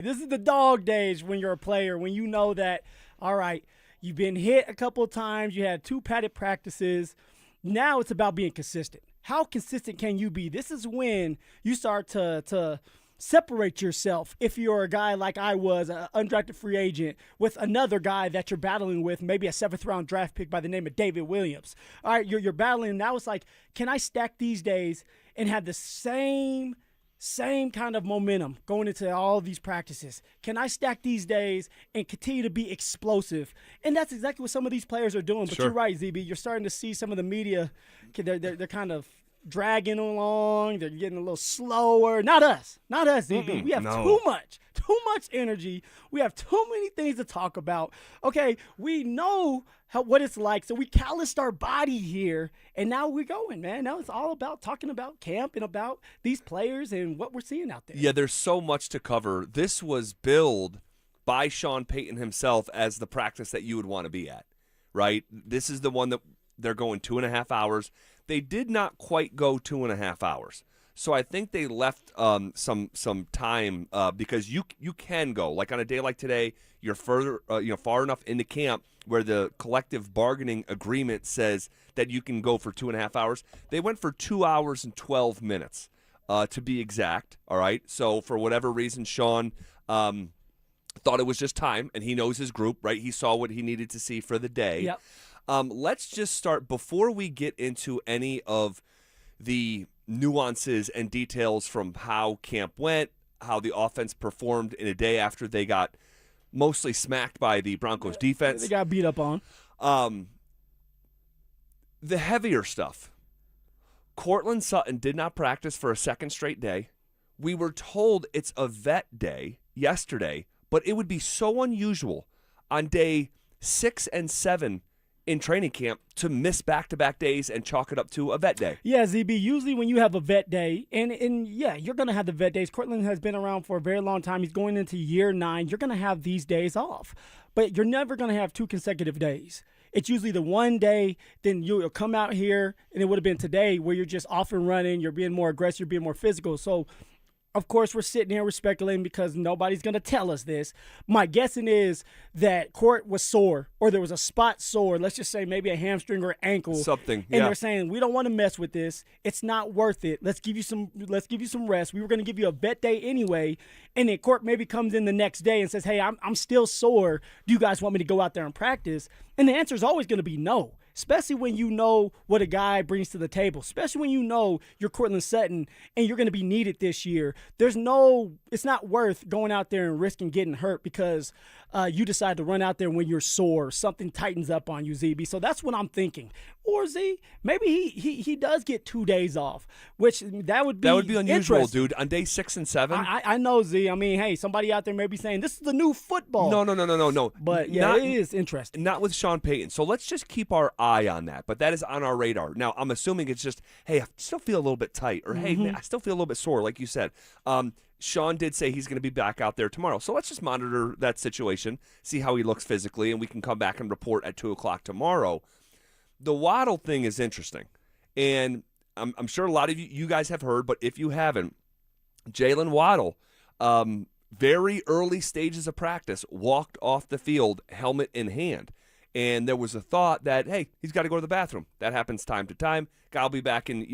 This is the dog days when you're a player, when you know that, all right, you've been hit a couple of times, you had 2 padded practices. Now it's about being consistent. How consistent can you be? This is when you start to separate yourself. If you're a guy like I was, an undrafted free agent, with another guy that you're battling with, maybe a 7th-round draft pick by the name of David Williams. All right, you're battling. Now it's like, can I stack these days and have the same kind of momentum going into all these practices? Can I stack these days and continue to be explosive? And that's exactly what some of these players are doing. But Sure. You're right, ZB. You're starting to see some of the media, they're kind of dragging along. They're getting a little slower. Not us, ZB. We have too much energy. We have too many things to talk about. Okay, we know what it's like, so we calloused our body here, and now we're going, man. Now it's all about talking about camp and about these players and what we're seeing out there. Yeah, there's so much to cover. This was billed by Sean Payton himself as the practice that you would want to be at, right? This is the one that they're going 2.5 hours. They did not quite go 2.5 hours. So I think they left some time because you can go, like on a day like today, you're further far enough into camp where the collective bargaining agreement says that you can go for 2.5 hours. They went for 2 hours and 12 minutes to be exact. All right. So for whatever reason, Sean thought it was just time, and he knows his group, right? He saw what he needed to see for the day. Yep. Let's just start before we get into any of the nuances and details from how camp went, how the offense performed in a day after they got mostly smacked by the Broncos defense. They got beat up on. The heavier stuff. Cortland Sutton did not practice for a second straight day. We were told it's a vet day yesterday, but it would be so unusual on day 6 and 7 in training camp to miss back-to-back days and chalk it up to a vet day. Yeah, ZB, usually when you have a vet day, and yeah, you're going to have the vet days. Cortland has been around for a very long time. He's going into year 9. You're going to have these days off, but you're never going to have 2 consecutive days. It's usually the one day, then you'll come out here, and it would have been today where you're just off and running, you're being more aggressive, you're being more physical. So, of course, we're sitting here, we're speculating because nobody's going to tell us this. My guessing is that Court was sore, or there was a spot sore. Let's just say maybe a hamstring or ankle. Something, and they're saying, we don't want to mess with this. It's not worth it. Let's give you some rest. We were going to give you a vet day anyway. And then Court maybe comes in the next day and says, hey, I'm still sore. Do you guys want me to go out there and practice? And the answer is always going to be no. Especially when you know what a guy brings to the table, especially when you know you're Cortland Sutton and you're going to be needed this year. It's not worth going out there and risking getting hurt because you decide to run out there when you're sore, something tightens up on you, ZB. So that's what I'm thinking. Or Z, maybe he does get 2 days off, which that would be unusual, dude. On day 6 and 7, I know, Z. I mean, hey, somebody out there may be saying this is the new football. No. But yeah, it is interesting. Not with Sean Payton. So let's just keep our eye on that. But that is on our radar. Now, I'm assuming it's just, hey, I still feel a little bit tight, or hey, man, I still feel a little bit sore, like you said. Sean did say he's going to be back out there tomorrow. So let's just monitor that situation, see how he looks physically, and we can come back and report at 2 o'clock tomorrow. The Waddle thing is interesting. And I'm sure a lot of you guys have heard, but if you haven't, Jalen Waddle, very early stages of practice, walked off the field, helmet in hand. And there was a thought that, hey, he's got to go to the bathroom. That happens time to time. Guy will be back in,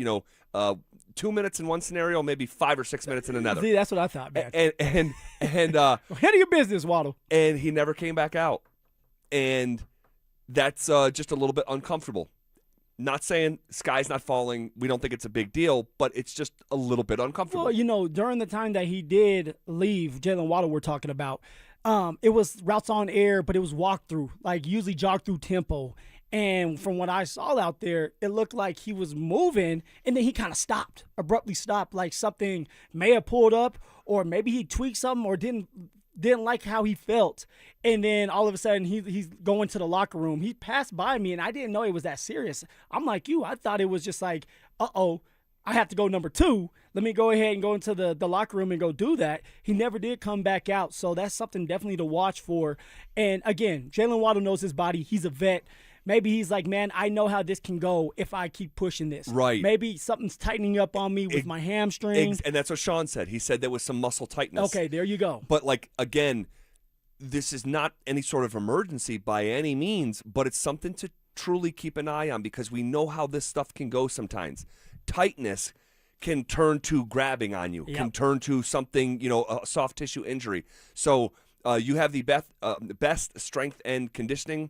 2 minutes in one scenario, maybe 5 or 6 minutes in another. See, that's what I thought, man. And Handle your business, Waddle. And he never came back out. And that's just a little bit uncomfortable. Not saying sky's not falling. We don't think it's a big deal, but it's just a little bit uncomfortable. Well, during the time that he did leave, Jalen Waddle we're talking about, it was routes on air, but it was walkthrough, like usually jog through tempo. And from what I saw out there, it looked like he was moving, and then he kind of abruptly stopped, like something may have pulled up, or maybe he tweaked something or didn't like how he felt. And then all of a sudden he's going to the locker room. He passed by me, and I didn't know it was that serious. I'm like you. I thought it was just like, uh-oh, I have to go number 2. Let me go ahead and go into the locker room and go do that. He never did come back out, so that's something definitely to watch for. And, again, Jalen Waddle knows his body. He's a vet. Maybe he's like, man, I know how this can go if I keep pushing this. Right. Maybe something's tightening up on me with my hamstring. And that's what Sean said. He said there was some muscle tightness. Okay, there you go. But, like, again, this is not any sort of emergency by any means, but it's something to truly keep an eye on because we know how this stuff can go sometimes. Tightness can turn to grabbing on you, can turn to something, a soft tissue injury. So you have the best strength and conditioning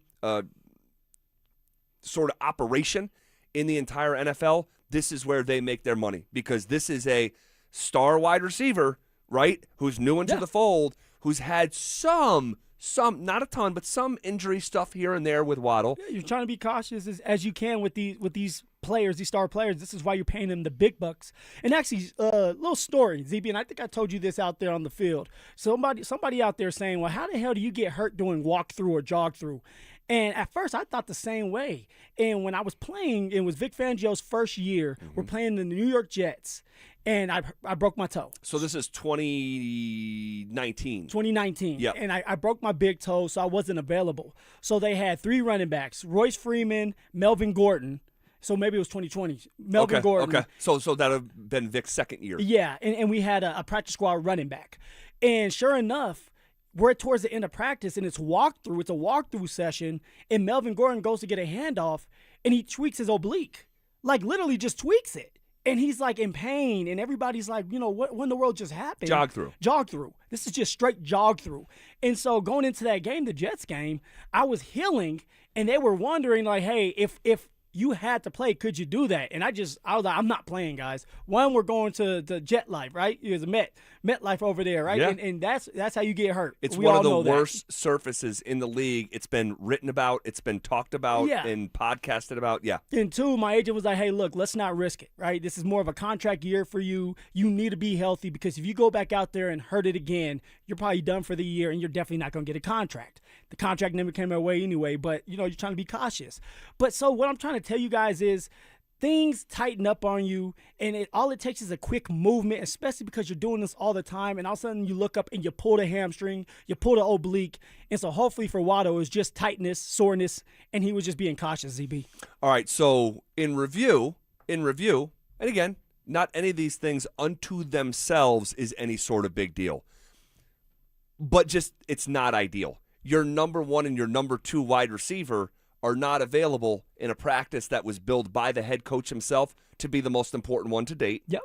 sort of operation in the entire NFL. This is where they make their money because this is a star wide receiver, right, who's new into the fold, who's had some, not a ton, but some injury stuff here and there with Waddle. Yeah, you're trying to be cautious as you can with these players, these star players. This is why you're paying them the big bucks. And actually, little story, ZB, and I think I told you this out there on the field. Somebody out there saying, well, how the hell do you get hurt doing walk-through or jog-through? And at first, I thought the same way. And when I was playing, it was Vic Fangio's first year. We're playing the New York Jets. And I broke my toe. So this is 2019. 2019. Yeah. And I broke my big toe, so I wasn't available. So they had 3 running backs, Royce Freeman, Melvin Gordon. So maybe it was 2020. Melvin Gordon. Okay. So that would have been Vic's second year. Yeah. And we had a practice squad running back. And sure enough, we're towards the end of practice, and it's walkthrough. It's a walkthrough session, and Melvin Gordon goes to get a handoff, and he tweaks his oblique. Like, literally just tweaks it. And he's, like, in pain, and everybody's like, what in the world just happened? Jog through. This is just straight jog through. And so going into that game, the Jets game, I was healing, and they were wondering, like, hey, if you had to play, could you do that? And I was like, I'm not playing, guys. One, we're going to Jet Life, right? There's a MetLife over there, right? Yeah. And that's how you get hurt. It's we one all of the know worst surfaces in the league. It's been written about. It's been talked about and podcasted about. Yeah. And 2, my agent was like, hey, look, let's not risk it, right? This is more of a contract year for you. You need to be healthy because if you go back out there and hurt it again, you're probably done for the year and you're definitely not going to get a contract. The contract never came our way anyway, but, you're trying to be cautious. But so what I'm trying to tell you guys is things tighten up on you, and all it takes is a quick movement, especially because you're doing this all the time, and all of a sudden you look up and you pull the hamstring, you pull the oblique, and so hopefully for Waddle it was just tightness, soreness, and he was just being cautious, ZB. All right, so in review, and again, not any of these things unto themselves is any sort of big deal, but just it's not ideal. Your number 1 and your number 2 wide receiver are not available in a practice that was billed by the head coach himself to be the most important one to date. Yep.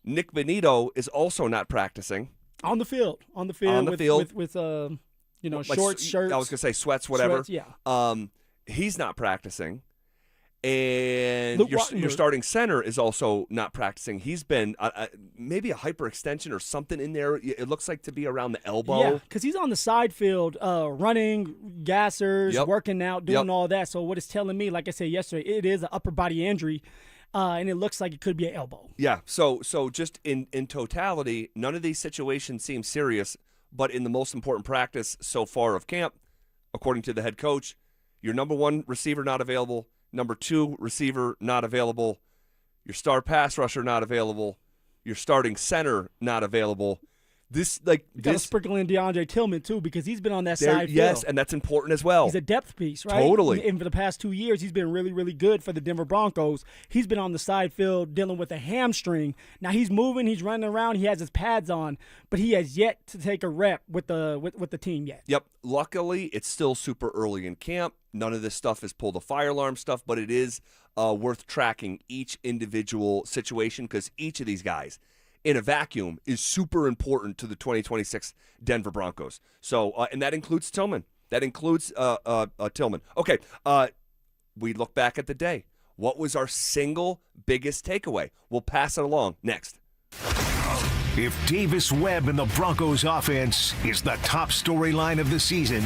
Nick Benito is also not practicing. On the field. With shorts, shirts. I was going to say sweats, whatever. Sweats, he's not practicing. And your starting center is also not practicing. He's been maybe a hyperextension or something in there. It looks like to be around the elbow. Yeah, because he's on the side field running, gassers, working out, doing all that. So what it's telling me, like I said yesterday, it is an upper body injury, and it looks like it could be an elbow. Yeah, so just in totality, none of these situations seem serious, but in the most important practice so far of camp, according to the head coach, your number 1 receiver not available, number 2 receiver not available, your star pass rusher not available, your starting center not available. Got to sprinkle in DeAndre Tillman too because he's been on that side field. Yes, and that's important as well. He's a depth piece, right? Totally. And for the past 2 years, he's been really, really good for the Denver Broncos. He's been on the side field dealing with a hamstring. Now he's moving, he's running around, he has his pads on, but he has yet to take a rep with the team yet. Yep. Luckily, it's still super early in camp. None of this stuff is pull the fire alarm stuff, but it is worth tracking each individual situation because each of these guys in a vacuum is super important to the 2026 Denver Broncos. So, and that includes Tillman. Tillman. Okay, we look back at the day. What was our single biggest takeaway? We'll pass it along next. If Davis Webb and the Broncos offense is the top storyline of the season,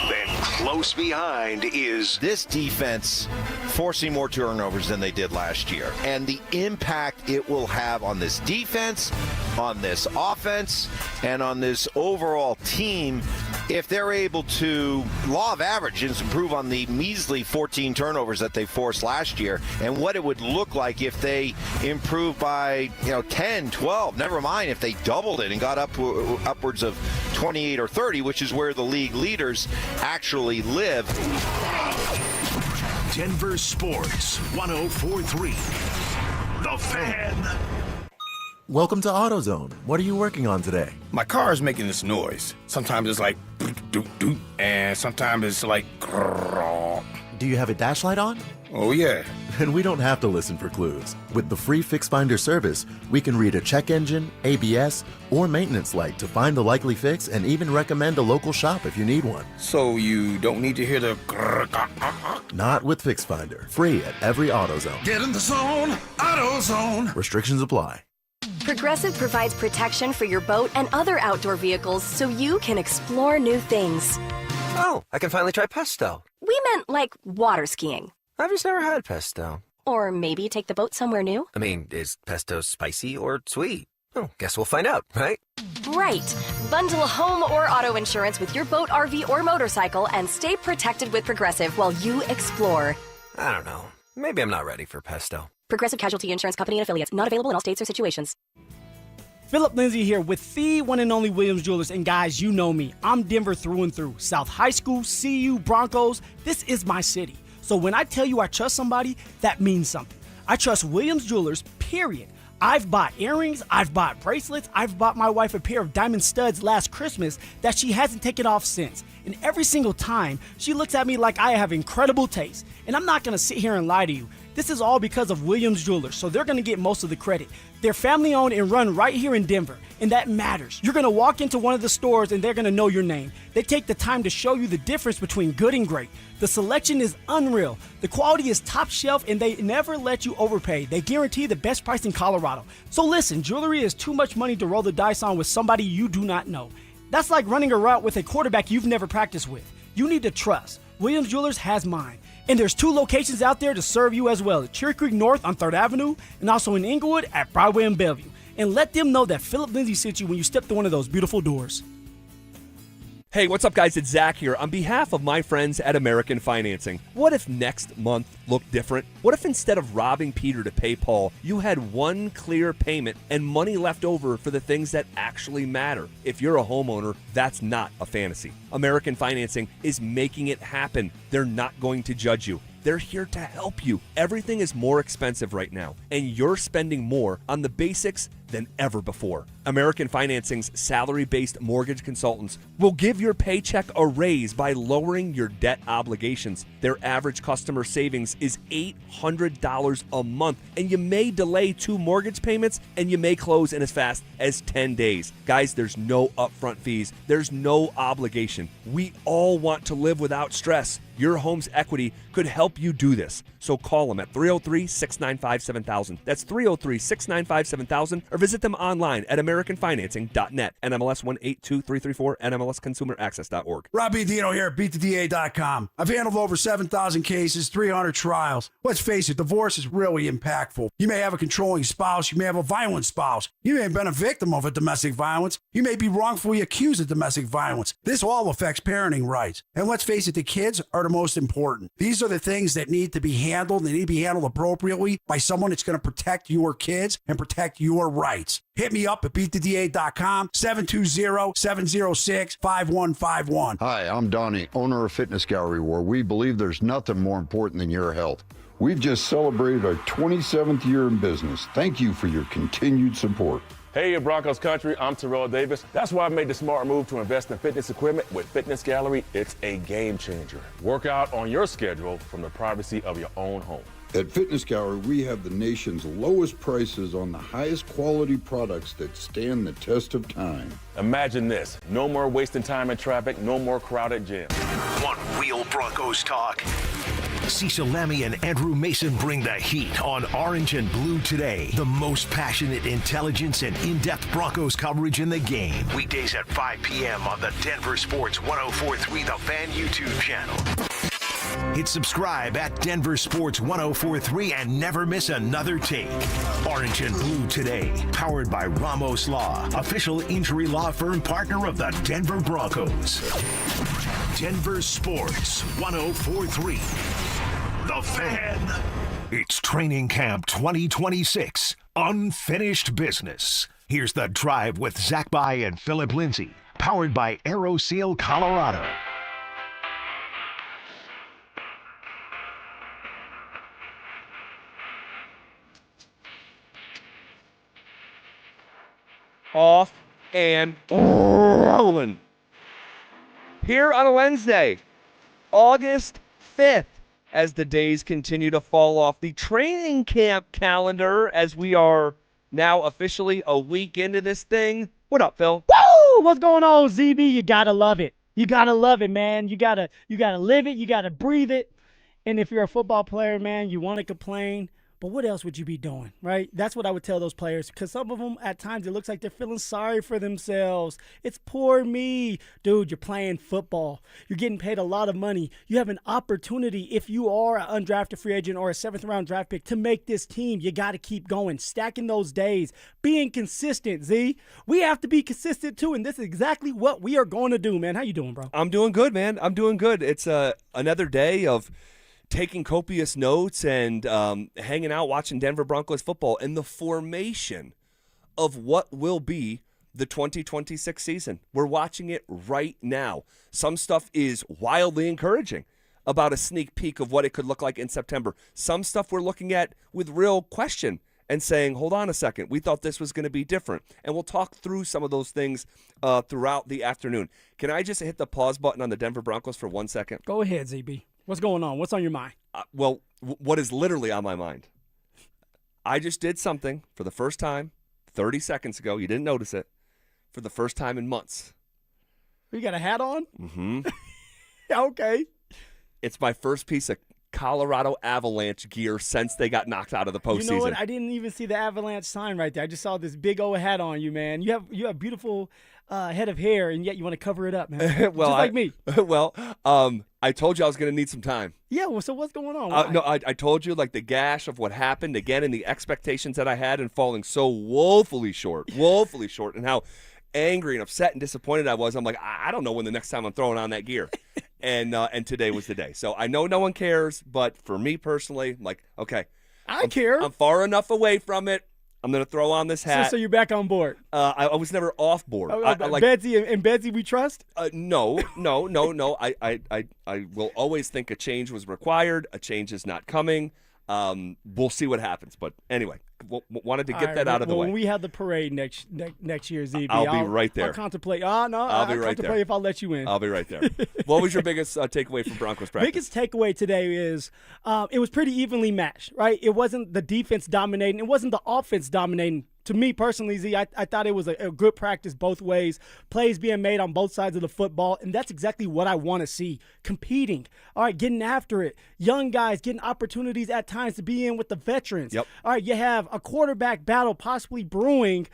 then close behind is this defense forcing more turnovers than they did last year. And the impact it will have on this defense, on this offense, and on this overall team if they're able to, law of averages, improve on the measly 14 turnovers that they forced last year, and what it would look like if they improve by 10, 12, never mind if they doubled it and got upwards of 28 or 30, which is where the league leaders actually live. Denver Sports 104.3. The Fan. Welcome to AutoZone. What are you working on today? My car is making this noise. Sometimes it's like doot doot, and sometimes it's like grrr. Do you have a dash light on? Oh yeah. Then we don't have to listen for clues. With the free Fix Finder service, we can read a check engine, ABS, or maintenance light to find the likely fix and even recommend a local shop if you need one. So you don't need to hear the grrr. Not with Fix Finder. Free at every AutoZone. Get in the zone, AutoZone. Restrictions apply. Progressive provides protection for your boat and other outdoor vehicles so you can explore new things. Oh, I can finally try pesto. We meant like water skiing. I've just never had pesto. Or maybe take the boat somewhere new. I mean, is pesto spicy or sweet? Oh, guess we'll find out, right? Right. Bundle home or auto insurance with your boat, RV, or motorcycle and stay protected with Progressive while you explore. I don't know. Maybe I'm not ready for pesto. Progressive Casualty Insurance Company and Affiliates. Not available in all states or situations. Phillip Lindsay here with the one and only Williams Jewelers. And guys, you know me. I'm Denver through and through. South High School, CU, Broncos. This is my city. So when I tell you I trust somebody, that means something. I trust Williams Jewelers, period. I've bought earrings, I've bought bracelets, I've bought my wife a pair of diamond studs last Christmas that she hasn't taken off since. And every single time, she looks at me like I have incredible taste. And I'm not going to sit here and lie to you. This is all because of Williams Jewelers, so they're going to get most of the credit. They're family owned and run right here in Denver, and that matters. You're going to walk into one of the stores and they're going to know your name. They take the time to show you the difference between good and great. The selection is unreal. The quality is top shelf, and they never let you overpay. They guarantee the best price in Colorado. So listen, jewelry is too much money to roll the dice on with somebody you do not know. That's like running a route with a quarterback you've never practiced with. You need to trust. Williams Jewelers has mine. And there's 2 locations out there to serve you as well. At Cherry Creek North on 3rd Avenue and also in Inglewood at Broadway and Bellevue. And let them know that Phillip Lindsay sent you when you step through one of those beautiful doors. Hey, what's up, guys? It's Zach here. On behalf of my friends at American Financing, what if next month looked different? What if instead of robbing Peter to pay Paul, you had one clear payment and money left over for the things that actually matter? If you're a homeowner, that's not a fantasy. American Financing is making it happen. They're not going to judge you. They're here to help you. Everything is more expensive right now, and you're spending more on the basics than ever before. American Financing's salary-based mortgage consultants will give your paycheck a raise by lowering your debt obligations. Their average customer savings is $800 a month, and you may delay 2 mortgage payments, and you may close in as fast as 10 days. Guys, there's no upfront fees. There's no obligation. We all want to live without stress. Your home's equity could help you do this. So call them at 303-695-7000. That's 303-695-7000, or visit them online at AmericanFinancing.net. NMLS 182334, NMLSConsumerAccess.org. Robbie Dino here at BeatTheDA.com. I've handled over 7,000 cases, 300 trials. Let's face it, divorce is really impactful. You may have a controlling spouse. You may have a violent spouse. You may have been a victim of a domestic violence. You may be wrongfully accused of domestic violence. This all affects parenting rights. And let's face it, the kids are the most important. These are the things that need to be handled. They need to be handled appropriately by someone that's going to protect your kids and protect your rights. Hit me up at BeatTheDA.com, 720-706-5151. Hi, I'm Donnie, owner of Fitness Gallery, where we believe there's nothing more important than your health. We've just celebrated our 27th year in business. Thank you for your continued support. Hey, Broncos country, I'm Terrell Davis. That's why I made the smart move to invest in fitness equipment with Fitness Gallery. It's a game changer. Work out on your schedule from the privacy of your own home. At Fitness Gallery, we have the nation's lowest prices on the highest quality products that stand the test of time. Imagine this. No more wasting time in traffic, no more crowded gyms. Want real Broncos talk? Cecil Lammy and Andrew Mason bring the heat on Orange and Blue Today. The most passionate intelligence and in-depth Broncos coverage in the game. Weekdays at 5 p.m. on the Denver Sports 104.3 The Fan YouTube channel. Hit subscribe at Denver Sports 104.3 and never miss another take. Orange and Blue Today, powered by Ramos Law, official injury law firm partner of the Denver Broncos. Denver Sports 104.3. The Fan. It's Training Camp 2026. Unfinished business. Here's The Drive with Zach By and Phillip Lindsay, powered by AeroSeal Colorado. Off and rolling. Here on a Wednesday, August 5th, as the days continue to fall off the training camp calendar, as we are now officially a week into this thing. What up, Phil? Woo! What's going on, ZB? You gotta love it. You gotta love it, man. You gotta live it. You gotta breathe it. And if you're a football player, man, you want to complain. But what else would you be doing, right? That's what I would tell those players, because some of them, at times, it looks like they're feeling sorry for themselves. It's poor me. Dude, you're playing football. You're getting paid a lot of money. You have an opportunity, if you are an undrafted free agent or a 7th-round draft pick, to make this team. You got to keep going, stacking those days, being consistent, Z. We have to be consistent, too, and this is exactly what we are going to do, man. How you doing, bro? I'm doing good, man. I'm doing good. It's another day of taking copious notes and hanging out watching Denver Broncos football and the formation of what will be the 2026 season. We're watching it right now. Some stuff is wildly encouraging about a sneak peek of what it could look like in September. Some stuff we're looking at with real question and saying, hold on a second, we thought this was going to be different. And we'll talk through some of those things throughout the afternoon. Can I just hit the pause button on the Denver Broncos for 1 second? Go ahead, ZB. What's going on? What's on your mind? What is literally on my mind? I just did something for the first time 30 seconds ago. You didn't notice it. For the first time in months. You got a hat on? Mm-hmm. Okay. It's my first piece of Colorado Avalanche gear since they got knocked out of the postseason. You know what? I didn't even see the Avalanche sign right there. I just saw this big old hat on you, man. You have beautiful head of hair, and yet you want to cover it up, man. Well, just like me. Well, I told you I was going to need some time. Yeah, well, so what's going on? No, I told you, like, the gash of what happened, again, and the expectations that I had and falling so woefully short, and how angry and upset and disappointed I was. I'm like, I don't know when the next time I'm throwing on that gear. And today was the day. So I know no one cares, but for me personally, I'm like, okay. I care. I'm far enough away from it. I'm going to throw on this hat. So you're back on board. I was never off board. Betsy and Betsy, we trust? No. I will always think a change was required. A change is not coming. We'll see what happens. But anyway, wanted to get that out of the way. When we have the parade next year, ZB, I'll be right there. I'll contemplate. I'll be right contemplate there. if I'll let you in. I'll be right there. What was your biggest takeaway from Broncos practice? Biggest takeaway today is it was pretty evenly matched, right? It wasn't the defense dominating. It wasn't the offense dominating. To me personally, Z, I thought it was a good practice both ways. Plays being made on both sides of the football, and that's exactly what I want to see. Competing. All right, getting after it. Young guys getting opportunities at times to be in with the veterans. Yep. All right, you have a quarterback battle possibly brewing,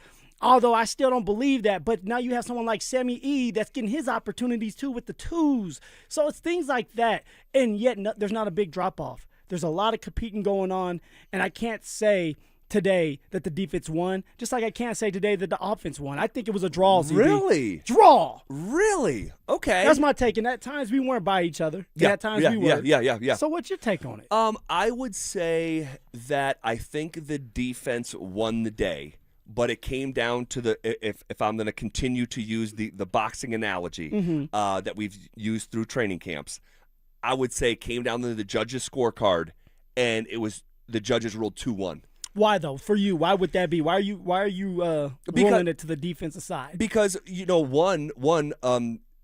although I still don't believe that. But now you have someone like Sammy E that's getting his opportunities too with the twos. So it's things like that, and yet there's not a big drop-off. There's a lot of competing going on, and I can't say today that the defense won, just like I can't say today that the offense won. I think it was a draw, ZB. Really? Draw. Really? Okay. That's my take. And at times we weren't by each other. At times we were. Yeah. So what's your take on it? I would say that I think the defense won the day, but it came down to if I'm going to continue to use the boxing analogy that we've used through training camps, I would say it came down to the judges' scorecard, and it was the judges ruled 2-1. Why though? For you, why would that be? Why are you ruling it to the defensive side? Because one,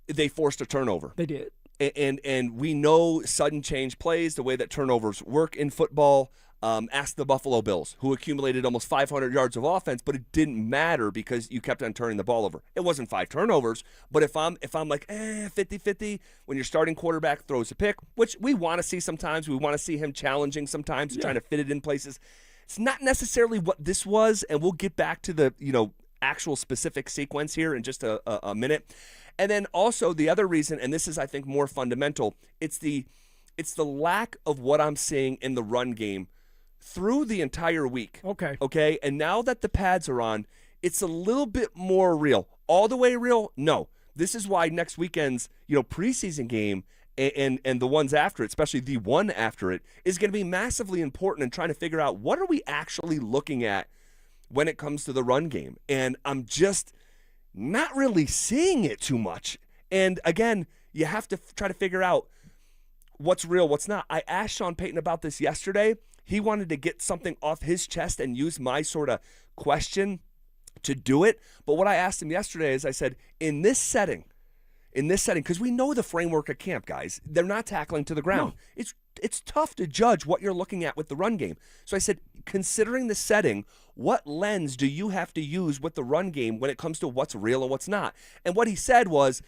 they forced a turnover. They did. And we know sudden change plays, the way that turnovers work in football. Ask the Buffalo Bills, who accumulated almost 500 yards of offense, but it didn't matter because you kept on turning the ball over. It wasn't 5 turnovers, but if I'm like 50-50, when your starting quarterback throws a pick, which we want to see sometimes, we want to see him challenging sometimes, trying to fit it in places. It's not necessarily what this was, and we'll get back to the actual specific sequence here in just a minute. And then also the other reason, and this is I think more fundamental, it's the lack of what I'm seeing in the run game through the entire week. Okay, and now that the pads are on, it's a little bit more real. All the way real? No. This is why next weekend's preseason game and the ones after it, especially the one after it, is going to be massively important in trying to figure out what are we actually looking at when it comes to the run game. And I'm just not really seeing it too much. And again, you have to try to figure out what's real, what's not. I asked Sean Payton about this yesterday. He wanted to get something off his chest and use my sort of question to do it. But what I asked him yesterday is I said, in this setting, because we know the framework of camp, guys, they're not tackling to the ground. No. It's tough to judge what you're looking at with the run game. So I said, considering the setting, what lens do you have to use with the run game when it comes to what's real and what's not? And what he said was,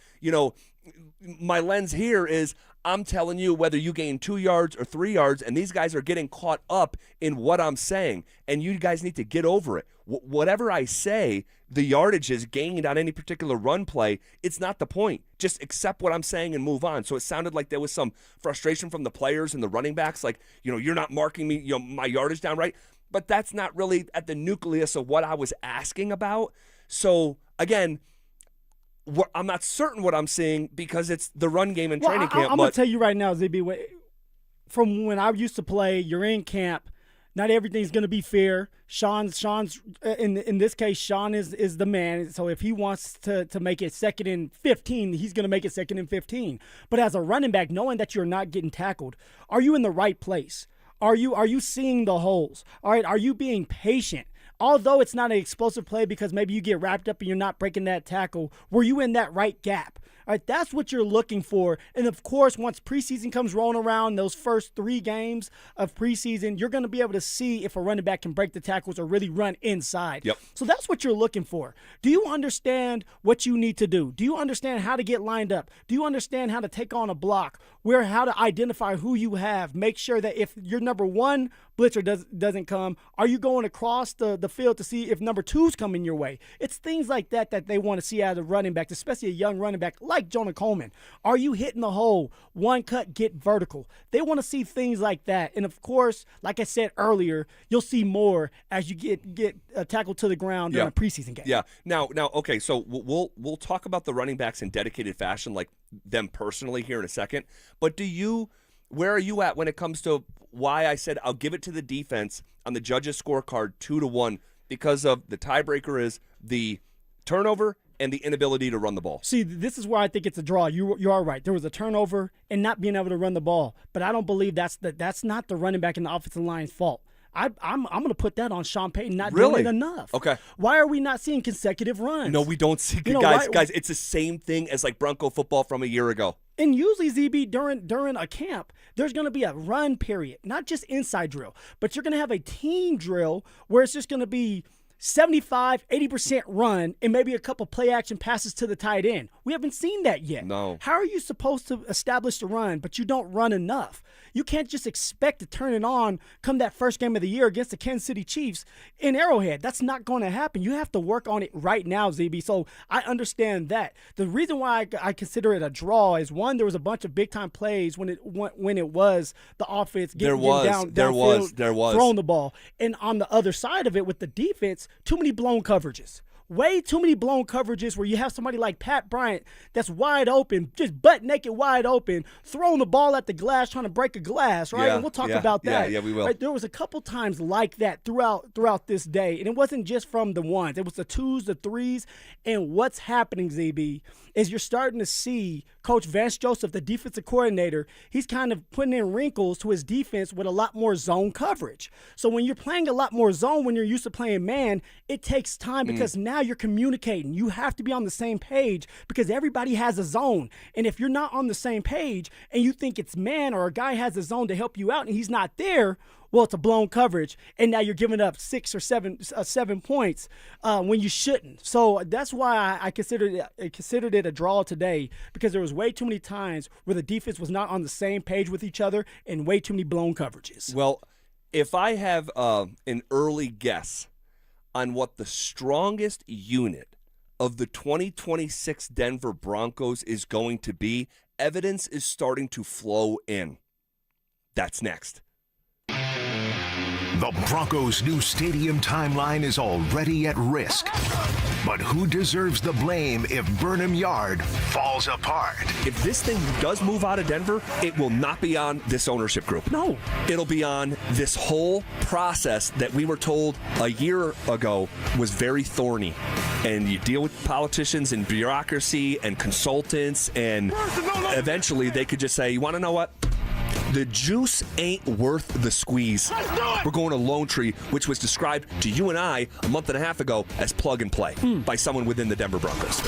my lens here is I'm telling you whether you gain 2 yards or 3 yards, and these guys are getting caught up in what I'm saying, and you guys need to get over it. Whatever I say, the yardage is gained on any particular run play. It's not the point. Just accept what I'm saying and move on. So it sounded like there was some frustration from the players and the running backs, like, you're not marking me, my yardage down right. But that's not really at the nucleus of what I was asking about. So again, I'm not certain what I'm seeing because it's the run game in training camp. I'm going to tell you right now, ZB, from when I used to play, you're in camp. Not everything's going to be fair. Sean's in this case, Sean is the man. So if he wants to make it 2nd and 15, he's going to make it 2nd and 15. But as a running back, knowing that you're not getting tackled, are you in the right place? Are you seeing the holes? All right, are you being patient? Although it's not an explosive play because maybe you get wrapped up and you're not breaking that tackle, were you in that right gap? All right, that's what you're looking for. And, of course, once preseason comes rolling around, those first 3 games of preseason, you're going to be able to see if a running back can break the tackles or really run inside. Yep. So that's what you're looking for. Do you understand what you need to do? Do you understand how to get lined up? Do you understand how to take on a block? How to identify who you have? Make sure that if your number 1 blitzer doesn't come, are you going across the field to see if number 2's coming your way? It's things like that they want to see out of running backs, especially a young running back like Jonah Coleman. Are you hitting the hole? One cut, get vertical. They want to see things like that. And, of course, like I said earlier, you'll see more as you get tackled to the ground during a preseason game. Yeah. Now, okay, so we'll talk about the running backs in dedicated fashion, like them personally here in a second. But where are you at when it comes to why I said I'll give it to the defense on the judges' scorecard 2-1 because of the tiebreaker is the turnover and the inability to run the ball? See, this is where I think it's a draw. You are right. There was a turnover and not being able to run the ball, but I don't believe that's not the running back and the offensive line's fault. I'm going to put that on Sean Payton not doing it enough. Okay. Why are we not seeing consecutive runs? No, we don't see guys. It's the same thing as like Bronco football from a year ago. And usually, ZB, during a camp, there's going to be a run period, not just inside drill, but you're going to have a team drill where it's just going to be 75, 80% run and maybe a couple play action passes to the tight end. We haven't seen that yet. No. How are you supposed to establish the run, but you don't run enough? You can't just expect to turn it on come that first game of the year against the Kansas City Chiefs in Arrowhead. That's not going to happen. You have to work on it right now, ZB. So I understand that. The reason why I consider it a draw is, one, there was a bunch of big-time plays when it was the offense getting downfield, throwing the ball. And on the other side of it with the defense, too many blown coverages. Way too many blown coverages where you have somebody like Pat Bryant that's wide open, just butt naked wide open, throwing the ball at the glass, trying to break a glass, right? Yeah, and we'll talk about that. Yeah, we will. Right? There was a couple times like that throughout this day, and it wasn't just from the ones. It was the 2s, the 3s, and what's happening, ZB, is you're starting to see Coach Vance Joseph, the defensive coordinator, he's kind of putting in wrinkles to his defense with a lot more zone coverage. So when you're playing a lot more zone, when you're used to playing man, it takes time because now you're communicating. You have to be on the same page because everybody has a zone. And if you're not on the same page and you think it's man or a guy has a zone to help you out and he's not there, well, it's a blown coverage, and now you're giving up 6 or 7 points when you shouldn't. So that's why I considered it a draw today, because there was way too many times where the defense was not on the same page with each other and way too many blown coverages. Well, if I have an early guess on what the strongest unit of the 2026 Denver Broncos is going to be, evidence is starting to flow in. That's next. The Broncos' new stadium timeline is already at risk. But who deserves the blame if Burnham Yard falls apart? If this thing does move out of Denver, it will not be on this ownership group. No. It'll be on this whole process that we were told a year ago was very thorny. and you deal with politicians and bureaucracy and consultants, and eventually they could just say, you want to know what? The juice ain't worth the squeeze. We're going to Lone Tree, which was described to you and I a month and a half ago as plug and play by someone within the Denver Broncos.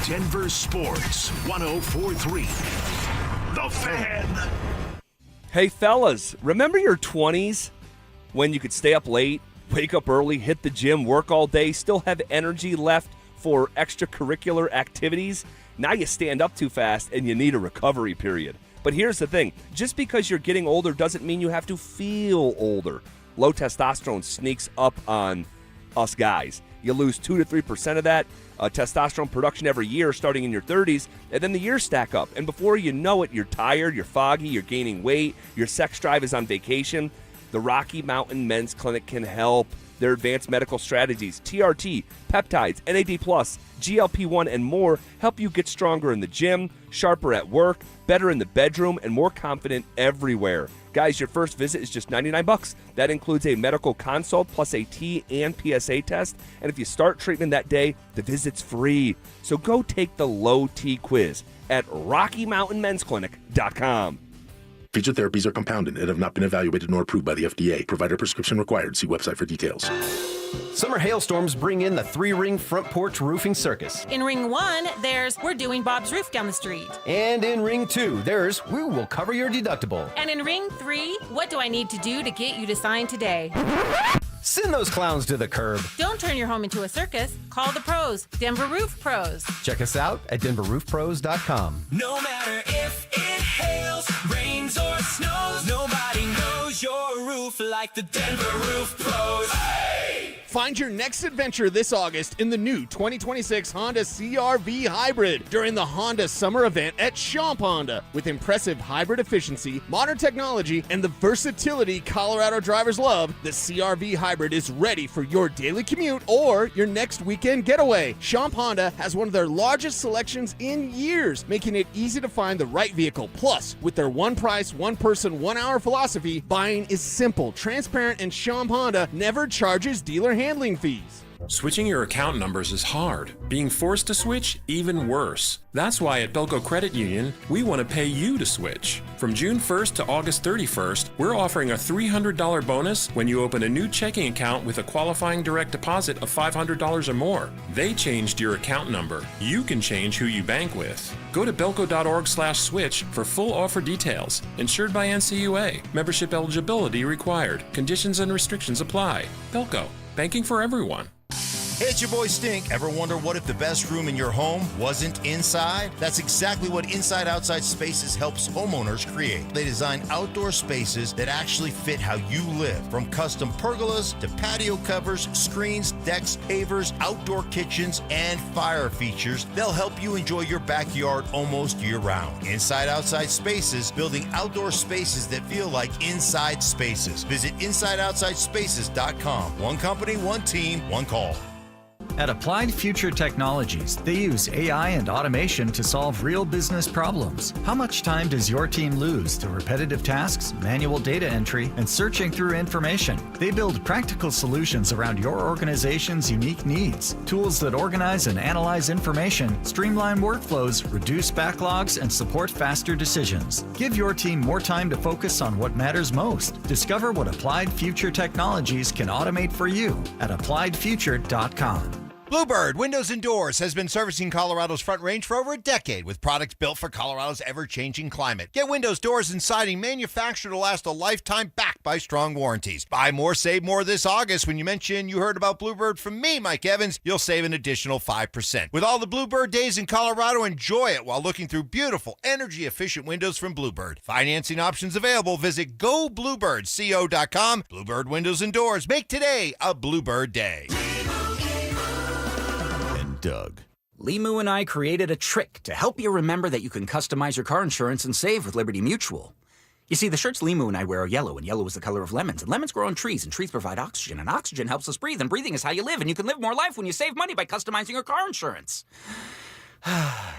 Denver Sports 104.3. The Fan. Hey, fellas, remember your 20s when you could stay up late, wake up early, hit the gym, work all day, still have energy left for extracurricular activities? Now you stand up too fast and you need a recovery period. But here's the thing. Just because you're getting older doesn't mean you have to feel older. Low testosterone sneaks up on us guys. You lose 2 to 3% of that testosterone production every year starting in your 30s, and then the years stack up. And before you know it, you're tired, you're foggy, you're gaining weight, your sex drive is on vacation. The Rocky Mountain Men's Clinic can help. Their advanced medical strategies, TRT, peptides, NAD+, GLP-1, and more help you get stronger in the gym, sharper at work, better in the bedroom, and more confident everywhere. Guys, your first visit is just $99. That includes a medical consult plus a T and PSA test. And if you start treatment that day, the visit's free. So go take the low T quiz at RockyMountainMen'sClinic.com. Featured therapies are compounded and have not been evaluated nor approved by the FDA. Provider prescription required. See website for details. Summer hailstorms bring in the 3-ring front porch roofing circus. In ring 1, there's We're Doing Bob's Roof down the street. And in ring 2, there's We Will Cover Your Deductible. And in ring 3, What Do I Need to Do to Get You to Sign Today? Send those clowns to the curb. Don't turn your home into a circus. Call the pros, Denver Roof Pros. Check us out at DenverRoofPros.com. No matter if it hails, rains, or snows, nobody knows your roof like the Denver Roof Pros. Hey! Find your next adventure this August in the new 2026 Honda CR-V Hybrid during the Honda Summer Event at Champ Honda. With impressive hybrid efficiency, modern technology, and the versatility Colorado drivers love, the CR-V Hybrid is ready for your daily commute or your next weekend getaway. Champ Honda has one of their largest selections in years, making it easy to find the right vehicle. Plus, with their one price, one person, 1 hour philosophy, buying is simple, transparent, and Champ Honda never charges dealer handling fees. Switching your account numbers is hard. Being forced to switch, even worse. That's why at Belco Credit Union, we want to pay you to switch. From June 1st to August 31st, we're offering a $300 bonus when you open a new checking account with a qualifying direct deposit of $500 or more. They changed your account number. You can change who you bank with. Go to belco.org/switch for full offer details. Insured by NCUA. Membership eligibility required. Conditions and restrictions apply. Belco. Banking for everyone. Hey, it's your boy Stink. Ever wonder what if the best room in your home wasn't inside? That's exactly what Inside Outside Spaces helps homeowners create. They design outdoor spaces that actually fit how you live. From custom pergolas to patio covers, screens, decks, pavers, outdoor kitchens, and fire features, they'll help you enjoy your backyard almost year-round. Inside Outside Spaces, building outdoor spaces that feel like inside spaces. Visit InsideOutsideSpaces.com. One company, one team, one call. At Applied Future Technologies, they use AI and automation to solve real business problems. How much time does your team lose to repetitive tasks, manual data entry, and searching through information? They build practical solutions around your organization's unique needs. Tools that organize and analyze information, streamline workflows, reduce backlogs, and support faster decisions. Give your team more time to focus on what matters most. Discover what Applied Future Technologies can automate for you at appliedfuture.com. Bluebird Windows and Doors has been servicing Colorado's Front Range for over a decade with products built for Colorado's ever-changing climate. Get windows, doors, and siding manufactured to last a lifetime, backed by strong warranties. Buy more, save more this August. When you mention you heard about Bluebird from me, Mike Evans, you'll save an additional 5%. With all the Bluebird days in Colorado, enjoy it while looking through beautiful, energy-efficient windows from Bluebird. Financing options available. Visit GoBluebirdCO.com. Bluebird Windows and Doors. Make today a Bluebird day. Doug. Limu and I created a trick to help you remember that you can customize your car insurance and save with Liberty Mutual. You see, the shirts Limu and I wear are yellow, and yellow is the color of lemons, and lemons grow on trees, and trees provide oxygen, and oxygen helps us breathe, and breathing is how you live, and you can live more life when you save money by customizing your car insurance. I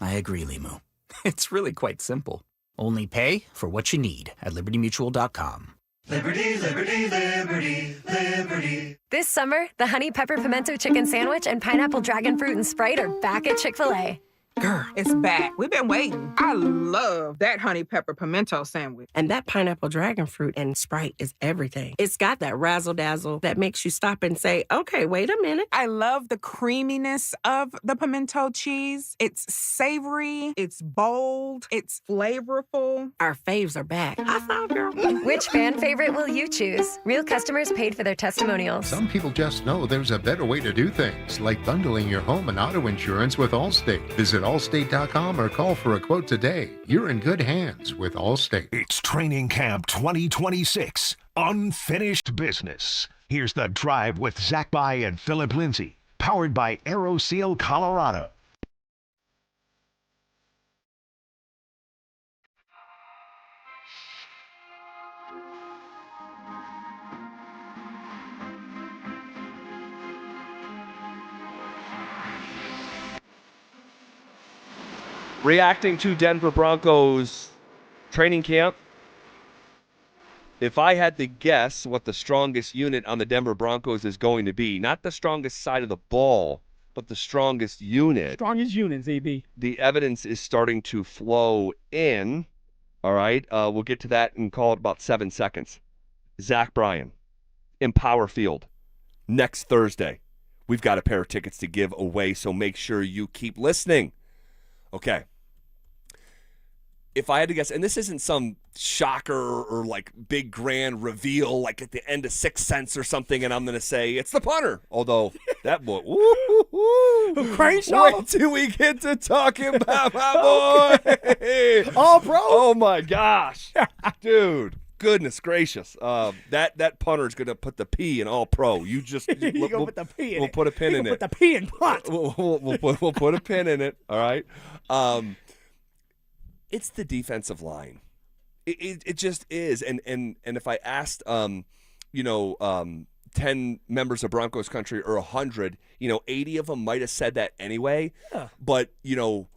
agree, Limu. It's really quite simple. Only pay for what you need at LibertyMutual.com. Liberty, liberty, liberty, liberty. This summer, the Honey Pepper Pimento Chicken Sandwich and Pineapple Dragon Fruit and Sprite are back at Chick-fil-A. Girl, it's back. We've been waiting. I love that honey pepper pimento sandwich. And that pineapple dragon fruit and Sprite is everything. It's got that razzle-dazzle that makes you stop and say, okay, wait a minute. I love the creaminess of the pimento cheese. It's savory, it's bold, it's flavorful. Our faves are back. High five, girl. Which fan favorite will you choose? Real customers paid for their testimonials. Some people just know there's a better way to do things, like bundling your home and auto insurance with Allstate. Visit Allstate.com or call for a quote today. You're in good hands with Allstate. It's Training Camp 2026, Unfinished Business. Here's The Drive with Zach By and Phillip Lindsay, powered by AeroSeal Colorado. Reacting to Denver Broncos training camp, if I had to guess what the strongest unit on the Denver Broncos is going to be, not the strongest side of the ball, but the strongest unit. Strongest unit, ZB. The evidence is starting to flow in. All right, we'll get to that and call it about 7 seconds. Zach Bryan, Empower Field, next Thursday. We've got a pair of tickets to give away, so make sure you keep listening. Okay. If I had to guess, and this isn't some shocker or like big grand reveal like at the end of Sixth Sense or something, and I'm going to say it's the punter. Although that boy, Crenshaw. Wait till we get to talking about my boy. Oh, bro. Oh, my gosh. Dude. Goodness gracious. That punter is going to put the P in all pro. You just we'll put the P in we'll it. put a pin in it. Put the P in punt. We'll put a pin in it. All right. It's the defensive line. It just is. And if I asked 10 members of Broncos country or 100, 80 of them might have said that anyway. Yeah. But,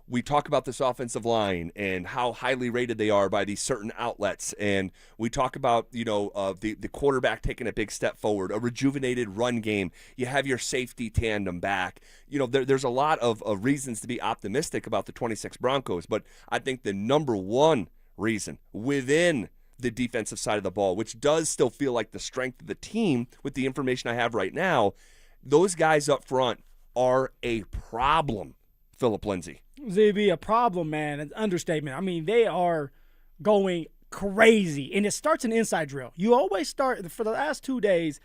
we talk about this offensive line and how highly rated they are by these certain outlets. And we talk about, the quarterback taking a big step forward, a rejuvenated run game. You have your safety tandem back. There's a lot of reasons to be optimistic about the 26 Broncos. But I think the number one reason within the defensive side of the ball, which does still feel like the strength of the team with the information I have right now, those guys up front are a problem, Phillip Lindsay. ZB, a problem, man. An understatement. I mean, they are going crazy, and it starts an inside drill. You always start, for the last 2 days,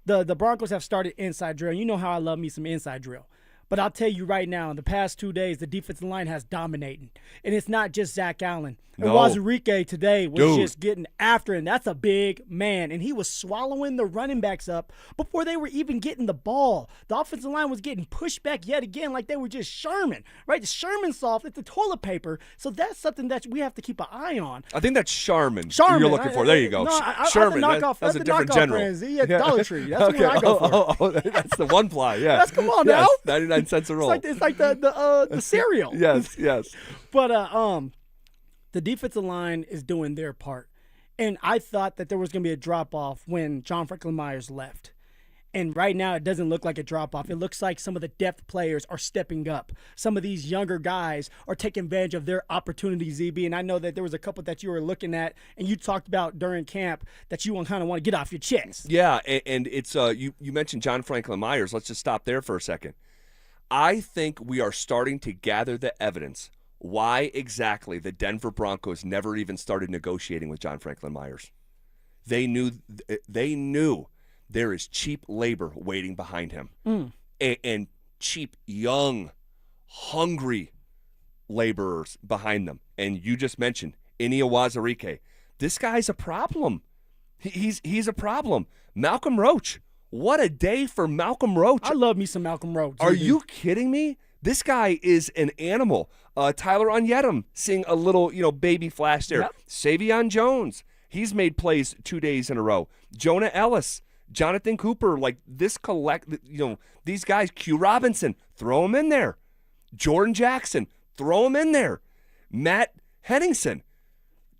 the Broncos have started inside drill. You know how I love me some inside drill. But I'll tell you right now, in the past 2 days, the defensive line has dominated. And it's not just Zach Allen. And Wazirike today was just getting after him. That's a big man. And he was swallowing the running backs up before they were even getting the ball. The offensive line was getting pushed back yet again like they were just Sherman, right? The Sherman soft, it's the toilet paper. So that's something that we have to keep an eye on. I think that's Charmin. Charmin. You're looking for. There you go. No, Sherman. That's a different general. Yeah, Dollar Tree. That's what I go for. That's the one ply. Yeah. That's come on now. 99 cents a roll. It's like the cereal. Yes. But the defensive line is doing their part. And I thought that there was going to be a drop-off when John Franklin Myers left. And right now it doesn't look like a drop-off. It looks like some of the depth players are stepping up. Some of these younger guys are taking advantage of their opportunities, ZB. And I know that there was a couple that you were looking at and you talked about during camp that you kind of want to get off your chest. Yeah, and it's you mentioned John Franklin Myers. Let's just stop there for a second. I think we are starting to gather the evidence why exactly the Denver Broncos never even started negotiating with John Franklin Myers. They knew there is cheap labor waiting behind him, and cheap, young, hungry laborers behind them. And you just mentioned Inia Wazirike. This guy's a problem. He's a problem. Malcolm Roach. What a day for Malcolm Roach. I love me some Malcolm Roach. Are you kidding me? This guy is an animal. Tyler Onyedem seeing a little, baby flash there. Yep. Savion Jones. He's made plays 2 days in a row. Jonah Ellis. Jonathan Cooper. Like this these guys. Q Robinson. Throw him in there. Jordan Jackson. Throw him in there. Matt Henningsen.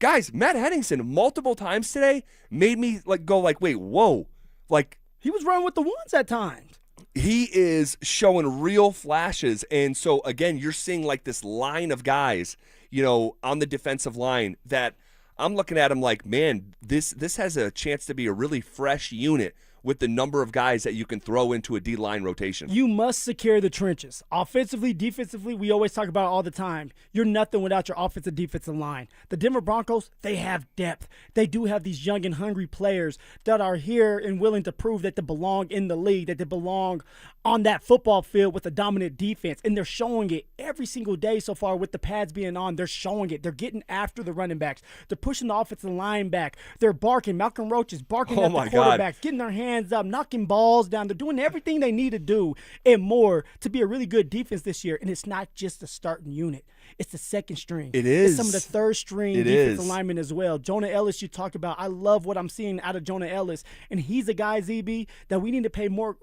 guys, Matt Henningsen multiple times today made me go wait, whoa. Like, he was running with the ones at times. He is showing real flashes. And so, again, you're seeing like this line of guys, on the defensive line that I'm looking at him like, man, this has a chance to be a really fresh unit with the number of guys that you can throw into a D-line rotation. You must secure the trenches. Offensively, defensively, we always talk about it all the time. You're nothing without your offensive defensive line. The Denver Broncos, they have depth. They do have these young and hungry players that are here and willing to prove that they belong in the league, that they belong on that football field with a dominant defense. And they're showing it every single day so far with the pads being on. They're showing it. They're getting after the running backs. They're pushing the offensive line back. They're barking. Malcolm Roach is barking at the quarterbacks, getting their hands up, knocking balls down. They're doing everything they need to do and more to be a really good defense this year. And it's not just the starting unit. It's the second string. It is. It's some of the third string defensive linemen as well. Jonah Ellis, you talked about. I love what I'm seeing out of Jonah Ellis. And he's a guy, ZB, that we need to pay more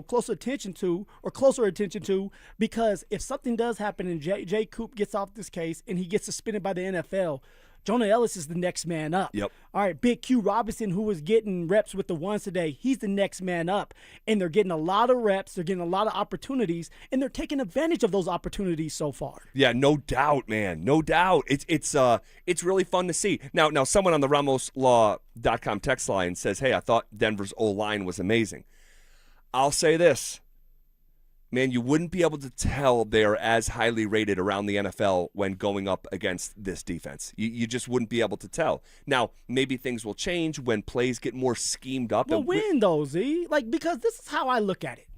closer attention to, because if something does happen and Jay Coop gets off this case and he gets suspended by the NFL, Jonah Ellis is the next man up. Yep. All right, Big Q Robinson, who was getting reps with the ones today, he's the next man up. And they're getting a lot of reps, they're getting a lot of opportunities, and they're taking advantage of those opportunities so far. Yeah, no doubt, man. No doubt. It's really fun to see. Now someone on the RamosLaw.com text line says, hey, I thought Denver's O-line was amazing. I'll say this. Man, you wouldn't be able to tell they're as highly rated around the NFL when going up against this defense. You just wouldn't be able to tell. Now, maybe things will change when plays get more schemed up. But when, though, Z? Because this is how I look at it.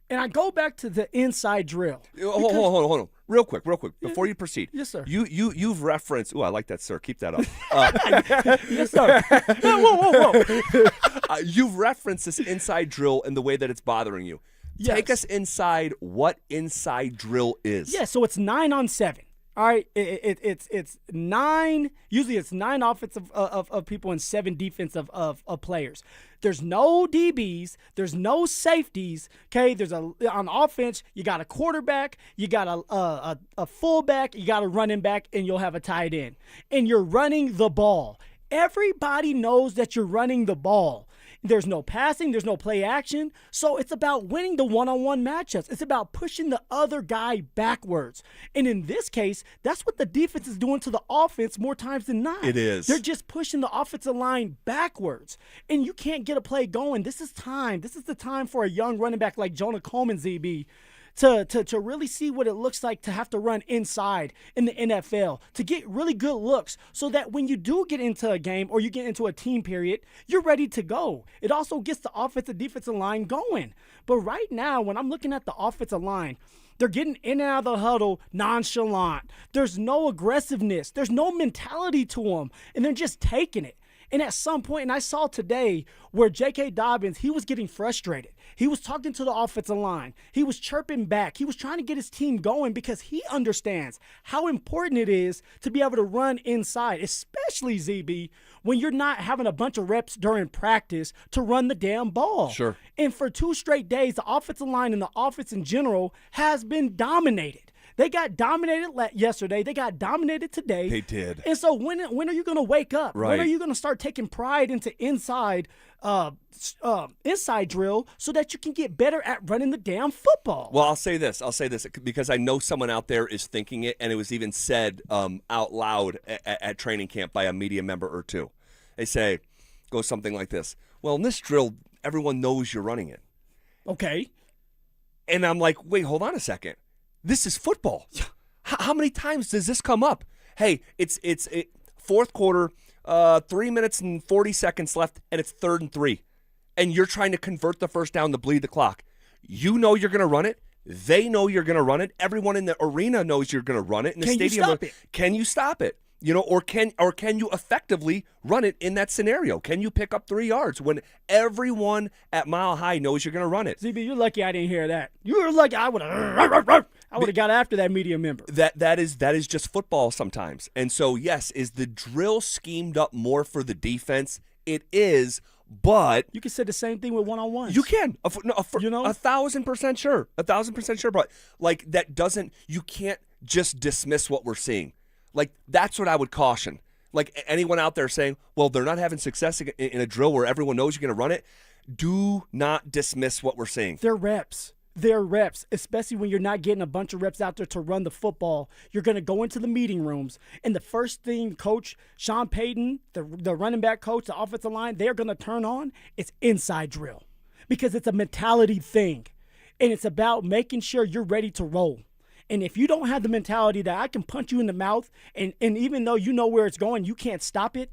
And I go back to the inside drill. Hold on. Real quick, before you proceed. Yes, sir. You've referenced – I like that, sir. Keep that up. Yes, sir. Whoa. You've referenced this inside drill and the way that it's bothering you. Yes. Take us inside what inside drill is. Yeah, so it's 9 on 7. All right, it's 9. Usually it's 9 offensive of people and 7 defensive of players. There's no DBs. There's no safeties. Okay, on offense you got a quarterback, you got a fullback, you got a running back, and you'll have a tight end. And you're running the ball. Everybody knows that you're running the ball. There's no passing. There's no play action. So it's about winning the one-on-one matchups. It's about pushing the other guy backwards. And in this case, that's what the defense is doing to the offense more times than not. It is. They're just pushing the offensive line backwards. And you can't get a play going. This is time. This is the time for a young running back like Jonah Coleman, ZB, to really see what it looks like to have to run inside in the NFL, to get really good looks so that when you do get into a game or you get into a team period, you're ready to go. It also gets the offensive defensive line going. But right now, when I'm looking at the offensive line, they're getting in and out of the huddle nonchalant. There's no aggressiveness. There's no mentality to them, and they're just taking it. And at some point, and I saw today where J.K. Dobbins, he was getting frustrated. He was talking to the offensive line. He was chirping back. He was trying to get his team going because he understands how important it is to be able to run inside, especially, ZB, when you're not having a bunch of reps during practice to run the damn ball. Sure. And for 2 straight days, the offensive line and the offense in general has been dominated. They got dominated yesterday. They got dominated today. They did. And so when are you going to wake up? Right. When are you going to start taking pride into inside drill so that you can get better at running the damn football? Well, I'll say this because I know someone out there is thinking it, and it was even said out loud at training camp by a media member or two. They say, goes something like this. Well, in this drill, everyone knows you're running it. Okay. And I'm like, wait, hold on a second. This is football. How many times does this come up? Hey, it's fourth quarter, 3 minutes and 40 seconds left, and it's 3rd and 3. And you're trying to convert the first down to bleed the clock. You know you're going to run it. They know you're going to run it. Everyone in the arena knows you're going to run it. In the stadium, you stop it? Can you stop it? Or can you effectively run it in that scenario? Can you pick up 3 yards when everyone at Mile High knows you're going to run it? ZB, you're lucky I didn't hear that. You were lucky I would have got after that media member. That is just football sometimes. And so, yes, is the drill schemed up more for the defense? It is, but you can say the same thing with one-on-ones. You can. 1,000% sure. 1,000% sure. But that doesn't. You can't just dismiss what we're seeing. That's what I would caution. Like anyone out there saying, well, they're not having success in a drill where everyone knows you're going to run it, do not dismiss what we're saying. They're reps. They're reps, especially when you're not getting a bunch of reps out there to run the football. You're going to go into the meeting rooms, and the first thing Coach Sean Payton, the running back coach, the offensive line, they're going to turn on is inside drill because it's a mentality thing, and it's about making sure you're ready to roll. And if you don't have the mentality that I can punch you in the mouth, and even though you know where it's going, you can't stop it,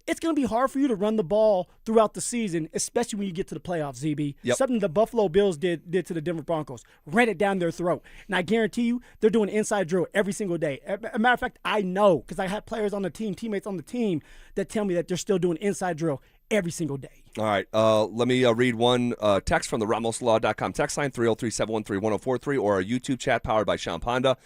it's going to be hard for you to run the ball throughout the season, especially when you get to the playoffs, ZB. Yep. Something the Buffalo Bills did to the Denver Broncos. Ran it down their throat. And I guarantee you, they're doing inside drill every single day. As a matter of fact, I know because I have players on the team, teammates on the team, that tell me that they're still doing inside drill every single day. All right, let me read one text from the RamosLaw.com text line, 303-713-1043, or our YouTube chat powered by Sean Ponda.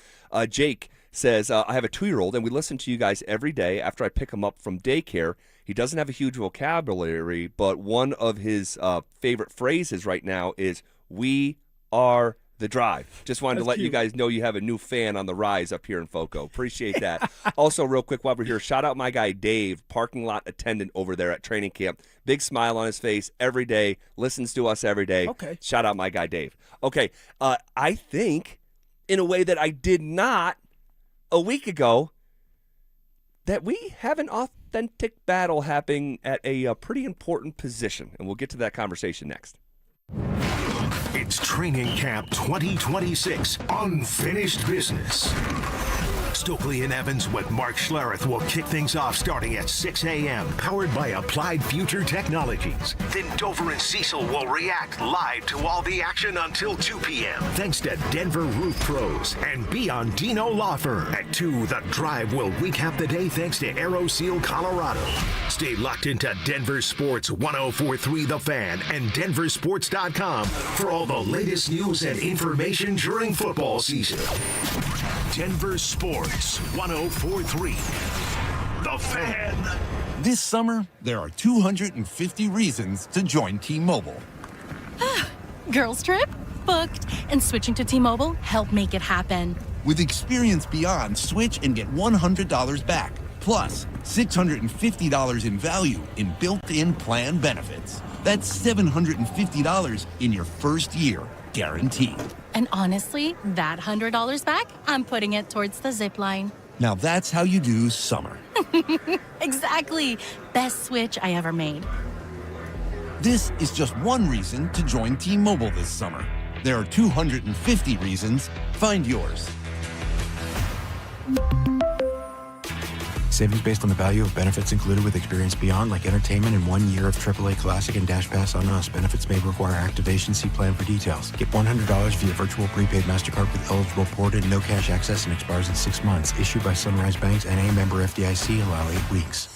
Jake says, I have a 2-year-old, and we listen to you guys every day after I pick him up from daycare. He doesn't have a huge vocabulary, but one of his favorite phrases right now is, we are the drive. Just wanted to let you guys know you have a new fan on the rise up here in FOCO. Appreciate that. Also, real quick while we're here, shout out my guy Dave, parking lot attendant over there at training camp. Big smile on his face every day, listens to us every day. Okay. Shout out my guy Dave. Okay, I think in a way that I did not a week ago that we have an authentic battle happening at a pretty important position, and we'll get to that conversation next. It's Training Camp 2026, Unfinished Business. Stokely and Evans with Mark Schlereth will kick things off starting at 6 a.m., powered by Applied Future Technologies. Then Dover and Cecil will react live to all the action until 2 p.m. Thanks to Denver Roof Pros and Beyond Dino Law Firm. At 2, The Drive will recap the day thanks to AeroSeal Colorado. Stay locked into Denver Sports 104.3 The Fan and DenverSports.com for all the latest news and information during football season. Denver Sports 104.3 The Fan. This summer, there are 250 reasons to join T-Mobile. Girls trip? Booked. And switching to T-Mobile helped make it happen. With Experience Beyond, switch and get $100 back. Plus, $650 in value in built-in plan benefits. That's $750 in your first year, guaranteed. And honestly, that $100 back, I'm putting it towards the zip line. Now that's how you do summer. Exactly. Best switch I ever made. This is just one reason to join T-Mobile this summer. There are 250 reasons. Find yours. Savings based on the value of benefits included with Experience Beyond, like entertainment and 1 year of AAA Classic and Dash Pass on us. Benefits may require activation. See plan for details. Get $100 via virtual prepaid MasterCard with eligible ported, no cash access, and expires in 6 months. Issued by Sunrise Banks, N.A. member FDIC. Allow 8 weeks.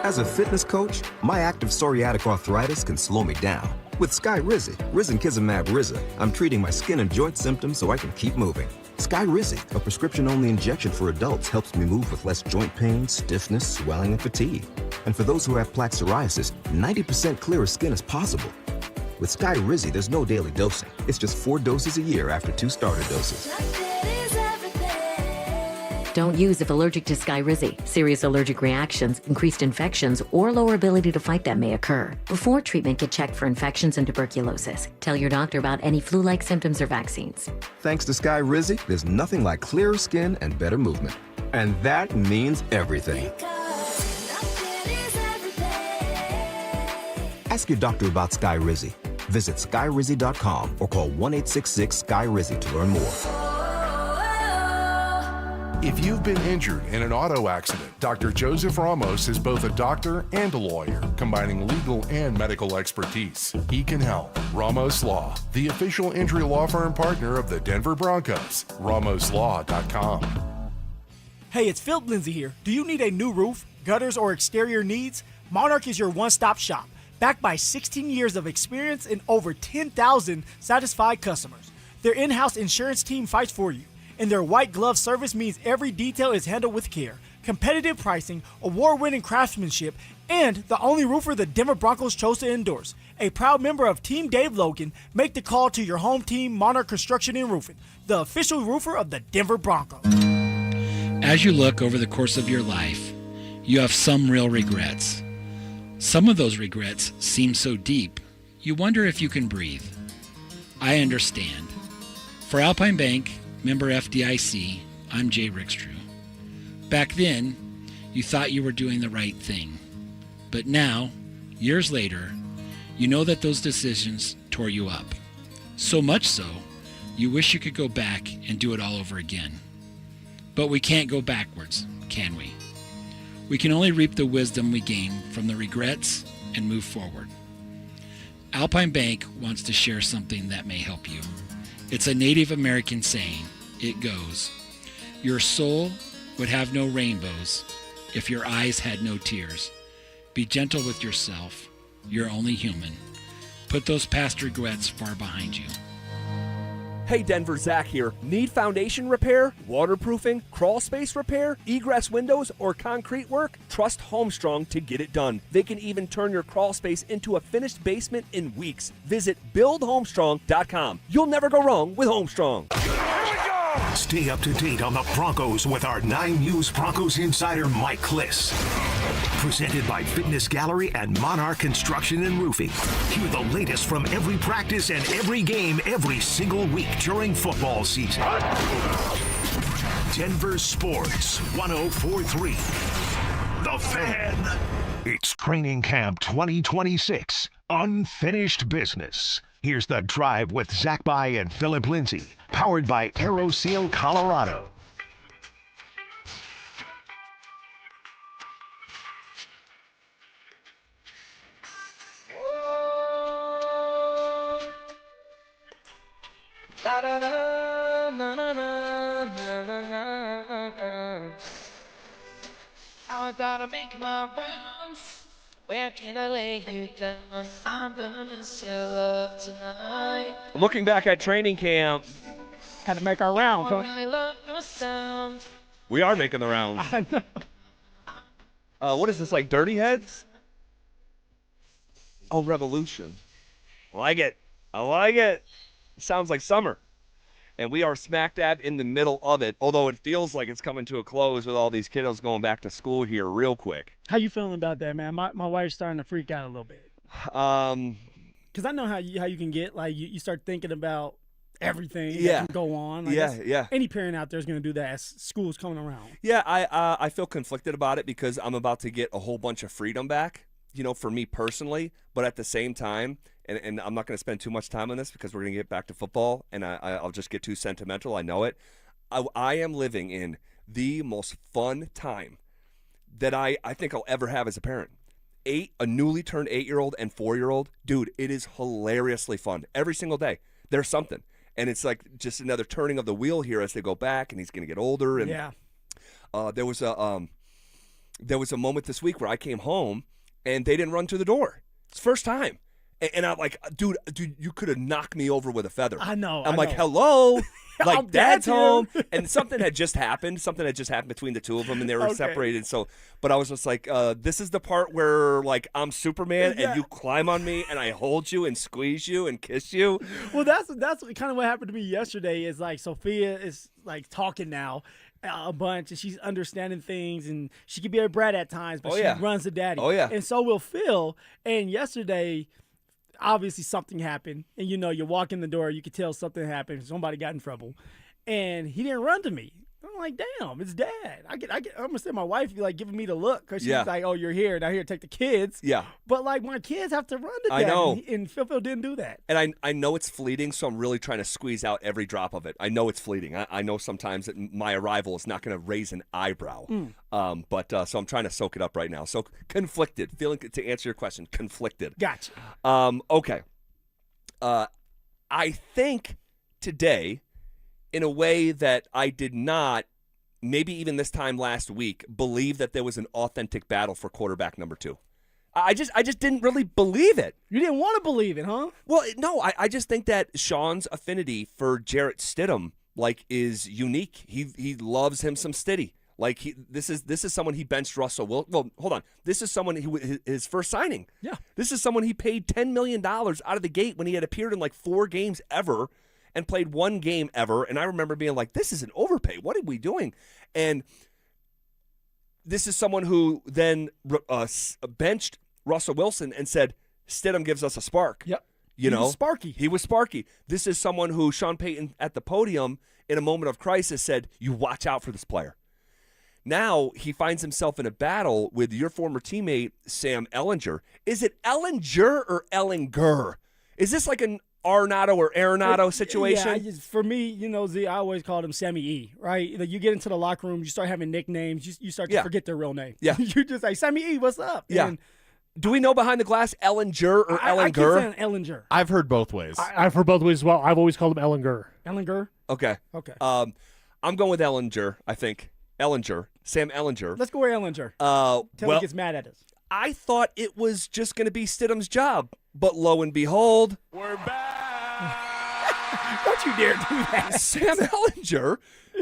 As a fitness coach, my active psoriatic arthritis can slow me down. With Skyrizi, Risankizumab Riza, I'm treating my skin and joint symptoms so I can keep moving. Skyrizi, a prescription-only injection for adults, helps me move with less joint pain, stiffness, swelling, and fatigue. And for those who have plaque psoriasis, 90% clearer skin is possible. With Skyrizi, there's no daily dosing. It's just 4 doses a year after 2 starter doses. Don't use if allergic to Skyrizi. Serious allergic reactions, increased infections, or lower ability to fight them may occur. Before treatment, get checked for infections and tuberculosis. Tell your doctor about any flu-like symptoms or vaccines. Thanks to Skyrizi, there's nothing like clearer skin and better movement. And that means everything. Ask your doctor about Skyrizi. Visit Skyrizi.com or call 1-866-SKY-RIZI to learn more. If you've been injured in an auto accident, Dr. Joseph Ramos is both a doctor and a lawyer, combining legal and medical expertise. He can help. Ramos Law, the official injury law firm partner of the Denver Broncos. RamosLaw.com. Hey, it's Phillip Lindsay here. Do you need a new roof, gutters, or exterior needs? Monarch is your one-stop shop, backed by 16 years of experience and over 10,000 satisfied customers. Their in-house insurance team fights for you, and their white glove service means every detail is handled with care. Competitive pricing, award-winning craftsmanship, and the only roofer the Denver Broncos chose to endorse. A proud member of Team Dave Logan, make the call to your home team, Monarch Construction and Roofing, the official roofer of the Denver Broncos. As you look over the course of your life, you have some real regrets. Some of those regrets seem so deep, you wonder if you can breathe. I understand. For Alpine Bank, member FDIC, I'm Jay Rickstrew. Back then, you thought you were doing the right thing. But now, years later, you know that those decisions tore you up. So much so, you wish you could go back and do it all over again. But we can't go backwards, can we? We can only reap the wisdom we gain from the regrets and move forward. Alpine Bank wants to share something that may help you. It's a Native American saying. It goes, "Your soul would have no rainbows if your eyes had no tears. Be gentle with yourself. You're only human. Put those past regrets far behind you." Hey Denver, Zach here. Need foundation repair, waterproofing, crawl space repair, egress windows, or concrete work? Trust Homestrong to get it done. They can even turn your crawl space into a finished basement in weeks. Visit buildhomestrong.com. You'll never go wrong with Homestrong. Stay up to date on the Broncos with our 9 News Broncos insider Mike Kliss. Presented by Fitness Gallery and Monarch Construction and Roofing. Hear the latest from every practice and every game every single week during football season. Denver Sports 1043. The Fan. It's Training Camp 2026. Unfinished business. Here's The Drive with Zach By and Phillip Lindsay. Powered by AeroSeal Colorado. I gotta make my rounds. Where can I lay you down? I'm gonna sell up tonight. Looking back at training camp, had to make our rounds. Huh? I love your sound. we are making the rounds. I know. What is this, like Dirty Heads? Oh, Revolution. I like it. Sounds like summer. And we are smack dab in the middle of it, although it feels like it's coming to a close with all these kiddos going back to school here real quick. How you feeling about that, man? My wife's starting to freak out a little bit. Because I know how you can get, like, you start thinking about everything that can go on. Like Yeah. Any parent out there is going to do that as school's coming around. Yeah, I feel conflicted about it because I'm about to get a whole bunch of freedom back, for me personally. But at the same time, and I'm not going to spend too much time on this because we're going to get back to football, and I'll just get too sentimental. I know it. I am living in the most fun time that I think I'll ever have as a parent. A newly turned 8-year-old and 4-year-old, dude, it is hilariously fun. Every single day, there's something. And it's like just another turning of the wheel here as they go back, and he's going to get older. And yeah. There was a moment this week where I came home, and they didn't run to the door. It's the first time. And I'm like, dude, you could have knocked me over with a feather. I know. I'm like, hello. Like, Dad's here. home. And something had just happened. Something had just happened between the two of them, and they were separated. So, but I was just like, this is the part where, like, I'm Superman, and you climb on me, and I hold you and squeeze you and kiss you. Well, that's kind of what happened to me yesterday. Is like Sophia is like talking now a bunch, and she's understanding things, and she can be a brat at times, but she runs to daddy. Oh, yeah. And so will Phil. And yesterday, obviously something happened, and you walk in the door, you could tell something happened, somebody got in trouble, and he didn't run to me. I'm like, damn, it's Dad. I'm gonna say my wife be like giving me the look because she's like, oh, you're here, now here, take the kids. Yeah. But like my kids have to run to Dad. I know. And Phil didn't do that. And I know it's fleeting, so I'm really trying to squeeze out every drop of it. I know it's fleeting. I know sometimes that my arrival is not going to raise an eyebrow. But so I'm trying to soak it up right now. So conflicted, feeling, to answer your question, conflicted. Gotcha. Okay. I think today, in a way that I did not, maybe even this time last week, believe that there was an authentic battle for quarterback number 2. I just didn't really believe it. You didn't want to believe it, huh? Well, no, I just think that Sean's affinity for Jarrett Stidham is unique. He loves him some Stiddy. This is someone he benched Russell. Well, hold on. This is someone his first signing. Yeah. This is someone he paid $10 million out of the gate when he had appeared in 4 games ever. and played one game ever. And I remember being like, this is an overpay. What are we doing? And this is someone who then benched Russell Wilson and said, Stidham gives us a spark. Yep. You know, was sparky. He was sparky. This is someone who Sean Payton at the podium in a moment of crisis said, you watch out for this player. Now he finds himself in a battle with your former teammate, Sam Ehlinger. Is it Ehlinger or Ehlinger? Is this like an Arenado or Arenado situation? Yeah, for me, Z, I always called him Sammy E, right? You get into the locker room, you start having nicknames, you start to forget their real name. Yeah. You just say, Sammy E, what's up? Yeah. And do we know behind the glass Ehlinger or Ehlinger? I keep saying Ehlinger. I've heard both ways. I've heard both ways as well. I've always called him Ehlinger. Ehlinger? Okay. I'm going with Ehlinger, I think. Ehlinger. Sam Ehlinger. Let's go with Ehlinger. Till he gets mad at us. I thought it was just going to be Stidham's job, but lo and behold, we're back. Don't you dare do that. Sam Ehlinger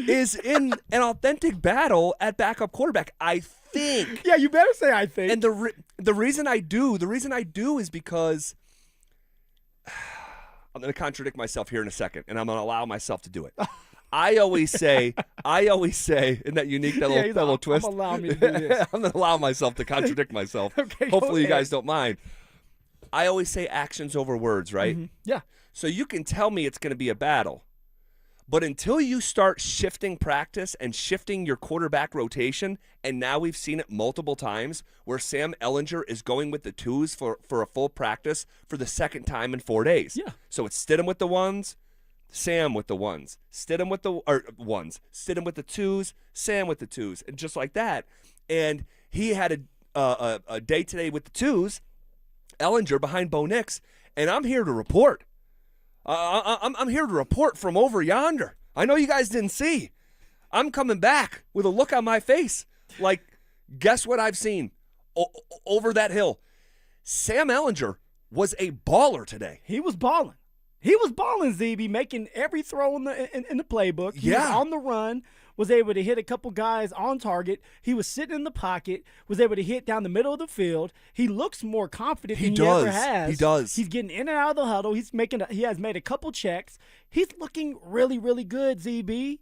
is in an authentic battle at backup quarterback, I think. Yeah, you better say I think. And the reason I do is because I'm going to contradict myself here in a second, and I'm going to allow myself to do it. I always say, isn't that unique, that little twist? Allow me to do this. I'm going to allow myself to contradict myself. Okay, hopefully you guys don't mind. I always say actions over words, right? Mm-hmm. Yeah. So you can tell me it's going to be a battle, but until you start shifting practice and shifting your quarterback rotation, and now we've seen it multiple times where Sam Ehlinger is going with the twos for a full practice for the second time in 4 days. Yeah. So it's Stidham with the ones, Sam with the ones, Stidham with the Stidham with the twos, Sam with the twos, and just like that. And he had a day today with the twos, Ehlinger behind Bo Nix, and I'm here to report. I'm here to report from over yonder. I know you guys didn't see. I'm coming back with a look on my face like, guess what I've seen over that hill? Sam Ehlinger was a baller today. He was balling. He was balling, ZB, making every throw in the playbook. He was on the run, was able to hit a couple guys on target. He was sitting in the pocket, was able to hit down the middle of the field. He looks more confident than he ever has. He does. He's getting in and out of the huddle. He has made a couple checks. He's looking really, really good, ZB.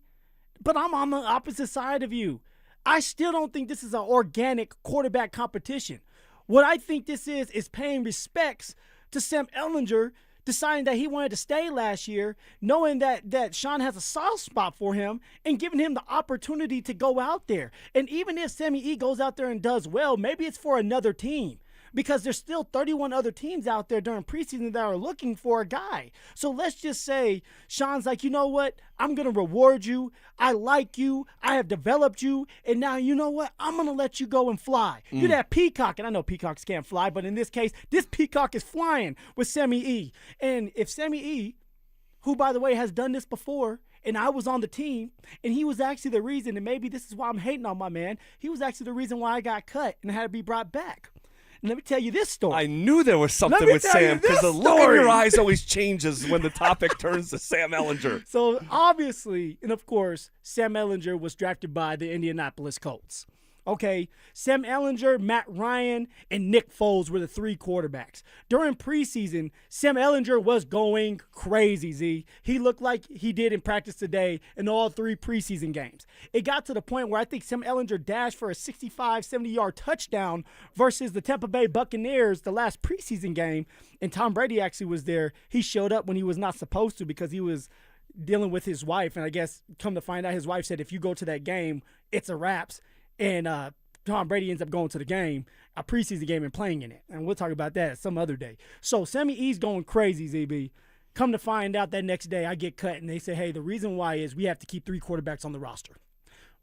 But I'm on the opposite side of you. I still don't think this is an organic quarterback competition. What I think this is paying respects to Sam Ehlinger, deciding that he wanted to stay last year, knowing that Sean has a soft spot for him, and giving him the opportunity to go out there. And even if Sammy E goes out there and does well, maybe it's for another team, because there's still 31 other teams out there during preseason that are looking for a guy. So let's just say Sean's like, you know what? I'm going to reward you. I like you. I have developed you. And now, you know what? I'm going to let you go and fly. You're that peacock. And I know peacocks can't fly, but in this case, this peacock is flying with Sammy E. And if Sammy E, who, by the way, has done this before, and I was on the team, and he was actually the reason, and maybe this is why I'm hating on my man, he was actually the reason why I got cut and had to be brought back. Let me tell you this story. I knew there was something with Sam, because the look in your eyes always changes when the topic turns to Sam Ehlinger. So obviously, and of course, Sam Ehlinger was drafted by the Indianapolis Colts. Okay, Sam Ehlinger, Matt Ryan, and Nick Foles were the three quarterbacks. During preseason, Sam Ehlinger was going crazy, Z. He looked like he did in practice today in all three preseason games. It got to the point where I think Sam Ehlinger dashed for a 65, 70-yard touchdown versus the Tampa Bay Buccaneers the last preseason game, and Tom Brady actually was there. He showed up when he was not supposed to because he was dealing with his wife, and I guess come to find out his wife said, if you go to that game, it's a wraps. And Tom Brady ends up going to the game, a preseason game, and playing in it. And we'll talk about that some other day. So Sammy E's going crazy, ZB. Come to find out that next day I get cut, and they say, hey, the reason why is we have to keep three quarterbacks on the roster.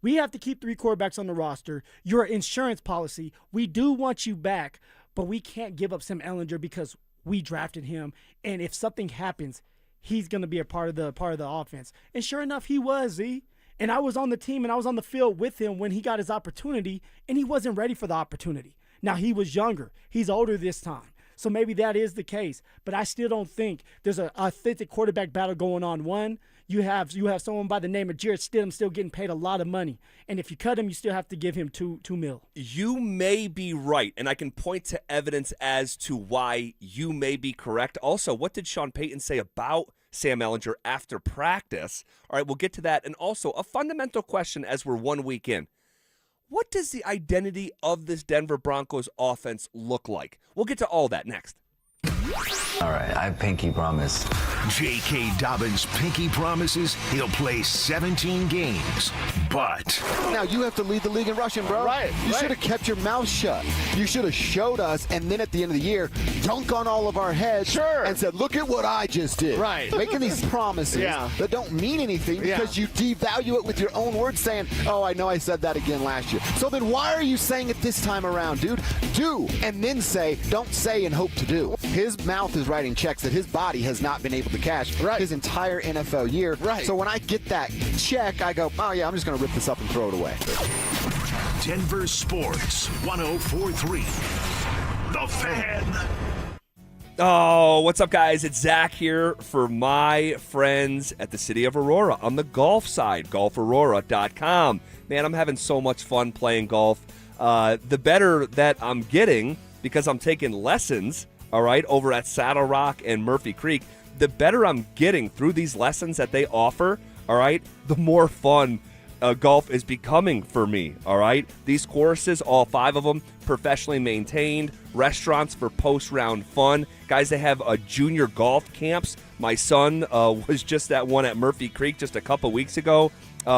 We have to keep three quarterbacks on the roster. Your insurance policy, we do want you back, but we can't give up Sam Ehlinger because we drafted him. And if something happens, he's going to be a part of the offense. And sure enough, he was, Z. And I was on the team and I was on the field with him when he got his opportunity, and he wasn't ready for the opportunity. Now, he was younger. He's older this time. So maybe that is the case. But I still don't think there's an authentic quarterback battle going on. One, you have someone by the name of Jarrett Stidham still getting paid a lot of money. And if you cut him, you still have to give him $2 million. You may be right, and I can point to evidence as to why you may be correct. Also, what did Sean Payton say about Sam Ellinger after practice. All right, we'll get to that. And also a fundamental question as we're 1 week in. What does the identity of this Denver Broncos offense look like? We'll get to all that next. All right, I pinky promise. J.K. Dobbins pinky promises he'll play 17 games, but... Now you have to lead the league in rushing, bro. Right. You should have kept your mouth shut. You should have showed us, and then at the end of the year, dunk on all of our heads and said, look at what I just did. Right. Making these promises that don't mean anything because you devalue it with your own words saying, oh, I know I said that again last year. So then why are you saying it this time around, dude? Do, and then say, don't say and hope to do. His mouth is writing checks that his body has not been able to cash his entire NFL year. Right. So when I get that check, I go, oh, yeah, I'm just going to rip this up and throw it away. Denver Sports 104.3. The Fan. Oh, what's up, guys? It's Zach here for my friends at the City of Aurora on the golf side, golfaurora.com. Man, I'm having so much fun playing golf. The better that I'm getting, because I'm taking lessons, all right, over at Saddle Rock and Murphy Creek, the better I'm getting through these lessons that they offer, all right, the more fun golf is becoming for me, all right? These courses, all 5 of them, professionally maintained, restaurants for post-round fun. Guys, they have junior golf camps. My son was just at one at Murphy Creek just a couple weeks ago.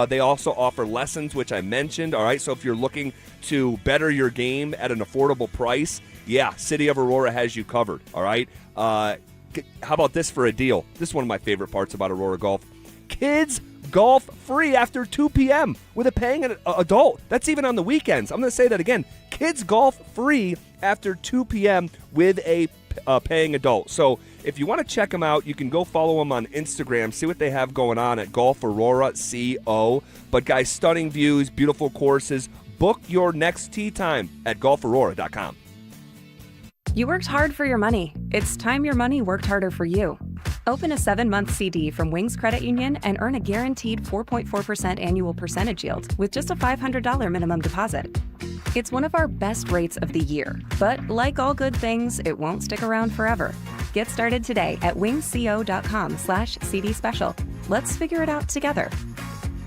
They also offer lessons, which I mentioned, all right? So if you're looking to better your game at an affordable price, yeah, City of Aurora has you covered, all right? How about this for a deal? This is one of my favorite parts about Aurora Golf. Kids golf free after 2 p.m. with a paying adult. That's even on the weekends. I'm going to say that again. Kids golf free after 2 p.m. with a paying adult. So if you want to check them out, you can go follow them on Instagram, see what they have going on at Golf Aurora CO. But guys, stunning views, beautiful courses. Book your next tee time at golfaurora.com. You worked hard for your money. It's time your money worked harder for you. Open a 7-month CD from Wings Credit Union and earn a guaranteed 4.4% annual percentage yield with just a $500 minimum deposit. It's one of our best rates of the year, but like all good things, it won't stick around forever. Get started today at wingsco.com/CD special. Let's figure it out together.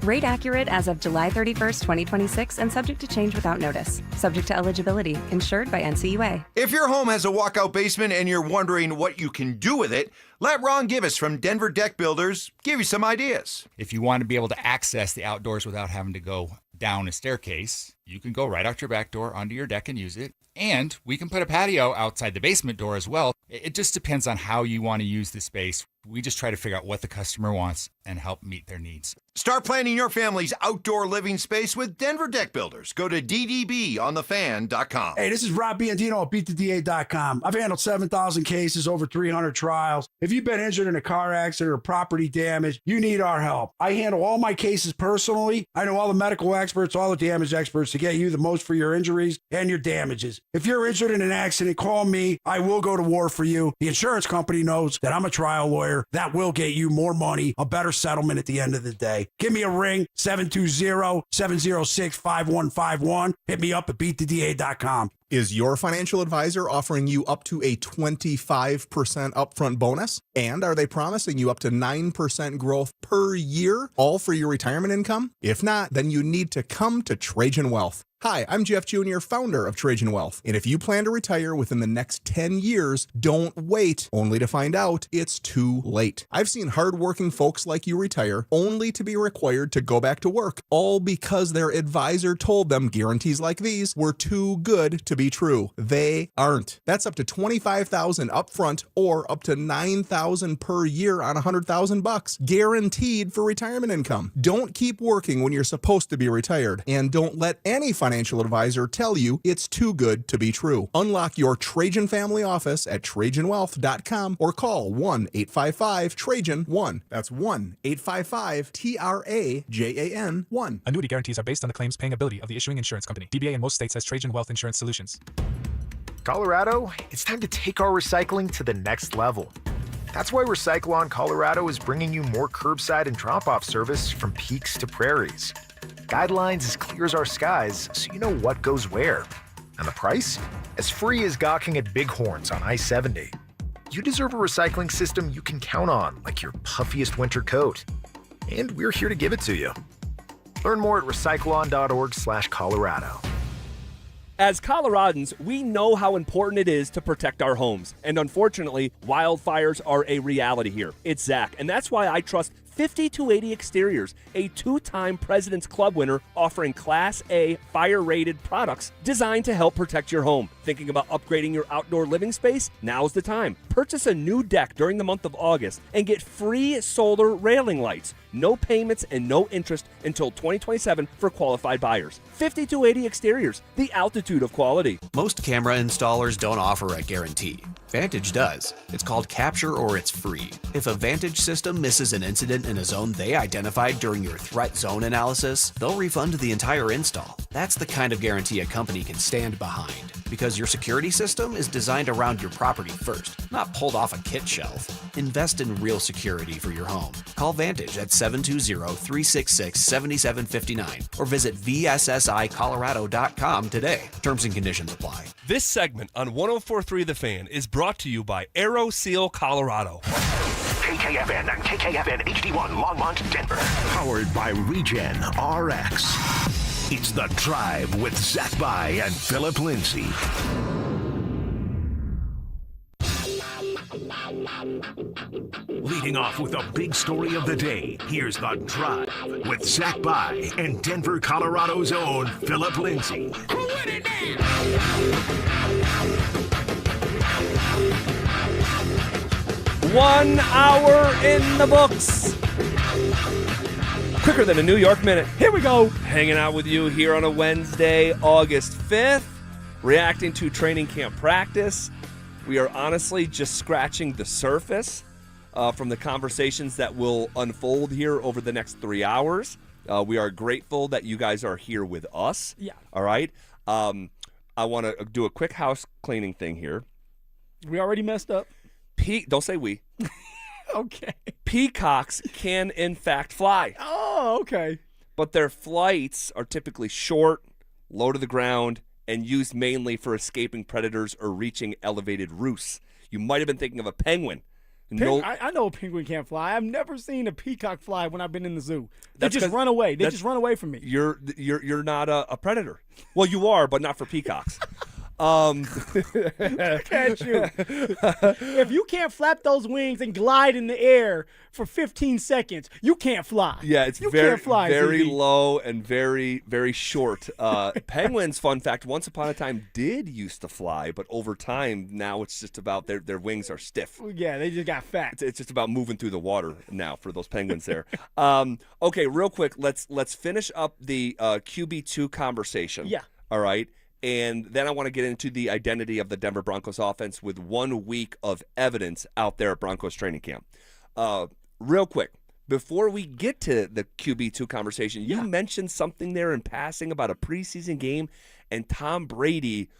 Rate accurate as of July 31st, 2026, and subject to change without notice. Subject to eligibility. Insured by NCUA. If your home has a walkout basement and you're wondering what you can do with it, let Ron Givas from Denver Deck Builders give you some ideas. If you want to be able to access the outdoors without having to go down a staircase, you can go right out your back door onto your deck and use it. And we can put a patio outside the basement door as well. It just depends on how you want to use the space. We just try to figure out what the customer wants and help meet their needs. Start planning your family's outdoor living space with Denver Deck Builders. Go to ddbonthefan.com. Hey, this is Rob Biandino at beattheda.com. I've handled 7,000 cases, over 300 trials. If you've been injured in a car accident or property damage, you need our help. I handle all my cases personally. I know all the medical experts, all the damage experts to get you the most for your injuries and your damages. If you're injured in an accident, call me. I will go to war for you. The insurance company knows that I'm a trial lawyer. That will get you more money, a better settlement at the end of the day. Give me a ring, 720-706-5151. Hit me up at beattheda.com. Is your financial advisor offering you up to a 25% upfront bonus? And are they promising you up to 9% growth per year, all for your retirement income? If not, then you need to come to Trajan Wealth. Hi, I'm Jeff Jr., founder of Trajan Wealth. And if you plan to retire within the next 10 years, don't wait, only to find out it's too late. I've seen hardworking folks like you retire only to be required to go back to work, all because their advisor told them guarantees like these were too good to be true. They aren't. That's up to $25,000 upfront or up to $9,000 per year on $100,000, guaranteed for retirement income. Don't keep working when you're supposed to be retired, and don't let any financial advisor tell you it's too good to be true. Unlock your Trajan family office at TrajanWealth.com or call 1-855-TRAJAN-1. That's 1-855-TRAJAN-1. Annuity guarantees are based on the claims paying ability of the issuing insurance company. DBA in most states has Trajan Wealth Insurance Solutions. Colorado, it's time to take our recycling to the next level. That's why Recycle-On Colorado is bringing you more curbside and drop-off service from peaks to prairies. Guidelines as clear as our skies, so you know what goes where. And the price? As free as gawking at bighorns on I-70. You deserve a recycling system you can count on, like your puffiest winter coat. And we're here to give it to you. Learn more at recycleon.org/Colorado. As Coloradans, we know how important it is to protect our homes. And unfortunately, wildfires are a reality here. It's Zach, and that's why I trust 5280 Exteriors, a 2-time President's Club winner offering Class A fire-rated products designed to help protect your home. Thinking about upgrading your outdoor living space? Now's the time. Purchase a new deck during the month of August and get free solar railing lights. No payments and no interest until 2027 for qualified buyers. 5280 Exteriors, the altitude of quality. Most camera installers don't offer a guarantee. Vantage does. It's called Capture or it's free. If a Vantage system misses an incident in a zone they identified during your threat zone analysis, they'll refund the entire install. That's the kind of guarantee a company can stand behind, because your security system is designed around your property first, not pulled off a kit shelf. Invest in real security for your home. Call Vantage at 720-366-7759 or visit vssicolorado.com today. Terms and conditions apply. This segment on 104.3 The Fan is brought to you by Aero Seal Colorado. KKFN and KKFN HD1 Longmont, Denver. Powered by Regen RX. It's The Drive with Zach By and Phillip Lindsay. Leading off with a big story of the day, here's The Drive with Zach By and Denver, Colorado's own Phillip Lindsay. 1 hour in the books. Quicker than a New York minute. Here we go. Hanging out with you here on a Wednesday, August 5th, reacting to training camp practice. We are honestly just scratching the surface from the conversations that will unfold here over the next 3 hours. We are grateful that you guys are here with us. Yeah. All right. I want to do a quick house cleaning thing here. We already messed up. Don't say we. Okay. Peacocks can, in fact, fly. Oh, okay. But their flights are typically short, low to the ground, and used mainly for escaping predators or reaching elevated roosts. You might have been thinking of a penguin. I know a penguin can't fly. I've never seen a peacock fly when I've been in the zoo. They just run away. They just run away from me. You're not a predator. Well, you are, but not for peacocks. Look at you. If you can't flap those wings and glide in the air for 15 seconds, you can't fly. Yeah, it's you very, can't fly, very ZB. low and very, very short. Penguins, fun fact, once upon a time did used to fly, but over time now it's just about their wings are stiff. Yeah, they just got fat. It's just about moving through the water now for those penguins there. Okay, real quick, let's finish up the QB2 conversation. Yeah. All right. And then I want to get into the identity of the Denver Broncos offense with 1 week of evidence out there at Broncos Training Camp. Real quick, before we get to the QB2 conversation, you mentioned something there in passing about a preseason game and Tom Brady.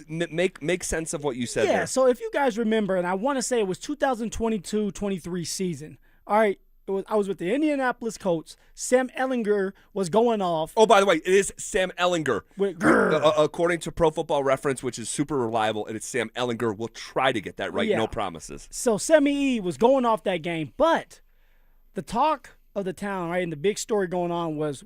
Make sense of what you said there. Yeah, so if you guys remember, and I want to say it was 2022-23 season. All right. I was with the Indianapolis Colts. Sam Ehlinger was going off. Oh, by the way, it is Sam Ehlinger. According to Pro Football Reference, which is super reliable, and it's Sam Ehlinger. We'll try to get that right. Yeah. No promises. So Sammy E was going off that game. But the talk of the town, right, and the big story going on was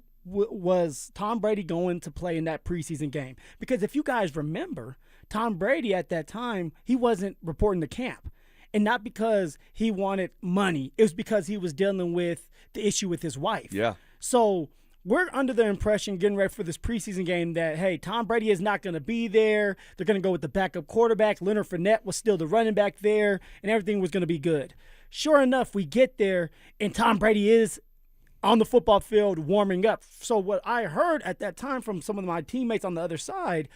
Tom Brady going to play in that preseason game. Because if you guys remember, Tom Brady at that time, he wasn't reporting to camp. And not because he wanted money. It was because he was dealing with the issue with his wife. Yeah. So we're under the impression, getting ready for this preseason game, that, hey, Tom Brady is not going to be there. They're going to go with the backup quarterback. Leonard Fournette was still the running back there, and everything was going to be good. Sure enough, we get there, and Tom Brady is on the football field warming up. So what I heard at that time from some of my teammates on the other side,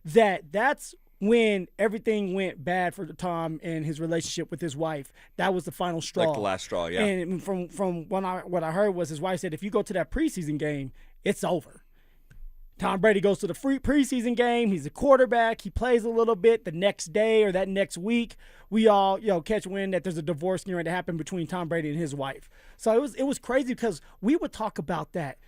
that's when everything went bad for Tom and his relationship with his wife. That was the final straw. Like the last straw, yeah. And from what I heard was his wife said, if you go to that preseason game, it's over. Tom Brady goes to the preseason game. He's a quarterback. He plays a little bit. The next day or that next week, we all catch wind that there's a divorce going to happen between Tom Brady and his wife. So it was crazy because we would talk about that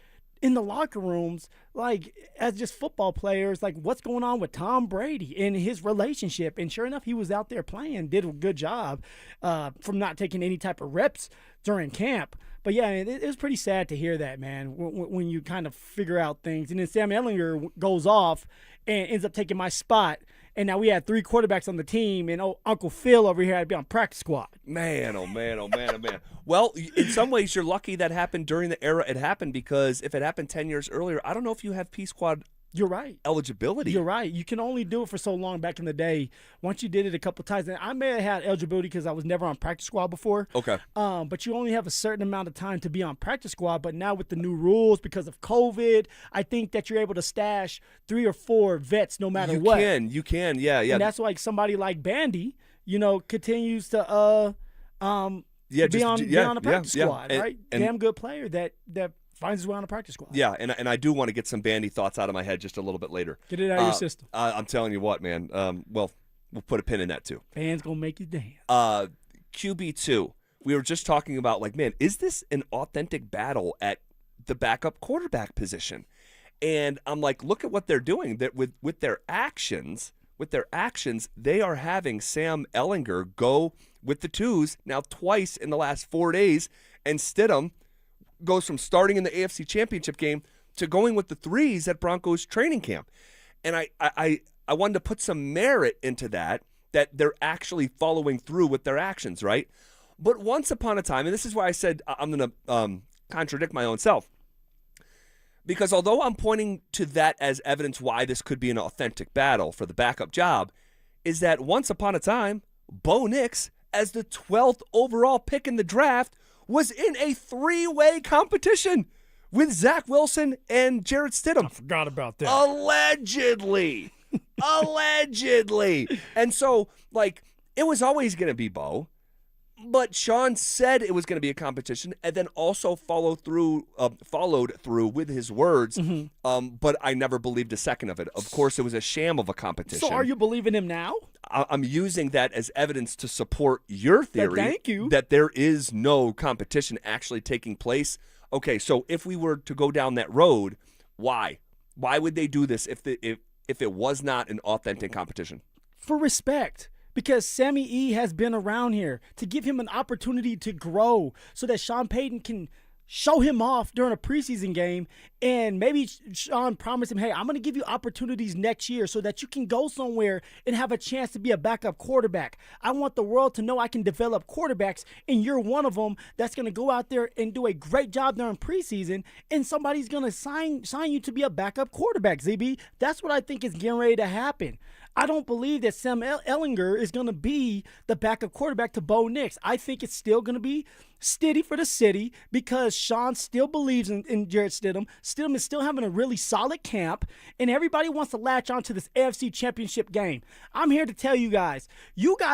in the locker rooms, like as just football players, like what's going on with Tom Brady and his relationship. And sure enough, he was out there playing, did a good job from not taking any type of reps during camp. But yeah, it was pretty sad to hear that, man, when you kind of figure out things. And then Sam Ehlinger goes off and ends up taking my spot. And now we had 3 quarterbacks on the team, and Uncle Phil over here had to be on practice squad. Man, oh man, oh man, oh man. Well, in some ways, you're lucky that happened during the era it happened, because if it happened 10 years earlier, I don't know if you have P squad. You're right. Eligibility. You're right. You can only do it for so long back in the day. Once you did it a couple times, and I may have had eligibility because I was never on practice squad before. Okay. But you only have a certain amount of time to be on practice squad. But now with the new rules, because of COVID, I think that you're able to stash 3 or 4 vets no matter what. You can, yeah. And that's why somebody like Bandy, continues to be on a practice squad, right? And damn good player that finds his way on a practice squad. Yeah, and I do want to get some Bandy thoughts out of my head just a little bit later. Get it out of your system. I'm telling you what, man. Well, we'll put a pin in that too. Fans gonna make you dance. QB2. We were just talking about, like, man, is this an authentic battle at the backup quarterback position? And I'm like, look at what they're doing. That with their actions, they are having Sam Ehlinger go with the 2s now twice in the last 4 days, and Stidham goes from starting in the AFC Championship game to going with the 3s at Broncos Training Camp. And I wanted to put some merit into that they're actually following through with their actions, right? But once upon a time, and this is why I said I'm going to contradict my own self, because although I'm pointing to that as evidence why this could be an authentic battle for the backup job, is that once upon a time, Bo Nix, as the 12th overall pick in the draft, was in a 3-way competition with Zach Wilson and Jarrett Stidham. I forgot about that. Allegedly. Allegedly. And so, like, it was always going to be Bo, but Sean said it was going to be a competition and then also followed through with his words, but I never believed a second of it. Of course, it was a sham of a competition. So are you believing him now? I'm using that as evidence to support your theory Thank you. that there is no competition actually taking place. Okay, so if we were to go down that road, why? Why would they do this if it was not an authentic competition? For respect. Because Sammy E has been around here to give him an opportunity to grow so that Sean Payton can show him off during a preseason game. And maybe Sean promised him, hey, I'm going to give you opportunities next year so that you can go somewhere and have a chance to be a backup quarterback. I want the world to know I can develop quarterbacks, and you're one of them that's going to go out there and do a great job during preseason, and somebody's going to sign you to be a backup quarterback, ZB. That's what I think is getting ready to happen. I don't believe that Sam Ehlinger is going to be the backup quarterback to Bo Nix. I think it's still going to be Stiddy for the city because Sean still believes in Jarrett Stidham. Stidham is still having a really solid camp, and everybody wants to latch on to this AFC Championship game. I'm here to tell you guys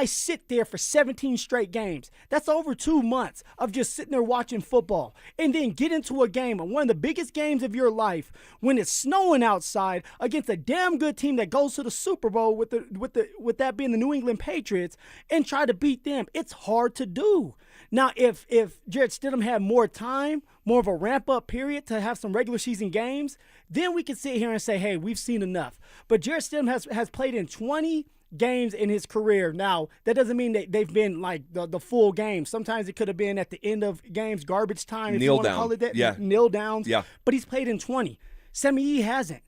sit there for 17 straight games. That's over 2 months of just sitting there watching football, and then get into a game, one of the biggest games of your life, when it's snowing outside against a damn good team that goes to the Super Bowl with that being the New England Patriots, and try to beat them. It's hard to do. Now, if Jarrett Stidham had more time, more of a ramp-up period to have some regular season games, then we can sit here and say, hey, we've seen enough. But Jarrett Stidham has played in 20 games in his career. Now, that doesn't mean that they've been like the full game. Sometimes it could have been at the end of games, garbage time, if you want to call it that. Yeah. Kneel downs. Yeah. But he's played in 20. Sammy E hasn't.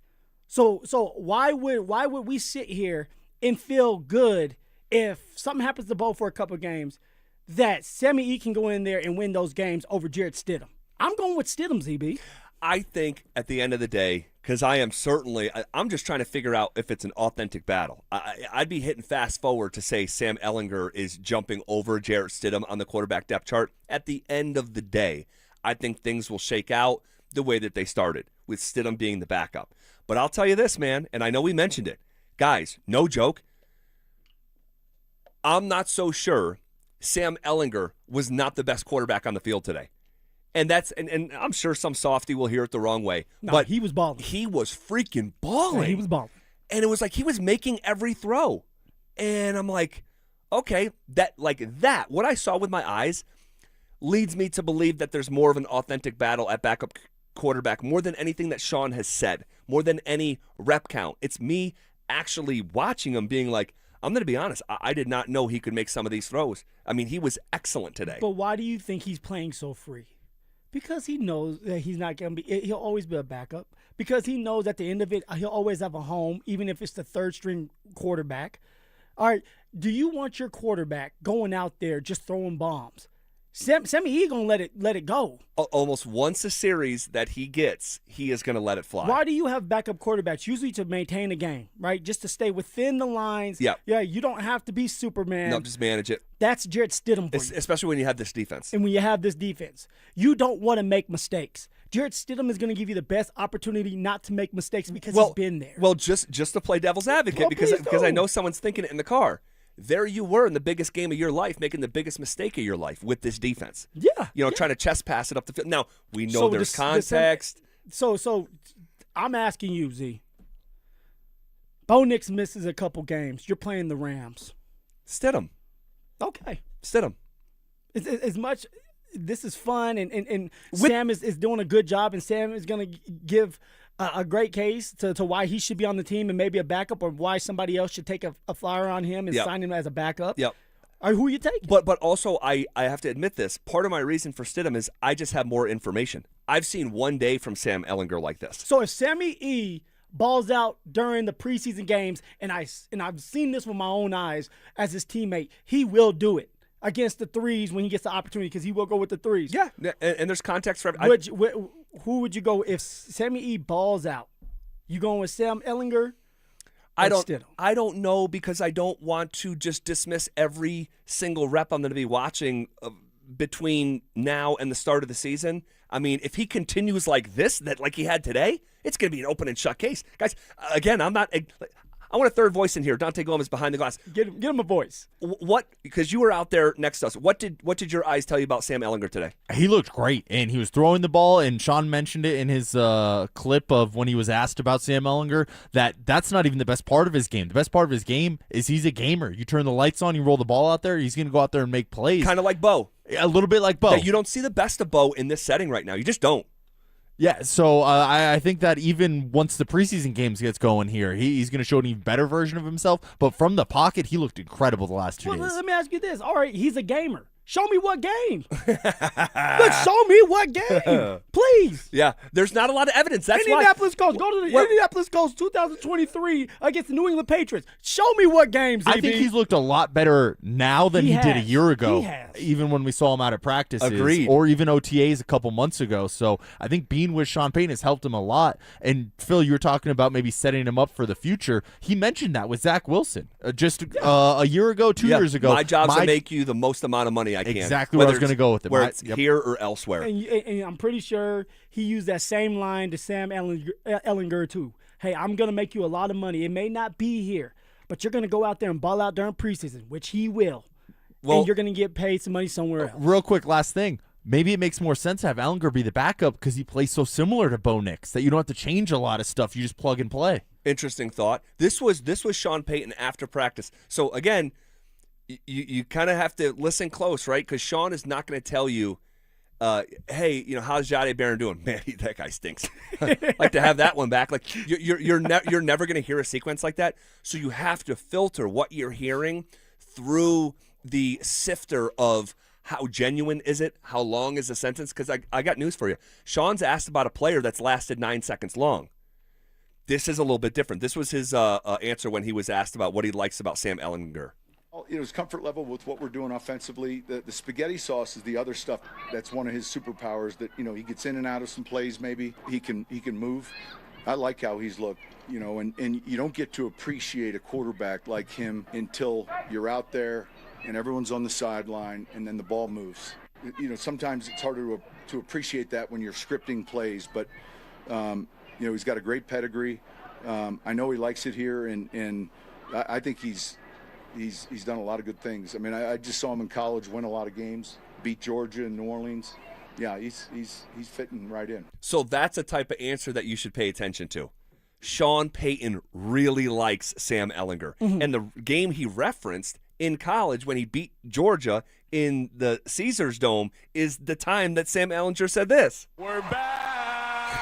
So why would we sit here and feel good if something happens to Bo for a couple of games that Sammy E can go in there and win those games over Jarrett Stidham? I'm going with Stidham, ZB. I think at the end of the day, because I'm just trying to figure out if it's an authentic battle. I'd be hitting fast forward to say Sam Ehlinger is jumping over Jarrett Stidham on the quarterback depth chart. At the end of the day, I think things will shake out the way that they started, with Stidham being the backup. But I'll tell you this, man, and I know we mentioned it. Guys, no joke. I'm not so sure Sam Ehlinger was not the best quarterback on the field today. And I'm sure some softy will hear it the wrong way. No, but he was balling. He was freaking balling. Yeah, he was balling. And it was like he was making every throw. And I'm like, okay, what I saw with my eyes leads me to believe that there's more of an authentic battle at backup quarterback more than anything that Sean has said, more than any rep count. It's me actually watching him being like, I'm going to be honest, I did not know he could make some of these throws. I mean, he was excellent today. But why do you think he's playing so free? Because he knows that he's not going to be – he'll always be a backup. Because he knows at the end of it, he'll always have a home, even if it's the third-string quarterback. All right, do you want your quarterback going out there just throwing bombs? Sammy E going to let it go. Almost once a series that he gets, he is going to let it fly. Why do you have backup quarterbacks? Usually to maintain a game, right? Just to stay within the lines. Yeah. Yeah, you don't have to be Superman. No, just manage it. That's Jarrett Stidham for you. Especially when you have this defense. And when you have this defense. You don't want to make mistakes. Jarrett Stidham is going to give you the best opportunity not to make mistakes because he's been there. Well, just to play devil's advocate, because I know someone's thinking it in the car. There you were in the biggest game of your life, making the biggest mistake of your life with this defense. Yeah. Trying to chest pass it up the field. Now, we know there's context. So I'm asking you, Z. Bo Nix misses a couple games. You're playing the Rams. Stidham. Okay. Stidham. As much this is fun, and Sam is doing a good job, and Sam is going to give a great case to why he should be on the team and maybe a backup, or why somebody else should take a flyer on him and sign him as a backup. Yep. Or who are you taking? But also, I have to admit this. Part of my reason for Stidham is I just have more information. I've seen one day from Sam Ehlinger like this. So if Sammy E balls out during the preseason games, and I've seen this with my own eyes as his teammate, he will do it against the threes when he gets the opportunity, because he will go with the threes. Yeah, and there's context for who would you go if Sammy E balls out? You going with Sam Ehlinger? I don't know, because I don't want to just dismiss every single rep I'm going to be watching between now and the start of the season. I mean, if he continues like this, like he had today, it's going to be an open and shut case. Guys, again, I want a third voice in here. Dante Gomez behind the glass. Get him a voice. Because you were out there next to us. What did your eyes tell you about Sam Ehlinger today? He looked great, and he was throwing the ball, and Sean mentioned it in his clip of when he was asked about Sam Ehlinger, that's not even the best part of his game. The best part of his game is he's a gamer. You turn the lights on, you roll the ball out there, he's going to go out there and make plays. Kind of like Bo. A little bit like Bo. That you don't see the best of Bo in this setting right now. You just don't. Yeah, so I think that even once the preseason games gets going here, he's going to show an even better version of himself. But from the pocket, he looked incredible the last 2 days. Let me ask you this. All right, he's a gamer. Show me what game. Look, show me what game, please. Yeah, there's not a lot of evidence. That's Indianapolis Colts. Go to the Indianapolis Colts 2023 against the New England Patriots. Show me what games. I think he's looked a lot better now than he did a year ago. He has. Even when we saw him out at practices. Agreed. Or even OTAs a couple months ago. So I think being with Sean Payton has helped him a lot. And Phil, you were talking about maybe setting him up for the future. He mentioned that with Zach Wilson just a year ago, 2 years ago. My job's to make you the most amount of money I can. Exactly where I was going to go with it. Whether it's here or elsewhere. And I'm pretty sure he used that same line to Sam Ehlinger too. Hey, I'm going to make you a lot of money. It may not be here, but you're going to go out there and ball out during preseason, which he will. Well, and you're going to get paid some money somewhere else. Real quick, last thing. Maybe it makes more sense to have Ehlinger be the backup because he plays so similar to Bo Nix that you don't have to change a lot of stuff. You just plug and play. Interesting thought. This was Sean Payton after practice. So, again, you kind of have to listen close, right? Because Sean is not going to tell you, hey, how's Jade Barron doing? Man, that guy stinks. Like to have that one back. Like you're never going to hear a sequence like that. So you have to filter what you're hearing through the sifter of how genuine is it? How long is the sentence? Because I got news for you. Sean's asked about a player that's lasted 9 seconds long. This is a little bit different. This was his answer when he was asked about what he likes about Sam Ehlinger. His comfort level with what we're doing offensively. The spaghetti sauce is the other stuff that's one of his superpowers that, he gets in and out of some plays maybe. He can move. I like how he's looked, and you don't get to appreciate a quarterback like him until you're out there and everyone's on the sideline and then the ball moves. Sometimes it's harder to appreciate that when you're scripting plays, but, he's got a great pedigree. I know he likes it here, and I think he's done a lot of good things. I mean, I just saw him in college win a lot of games, beat Georgia and New Orleans. Yeah, he's fitting right in. So that's a type of answer that you should pay attention to. Sean Payton really likes Sam Ehlinger. Mm-hmm. And the game he referenced in college when he beat Georgia in the Caesars Dome is the time that Sam Ehlinger said this. We're back!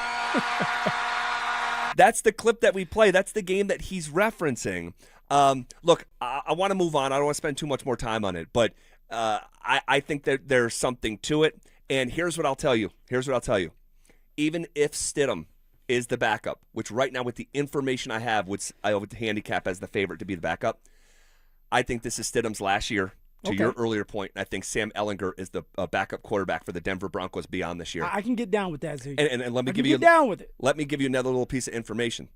That's the clip that we play. That's the game that he's referencing. Look, I want to move on. I don't want to spend too much more time on it, but I think that there's something to it. And here's what I'll tell you. Even if Stidham is the backup, which right now with the information I have, I would handicap as the favorite to be the backup, I think this is Stidham's last year. To your earlier point, I think Sam Ehlinger is the backup quarterback for the Denver Broncos beyond this year. I can get down with that, Z. And let me give you down with it. Let me give you another little piece of information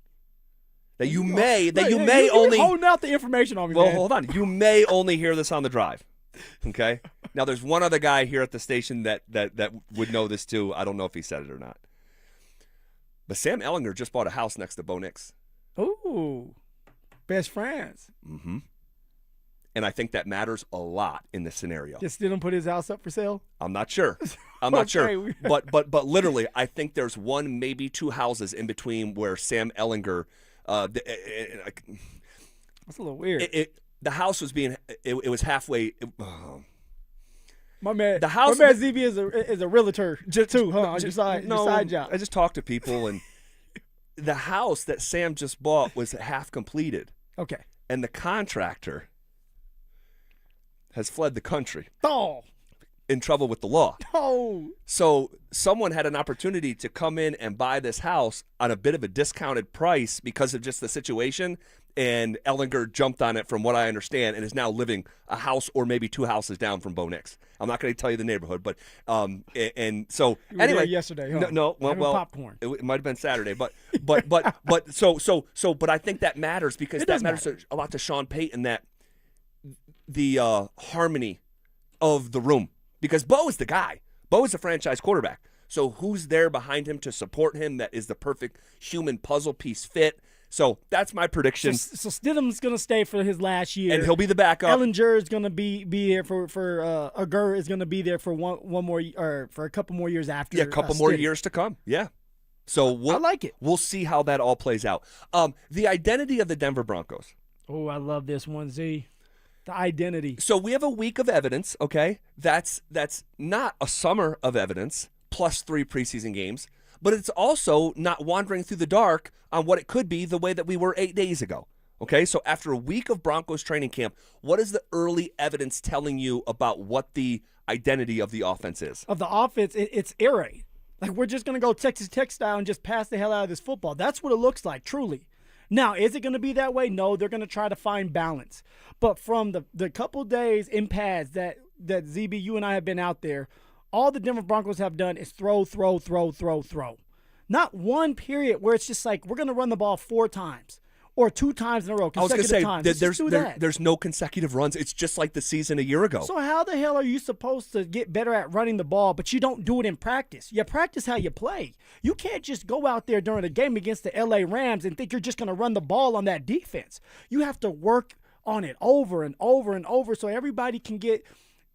that you You're may only holding out the information on me. Well, man. hold on. You may only hear this on the drive. Okay. Now, there's one other guy here at the station that would know this too. I don't know if he said it or not. But Sam Ehlinger just bought a house next to Bo Nix. Ooh, best friends. Mm-hmm. And I think that matters a lot in this scenario. Just didn't put his house up for sale? I'm not sure. Sure. But literally, I think there's one, maybe two houses in between where Sam Ehlinger. That's a little weird. The house was it was halfway. My man, the house. My man ZB is a realtor too, huh? On your side job. I just talk to people, and the house that Sam just bought was half completed. Okay. And the contractor has fled the country. Oh. In trouble with the law. Oh. So someone had an opportunity to come in and buy this house on a bit of a discounted price because of just the situation, and Ehlinger jumped on it from what I understand and is now living a house or maybe two houses down from Bo Nix. I'm not going to tell you the neighborhood, but and so you were anyway, there yesterday, huh? No, well, popcorn. It might have been Saturday, but I think that matters because that matters a lot to Sean Payton, that the harmony of the room, because Bo is the guy. Bo is a franchise quarterback. So who's there behind him to support him that is the perfect human puzzle piece fit? So that's my prediction. So Stidham's going to stay for his last year. And he'll be the backup. Ehlinger is going to be here for Agur is going to be there for one more, or for a couple more years after. Yeah, a couple more years to come. Yeah. So I like it. We'll see how that all plays out. The identity of the Denver Broncos. Oh, I love this one, Z. The identity. So we have a week of evidence, okay? That's not a summer of evidence plus 3 preseason games, but it's also not wandering through the dark on what it could be the way that we were 8 days ago. Okay, so after a week of Broncos training camp, what is the early evidence telling you about what the identity of the offense is? Of the offense, it's air raid. Like, we're just going to go Texas Tech style and just pass the hell out of this football. That's what it looks like, truly. Now, is it going to be that way? No, they're going to try to find balance. But from the couple days in pads that ZB, you and I have been out there, all the Denver Broncos have done is throw. Not one period where it's just like, we're going to run the ball 4 times or 2 times in a row, consecutive times. There's no consecutive runs. It's just like the season a year ago. So how the hell are you supposed to get better at running the ball, but you don't do it in practice? You practice how you play. You can't just go out there during a game against the LA Rams and think you're just going to run the ball on that defense. You have to work on it over and over and over so everybody can get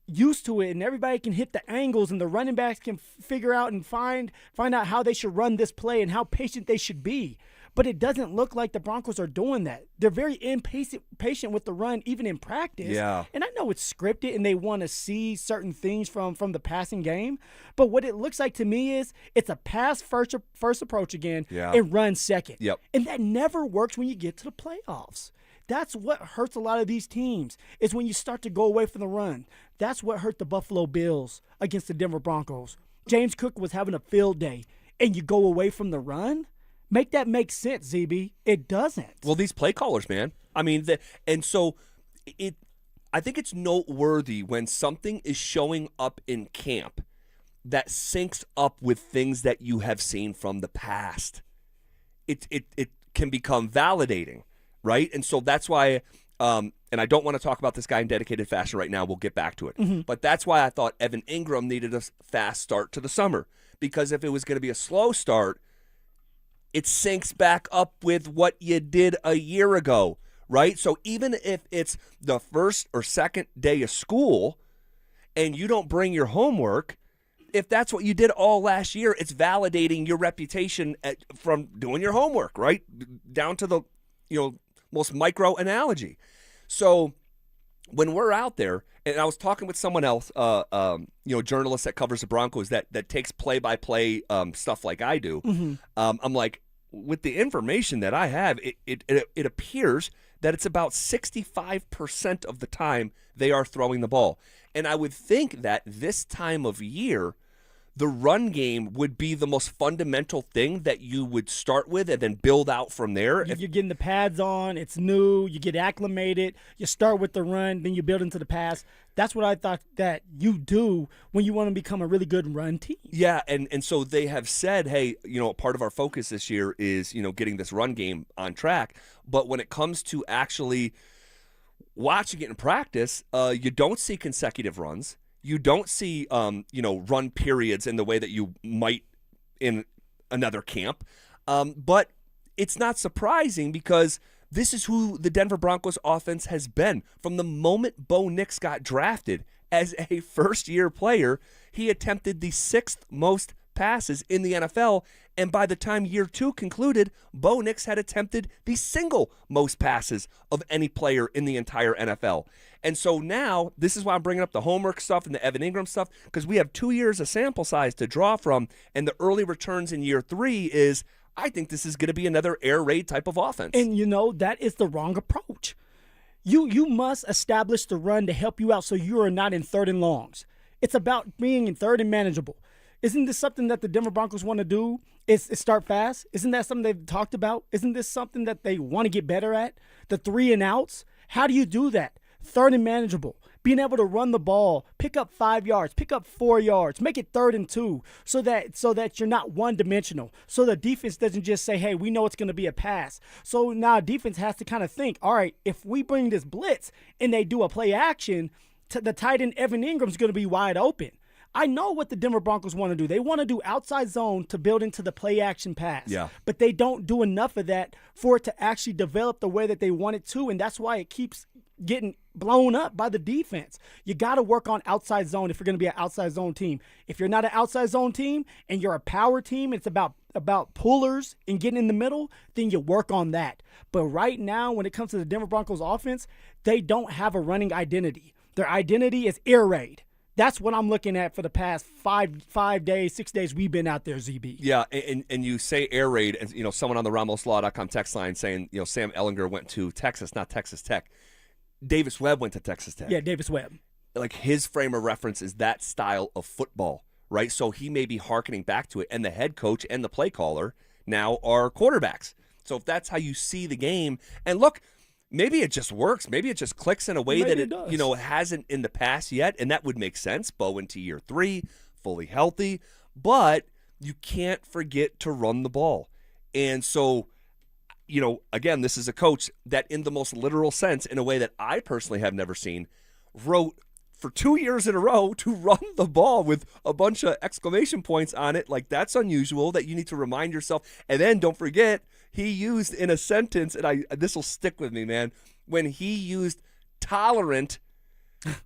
used to it and everybody can hit the angles and the running backs can figure out and find out how they should run this play and how patient they should be. But it doesn't look like the Broncos are doing that. They're very impatient with the run, even in practice. Yeah. And I know it's scripted and they want to see certain things from the passing game. But what it looks like to me is it's a pass first approach again and run second. Yep. And that never works when you get to the playoffs. That's what hurts a lot of these teams, is when you start to go away from the run. That's what hurt the Buffalo Bills against the Denver Broncos. James Cook was having a field day, and you go away from the run? Make that make sense, ZB. It doesn't. Well, these play callers, man. I mean, I think it's noteworthy when something is showing up in camp that syncs up with things that you have seen from the past. It can become validating, right? And so that's why, and I don't want to talk about this guy in dedicated fashion right now. We'll get back to it. Mm-hmm. But that's why I thought Evan Ingram needed a fast start to the summer, because if it was going to be a slow start, it syncs back up with what you did a year ago, right? So even if it's the first or second day of school and you don't bring your homework, if that's what you did all last year, it's validating your reputation from doing your homework, right? Down to the most micro analogy. So when we're out there And I was talking with someone else, journalist that covers the Broncos that takes play-by-play stuff like I do. I'm like, with the information that I have, it appears that it's about 65% of the time they are throwing the ball. And I would think that this time of year, the run game would be the most fundamental thing that you would start with and then build out from there. You're getting the pads on. It's new. You get acclimated. You start with the run, then you build into the pass. That's what I thought that you do when you want to become a really good run team. Yeah, and so they have said, hey, part of our focus this year is, getting this run game on track. But when it comes to actually watching it in practice, you don't see consecutive runs. You don't see, run periods in the way that you might in another camp. But it's not surprising because this is who the Denver Broncos offense has been. From the moment Bo Nix got drafted as a first-year player, he attempted the 6th most passes in the NFL, and by the time year 2 concluded, Bo Nix had attempted the single most passes of any player in the entire NFL. And so now, this is why I'm bringing up the homework stuff and the Evan Ingram stuff, because we have 2 years of sample size to draw from, and the early returns in year 3 is, I think this is going to be another air raid type of offense. And, that is the wrong approach. You must establish the run to help you out so you are not in 3rd and longs. It's about being in 3rd and manageable. Isn't this something that the Denver Broncos want to do? Is start fast? Isn't that something they've talked about? Isn't this something that they want to get better at? The 3 and outs? How do you do that? 3rd and manageable. Being able to run the ball, pick up 5 yards, pick up 4 yards, make it 3rd and 2 so that you're not one-dimensional. So the defense doesn't just say, hey, we know it's going to be a pass. So now defense has to kind of think, all right, if we bring this blitz and they do a play action, the tight end Evan Ingram's going to be wide open. I know what the Denver Broncos want to do. They want to do outside zone to build into the play action pass. Yeah. But they don't do enough of that for it to actually develop the way that they want it to, and that's why it keeps getting blown up by the defense. You got to work on outside zone if you're going to be an outside zone team. If you're not an outside zone team and you're a power team, it's about pullers and getting in the middle, then you work on that. But right now, when it comes to the Denver Broncos offense, they don't have a running identity. Their identity is air raid. That's what I'm looking at for the past 5 days, 6 days we've been out there, ZB. Yeah, and you say air raid, and someone on the RamosLaw.com text line saying, Sam Ehlinger went to Texas, not Texas Tech. Davis Webb went to Texas Tech. Yeah, Davis Webb. Like his frame of reference is that style of football, right? So he may be hearkening back to it, and the head coach and the play caller now are quarterbacks. So if that's how you see the game, and look, maybe it just works. Maybe it just clicks in a way that it hasn't in the past yet, and that would make sense. Bo into year 3, fully healthy, but you can't forget to run the ball. And so, again, this is a coach that in the most literal sense, in a way that I personally have never seen, wrote for 2 years in a row to run the ball with a bunch of exclamation points on it. Like, that's unusual, that you need to remind yourself. And then don't forget, he used in a sentence, and this will stick with me, man, when he used tolerant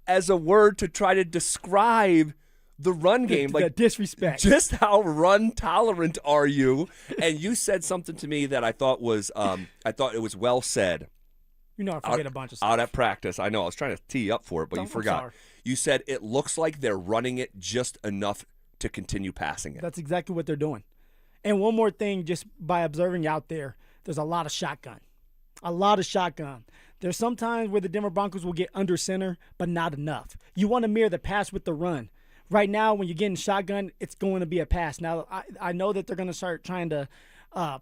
as a word to try to describe the run game. The disrespect. Just how run tolerant are you? And you said something to me that I thought was it was well said. I forget a bunch of stuff. Out at practice. I know. I was trying to tee you up for it, but you forgot. You said it looks like they're running it just enough to continue passing it. That's exactly what they're doing. And one more thing, just by observing out there, there's a lot of shotgun. A lot of shotgun. There's some times where the Denver Broncos will get under center, but not enough. You want to mirror the pass with the run. Right now, when you're getting shotgun, it's going to be a pass. Now, I know that they're going to start trying to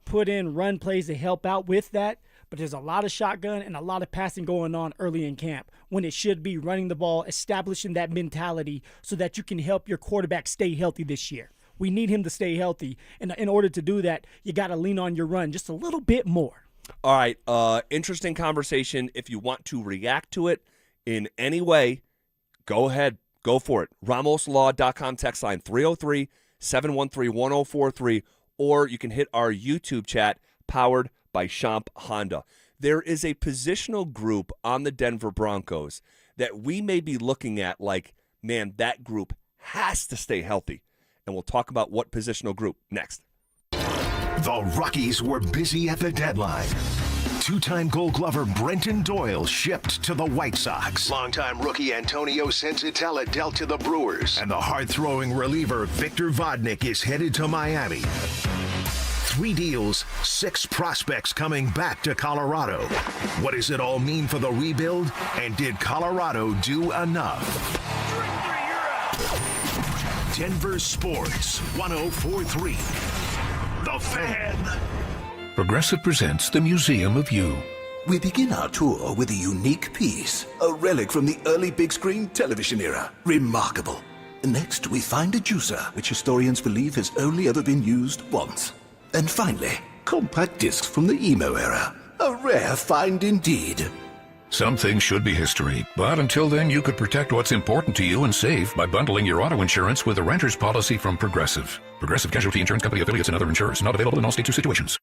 put in run plays to help out with that, but there's a lot of shotgun and a lot of passing going on early in camp when it should be running the ball, establishing that mentality so that you can help your quarterback stay healthy this year. We need him to stay healthy, and in order to do that, you got to lean on your run just a little bit more. All right, interesting conversation. If you want to react to it in any way, go ahead. Go for it. RamosLaw.com text line 303-713-1043, or you can hit our YouTube chat powered by Champ Honda. There is a positional group on the Denver Broncos that we may be looking at like, man, that group has to stay healthy. And we'll talk about what positional group next. The Rockies were busy at the deadline. Two-time Gold Glover Brenton Doyle shipped to the White Sox. Longtime rookie Antonio Senzatella dealt to the Brewers. And the hard-throwing reliever Victor Vodnik is headed to Miami. 3 deals, 6 prospects coming back to Colorado. What does it all mean for the rebuild? And did Colorado do enough? Denver Sports 104.3. The Fan. Progressive presents the Museum of You. We begin our tour with a unique piece, a relic from the early big screen television era. Remarkable. Next, we find a juicer, which historians believe has only ever been used once. And finally, compact discs from the emo era. A rare find indeed. Some things should be history, but until then you could protect what's important to you and save by bundling your auto insurance with a renter's policy from Progressive. Progressive Casualty Insurance Company affiliates and other insurers. Not available in all states or situations.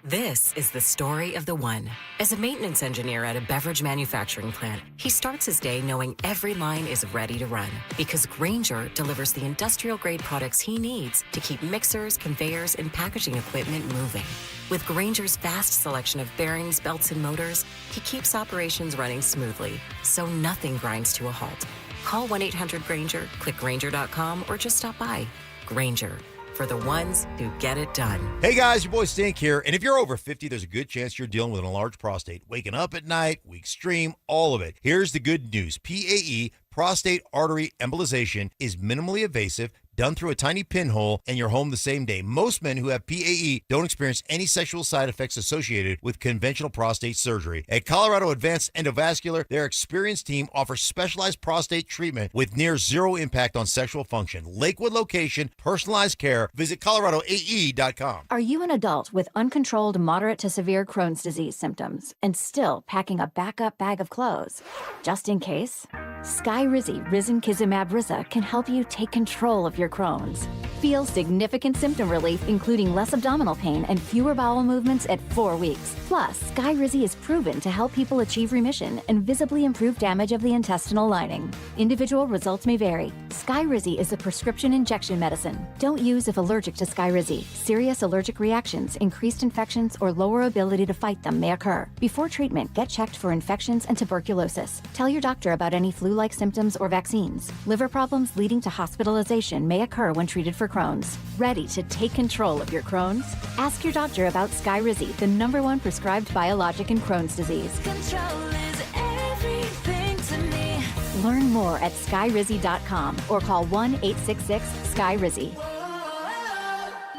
This is the story of the one. As a maintenance engineer at a beverage manufacturing plant, he starts his day knowing every line is ready to run because Grainger delivers the industrial-grade products he needs to keep mixers, conveyors, and packaging equipment moving. With Grainger's vast selection of bearings, belts, and motors, he keeps operations running smoothly, so nothing grinds to a halt. Call 1-800-GRAINGER, click Grainger.com, or just stop by. Grainger, for the ones who get it done. Hey guys, your boy Stink here. And if you're over 50, there's a good chance you're dealing with an enlarged prostate. Waking up at night, weak stream, all of it. Here's the good news. PAE, prostate artery embolization, is minimally invasive, done through a tiny pinhole, and you're home the same day. Most men who have PAE don't experience any sexual side effects associated with conventional prostate surgery. At Colorado Advanced Endovascular, their experienced team offers specialized prostate treatment with near zero impact on sexual function. Lakewood location, personalized care. Visit coloradoae.com. Are you an adult with uncontrolled moderate to severe Crohn's disease symptoms and still packing a backup bag of clothes? Just in case? Skyrizi Risankizumab Riza can help you take control of your Crohn's. Feel significant symptom relief, including less abdominal pain and fewer bowel movements at 4 weeks. Plus, Skyrizi is proven to help people achieve remission and visibly improve damage of the intestinal lining. Individual results may vary. Skyrizi is a prescription injection medicine. Don't use if allergic to Skyrizi. Serious allergic reactions, increased infections, or lower ability to fight them may occur. Before treatment, get checked for infections and tuberculosis. Tell your doctor about any flu-like symptoms or vaccines. Liver problems leading to hospitalization may occur when treated for Crohn's. Ready to take control of your Crohn's? Ask your doctor about Skyrizi, the #1 prescribed biologic in Crohn's disease. Control is everything to me. Learn more at skyrizi.com or call 1-866-SKY-RIZZI.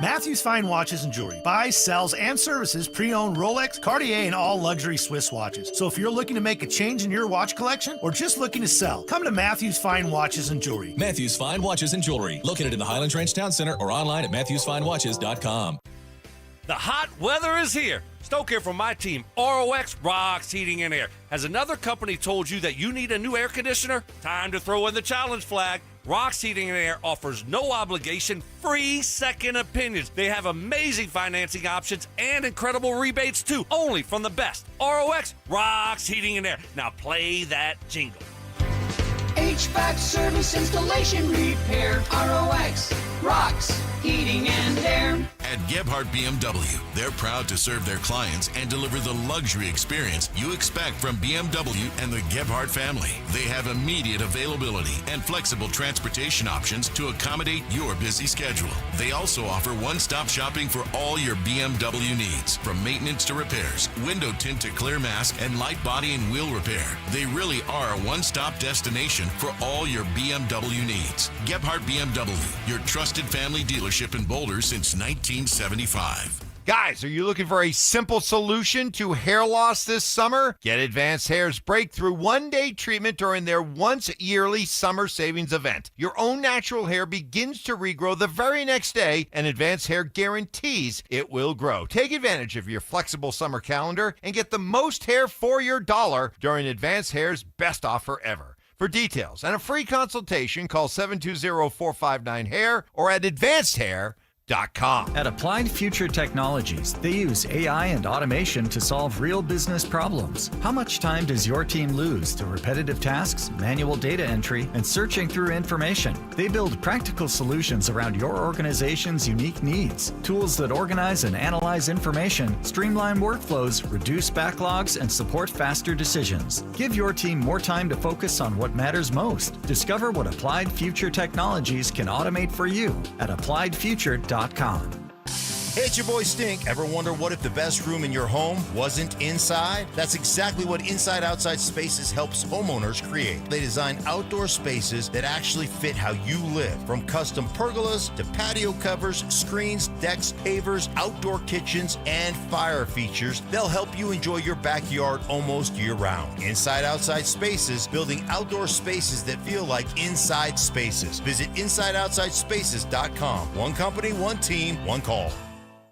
Matthews Fine Watches and Jewelry buys, sells, and services pre-owned Rolex, Cartier, and all luxury Swiss watches. So if you're looking to make a change in your watch collection or just looking to sell, come to Matthews Fine Watches and Jewelry. Matthews Fine Watches and Jewelry, located in the Highlands Ranch Town Center or online at matthewsfinewatches.com. The hot weather is here. Stoke here from my team, ROX Rocks Heating and Air. Has another company told you that you need a new air conditioner? Time to throw in the challenge flag. Rocks Heating and Air offers no obligation, free second opinions. They have amazing financing options and incredible rebates too, only from the best. ROX Rocks Heating and Air. Now play that jingle. HVAC service, installation, repair. ROX Rocks Heating and Air. At Gebhardt BMW, they're proud to serve their clients and deliver the luxury experience you expect from BMW and the Gebhardt family. They have immediate availability and flexible transportation options to accommodate your busy schedule. They also offer one-stop shopping for all your BMW needs, from maintenance to repairs, window tint to clear mask, and light body and wheel repair. They really are a one-stop destination for all your BMW needs. Gebhardt BMW, your trusted family dealership in Boulder since 1975. Guys, are you looking for a simple solution to hair loss this summer? Get Advanced Hair's breakthrough one-day treatment during their once-yearly summer savings event. Your own natural hair begins to regrow the very next day, and Advanced Hair guarantees it will grow. Take advantage of your flexible summer calendar and get the most hair for your dollar during Advanced Hair's best offer ever. For details and a free consultation, call 720-459-HAIR or at advancedhair.com. At Applied Future Technologies, they use AI and automation to solve real business problems. How much time does your team lose to repetitive tasks, manual data entry, and searching through information? They build practical solutions around your organization's unique needs. Tools that organize and analyze information, streamline workflows, reduce backlogs, and support faster decisions. Give your team more time to focus on what matters most. Discover what Applied Future Technologies can automate for you at appliedfuture.com. Hey, it's your boy Stink. Ever wonder what if the best room in your home wasn't inside? That's exactly what Inside Outside Spaces helps homeowners create. They design outdoor spaces that actually fit how you live. From custom pergolas to patio covers, screens, decks, pavers, outdoor kitchens, and fire features, they'll help you enjoy your backyard almost year-round. Inside Outside Spaces, building outdoor spaces that feel like inside spaces. Visit InsideOutsideSpaces.com. One company, one team, one call.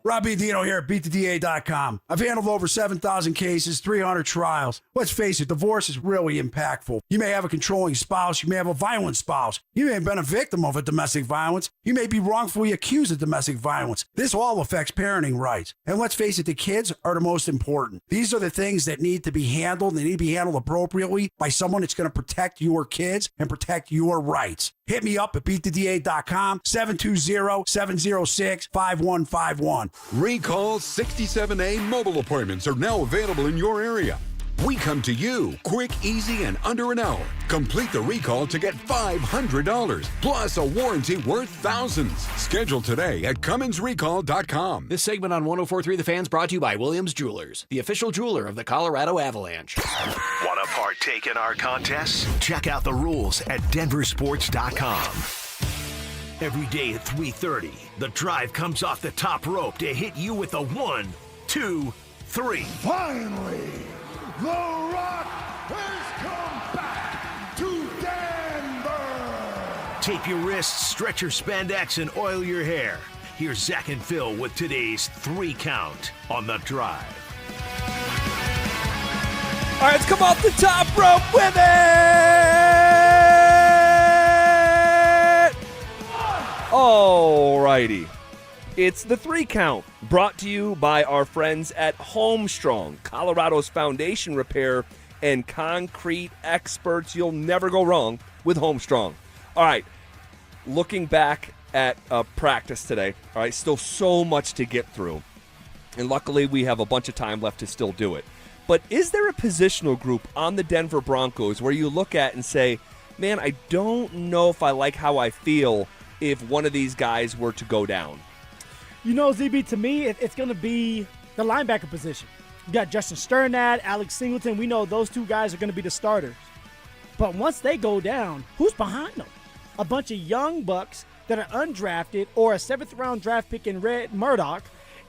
Robbie Dino here at BeatTheDA.com. I've handled over 7,000 cases, 300 trials. Let's face it, divorce is really impactful. You may have a controlling spouse. You may have a violent spouse. You may have been a victim of a domestic violence. You may be wrongfully accused of domestic violence. This all affects parenting rights. And let's face it, the kids are the most important. These are the things that need to be handled. They need to be handled appropriately by someone that's going to protect your kids and protect your rights. Hit me up at BeatTheDA.com, 720-706-5151. Recall 67A mobile appointments are now available in your area. We come to you quick, easy, and under an hour. Complete the recall to get $500 plus a warranty worth thousands. Schedule today at Cummins.Recall.com. This segment on 104.3 The Fans brought to you by Williams Jewelers, the official jeweler of the Colorado Avalanche. Want to partake in our contests? Check out the rules at DenverSports.com. Every day at 3:30, the drive comes off the top rope to hit you with a 1, 2, 3. Finally, the Rock has come back to Denver. Tape your wrists, stretch your spandex, and oil your hair. Here's Zach and Phil with today's 3 count on the drive. All right, let's come off the top rope with it! All righty. It's the 3 count, brought to you by our friends at Homestrong, Colorado's foundation repair and concrete experts. You'll never go wrong with Homestrong. All right, looking back at practice today, all right, still so much to get through. And luckily, we have a bunch of time left to still do it. But is there a positional group on the Denver Broncos where you look at and say, man, I don't know if I like how I feel if one of these guys were to go down? You know, ZB, to me, it's going to be the linebacker position. You got Justin Sternad, Alex Singleton. We know those 2 guys are going to be the starters. But once they go down, who's behind them? A bunch of young bucks that are undrafted or a 7th-round draft pick in Red Murdoch.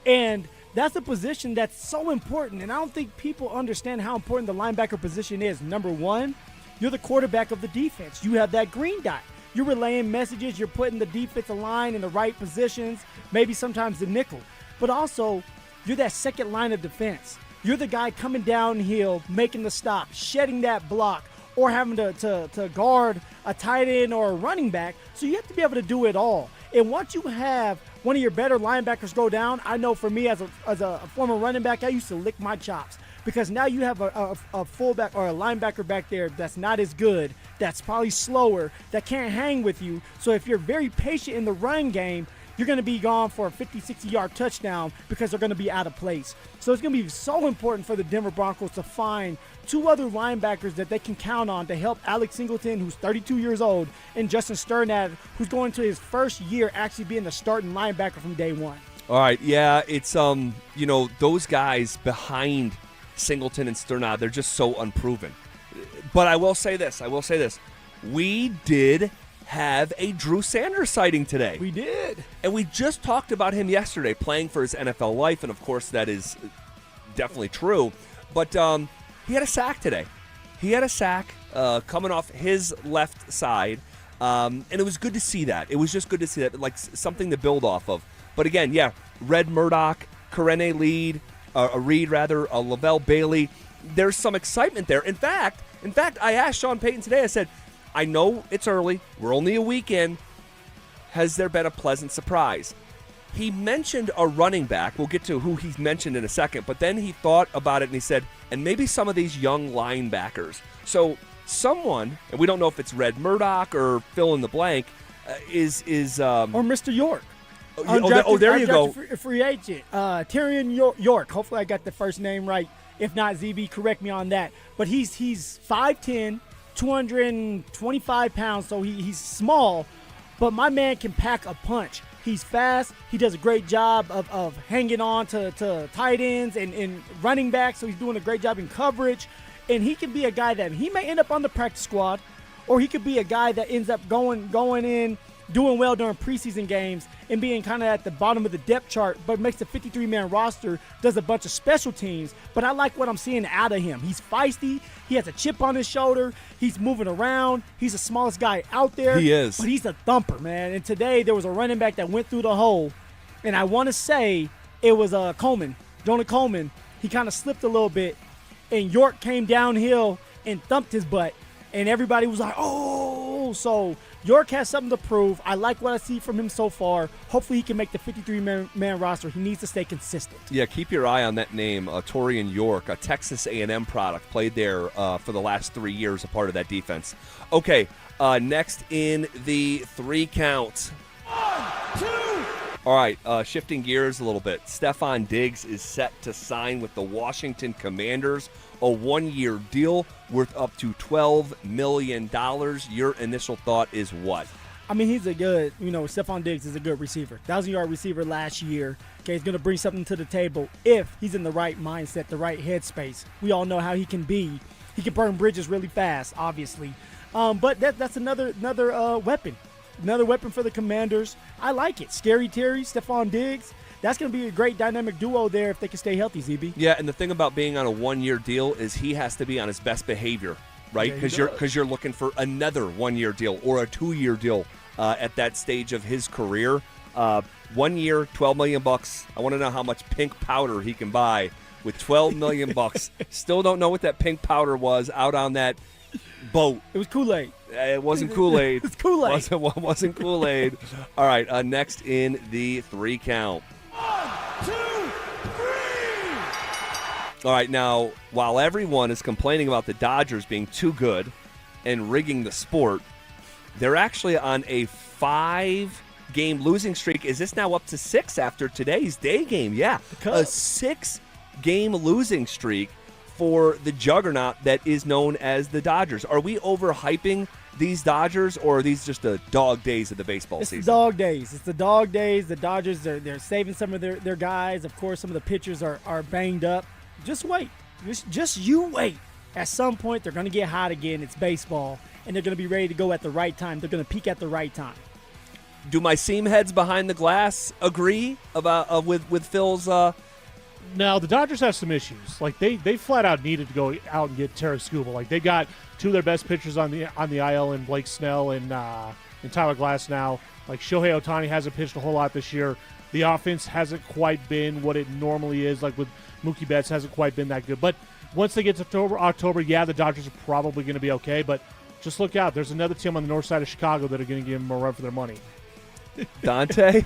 And that's a position that's so important. And I don't think people understand how important the linebacker position is. Number 1, you're the quarterback of the defense. You have that green dot. You're relaying messages. You're putting the defensive line in the right positions, maybe sometimes the nickel. But also, you're that second line of defense. You're the guy coming downhill, making the stop, shedding that block, or having to guard a tight end or a running back. So you have to be able to do it all. And once you have one of your better linebackers go down, I know for me as a former running back, I used to lick my chops. Because now you have a fullback or a linebacker back there that's not as good, that's probably slower, that can't hang with you. So if you're very patient in the run game, you're going to be gone for a 50, 60-yard touchdown because they're going to be out of place. So it's going to be so important for the Denver Broncos to find 2 other linebackers that they can count on to help Alex Singleton, who's 32 years old, and Justin Sternad, who's going to his first year actually being the starting linebacker from day 1. All right, yeah, it's, those guys behind Singleton and Sternad, they're just so unproven. But I will say this. We did have a Drew Sanders sighting today. We did. And we just talked about him yesterday, playing for his NFL life, and of course that is definitely true. But he had a sack today. He had a sack coming off his left side, and it was good to see that. It was just good to see that, like something to build off of. But again, yeah, Red Murdoch, Karene Reed, Lavelle Bailey. There's some excitement there. In fact, I asked Sean Payton today, I said, I know it's early. We're only a week in. Has there been a pleasant surprise? he mentioned a running back. We'll get to who he's mentioned in a second, but then he thought about it and he said, and maybe some of these young linebackers. So someone, and we don't know if it's Red Murdoch or fill in the blank, or Mr. York. There you go. Free agent. Tyrion York. Hopefully I got the first name right. If not, ZB, correct me on that. But he's 5'10", 225 pounds, so he's small, but my man can pack a punch. He's fast. He does a great job of hanging on to tight ends and running backs, so he's doing a great job in coverage. And he can be a guy that he may end up on the practice squad, or he could be a guy that ends up going in, doing well during preseason games and being kind of at the bottom of the depth chart, but makes the 53-man roster, does a bunch of special teams. But I like what I'm seeing out of him. He's feisty. He has a chip on his shoulder. He's moving around. He's the smallest guy out there. He is. But he's a thumper, man. And today there was a running back that went through the hole, and I want to say it was Coleman, Jonah Coleman. He kind of slipped a little bit, and York came downhill and thumped his butt, and everybody was like, oh. So York has something to prove. I like what I see from him so far. Hopefully he can make the 53-man roster. He needs to stay consistent. Yeah, keep your eye on that name, Torian York, a Texas A&M product, played there for the last 3 years, a part of that defense. Okay, next in the 3 count. 1, 2. All right, shifting gears a little bit. Stephon Diggs is set to sign with the Washington Commanders, a 1-year deal worth up to $12 million. Your initial thought is what? I mean, he's a good, Stephon Diggs is a good receiver. 1,000-yard receiver last year. Okay, he's going to bring something to the table if he's in the right mindset, the right headspace. We all know how he can be. He can burn bridges really fast, obviously. But that's another weapon. Another weapon for the Commanders. I like it. Scary Terry, Stephon Diggs. That's going to be a great dynamic duo there if they can stay healthy, ZB. Yeah, and the thing about being on a 1-year deal is he has to be on his best behavior, right? Because you're looking for another 1-year deal or a 2-year deal at that stage of his career. 1 year, $12 million. I want to know how much pink powder he can buy with $12 million. Still don't know what that pink powder was out on that boat. It was Kool-Aid. It wasn't Kool-Aid. It's Kool-Aid. Wasn't Kool-Aid. All right, next in the 3 count. 1, 2, 3. All right, now, while everyone is complaining about the Dodgers being too good and rigging the sport, they're actually on a 5-game losing streak. Is this now up to 6 after today's day game? Yeah, a 6-game losing streak for the juggernaut that is known as the Dodgers. Are we overhyping these Dodgers, or are these just the dog days of the baseball season? It's the dog days. It's the dog days. The Dodgers, they're saving some of their guys. Of course, some of the pitchers are banged up. Just wait. Just you wait. At some point, they're going to get hot again. It's baseball, and they're going to be ready to go at the right time. They're going to peak at the right time. Do my seam heads behind the glass agree about with Phil's Now, the Dodgers have some issues. Like, they flat out needed to go out and get Terry Skubal. Like, they got 2 of their best pitchers on the IL in Blake Snell and Tyler Glass now. Like, Shohei Ohtani hasn't pitched a whole lot this year. The offense hasn't quite been what it normally is. Like, with Mookie Betts, hasn't quite been that good. But once they get to October, yeah, the Dodgers are probably going to be okay. But just look out. There's another team on the north side of Chicago that are going to give them a run for their money. Dante?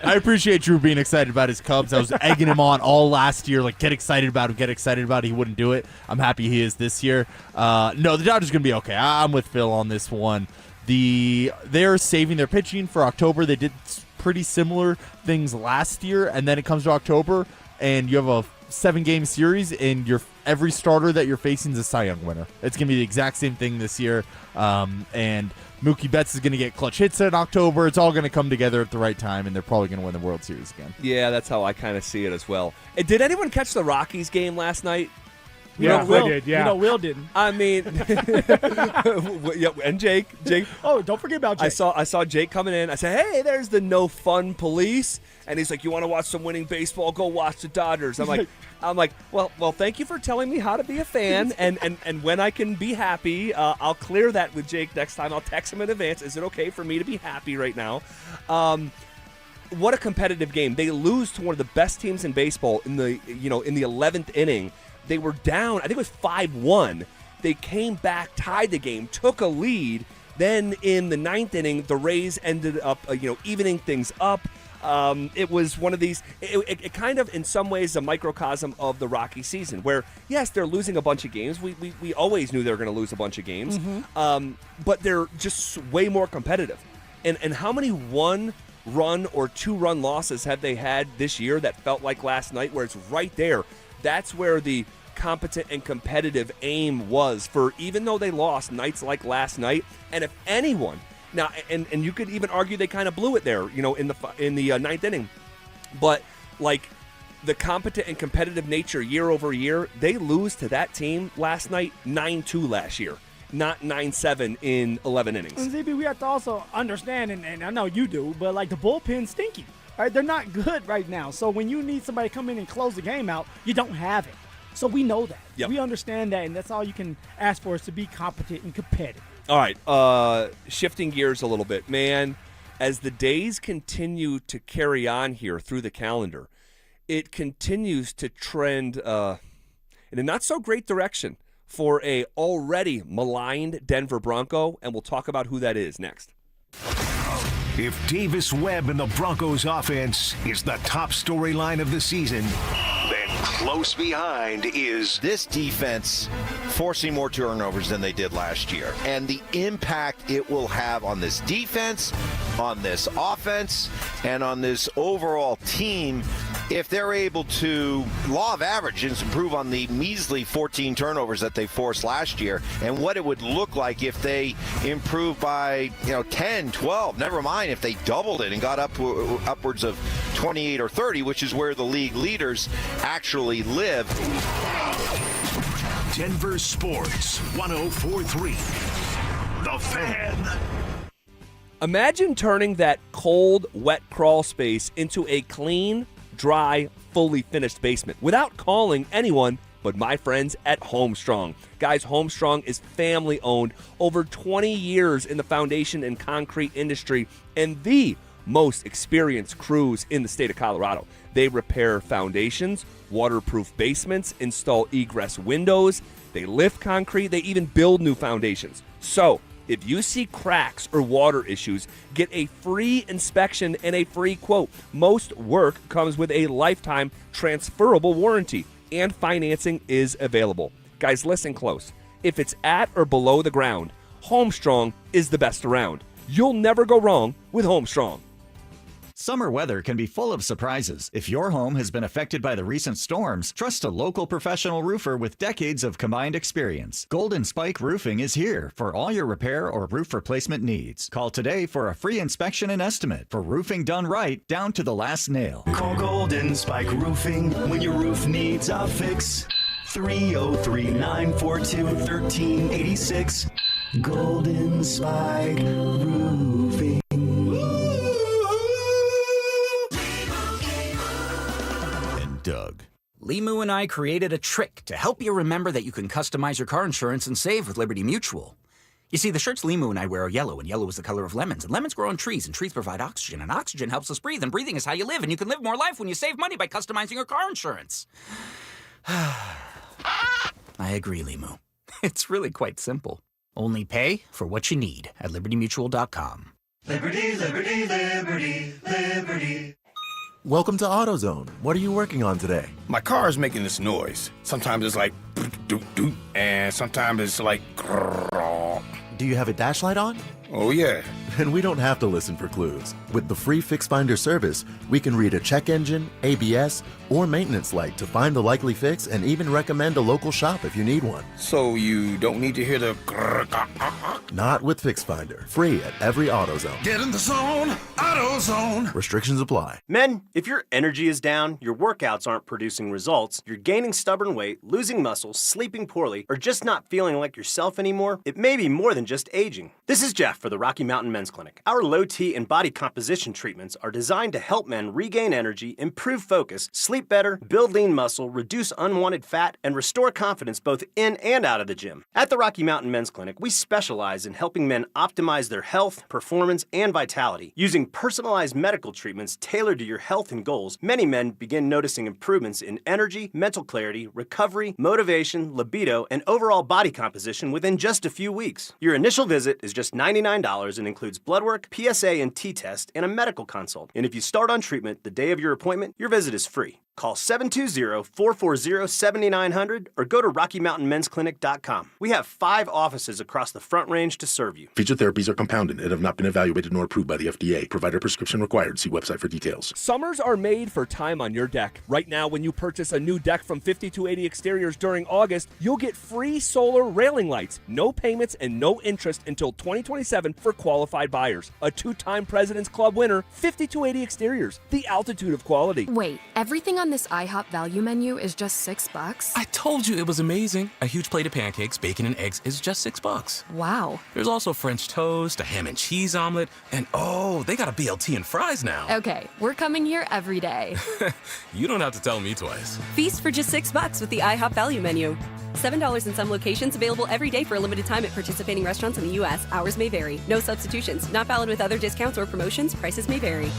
I appreciate Drew being excited about his Cubs. I was egging him on all last year, like, get excited about him. He wouldn't do it. I'm happy he is this year. No, the Dodgers are going to be okay. I'm with Phil on this one. They're saving their pitching for October. They did pretty similar things last year, and then it comes to October, and you have a 7-game series, and every starter that you're facing is a Cy Young winner. It's going to be the exact same thing this year, and Mookie Betts is going to get clutch hits in October. It's all going to come together at the right time, and they're probably going to win the World Series again. Yeah, that's how I kind of see it as well. Did anyone catch the Rockies game last night? Yeah, Will did. Yeah, Will didn't. I mean, and Jake. Oh, don't forget about Jake. I saw Jake coming in. I said, "Hey, there's the no fun police," and he's like, "You want to watch some winning baseball? Go watch the Dodgers." I'm like, well, thank you for telling me how to be a fan, and when I can be happy, I'll clear that with Jake next time. I'll text him in advance. Is it okay for me to be happy right now? What a competitive game. They lose to one of the best teams in baseball in the 11th inning. They were down, I think it was 5-1. They came back, tied the game, took a lead. Then in the 9th inning, the Rays ended up, evening things up. It was one of these, it kind of, in some ways, a microcosm of the Rocky season where, yes, they're losing a bunch of games. We always knew they were going to lose a bunch of games. But they're just way more competitive. And how many one-run or two-run losses have they had this year that felt like last night, where it's right there? That's where the competent and competitive aim was for, even though they lost nights like last night. And if anyone now, and you could even argue they kind of blew it there, in the ninth inning, but like the competent and competitive nature year over year, they lose to that team last night 9-2 last year, not 9-7 in 11 innings. And ZB, we have to also understand, and I know you do, but like the bullpen's stinky. Right? They're not good right now. So when you need somebody to come in and close the game out, you don't have it. So we know that. Yep. We understand that, and that's all you can ask for is to be competent and competitive. All right, shifting gears a little bit, man. As the days continue to carry on here through the calendar, it continues to trend in a not-so-great direction for a already maligned Denver Bronco, and we'll talk about who that is next. If Davis Webb and the Broncos offense is the top storyline of the season, then close behind is this defense forcing more turnovers than they did last year. And the impact it will have on this defense, on this offense, and on this overall team if they're able to, law of averages, improve on the measly 14 turnovers that they forced last year, and what it would look like if they improved by 10, 12, never mind if they doubled it and got upwards of 28 or 30, which is where the league leaders actually live. Denver Sports 104.3. The Fan. Imagine turning that cold, wet crawl space into a clean, dry, fully finished basement without calling anyone but my friends at Homestrong. Guys, Homestrong is family owned, over 20 years in the foundation and concrete industry, and the most experienced crews in the state of Colorado. They repair foundations, waterproof basements, install egress windows, they lift concrete, they even build new foundations. So, if you see cracks or water issues, get a free inspection and a free quote. Most work comes with a lifetime transferable warranty, and financing is available. Guys, listen close. If it's at or below the ground, Homestrong is the best around. You'll never go wrong with Homestrong. Summer weather can be full of surprises. If your home has been affected by the recent storms, trust a local professional roofer with decades of combined experience. Golden Spike Roofing is here for all your repair or roof replacement needs. Call today for a free inspection and estimate for roofing done right down to the last nail. Call Golden Spike Roofing when your roof needs a fix. 303-942-1386. Golden Spike Roofing. Doug. Limu and I created a trick to help you remember that you can customize your car insurance and save with Liberty Mutual. You see, the shirts Limu and I wear are yellow, and yellow is the color of lemons, and lemons grow on trees, and trees provide oxygen, and oxygen helps us breathe, and breathing is how you live, and you can live more life when you save money by customizing your car insurance. I agree, Limu. It's really quite simple. Only pay for what you need at libertymutual.com. Liberty, liberty, liberty, liberty. Welcome to AutoZone. What are you working on today? My car is making this noise. Sometimes it's like doot doot, and sometimes it's like grrr. Do you have a dash light on? Oh yeah. Then we don't have to listen for clues. With the free Fix Finder service, we can read a check engine, ABS, or maintenance light to find the likely fix and even recommend a local shop if you need one. So you don't need to hear the grrr. Not with Fix Finder. Free at every AutoZone. Get in the zone, AutoZone. Restrictions apply. Men, if your energy is down, your workouts aren't producing results, you're gaining stubborn weight, losing muscle, sleeping poorly, or just not feeling like yourself anymore, it may be more than just aging. This is Jeff for the Rocky Mountain Men's Clinic. Our low T and body composition treatments are designed to help men regain energy, improve focus, sleep better, build lean muscle, reduce unwanted fat, and restore confidence both in and out of the gym. At the Rocky Mountain Men's Clinic, we specialize specialize in helping men optimize their health, performance, and vitality. Using personalized medical treatments tailored to your health and goals, many men begin noticing improvements in energy, mental clarity, recovery, motivation, libido, and overall body composition within just a few weeks. Your initial visit is just $99 and includes blood work, PSA and T-test, and a medical consult. And if you start on treatment the day of your appointment, your visit is free. Call 720-440-7900 or go to RockyMountainMen'sClinic.com. We have 5 offices across the Front Range to serve you. Featured therapies are compounded and have not been evaluated nor approved by the FDA. Provider prescription required. See website for details. Summers are made for time on your deck. Right now, when you purchase a new deck from 5280 Exteriors during August, you'll get free solar railing lights, no payments, and no interest until 2027 for qualified buyers. A 2-time President's Club winner, 5280 Exteriors, the altitude of quality. Wait, everything on this IHOP value menu is just $6? I told you it was amazing. A huge plate of pancakes, bacon, and eggs is just $6. Wow. There's also French toast, a ham and cheese omelet, and oh, they got a BLT and fries now. Okay, we're coming here every day. You don't have to tell me twice. Feast for just $6 with the IHOP value menu. $7 in some locations, available every day for a limited time at participating restaurants in the U.S. Hours may vary. No substitutions. Not valid with other discounts or promotions. Prices may vary.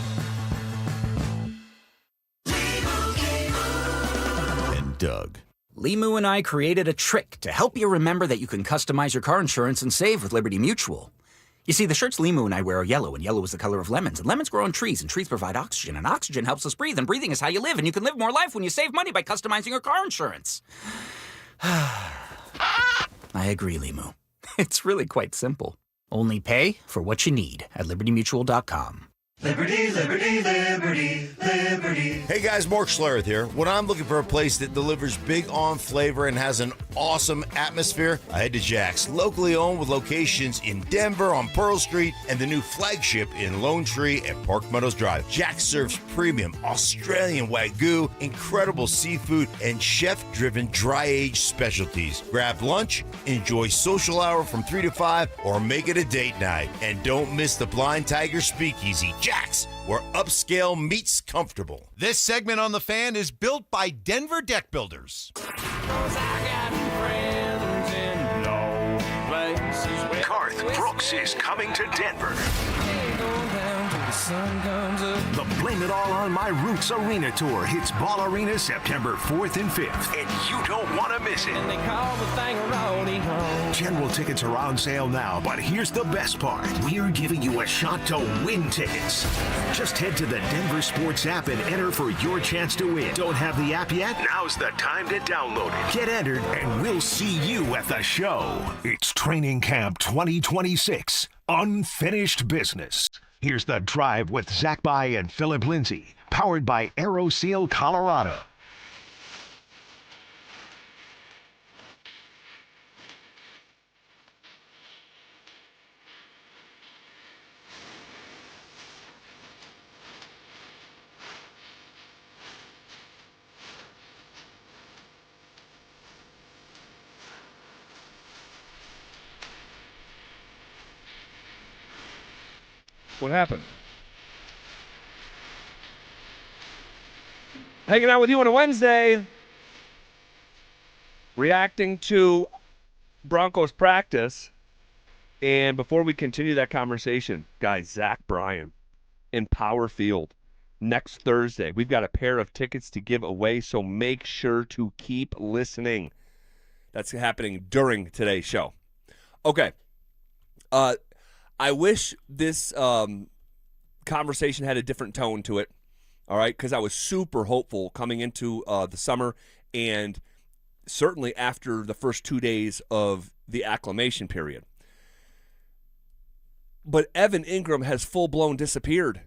Doug. Limu and I created a trick to help you remember that you can customize your car insurance and save with Liberty Mutual. You see, the shirts Limu and I wear are yellow, and yellow is the color of lemons, and lemons grow on trees, and trees provide oxygen, and oxygen helps us breathe, and breathing is how you live, and you can live more life when you save money by customizing your car insurance. I agree, Limu. It's really quite simple. Only pay for what you need at libertymutual.com. Liberty, liberty, liberty, liberty. Hey guys, Mark Schlereth here. When I'm looking for a place that delivers big on flavor and has an awesome atmosphere, I head to Jack's. Locally owned with locations in Denver on Pearl Street and the new flagship in Lone Tree at Park Meadows Drive. Jack's serves premium Australian Wagyu, incredible seafood, and chef-driven dry-aged specialties. Grab lunch, enjoy social hour from 3 to 5, or make it a date night. And don't miss the Blind Tiger Speakeasy. Jack's, where upscale meets comfortable. This segment on The Fan is built by Denver Deck Builders. Garth Brooks is coming to Denver. The Blame It All on My Roots Arena Tour hits Ball Arena September 4th and 5th, and you don't want to miss it. And they call the thing a rodeo. General tickets are on sale now, but here's the best part. We're giving you a shot to win tickets. Just head to the DenverSports app and enter for your chance to win. Don't have the app yet? Now's the time to download it. Get entered, and we'll see you at the show. It's Training Camp 2026. Unfinished business. Here's The Drive with Zach By and Phillip Lindsay, powered by AeroSeal Colorado. What happened? Hanging out with you on a Wednesday, reacting to Broncos practice. And before we continue that conversation, guys, Zach Bryan in Power Field next Thursday. We've got a pair of tickets to give away, so make sure to keep listening. That's happening during today's show. Okay. I wish this conversation had a different tone to it, all right, because I was super hopeful coming into the summer and certainly after the first 2 days of the acclimation period. But Evan Ingram has full-blown disappeared.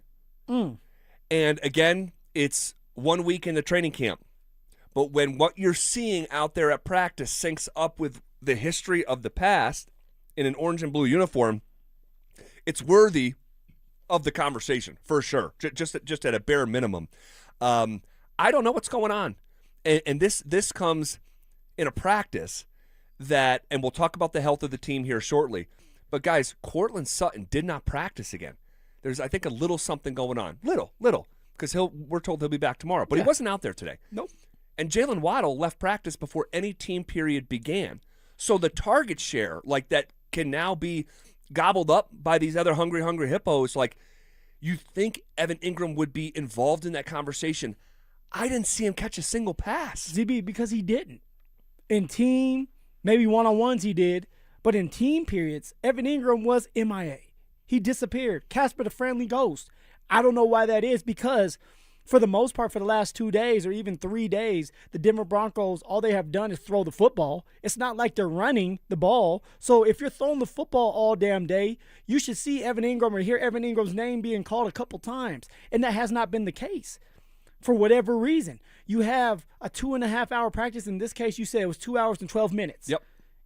And again, it's 1 week into training camp. But when what you're seeing out there at practice syncs up with the history of the past in an orange and blue uniform, it's worthy of the conversation for sure. Just at a bare minimum. I don't know what's going on, and this comes in a practice that, and we'll talk about the health of the team here shortly. But guys, Courtland Sutton did not practice again. There's, I think, a little something going on, little, because we're told he'll be back tomorrow, but he wasn't out there today. Nope. And Jalen Waddle left practice before any team period began. So the target share, like that can now be gobbled up by these other hungry hippos. Like, you think Evan Ingram would be involved in that conversation. I didn't see him catch a single pass. ZB, because he didn't. In team, maybe one-on-ones he did, but in team periods, Evan Ingram was MIA. He disappeared. Casper the Friendly Ghost. I don't know why that is, because for the most part, for the last 2 days or even 3 days, the Denver Broncos, all they have done is throw the football. It's not like they're running the ball. So if you're throwing the football all damn day, you should see Evan Ingram or hear Evan Ingram's name being called a couple times. And that has not been the case for whatever reason. You have a 2.5-hour practice. In this case, you said it was 2 hours and 12 minutes. Yep.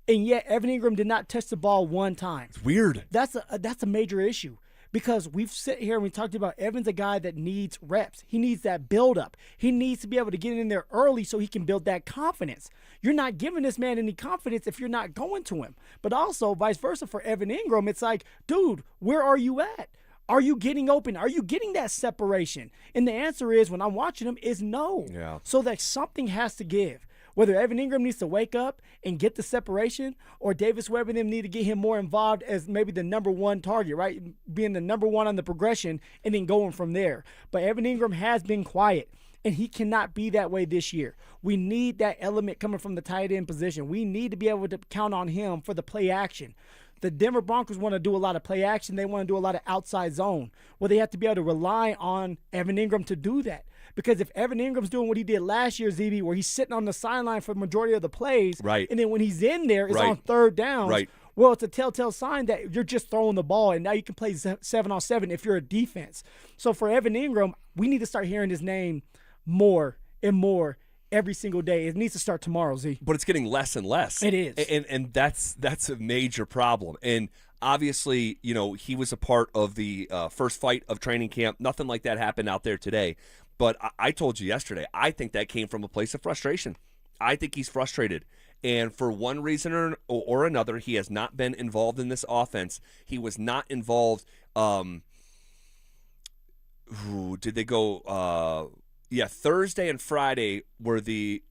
And yet Evan Ingram did not touch the ball one time. It's weird. That's a major issue. Because we've sit here and we talked about Evan's a guy that needs reps. He needs that build-up. He needs to be able to get in there early so he can build that confidence. You're not giving this man any confidence if you're not going to him. But also, vice versa for Evan Ingram, it's like, dude, where are you at? Are you getting open? Are you getting that separation? And the answer is, when I'm watching him, is no. Yeah. So that something has to give. Whether Evan Ingram needs to wake up and get the separation, or Davis Webb and them need to get him more involved as maybe the number one target, right? Being the number one on the progression and then going from there. But Evan Ingram has been quiet, and he cannot be that way this year. We need that element coming from the tight end position. We need to be able to count on him for the play action. The Denver Broncos want to do a lot of play action. They want to do a lot of outside zone. Well, they have to be able to rely on Evan Ingram to do that. Because if Evan Ingram's doing what he did last year, ZB, where he's sitting on the sideline for the majority of the plays, right, and then when he's in there, it's on third downs, right, well, it's a telltale sign that you're just throwing the ball, and now you can play 7-on-7 if you're a defense. So for Evan Ingram, we need to start hearing his name more and more every single day. It needs to start tomorrow, Z. But it's getting less and less. It is. And that's a major problem. And obviously, you know, he was a part of the first fight of training camp. Nothing like that happened out there today. But I told you yesterday, I think that came from a place of frustration. I think he's frustrated. And for one reason or another, he has not been involved in this offense. He was not involved. Did they go? Thursday and Friday were the.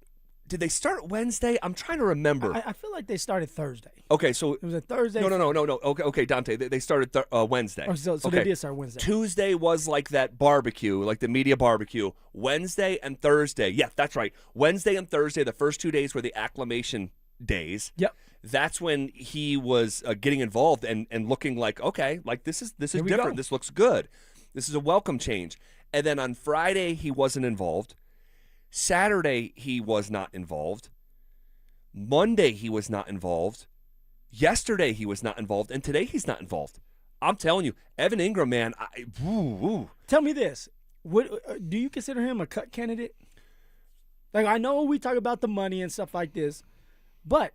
Did they start Wednesday? I'm trying to remember. I feel like they started Thursday. Okay, so it was a Thursday. No. Okay, Dante. They started Wednesday. Oh, so okay. They did start Wednesday. Tuesday was like that barbecue, like the media barbecue. Wednesday and Thursday. Yeah, that's right. Wednesday and Thursday, the first 2 days were the acclimation days. Yep. That's when he was getting involved and looking like, okay, like this is different. This looks good. This is a welcome change. And then on Friday, he wasn't involved. Saturday, he was not involved. Monday, he was not involved. Yesterday, he was not involved. And today, he's not involved. I'm telling you, Evan Ingram, man. Tell me this. Do you consider him a cut candidate? Like, I know we talk about the money and stuff like this, but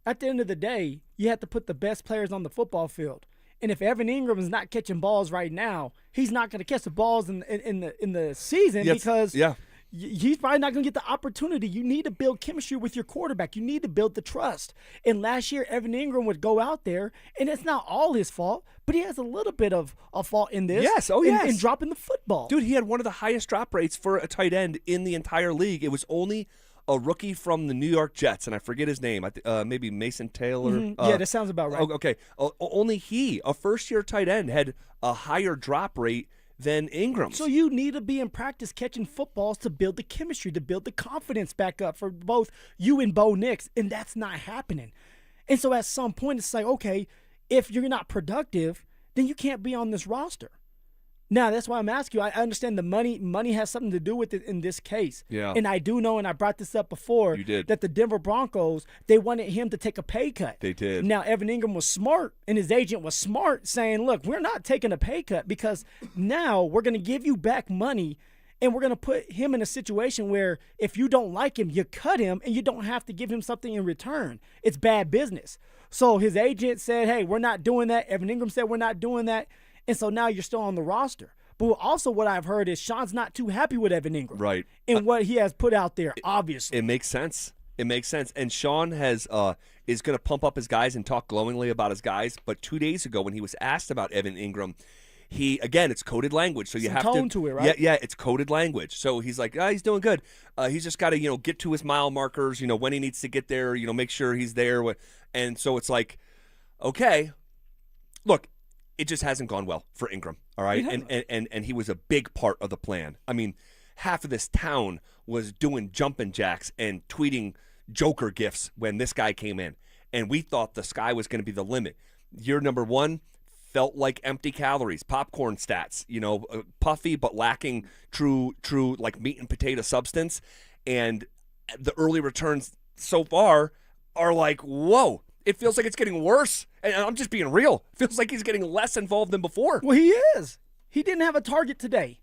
at the end of the day, you have to put the best players on the football field. And if Evan Ingram is not catching balls right now, he's not going to catch the balls in the season because he's probably not going to get the opportunity. You need to build chemistry with your quarterback. You need to build the trust. And last year, Evan Ingram would go out there, and it's not all his fault, but he has a little bit of a fault in this. Yes, in dropping the football. Dude, he had one of the highest drop rates for a tight end in the entire league. It was only a rookie from the New York Jets, and I forget his name. Maybe Mason Taylor. Mm-hmm. Yeah, that sounds about right. Okay, only he, a first-year tight end, had a higher drop rate than Ingram. So you need to be in practice catching footballs to build the chemistry, to build the confidence back up for both you and Bo Nix, and that's not happening. And so at some point, it's like, okay, if you're not productive, then you can't be on this roster. Now, that's why I'm asking you. I understand the money has something to do with it in this case. Yeah. And I do know, and I brought this up before, you did, that the Denver Broncos, they wanted him to take a pay cut. They did. Now, Evan Ingram was smart, and his agent was smart, saying, look, we're not taking a pay cut because now we're going to give you back money, and we're going to put him in a situation where if you don't like him, you cut him, and you don't have to give him something in return. It's bad business. So his agent said, hey, we're not doing that. Evan Ingram said, we're not doing that. And so now you're still on the roster. But also what I've heard is Sean's not too happy with Evan Ingram. Right. And what he has put out there, obviously. It makes sense. It makes sense. And Sean has is going to pump up his guys and talk glowingly about his guys. But 2 days ago when he was asked about Evan Ingram, it's coded language. So you have tone to it, right? Yeah, it's coded language. So he's like, he's doing good. He's just got to, get to his mile markers, when he needs to get there, make sure he's there. And so it's like, okay, look, it just hasn't gone well for Ingram, all right? And he was a big part of the plan. I mean, half of this town was doing jumping jacks and tweeting Joker gifs when this guy came in. And we thought the sky was going to be the limit. Year number 1 felt like empty calories, popcorn stats, puffy but lacking true like meat and potato substance. And the early returns so far are like, whoa, it feels like it's getting worse. And I'm just being real. It feels like he's getting less involved than before. Well, he is. He didn't have a target today.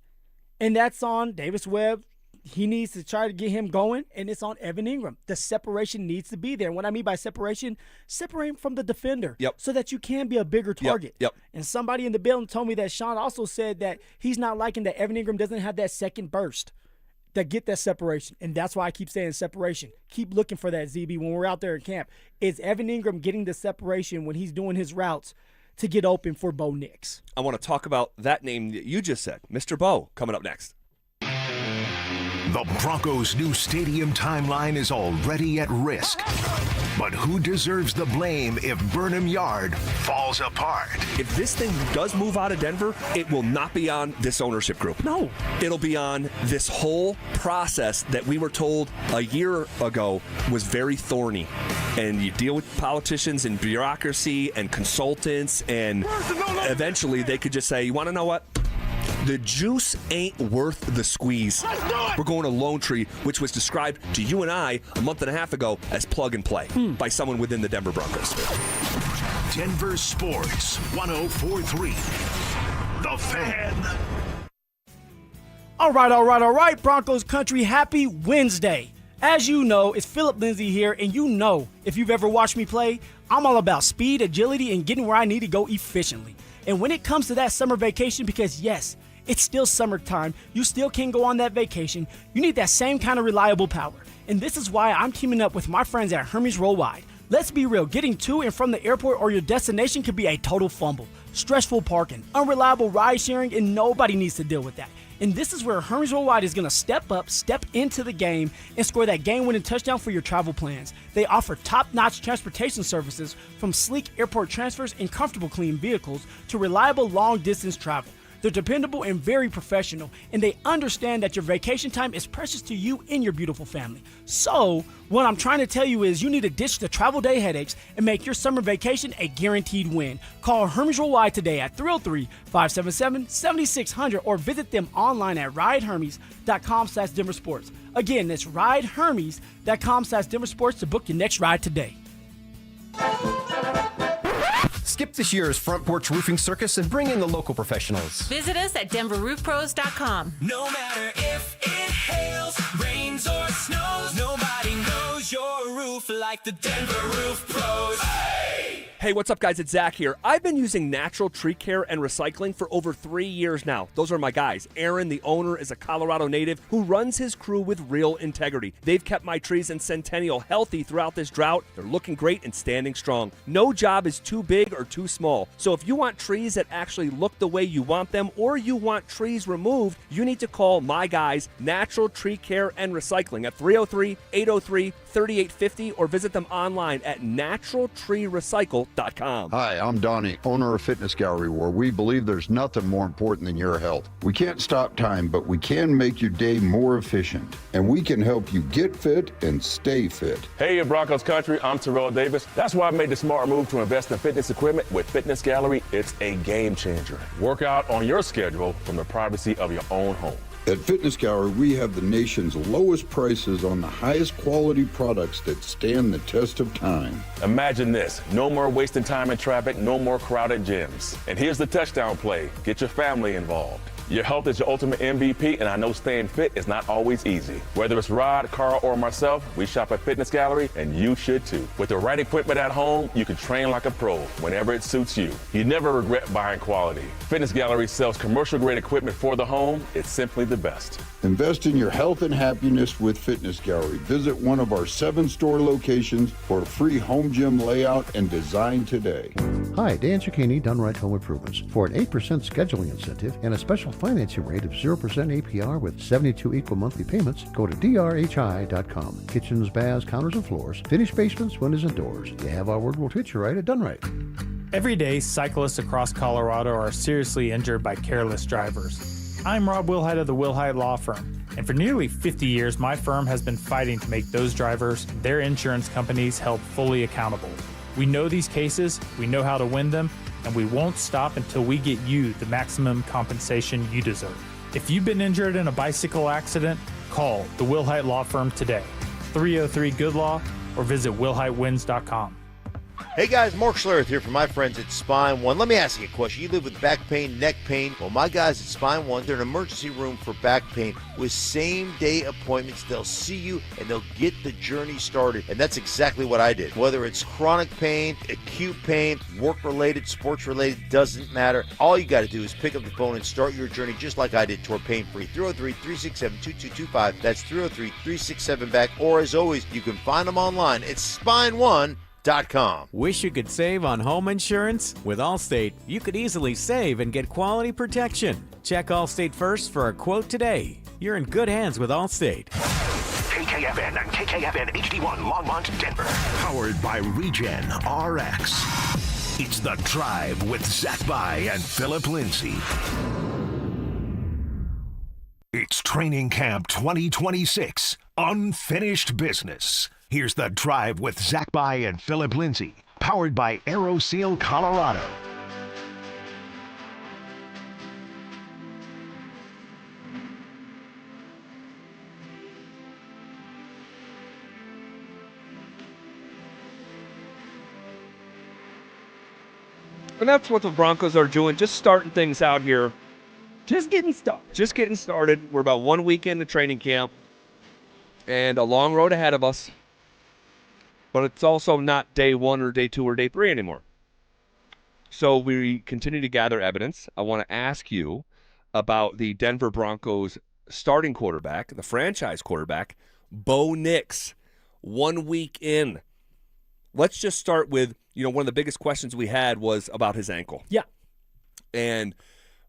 And that's on Davis Webb. He needs to try to get him going, and it's on Evan Ingram. The separation needs to be there. And what I mean by separation, separate him from the defender so that you can be a bigger target. Yep. And somebody in the building told me that Sean also said that he's not liking that Evan Ingram doesn't have that second burst that get that separation. And that's why I keep saying separation. Keep looking for that, ZB, when we're out there in camp. Is Evan Ingram getting the separation when he's doing his routes to get open for Bo Nix? I want to talk about that name that you just said, Mr. Bo, coming up next. The Broncos' new stadium timeline is already at risk. But who deserves the blame if Burnham Yard falls apart? If this thing does move out of Denver, it will not be on this ownership group. No. It'll be on this whole process that we were told a year ago was very thorny. And you deal with politicians and bureaucracy and consultants, and eventually they could just say, you want to know what? The juice ain't worth the squeeze. We're going to Lone Tree, which was described to you and I a month and a half ago as plug and play by someone within the Denver Broncos. Denver Sports 104.3. The Fan. All right, Broncos country, happy Wednesday. As you know, it's Phillip Lindsay here, and you know, if you've ever watched me play, I'm all about speed, agility, and getting where I need to go efficiently. And when it comes to that summer vacation, because yes, it's still summertime, you still can go on that vacation, you need that same kind of reliable power. And this is why I'm teaming up with my friends at Hermes Worldwide. Let's be real, getting to and from the airport or your destination could be a total fumble. Stressful parking, unreliable ride sharing, and nobody needs to deal with that. And this is where Hermes Worldwide is going to step up, step into the game, and score that game-winning touchdown for your travel plans. They offer top-notch transportation services, from sleek airport transfers and comfortable clean vehicles to reliable long-distance travel. They're dependable and very professional, and they understand that your vacation time is precious to you and your beautiful family. So, what I'm trying to tell you is you need to ditch the travel day headaches and make your summer vacation a guaranteed win. Call Hermes Worldwide today at 303-577-7600 or visit them online at ridehermes.com/DenverSports. Again, that's ridehermes.com/DenverSports to book your next ride today. Skip this year's front porch roofing circus and bring in the local professionals. Visit us at DenverRoofPros.com. No matter if it hails, rains, or snows, nobody knows your roof like the Denver Roof Pros. Hey, what's up, guys? It's Zach here. I've been using natural tree care and recycling for over 3 years now. Those are my guys. Aaron, the owner, is a Colorado native who runs his crew with real integrity. They've kept my trees in Centennial healthy throughout this drought. They're looking great and standing strong. No job is too big or too small. So if you want trees that actually look the way you want them, or you want trees removed, you need to call my guys, Natural Tree Care and Recycling, at 303-803-3850, or visit them online at naturaltreerecycle.com. Hi, I'm Donnie, owner of Fitness Gallery, where we believe there's nothing more important than your health. We can't stop time, but we can make your day more efficient, and we can help you get fit and stay fit. Hey, Broncos country, I'm Terrell Davis. That's why I made the smart move to invest in fitness equipment with Fitness Gallery. It's a game changer. Work out on your schedule from the privacy of your own home. At Fitness Gallery, we have the nation's lowest prices on the highest quality products that stand the test of time. Imagine this: no more wasting time in traffic, no more crowded gyms. And here's the touchdown play: get your family involved. Your health is your ultimate MVP, and I know staying fit is not always easy. Whether it's Rod, Carl, or myself, we shop at Fitness Gallery, and you should too. With the right equipment at home, you can train like a pro whenever it suits you. You never regret buying quality. Fitness Gallery sells commercial-grade equipment for the home. It's simply the best. Invest in your health and happiness with Fitness Gallery. Visit one of our 7 store locations for a free home gym layout and design today. Hi, Dan Cicchini, Done Right Home Improvements. For an 8% scheduling incentive and a special financing rate of 0% APR with 72 equal monthly payments, go to drhi.com. Kitchens, baths, counters, and floors. Finished basements, windows, and doors. You have our word, we'll treat you right at Done Right. Every day, cyclists across Colorado are seriously injured by careless drivers. I'm Rob Wilhite of the Wilhite Law Firm, and for nearly 50 years, my firm has been fighting to make those drivers, their insurance companies, held fully accountable. We know these cases, we know how to win them, and we won't stop until we get you the maximum compensation you deserve. If you've been injured in a bicycle accident, call the Wilhite Law Firm today, 303-GOOD-LAW, or visit wilhitewins.com. Hey guys, Mark Schlereth here from my friends at Spine One. Let me ask you a question. You live with back pain, neck pain. Well, my guys at Spine One, they're an emergency room for back pain with same-day appointments. They'll see you and they'll get the journey started. And that's exactly what I did. Whether it's chronic pain, acute pain, work-related, sports-related, doesn't matter. All you got to do is pick up the phone and start your journey just like I did toward pain-free. 303-367-2225. That's 303-367-BACK. Or as always, you can find them online at SpineOne.com. Wish you could save on home insurance? With Allstate, you could easily save and get quality protection. Check Allstate first for a quote today. You're in good hands with Allstate. KKFN and KKFN HD1 Longmont, Denver. Powered by Regen RX. It's The Drive with Zach By and Phillip Lindsay. It's Training Camp 2026. Unfinished business. Here's The Drive with Zach By and Phillip Lindsay, powered by AeroSeal Colorado. And that's what the Broncos are doing, just starting things out here. Just getting started. We're about 1 week into training camp and a long road ahead of us. But it's also not day 1 or day 2 or day 3 anymore. So we continue to gather evidence. I want to ask you about the Denver Broncos starting quarterback, the franchise quarterback, Bo Nix, 1 week in. Let's just start with, one of the biggest questions we had was about his ankle. Yeah. And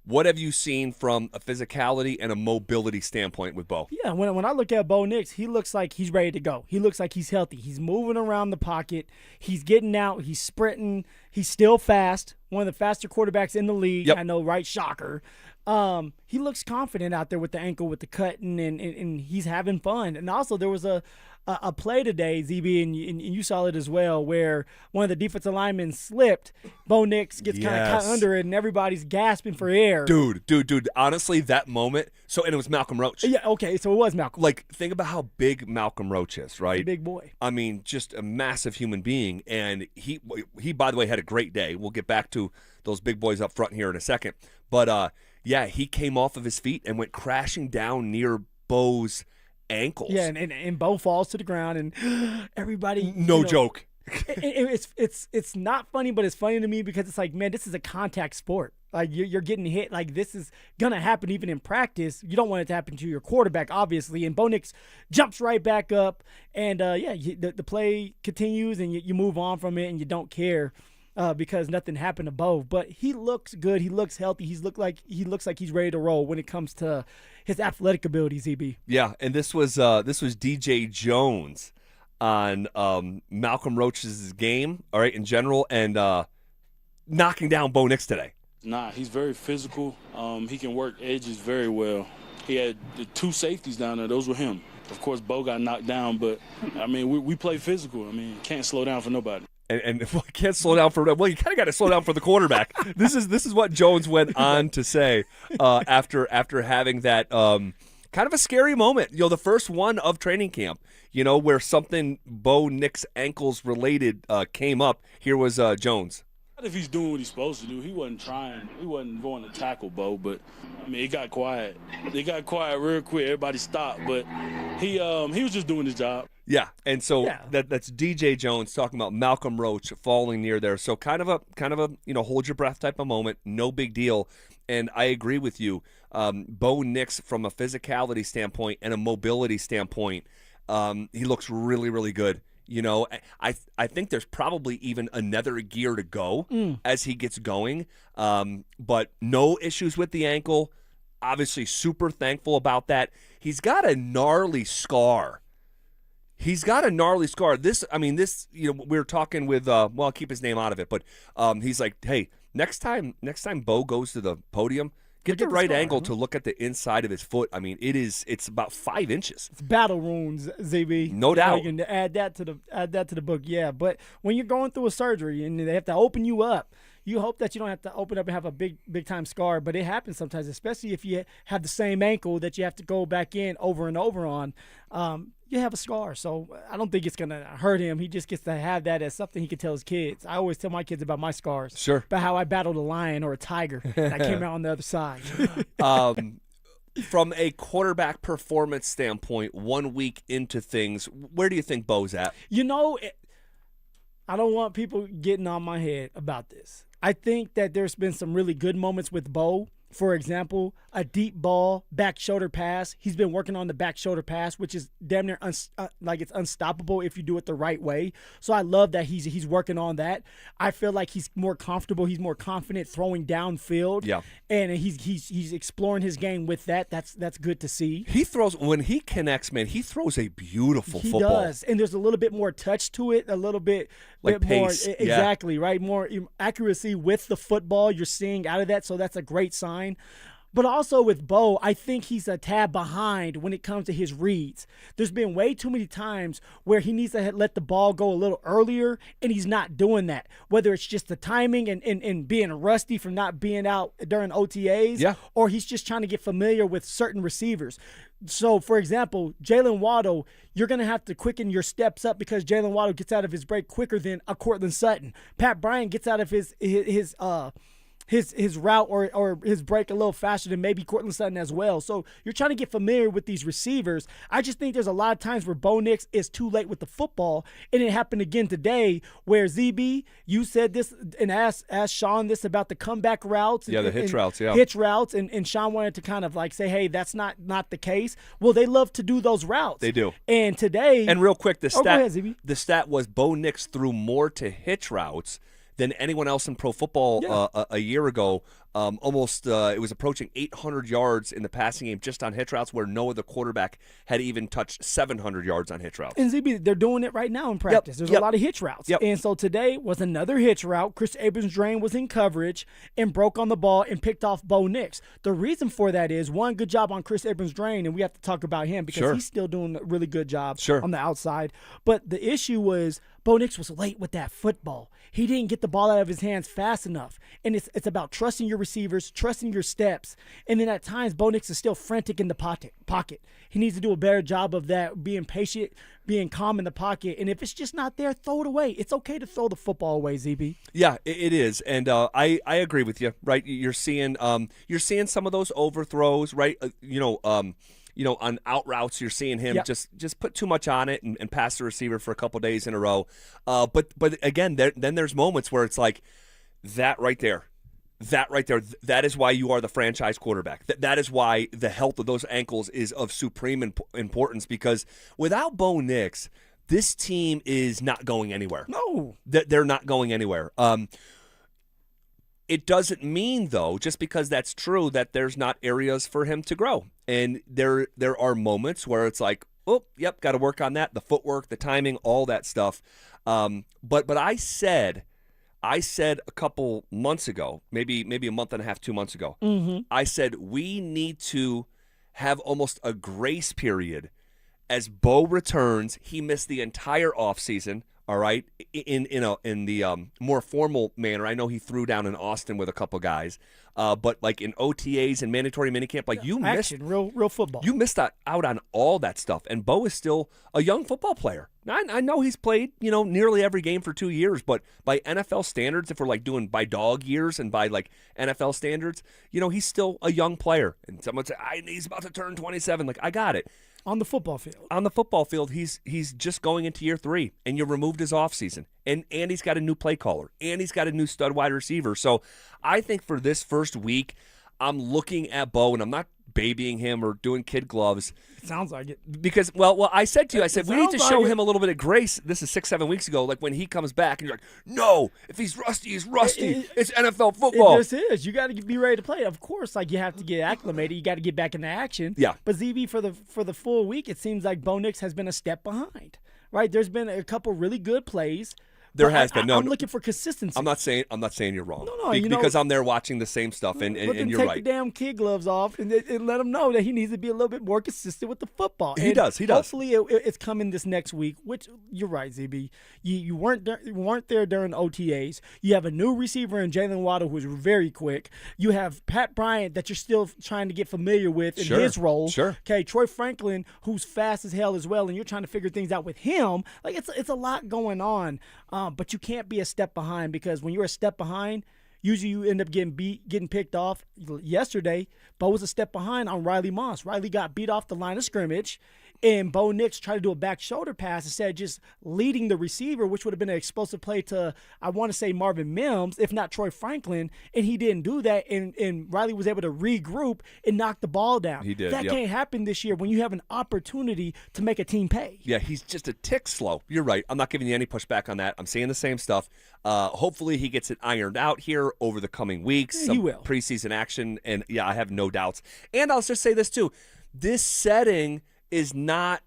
what have you seen from a physicality and a mobility standpoint with Bo? Yeah, when I look at Bo Nix, he looks like he's ready to go. He looks like he's healthy. He's moving around the pocket. He's getting out. He's sprinting. He's still fast. One of the faster quarterbacks in the league. Yep. I know, right? Shocker. He looks confident out there with the ankle, with the cutting, and he's having fun. And also there was a play today, ZB, and you saw it as well, where one of the defensive linemen slipped. Bo Nix gets kind of caught under it, and everybody's gasping for air. Dude. Honestly, that moment. And it was Malcolm Roach. Yeah, okay, so it was Malcolm. Like, think about how big Malcolm Roach is, right? He's a big boy. I mean, just a massive human being. And he, by the way, had a great day. We'll get back to those big boys up front here in a second. But, yeah, he came off of his feet and went crashing down near Bo's ankles. Yeah, and Bo falls to the ground, and everybody. No joke. It's not funny, but it's funny to me because it's like, man, this is a contact sport. Like you're getting hit. Like this is gonna happen even in practice. You don't want it to happen to your quarterback, obviously. And Bo Nix jumps right back up, and the play continues, and you move on from it, and you don't care. Because nothing happened to Bo, but he looks good. He looks healthy. He looks like he's ready to roll when it comes to his athletic abilities. EB. Yeah, and this was DJ Jones on Malcolm Roach's game. All right, in general, and knocking down Bo Nix today. Nah, he's very physical. He can work edges very well. He had the 2 safeties down there. Those were him. Of course, Bo got knocked down, but I mean, we play physical. I mean, can't slow down for nobody. And if I can't slow down you kind of got to slow down for the quarterback. This is what Jones went on to say after having that kind of a scary moment. The first one of training camp. Where something Bo Nix ankles related came up. Here was Jones. If he's doing what he's supposed to do, he wasn't trying. He wasn't going to tackle Bo, but I mean, it got quiet. It got quiet real quick. Everybody stopped, but he was just doing his job. Yeah, and so that's DJ Jones talking about Malcolm Roach falling near there. So kind of a hold your breath type of moment, no big deal. And I agree with you, Bo Nix from a physicality standpoint and a mobility standpoint, he looks really, really good. I think there's probably even another gear to go as he gets going, but no issues with the ankle. Obviously, super thankful about that. He's got a gnarly scar. He's got a gnarly scar. This, we were talking with, I'll keep his name out of it, but he's like, hey, next time Bo goes to the podium, get the right angle to look at the inside of his foot. I mean, it's about 5 inches. It's battle wounds, ZB. No doubt. You can add that to the book, yeah. But when you're going through a surgery and they have to open you up, you hope that you don't have to open up and have a big time scar. But it happens sometimes, especially if you have the same ankle that you have to go back in over and over on. You have a scar. So I don't think it's going to hurt him. He just gets to have that as something he can tell his kids. I always tell my kids about my scars. Sure. About how I battled a lion or a tiger and I came out on the other side. From a quarterback performance standpoint, 1 week into things, where do you think Bo's at? I don't want people getting on my head about this. I think that there's been some really good moments with Bo. For example, a deep ball, back shoulder pass. He's been working on the back shoulder pass, which is damn near it's unstoppable if you do it the right way. So I love that he's working on that. I feel like he's more comfortable. He's more confident throwing downfield. Yeah, and he's exploring his game with that. That's good to see. He throws when he connects, man. He throws a beautiful football. He does, and there's a little bit more touch to it, a little bit like pace. More exactly right, more accuracy with the football. You're seeing out of that, so that's a great sign. But also with Bo, I think he's a tad behind when it comes to his reads. There's been way too many times where he needs to let the ball go a little earlier, and he's not doing that. Whether it's just the timing and being rusty from not being out during OTAs, or he's just trying to get familiar with certain receivers. So, for example, Jalen Waddle, you're going to have to quicken your steps up because Jalen Waddle gets out of his break quicker than a Cortland Sutton. Pat Bryant gets out of his route or his break a little faster than maybe Cortland Sutton as well. So you're trying to get familiar with these receivers. I just think there's a lot of times where Bo Nix is too late with the football, and it happened again today where ZB, you said this and asked Sean this about the comeback routes. Yeah, the hitch routes, yeah. Hitch routes, and Sean wanted to kind of like say, hey, that's not the case. Well, they love to do those routes. They do. And today. And real quick, go ahead, ZB. The stat was Bo Nix threw more to hitch routes than anyone else in pro football a year ago. It was approaching 800 yards in the passing game just on hitch routes, where no other quarterback had even touched 700 yards on hitch routes. And ZB, they're doing it right now in practice. There's a lot of hitch routes. And so today was another hitch route. Chris Abrams-Drain was in coverage and broke on the ball and picked off Bo Nix. The reason for that is, one, good job on Chris Abrams-Drain, and we have to talk about him because he's still doing a really good job on the outside. But the issue was Bo Nix was late with that football. He didn't get the ball out of his hands fast enough. And it's about trusting your receivers, trusting your steps. And then at times, Bo Nix is still frantic in the pocket. He needs to do a better job of that, being patient, being calm in the pocket. And if it's just not there, throw it away. It's okay to throw the football away, ZB. Yeah, it is. And I agree with you, right? You're seeing some of those overthrows, right? On out routes, you're seeing him just put too much on it and pass the receiver for a couple days in a row. But again, then there's moments where it's like that right there. That is why you are the franchise quarterback. That is why the health of those ankles is of supreme importance, because without Bo Nix, this team is not going anywhere. No. They're not going anywhere. It doesn't mean, though, just because that's true, that there's not areas for him to grow. And there are moments where it's like, oh, yep, got to work on that, the footwork, the timing, all that stuff. But I said a couple months ago, maybe a month and a half, 2 months ago, I said we need to have almost a grace period as Bo returns. He missed the entire offseason. All right, in the more formal manner. I know he threw down in Austin with a couple guys, but like in OTAs and mandatory minicamp, like you missed real football. You missed out on all that stuff, and Bo is still a young football player. I know he's played nearly every game for 2 years, but by NFL standards, if we're like doing by dog years and by like NFL standards, he's still a young player. And someone say he's about to turn 27. Like, I got it. On the football field. On the football field, he's just going into year 3, and you removed his offseason. And he's got a new play caller, and he's got a new stud wide receiver. So I think for this first week, I'm looking at Bo, and I'm not babying him or doing kid gloves. It sounds like it. Because, well, I said to you, we need to show him a little bit of grace. This is 6-7 weeks ago, like when he comes back, and you're like, no, if he's rusty, he's rusty. It's NFL football. This is. You got to be ready to play. Of course, like you have to get acclimated. You got to get back into action. Yeah. But ZB, for the full week, it seems like Bo Nix has been a step behind. right? There's been a couple really good plays. There but has been. No, I'm looking for consistency. I'm not saying you're wrong. No, because I'm there watching the same stuff, and Let them you're take right. the damn kid gloves off and let him know that he needs to be a little bit more consistent with the football. He does. Hopefully, it's coming this next week. Which you're right, ZB. You weren't there during OTAs. You have a new receiver in Jalen Waddle who's very quick. You have Pat Bryant that you're still trying to get familiar with in his role. Sure. Okay, Troy Franklin who's fast as hell as well, and you're trying to figure things out with him. Like it's a lot going on. But you can't be a step behind, because when you're a step behind, usually you end up getting picked off. Yesterday, Bo was a step behind on Riley Moss. Riley got beat off the line of scrimmage, and Bo Nix tried to do a back shoulder pass instead of just leading the receiver, which would have been an explosive play to, I want to say, Marvin Mims, if not Troy Franklin, and he didn't do that, and Riley was able to regroup and knock the ball down. He did. That can't happen this year when you have an opportunity to make a team pay. Yeah, he's just a tick slow. You're right. I'm not giving you any pushback on that. I'm saying the same stuff. Hopefully he gets it ironed out here over the coming weeks. He Some will. preseason action, and yeah, I have no doubts. And I'll just say this too. This setting is not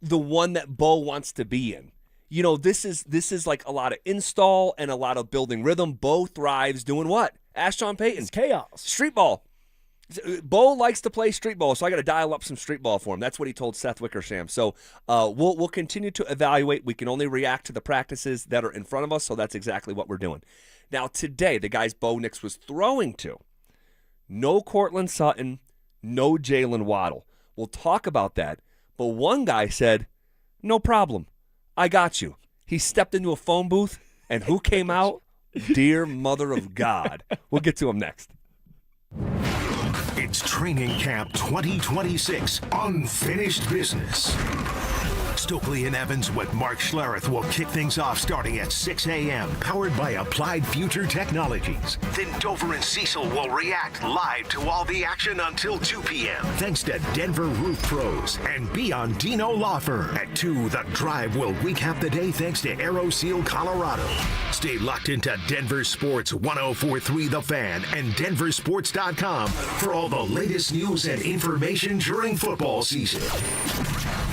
the one that Bo wants to be in. You know, this is like a lot of install and a lot of building rhythm. Bo thrives doing what? Ask Sean Payton. It's chaos. Street ball. Bo likes to play street ball, so I got to dial up some street ball for him. That's what he told Seth Wickersham. So we'll continue to evaluate. We can only react to the practices that are in front of us, so that's exactly what we're doing. Now today, the guys Bo Nix was throwing to, no Courtland Sutton, no Jalen Waddle. We'll talk about that. But one guy said, no problem. I got you. He stepped into a phone booth, and who came out? Dear Mother of God. We'll get to him next. It's Training Camp 2026, Unfinished Business. Stokely and Evans with Mark Schlereth will kick things off starting at 6 a.m., powered by Applied Future Technologies. Then Dover and Cecil will react live to all the action until 2 p.m. Thanks to Denver Roof Pros and Biondino Law Firm. At 2, The Drive will recap the day thanks to AeroSeal Colorado. Stay locked into Denver Sports 104.3 The Fan and DenverSports.com for all the latest news and information during football season.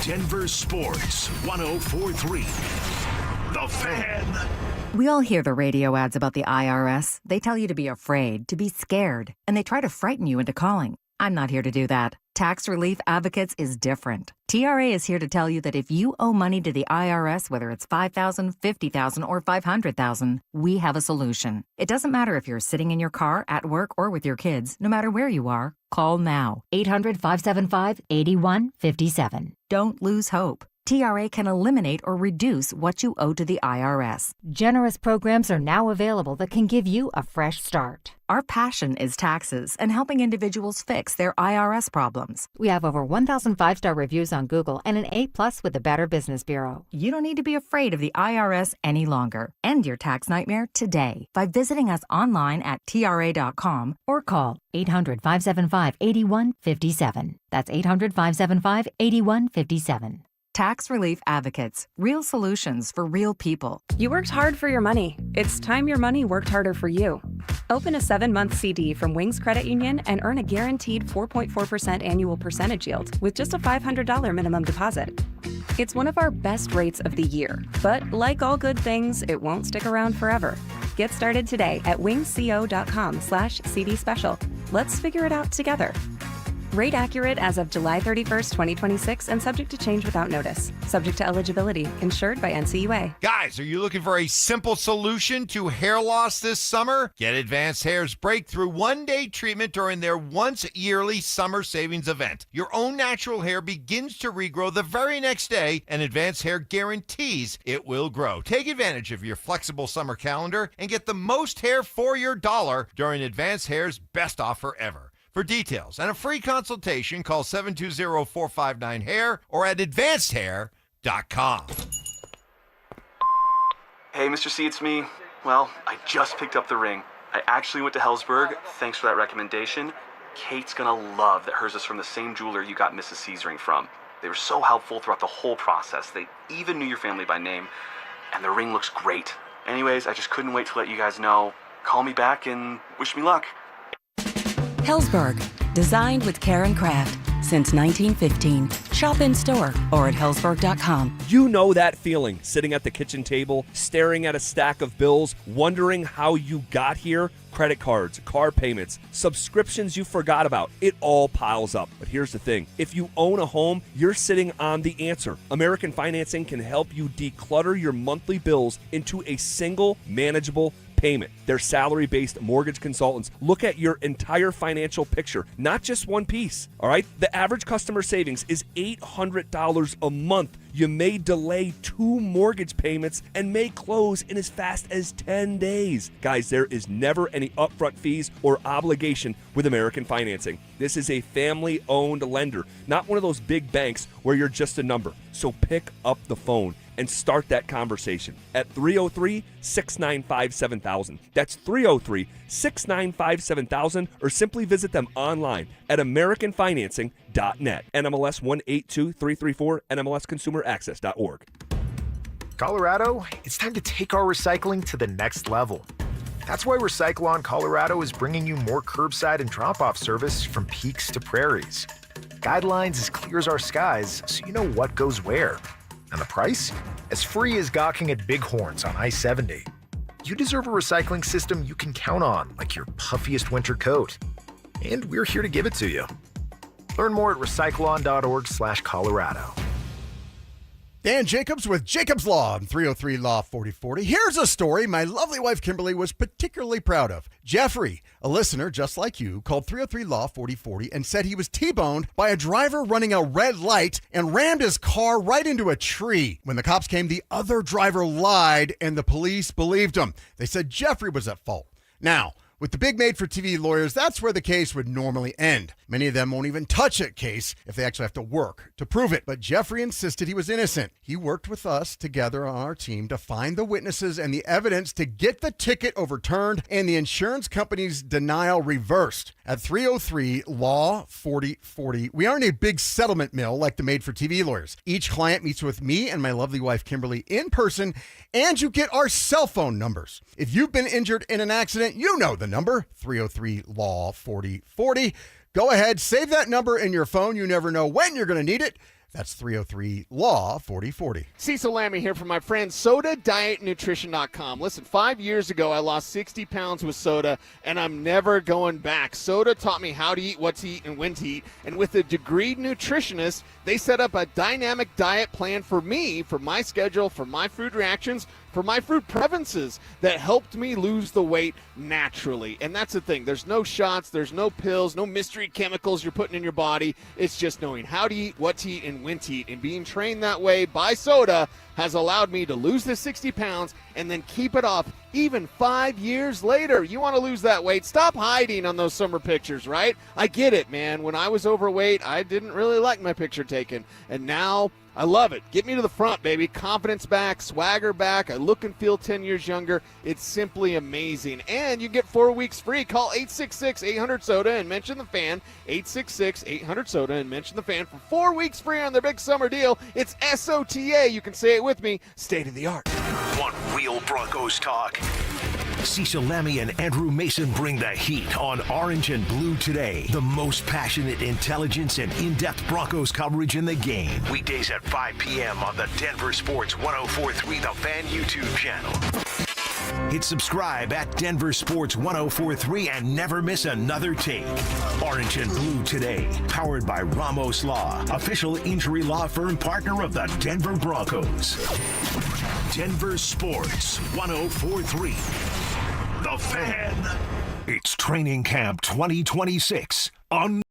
Denver Sports 104.3 The Fan. We all hear the radio ads about the IRS. They tell you to be afraid, to be scared, and they try to frighten you into calling. I'm not here to do that. Tax Relief Advocates is different. TRA is here to tell you that if you owe money to the IRS, whether it's $5,000, $50,000, or $500,000, we have a solution. It doesn't matter if you're sitting in your car, at work, or with your kids. No matter where you are, call now. 800-575-8157. Don't lose hope. TRA can eliminate or reduce what you owe to the IRS. Generous programs are now available that can give you a fresh start. Our passion is taxes and helping individuals fix their IRS problems. We have over 1,000 5-star reviews on Google and an A+ with the Better Business Bureau. You don't need to be afraid of the IRS any longer. End your tax nightmare today by visiting us online at TRA.com or call 800-575-8157. That's 800-575-8157. Tax Relief Advocates. Real solutions for real people. You worked hard for your money. It's time your money worked harder for you. Open a 7-month CD from Wings Credit Union and earn a guaranteed 4.4% annual percentage yield with just a $500 minimum deposit. It's one of our best rates of the year, but like all good things, it won't stick around forever. Get started today at wingsco.com/CD special. Let's figure it out together. Rate accurate as of July 31st, 2026, and subject to change without notice. Subject to eligibility. Insured by NCUA. Guys, are you looking for a simple solution to hair loss this summer? Get Advanced Hair's breakthrough one-day treatment during their once-yearly summer savings event. Your own natural hair begins to regrow the very next day, and Advanced Hair guarantees it will grow. Take advantage of your flexible summer calendar and get the most hair for your dollar during Advanced Hair's best offer ever. For details and a free consultation, call 720-459-HAIR or at advancedhair.com. Hey, Mr. C, it's me. Well, I just picked up the ring. I actually went to Hellsberg. Thanks for that recommendation. Kate's gonna love that hers is from the same jeweler you got Mrs. C's ring from. They were so helpful throughout the whole process. They even knew your family by name, and the ring looks great. Anyways, I just couldn't wait to let you guys know. Call me back and wish me luck. Hellsberg. Designed with care and craft. since 1915. Shop in store or at hellsberg.com. You know that feeling, sitting at the kitchen table, staring at a stack of bills, wondering how you got here? Credit cards, car payments, subscriptions you forgot about. It all piles up. But here's the thing. If you own a home, you're sitting on the answer. American Financing can help you declutter your monthly bills into a single manageable payment. Their salary-based mortgage consultants look at your entire financial picture, not just one piece. All right? The average customer savings is $800 a month. You may delay 2 mortgage payments and may close in as fast as 10 days. Guys, there is never any upfront fees or obligation with American Financing. This is a family-owned lender, not one of those big banks where you're just a number. So pick up the phone and start that conversation at 303-695-7000. That's 303-695-7000, or simply visit them online at americanfinancing.net. NMLS 182334, NMLSconsumeraccess.org. Colorado, it's time to take our recycling to the next level. That's why Recycle-On Colorado is bringing you more curbside and drop-off service from peaks to prairies. Guidelines as clear as our skies, so you know what goes where. And the price? As free as gawking at bighorns on I-70. You deserve a recycling system you can count on, like your puffiest winter coat. And we're here to give it to you. Learn more at recycleon.org/Colorado. Dan Jacobs with Jacobs Law on 303 Law 4040. Here's a story my lovely wife Kimberly was particularly proud of. Jeffrey, a listener just like you, called 303 Law 4040 and said he was T-boned by a driver running a red light and rammed his car right into a tree. When the cops came, the other driver lied and the police believed him. They said Jeffrey was at fault. Now, with the big made-for-TV lawyers, that's where the case would normally end. Many of them won't even touch a case if they actually have to work to prove it. But Jeffrey insisted he was innocent. He worked with us together on our team to find the witnesses and the evidence to get the ticket overturned and the insurance company's denial reversed. At 303 Law 4040, we aren't a big settlement mill like the made-for-TV lawyers. Each client meets with me and my lovely wife Kimberly in person, and you get our cell phone numbers. If you've been injured in an accident, you know the number, 303 Law 4040. Go ahead, save that number in your phone. You never know when you're going to need it. That's 303 Law 4040. Cecil Lammy here from my friend SodaDietNutrition.com. Listen, 5 years ago, I lost 60 pounds with soda, and I'm never going back. Soda taught me how to eat, what to eat, and when to eat. And with a degreed nutritionist, they set up a dynamic diet plan for me, for my schedule, for my food reactions, for my food preferences that helped me lose the weight naturally. And that's the thing. There's no shots, there's no pills, no mystery chemicals you're putting in your body. It's just knowing how to eat, what to eat, and when to eat. And being trained that way by Soda has allowed me to lose the 60 pounds and then keep it off even 5 years later. You want to lose that weight, stop hiding on those summer pictures, right? I get it, man. When I was overweight, I didn't really like my picture taken. And now I love it. Get me to the front, baby. Confidence back, swagger back. I look and feel 10 years younger. It's simply amazing. And you get 4 weeks free. Call 866-800-SODA and mention the fan. 866-800-SODA and mention the fan for 4 weeks free on their big summer deal. It's SOTA. You can say it with me. State of the art. Want real Broncos talk? Cecil Lammy and Andrew Mason bring the heat on Orange and Blue today. The most passionate intelligence and in-depth Broncos coverage in the game. Weekdays at 5 p.m. on the Denver Sports 1043 The Fan YouTube channel. Hit subscribe at Denver Sports 1043 and never miss another take. Orange and Blue today, powered by Ramos Law, official injury law firm partner of the Denver Broncos. Denver Sports 1043. The Fan. It's Training Camp 2026 on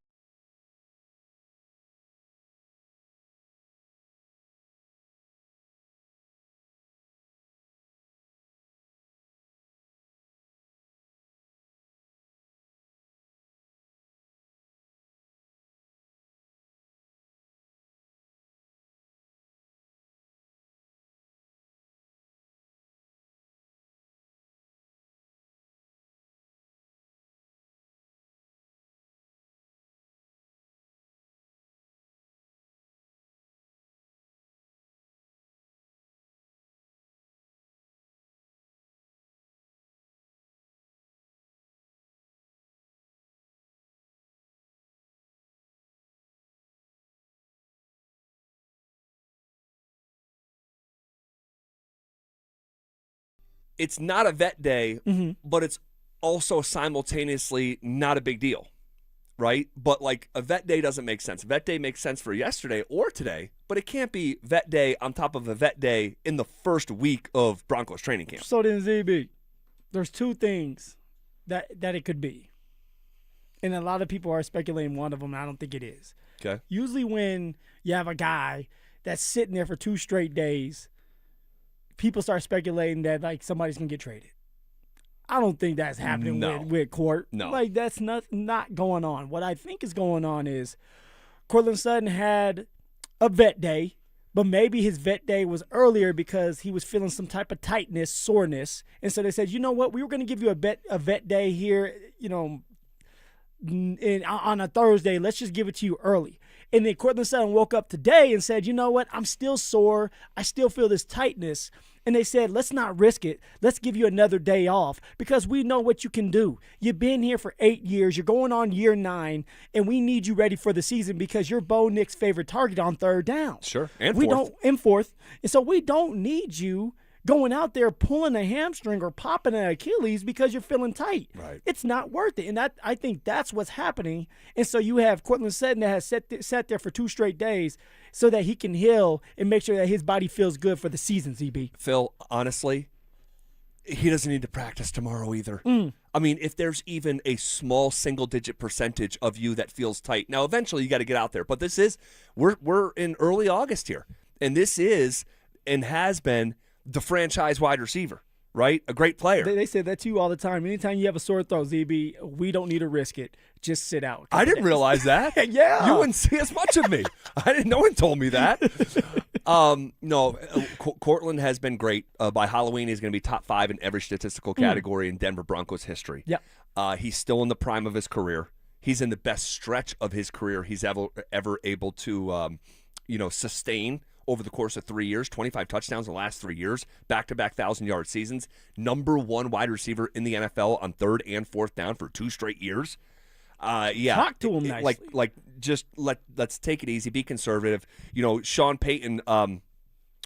it's not a vet day, but it's also simultaneously not a big deal, right? But like a vet day doesn't make sense. Vet day makes sense for yesterday or today, but it can't be vet day on top of a vet day in the first week of Broncos training camp. So then, ZB, there's two things that it could be. And a lot of people are speculating one of them, and I don't think it is. Okay. Usually when you have a guy that's sitting there for 2 straight days, people start speculating that like somebody's going to get traded. I don't think that's happening with Court. No. Like, that's not going on. What I think is going on is Courtland Sutton had a vet day, but maybe his vet day was earlier because he was feeling some type of tightness, soreness. And so they said, you know what, we were going to give you a vet day here, on a Thursday. Let's just give it to you early. And then Courtland Sutton woke up today and said, you know what, I'm still sore. I still feel this tightness. And they said, let's not risk it. Let's give you another day off because we know what you can do. You've been here for 8 years. You're going on year 9, and we need you ready for the season because you're Bo Nick's favorite target on third down. Sure, and fourth. And so we don't need you going out there pulling a hamstring or popping an Achilles because you're feeling tight. Right. It's not worth it. And I think that's what's happening. And so you have Courtland Sutton that has sat there for 2 straight days so that he can heal and make sure that his body feels good for the season, ZB. Phil, honestly, he doesn't need to practice tomorrow either. I mean, if there's even a small single-digit percentage of you that feels tight. Now, eventually you got to get out there. But this is, we're in early August here. And this is and has been the franchise wide receiver, right? A great player. They say that to you all the time. Anytime you have a sore throat, ZB, we don't need to risk it. Just sit out. I didn't realize that. Yeah. You wouldn't see as much of me. No one told me that. No, Courtland has been great. By Halloween, he's going to be top 5 in every statistical category in Denver Broncos history. Yep. He's still in the prime of his career. He's in the best stretch of his career he's ever able to, sustain over the course of 3 years. 25 touchdowns in the last 3 years, back-to-back 1,000-yard seasons. Number 1 wide receiver in the NFL on 3rd and 4th down for 2 straight years. Talk to him nicely. Let's take it easy, be conservative. Sean Payton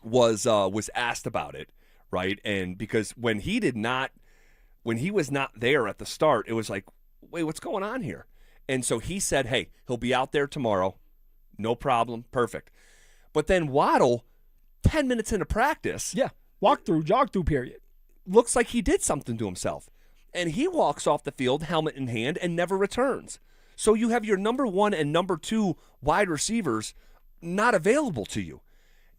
was asked about it, right? And because when he was not there at the start, it was like, wait, what's going on here? And so he said, hey, he'll be out there tomorrow. No problem. Perfect. But then Waddle, 10 minutes into practice. Yeah, jog through period. Looks like he did something to himself. And he walks off the field, helmet in hand, and never returns. So you have your number 1 and number 2 wide receivers not available to you.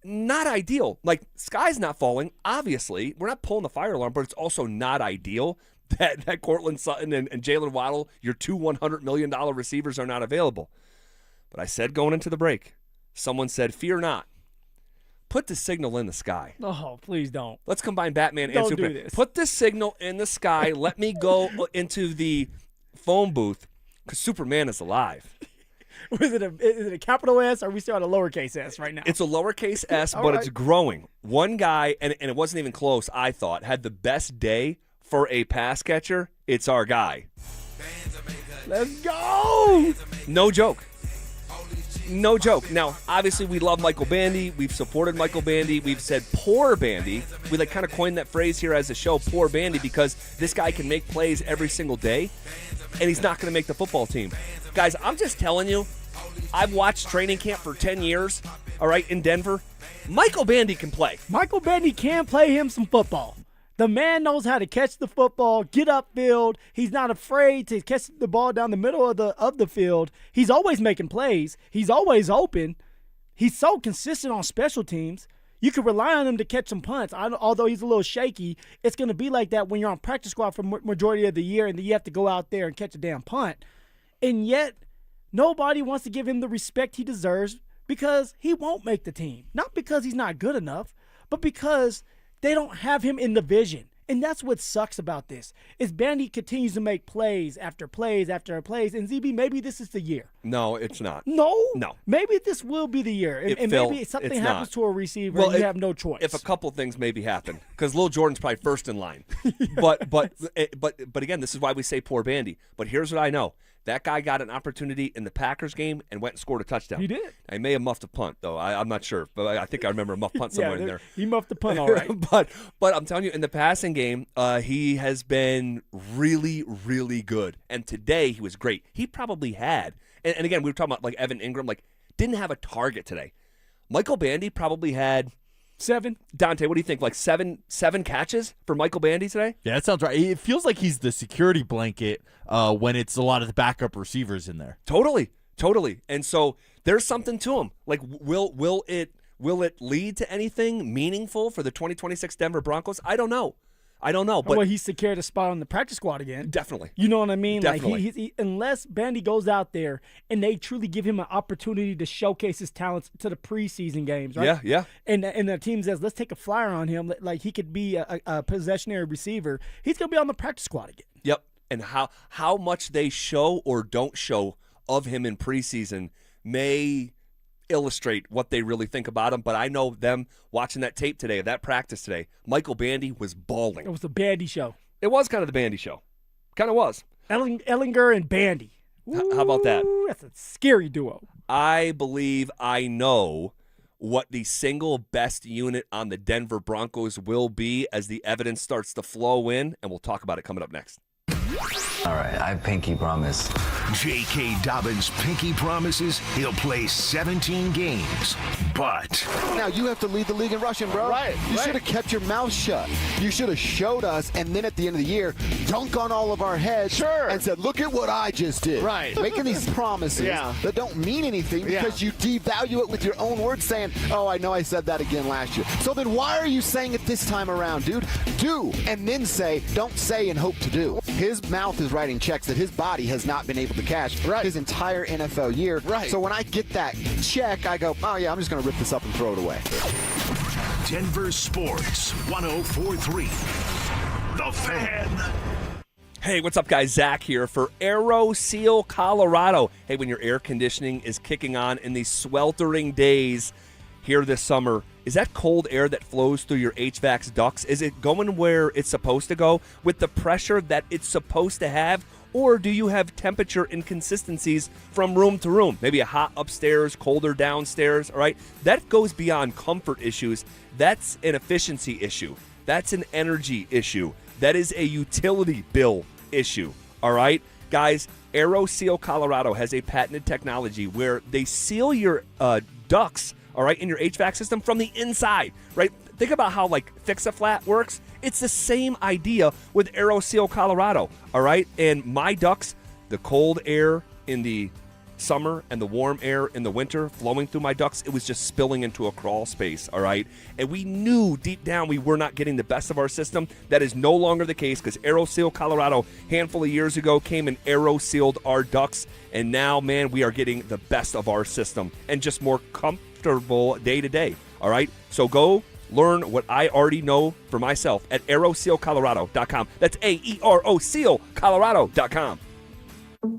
Not ideal. Like, sky's not falling, obviously. We're not pulling the fire alarm, but it's also not ideal that Courtland Sutton and Jalen Waddle, your 2 $100 million receivers, are not available. But I said going into the break, someone said, fear not. Put the signal in the sky. Oh, please don't. Let's combine Batman and Don't Superman. do this. Put the signal in the sky. Let me go into the phone booth because Superman is alive. Is it a capital S or are we still at a lowercase s right now? It's a lowercase s, All but right. it's growing. One guy, and it wasn't even close, I thought, had the best day for a pass catcher. It's our guy. Let's go. No joke. No joke. Now, obviously, we love Michael Bandy. We've supported Michael Bandy. We've said poor Bandy. We kind of coined that phrase here as a show, poor Bandy, because this guy can make plays every single day, and he's not going to make the football team. Guys, I'm just telling you, I've watched training camp for 10 years, all right, in Denver. Michael Bandy can play. Michael Bandy can play him some football. The man knows how to catch the football, get upfield. He's not afraid to catch the ball down the middle of the field. He's always making plays. He's always open. He's so consistent on special teams. You can rely on him to catch some punts. Although he's a little shaky, it's going to be like that when you're on practice squad for majority of the year and then you have to go out there and catch a damn punt. And yet, nobody wants to give him the respect he deserves because he won't make the team. Not because he's not good enough, but because they don't have him in the vision. And that's what sucks about this, is Bandy continues to make plays after plays after plays. And ZB, maybe this is the year. No, it's not. No? No. Maybe this will be the year. And Phil, maybe something it's happens not. to a receiver and you have no choice. If a couple things maybe happen, because Lil Jordan's probably first in line. But again, this is why we say poor Bandy. But here's what I know. That guy got an opportunity in the Packers game and went and scored a touchdown. He did. I may have muffed a punt, though. I'm not sure, but I think I remember a muff punt somewhere in there. He muffed the punt all right. but I'm telling you, in the passing game, he has been really, really good. And today he was great. He probably had, and again, we were talking about like Evan Ingram, like didn't have a target today. Michael Bandy probably had 7. Dante, what do you think? Like seven catches for Michael Bandy today? Yeah, that sounds right. It feels like he's the security blanket when it's a lot of the backup receivers in there. Totally. And so there's something to him. Like, will it lead to anything meaningful for the 2026 Denver Broncos? I don't know. But well, he's secured a spot on the practice squad again. Definitely. You know what I mean? Definitely. Like he unless Bandy goes out there and they truly give him an opportunity to showcase his talents to the preseason games, right? Yeah. And the team says, let's take a flyer on him. Like he could be a possessionary receiver. He's going to be on the practice squad again. Yep. And how much they show or don't show of him in preseason may illustrate what they really think about him, but I know them watching that tape today, that practice today, Michael Bandy was balling. It was the Bandy show. It was kind of the Bandy show. Kind of was. Ellinger and Bandy. How about that? That's a scary duo. I believe I know what the single best unit on the Denver Broncos will be as the evidence starts to flow in, and we'll talk about it coming up next. All right, I pinky promise. J.K. Dobbins pinky promises he'll play 17 games, but... Now you have to lead the league in rushing, bro. You should have kept your mouth shut. You should have showed us, and then at the end of the year, dunk on all of our heads and said, look at what I just did. Making these promises that don't mean anything because you devalue it with your own words saying, oh, I know I said that again last year. So then why are you saying it this time around, dude? Do, and then say, don't say and hope to do. His mouth is writing checks that his body has not been able to cash his entire NFL year. So when I get that check, I go, oh yeah, I'm just going to rip this up and throw it away. Denver Sports 104.3. The Fan. Hey, what's up, guys? Zach here for Aero Seal, Colorado. Hey, when your air conditioning is kicking on in these sweltering days here this summer, is that cold air that flows through your HVAC's ducts, is it going where it's supposed to go with the pressure that it's supposed to have? Or do you have temperature inconsistencies from room to room? Maybe a hot upstairs, colder downstairs, all right? That goes beyond comfort issues. That's an efficiency issue. That's an energy issue. That is a utility bill issue, all right? Guys, AeroSeal Colorado has a patented technology where they seal your ducts, all right, in your HVAC system from the inside, right? Think about how, like, Fix-A-Flat works. It's the same idea with AeroSeal Colorado, all right? And my ducts, the cold air in the summer and the warm air in the winter flowing through my ducts, it was just spilling into a crawl space, all right? And we knew deep down we were not getting the best of our system. That is no longer the case because AeroSeal Colorado, a handful of years ago, came and AeroSealed our ducts. And now, man, we are getting the best of our system and just more comfortable day to day, all right? So go learn what I already know for myself at aerosealcolorado.com. That's AERO Colorado.com.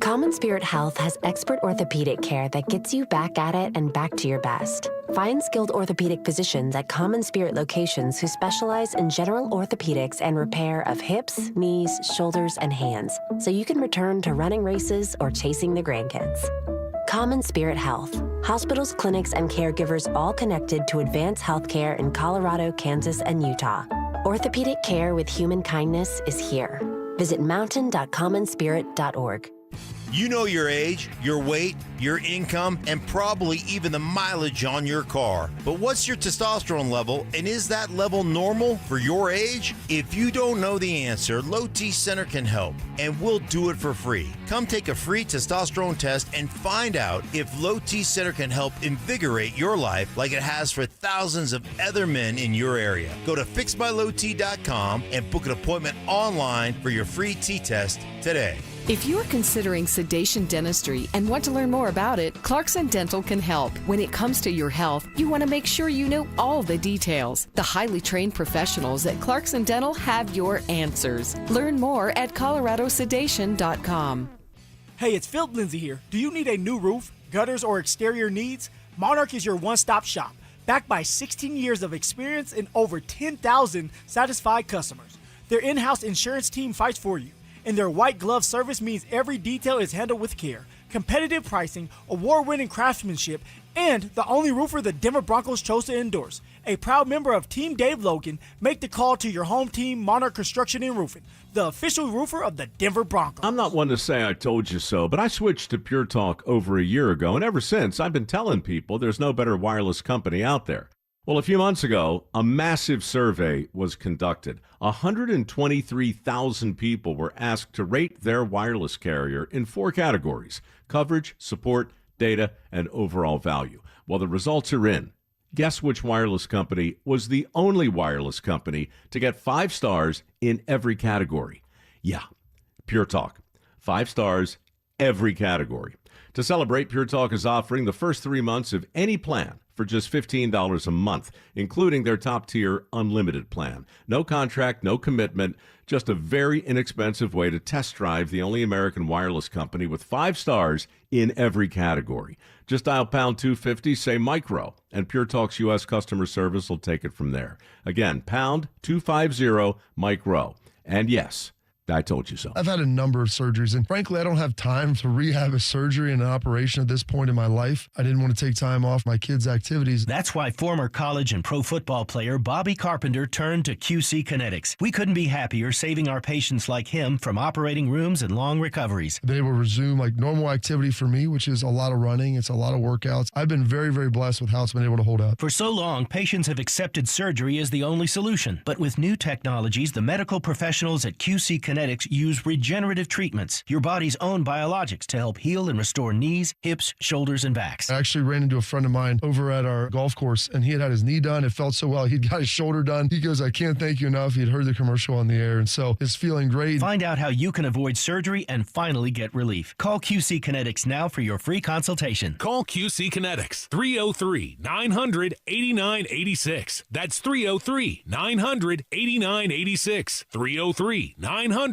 Common Spirit Health has expert orthopedic care that gets you back at it and back to your best. Find skilled orthopedic physicians at Common Spirit locations who specialize in general orthopedics and repair of hips, knees, shoulders, and hands, so you can return to running races or chasing the grandkids. Common Spirit Health. Hospitals, clinics, and caregivers all connected to advance healthcare in Colorado, Kansas, and Utah. Orthopedic care with human kindness is here. Visit mountain.commonspirit.org. You know your age, your weight, your income, and probably even the mileage on your car. But what's your testosterone level, and is that level normal for your age? If you don't know the answer, Low T Center can help, and we'll do it for free. Come take a free testosterone test and find out if Low T Center can help invigorate your life like it has for thousands of other men in your area. Go to fixmylowt.com and book an appointment online for your free T-test today. If you're considering sedation dentistry and want to learn more about it, Clarkson Dental can help. When it comes to your health, you want to make sure you know all the details. The highly trained professionals at Clarkson Dental have your answers. Learn more at coloradosedation.com. Hey, it's Phillip Lindsay here. Do you need a new roof, gutters, or exterior needs? Monarch is your one-stop shop, backed by 16 years of experience and over 10,000 satisfied customers. Their in-house insurance team fights for you. And their white glove service means every detail is handled with care. Competitive pricing, award-winning craftsmanship, and the only roofer the Denver Broncos chose to endorse. A proud member of Team Dave Logan, make the call to your home team, Monarch Construction and Roofing, the official roofer of the Denver Broncos. I'm not one to say I told you so, but I switched to Pure Talk over a year ago, and ever since, I've been telling people there's no better wireless company out there. Well, a few months ago, a massive survey was conducted. 123,000 people were asked to rate their wireless carrier in 4 categories: coverage, support, data, and overall value. Well, the results are in. Guess which wireless company was the only wireless company to get 5 stars in every category? Yeah, Pure Talk. 5 stars, every category. To celebrate, Pure Talk is offering the first 3 months of any plan for just $15 a month, including their top-tier unlimited plan. No contract, no commitment, just a very inexpensive way to test drive the only American wireless company with 5 stars in every category. Just dial pound 250, say micro, and Pure Talk's U.S. customer service will take it from there. Again, pound 250 micro. And yes, I told you so. I've had a number of surgeries, and frankly, I don't have time to rehab a surgery and an operation at this point in my life. I didn't want to take time off my kids' activities. That's why former college and pro football player Bobby Carpenter turned to QC Kinetics. We couldn't be happier saving our patients like him from operating rooms and long recoveries. I've been able to resume like normal activity for me, which is a lot of running. It's a lot of workouts. I've been very, very blessed with how it's been able to hold up. For so long, patients have accepted surgery as the only solution. But with new technologies, the medical professionals at QC Kinetics use regenerative treatments, your body's own biologics, to help heal and restore knees, hips, shoulders, and backs. I actually ran into a friend of mine over at our golf course, and he had his knee done. It felt so well. He'd got his shoulder done. He goes, "I can't thank you enough." He'd heard the commercial on the air, and so it's feeling great. Find out how you can avoid surgery and finally get relief. Call QC Kinetics now for your free consultation. Call QC Kinetics, 303-900-8986. That's 303-900-8986. 303-900-8986.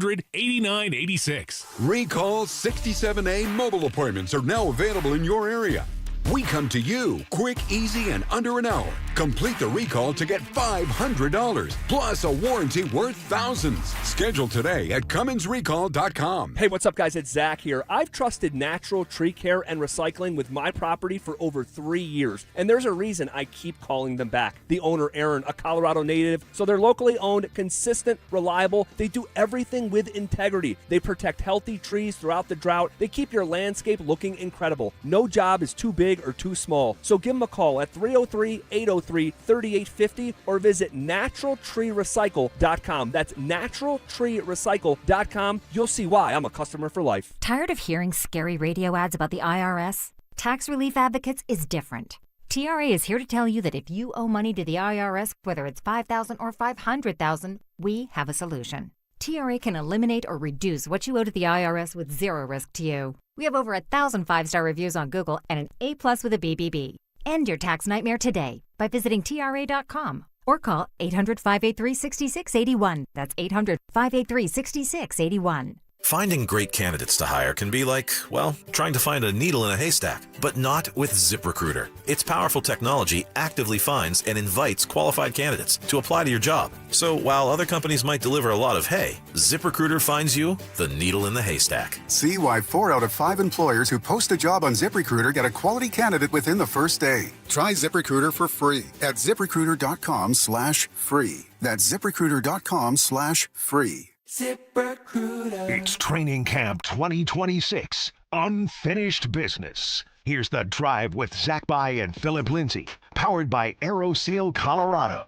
Recall 67A mobile appointments are now available in your area. We come to you quick, easy, and under an hour. Complete the recall to get $500 plus a warranty worth thousands. Schedule today at CummonsRecall.com. Hey, what's up, guys? It's Zach here. I've trusted Natural Tree Care and Recycling with my property for over 3 years, and there's a reason I keep calling them back. The owner, Aaron, a Colorado native, so they're locally owned, consistent, reliable. They do everything with integrity. They protect healthy trees throughout the drought. They keep your landscape looking incredible. No job is too big or too small. So give them a call at 303-803-3850 or visit naturaltreerecycle.com. That's naturaltreerecycle.com. You'll see why I'm a customer for life. Tired of hearing scary radio ads about the IRS? Tax Relief Advocates is different. TRA is here to tell you that if you owe money to the IRS, whether it's $5,000 or $500,000, we have a solution. TRA can eliminate or reduce what you owe to the IRS with zero risk to you. We have over 1,000 5-star reviews on Google and an A+ with a BBB. End your tax nightmare today by visiting TRA.com or call 800-583-6681. That's 800-583-6681. Finding great candidates to hire can be like, well, trying to find a needle in a haystack, but not with ZipRecruiter. Its powerful technology actively finds and invites qualified candidates to apply to your job. So while other companies might deliver a lot of hay, ZipRecruiter finds you the needle in the haystack. See why 4 out of 5 employers who post a job on ZipRecruiter get a quality candidate within the first day. Try ZipRecruiter for free at ZipRecruiter.com/free. That's ZipRecruiter.com/free. ZipRecruiter. It's Training Camp 2026. Unfinished business. Here's the drive with Zach By and Phillip Lindsay, powered by AeroSeal Colorado.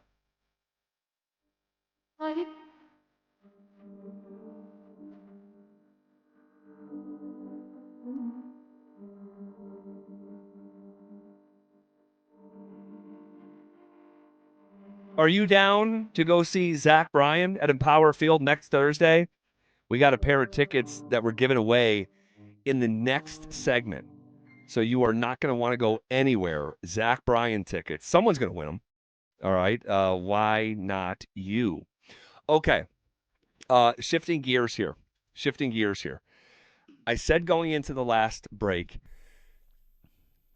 Are you down to go see Zach Bryan at Empower Field next Thursday? We got a pair of tickets that we're giving away in the next segment. So you are not going to want to go anywhere. Zach Bryan tickets. Someone's going to win them. All right. Why not you? Okay. Shifting gears here. I said going into the last break,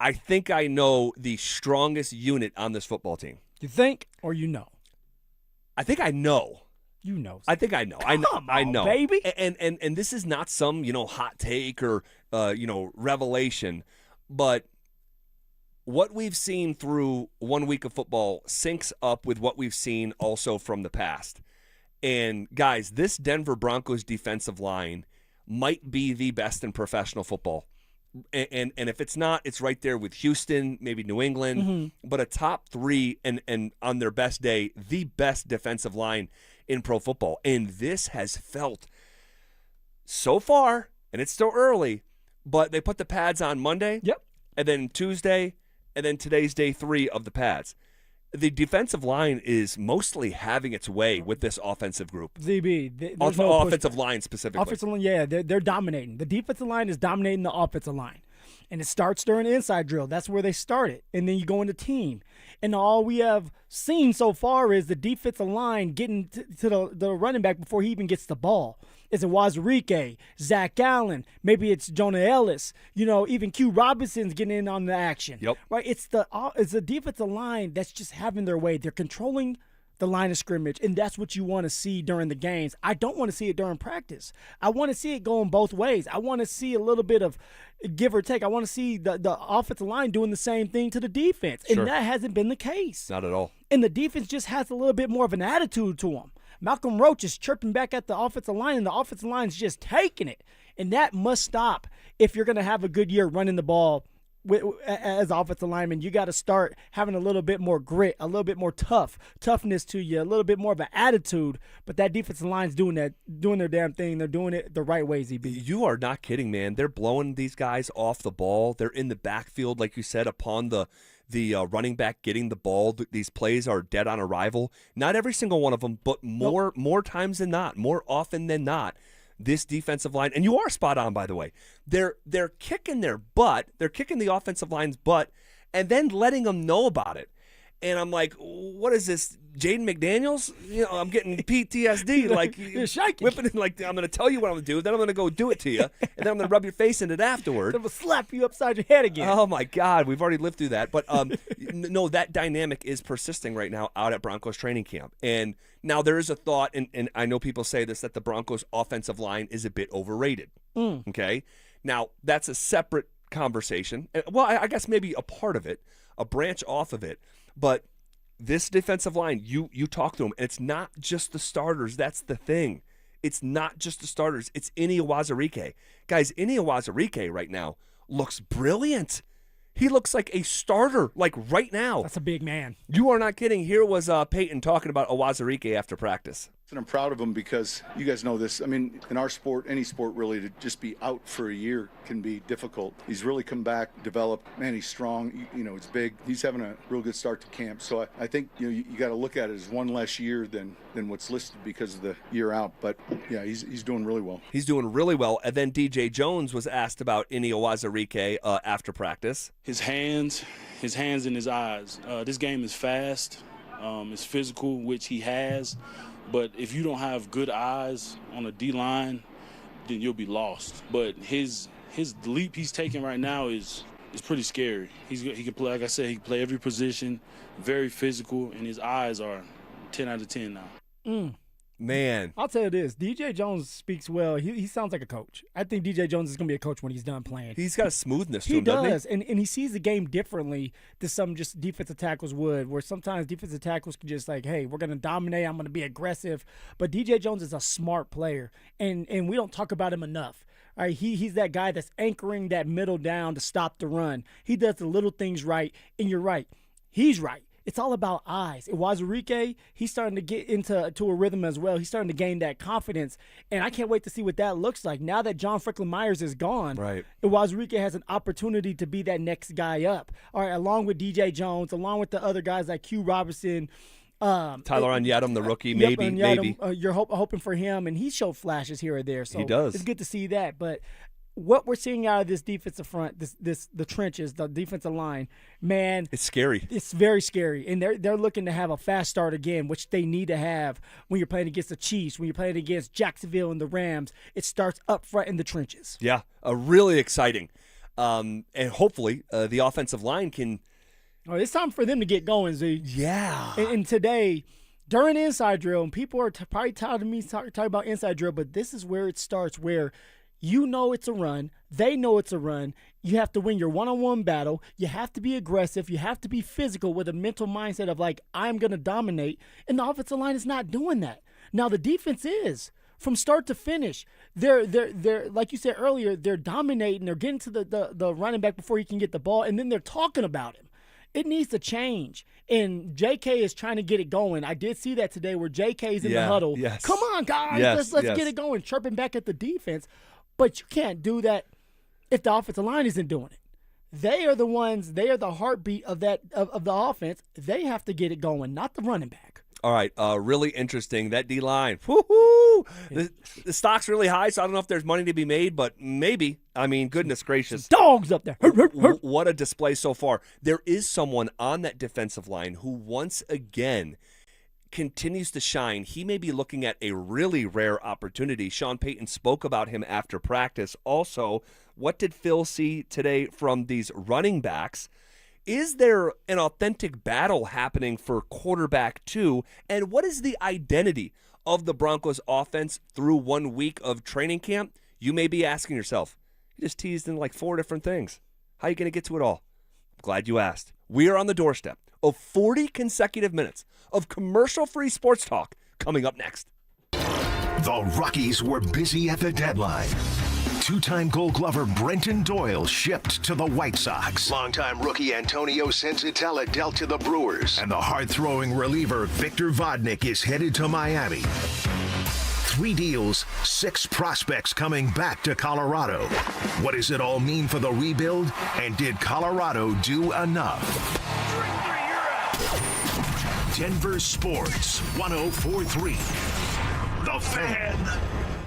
I think I know the strongest unit on this football team. You think or you know? I think I know. You know. I think I know. I know, baby. And this is not some, hot take or revelation, but what we've seen through 1 week of football syncs up with what we've seen also from the past. And guys, this Denver Broncos defensive line might be the best in professional football. And if it's not, it's right there with Houston, maybe New England, but a top 3 and on their best day, the best defensive line in pro football. And this has felt so far, and it's still early, but they put the pads on Monday. Yep. And then Tuesday, and then today's day 3 of the pads. The defensive line is mostly having its way with this offensive group. ZB. Offensive line specifically. Offensive line, yeah, they're dominating. The defensive line is dominating the offensive line. And it starts during the inside drill. That's where they started. And then you go into team. And all we have seen so far is the defensive line getting to the running back before he even gets the ball. Is it Wazirike, Zach Allen? Maybe it's Jonah Ellis. Even Q Robinson's getting in on the action. Yep. Right? It's the defensive line that's just having their way. They're controlling the line of scrimmage, and that's what you want to see during the games. I don't want to see it during practice. I want to see it going both ways. I want to see a little bit of give or take. I want to see the offensive line doing the same thing to the defense, Sure. and that hasn't been the case. Not at all. And the defense just has a little bit more of an attitude to them. Malcolm Roach is chirping back at the offensive line, and the offensive line is just taking it. And that must stop if you're going to have a good year running the ball as offensive lineman. You got to start having a little bit more grit, a little bit more toughness to you, a little bit more of an attitude. But that defensive line's doing their damn thing. They're doing it the right way, ZB. You are not kidding, man. They're blowing these guys off the ball. They're in the backfield, like you said, upon the running back getting the ball. These plays are dead on arrival. Not every single one of them, but more times than not, more often than not, this defensive line, and you are spot on, by the way, they're kicking their butt. They're kicking the offensive line's butt and then letting them know about it. And I'm like, what is this, Jaden McDaniels? I'm getting PTSD. Like, you're shaking. Whipping it, like, I'm going to tell you what I'm going to do, then I'm going to go do it to you, and then I'm going to rub your face in it afterward. I'm going to slap you upside your head again. Oh, my God. We've already lived through that. But, no, that dynamic is persisting right now out at Broncos Training Camp. And now there is a thought, and I know people say this, that the Broncos offensive line is a bit overrated. Okay? Now, that's a separate conversation. Well, I guess maybe a part of it, a branch off of it. But this defensive line, you talk to them, and it's not just the starters. That's the thing. It's not just the starters. It's Ini Wazirike. Guys, Ini Wazirike right now looks brilliant. He looks like a starter, like right now. That's a big man. You are not kidding. Here was Payton talking about Wazirike after practice. And I'm proud of him because you guys know this. I mean, in our sport, any sport really, to just be out for a year can be difficult. He's really come back, developed. Man, he's strong. He's big. He's having a real good start to camp. So I think you got to look at it as one less year than what's listed because of the year out. But yeah, he's doing really well. He's doing really well. And then DJ Jones was asked about Ini Wazirike after practice. His hands and his eyes. This game is fast. It's physical, which he has. But if you don't have good eyes on a D-line, then you'll be lost. But his leap he's taking right now is pretty scary. He can play, like I said, he can play every position, very physical, and his eyes are 10 out of 10 now. Man. I'll tell you this. DJ Jones speaks well. He sounds like a coach. I think DJ Jones is going to be a coach when he's done playing. He's got a smoothness to he him, doesn't does, and he sees the game differently than some just defensive tackles would, where sometimes defensive tackles can just like, hey, we're going to dominate. I'm going to be aggressive. But DJ Jones is a smart player, and we don't talk about him enough. All right, he's that guy that's anchoring that middle down to stop the run. He does the little things right, and you're right. He's right. It's all about eyes. Wazirike, he's starting to get into a rhythm as well. He's starting to gain that confidence, and I can't wait to see what that looks like. Now that John Franklin Myers is gone, right, Wazirike has an opportunity to be that next guy up. All right, along with DJ Jones, along with the other guys like Q Robinson, Tyler Onyedem, the rookie, maybe. You're hoping for him, and he showed flashes here or there. So he does. It's good to see that, but what we're seeing out of this defensive front, the trenches, the defensive line, man, it's scary. It's very scary, and they're looking to have a fast start again, which they need to have when you're playing against the Chiefs, when you're playing against Jacksonville and the Rams. It starts up front in the trenches. Yeah, really exciting, and hopefully the offensive line can. Oh, it's time for them to get going, Z. Yeah. And today, during inside drill, and people are probably tired of me talking about inside drill, but this is where it starts, where you know it's a run. They know it's a run. You have to win your one-on-one battle. You have to be aggressive. You have to be physical with a mental mindset of like, I'm going to dominate. And the offensive line is not doing that. Now the defense is. From start to finish, they're like you said earlier, they're dominating. They're getting to the running back before he can get the ball, and then they're talking about him. It needs to change. And JK is trying to get it going. I did see that today where JK's in the huddle. Yes. Come on, guys, let's get it going, chirping back at the defense. But you can't do that if the offensive line isn't doing it. They are the ones, they are the heartbeat of that of the offense. They have to get it going, not the running back. All right, really interesting. That D-line, woo-hoo! The stock's really high, so I don't know if there's money to be made, but maybe. I mean, goodness gracious. Dogs up there. What a display so far. There is someone on that defensive line who once again continues to shine. He may be looking at a really rare opportunity. Sean Payton spoke about him after practice. Also, what did Phil see today from these running backs? Is there an authentic battle happening for quarterback two? And what is the identity of the Broncos offense through 1 week of training camp? You may be asking yourself, you just teased in like 4 different things. How are you going to get to it all? I'm glad you asked. We are on the doorstep of 40 consecutive minutes of commercial-free sports talk coming up next. The Rockies were busy at the deadline. Two-time Gold Glover Brenton Doyle shipped to the White Sox. Longtime rookie Antonio Senzatella dealt to the Brewers. And the hard-throwing reliever Victor Vodnik is headed to Miami. 3 deals, 6 prospects coming back to Colorado. What does it all mean for the rebuild? And did Colorado do enough? Denver Sports 104.3. The Fan.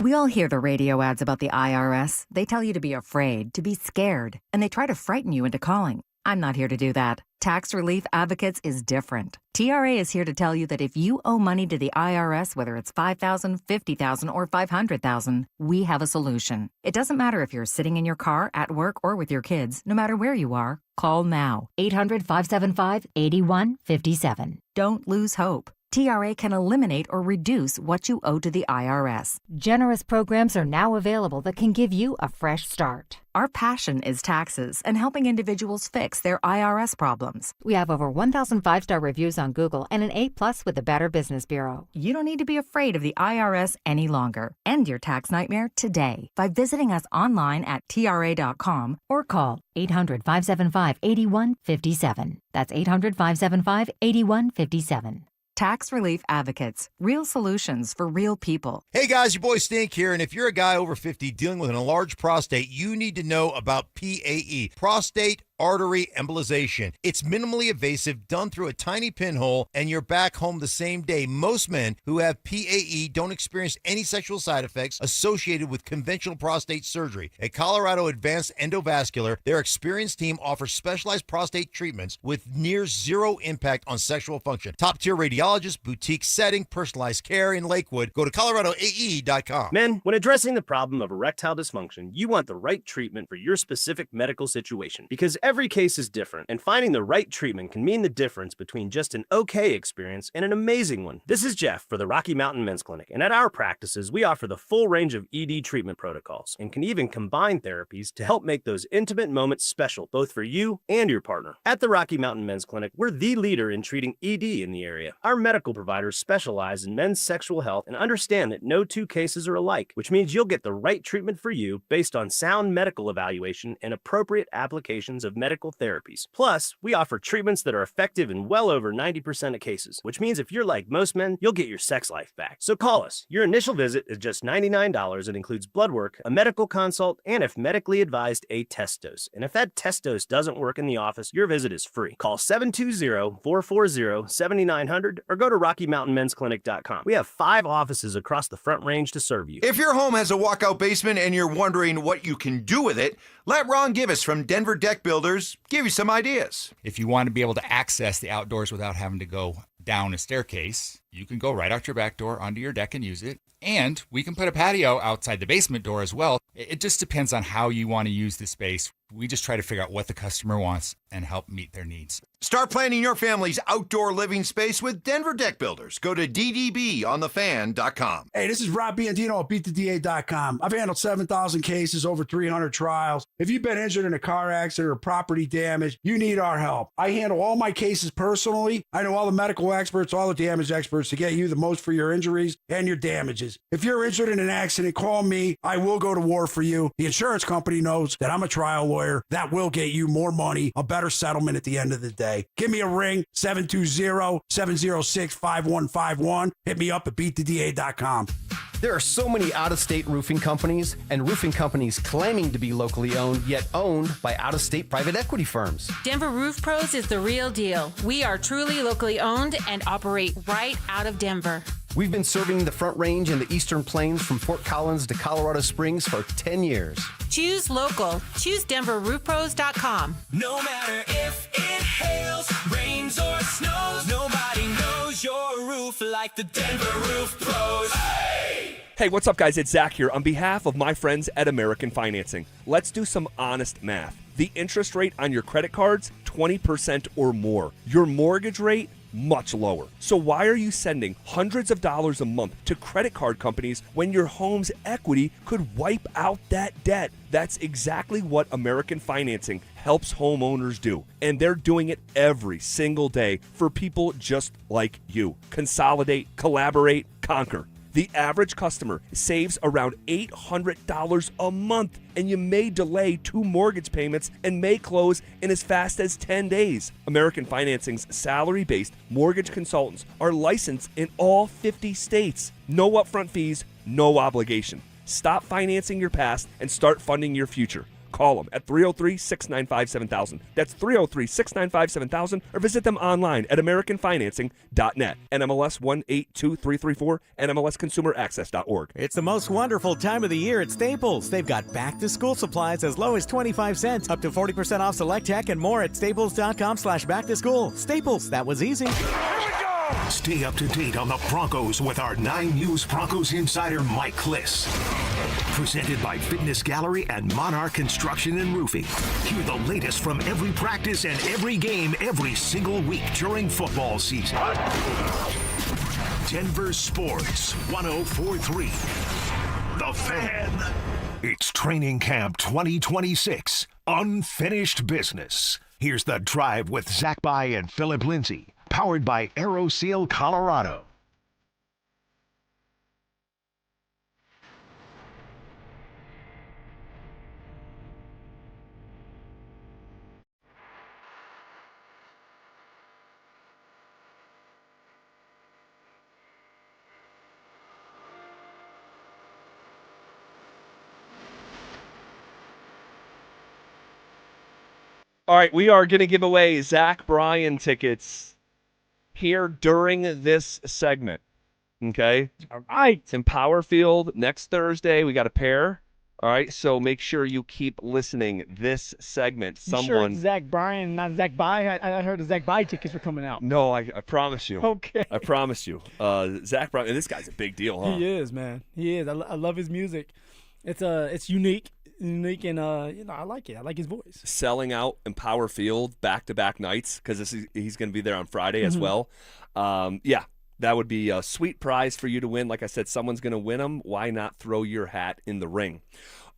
We all hear the radio ads about the IRS. They tell you to be afraid, to be scared, and they try to frighten you into calling. I'm not here to do that. Tax Relief Advocates is different. TRA is here to tell you that if you owe money to the IRS, whether it's $5,000, $50,000, or $500,000, we have a solution. It doesn't matter if you're sitting in your car, at work, or with your kids. No matter where you are, call now. 800-575-8157. Don't lose hope. TRA can eliminate or reduce what you owe to the IRS. Generous programs are now available that can give you a fresh start. Our passion is taxes and helping individuals fix their IRS problems. We have over 1,000 5-star reviews on Google and an A+ with the Better Business Bureau. You don't need to be afraid of the IRS any longer. End your tax nightmare today by visiting us online at TRA.com or call 800-575-8157. That's 800-575-8157. Tax Relief Advocates. Real solutions for real people. Hey guys, your boy Stink here, and if you're a guy over 50 dealing with an enlarged prostate, you need to know about PAE, prostate artery embolization. It's minimally invasive, done through a tiny pinhole, and you're back home the same day. Most men who have PAE don't experience any sexual side effects associated with conventional prostate surgery. At Colorado Advanced Endovascular, their experienced team offers specialized prostate treatments with near zero impact on sexual function. Top-tier radiologists, boutique setting, personalized care in Lakewood. Go to coloradoae.com. Men, when addressing the problem of erectile dysfunction, you want the right treatment for your specific medical situation, because every case is different, and finding the right treatment can mean the difference between just an okay experience and an amazing one. This is Jeff for the Rocky Mountain Men's Clinic, and at our practices, we offer the full range of ED treatment protocols and can even combine therapies to help make those intimate moments special, both for you and your partner. At the Rocky Mountain Men's Clinic, we're the leader in treating ED in the area. Our medical providers specialize in men's sexual health and understand that no 2 cases are alike, which means you'll get the right treatment for you based on sound medical evaluation and appropriate applications of medical therapies. Plus, we offer treatments that are effective in well over 90% of cases, which means if you're like most men, you'll get your sex life back. So call us. Your initial visit is just $99 and includes blood work, a medical consult, and if medically advised, a test dose. And if that test dose doesn't work in the office, your visit is free. Call 720-440-7900 or go to RockyMountainMen'sClinic.com. We have 5 offices across the Front Range to serve you. If your home has a walkout basement and you're wondering what you can do with it, let Ron Givas from Denver Deck Builders give you some ideas. If you want to be able to access the outdoors without having to go down a staircase, You can go right out your back door onto your deck and use it. And we can put a patio outside the basement door as well. It just depends on how you want to use the space. We just try to figure out what the customer wants and help meet their needs. Start planning your family's outdoor living space with Denver Deck Builders. Go to ddbonthefan.com. Hey, this is Rob Biandino at BeatTheDA.com. I've handled 7,000 cases, over 300 trials. If you've been injured in a car accident or property damage, you need our help. I handle all my cases personally. I know all the medical experts, all the damage experts to get you the most for your injuries and your damages. If you're injured in an accident, call me. I will go to war for you. The insurance company knows that I'm a trial lawyer. That will get you more money, a better settlement at the end of the day. Give me a ring, 720-706-5151. Hit me up at beattheda.com. There are so many out-of-state roofing companies and roofing companies claiming to be locally owned, yet owned by out-of-state private equity firms. Denver Roof Pros is the real deal. We are truly locally owned and operate right out of Denver. We've been serving the Front Range and the Eastern Plains from Fort Collins to Colorado Springs for 10 years. Choose local. Choose DenverRoofPros.com. No matter if it hails, rains, or snows, nobody knows your roof like the Denver Roof Pros. Hey, what's up, guys? It's Zach here on behalf of my friends at American Financing. Let's do some honest math. The interest rate on your credit cards, 20% or more. Your mortgage rate, much lower. So why are you sending hundreds of dollars a month to credit card companies when your home's equity could wipe out that debt? That's exactly what American Financing helps homeowners do. And they're doing it every single day for people just like you. Consolidate, collaborate, conquer. The average customer saves around $800 a month, and you may delay 2 mortgage payments and may close in as fast as 10 days. American Financing's salary-based mortgage consultants are licensed in all 50 states. No upfront fees, no obligation. Stop financing your past and start funding your future. Call them at 303-695-7000. That's 303-695-7000, or visit them online at AmericanFinancing.net. NMLS 182334, NMLSConsumerAccess.org. It's the most wonderful time of the year at Staples. They've got back-to-school supplies as low as 25 cents, up to 40% off select tech, and more at staples.com/back-to-school. Staples, that was easy. Stay up to date on the Broncos with our 9 News Broncos insider Mike Kliss. Presented by Fitness Gallery and Monarch Construction and Roofing. Hear the latest from every practice and every game every single week during football season. Denver Sports 104.3. The Fan. It's Training Camp 2026. Unfinished business. Here's The Drive with Zach By and Phillip Lindsay. Powered by AeroSeal Colorado. All right, we are going to give away Zach Bryan tickets here during this segment. Okay? All right. It's in Power Field next Thursday. We got a pair. All right, so make sure you keep listening this segment. You sure it's Zach Bryan, not Zach By? I heard the Zach By tickets were coming out. No, I promise you. Okay. I promise you. Zach Bryan, and this guy's a big deal, huh? He is, man. He is. I love his music. It's unique, and I like it. I like his voice. Selling out in Power Field back-to-back nights, because he's going to be there on Friday as well. Yeah, that would be a sweet prize for you to win. Like I said, someone's going to win them. Why not throw your hat in the ring?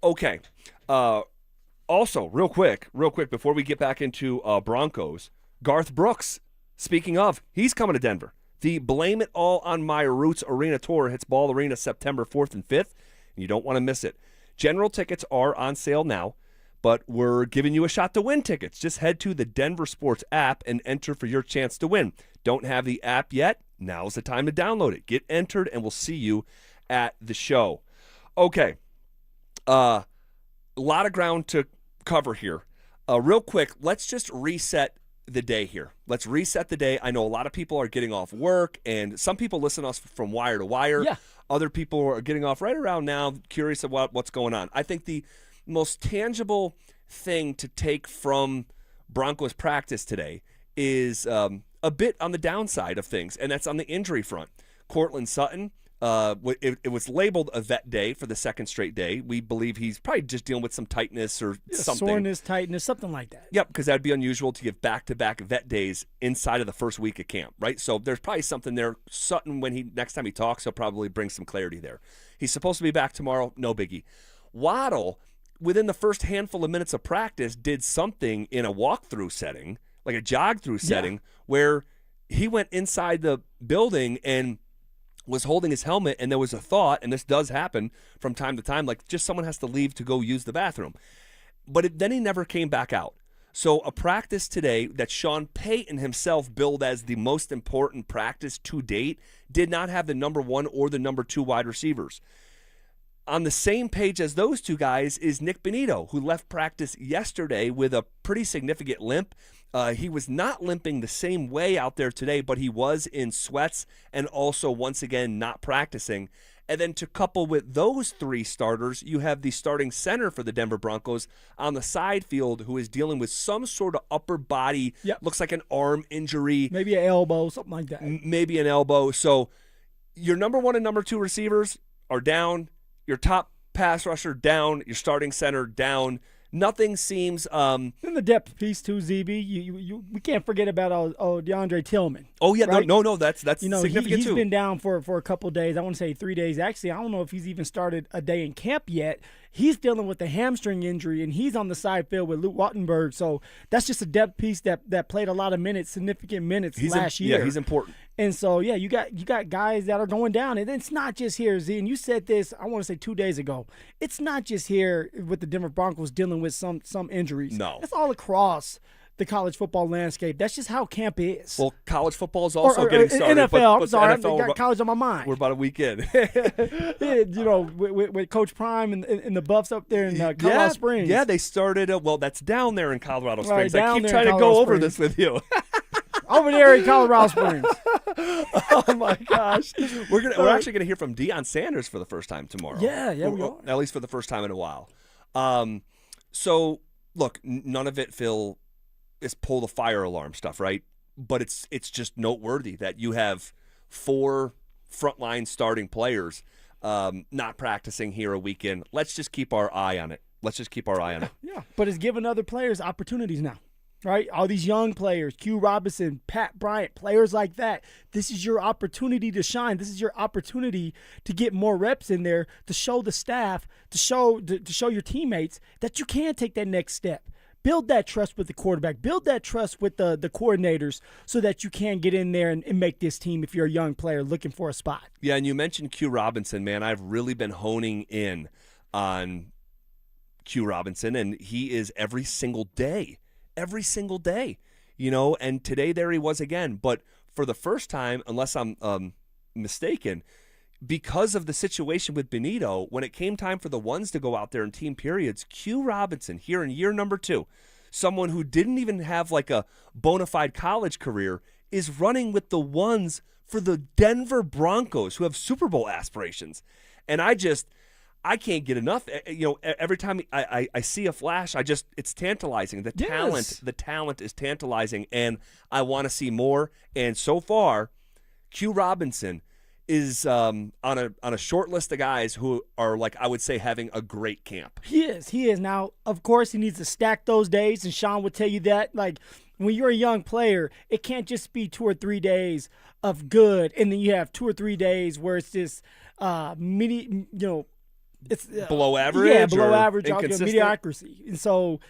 Okay. Also, real quick, before we get back into Broncos, Garth Brooks, speaking of, he's coming to Denver. The Blame It All on My Roots Arena Tour hits Ball Arena September 4th and 5th, and you don't want to miss it. General tickets are on sale now, but we're giving you a shot to win tickets. Just head to the DenverSports app and enter for your chance to win. Don't have the app yet? Now's the time to download it. Get entered, and we'll see you at the show. Okay. A lot of ground to cover here. Real quick, let's just reset the day here. Let's reset the day. I know a lot of people are getting off work, and some people listen to us from wire to wire. Yeah. Other people are getting off right around now, curious about what's going on. I think the most tangible thing to take from Broncos practice today is a bit on the downside of things, and that's on the injury front. Cortland Sutton, it was labeled a vet day for the second straight day. We believe he's probably just dealing with some tightness or something. Soreness, tightness, something like that. Yep, because that'd be unusual to give back-to-back vet days inside of the first week of camp, right? So there's probably something there. Sutton, next time he talks, he'll probably bring some clarity there. He's supposed to be back tomorrow, no biggie. Waddle, within the first handful of minutes of practice, did something in a walkthrough setting, like a jog-through setting, where he went inside the building and was holding his helmet, and there was a thought, and this does happen from time to time, like just someone has to leave to go use the bathroom. But then he never came back out. So a practice today that Sean Payton himself billed as the most important practice to date did not have the number 1 or the number 2 wide receivers. On the same page as those two guys is Nick Bonito, who left practice yesterday with a pretty significant limp. He was not limping the same way out there today, but he was in sweats and also, once again, not practicing. And then to couple with those 3 starters, you have the starting center for the Denver Broncos on the side field who is dealing with some sort of upper body, looks like an arm injury. Maybe an elbow, something like that. Maybe an elbow. So your number 1 and number 2 receivers are down. Your top pass rusher down. Your starting center down. Nothing seems. In the depth piece too, ZB. We can't forget about DeAndre Tillman. Oh yeah, right? no, that's significant he's too. Been down for a couple of days. I want to say 3 days. Actually, I don't know if he's even started a day in camp yet. He's dealing with a hamstring injury, and he's on the side field with Luke Wattenberg. So that's just a depth piece that played a lot of minutes, significant minutes last year. Yeah, he's important. And so, yeah, you got guys that are going down. And it's not just here, Z. And you said this, I want to say 2 days ago. It's not just here with the Denver Broncos dealing with some injuries. No. It's all across the college football landscape. That's just how camp is. Well, college football is also getting started. NFL, but I'm sorry, NFL, I got college on my mind. We're about a week in. with Coach Prime and the Buffs up there in Colorado Springs. Yeah, they started, that's down there in Colorado Springs. Right, I keep trying to go over this with you. Over there in Colorado Springs. Oh my gosh, we're actually gonna hear from Deion Sanders for the first time tomorrow. Yeah, we are. At least for the first time in a while. So look, none of it, Phil, is pull the fire alarm stuff, right? But it's just noteworthy that you have 4 frontline starting players not practicing here a weekend. Let's just keep our eye on it. Yeah, but it's giving other players opportunities now. Right? All these young players, Q Robinson, Pat Bryant, players like that. This is your opportunity to shine. This is your opportunity to get more reps in there, to show the staff, to show your teammates that you can take that next step. Build that trust with the quarterback. Build that trust with the coordinators so that you can get in there and make this team if you're a young player looking for a spot. Yeah, and you mentioned Q Robinson, man. I've really been honing in on Q Robinson, and he is every single day, and today there he was again. But for the first time, unless I'm mistaken, because of the situation with Bonito, when it came time for the ones to go out there in team periods, Q Robinson here in year number 2, someone who didn't even have like a bona fide college career, is running with the ones for the Denver Broncos, who have Super Bowl aspirations. And I can't get enough. Every time I see a flash, it's tantalizing. The talent is tantalizing, and I want to see more. And so far, Q Robinson is on a short list of guys who are, like, I would say, having a great camp. He is. Now, of course, he needs to stack those days, and Sean would tell you that. Like, when you're a young player, it can't just be 2 or 3 days of good, and then you have 2 or 3 days where it's just it's below average. Yeah, below average, mediocrity. And so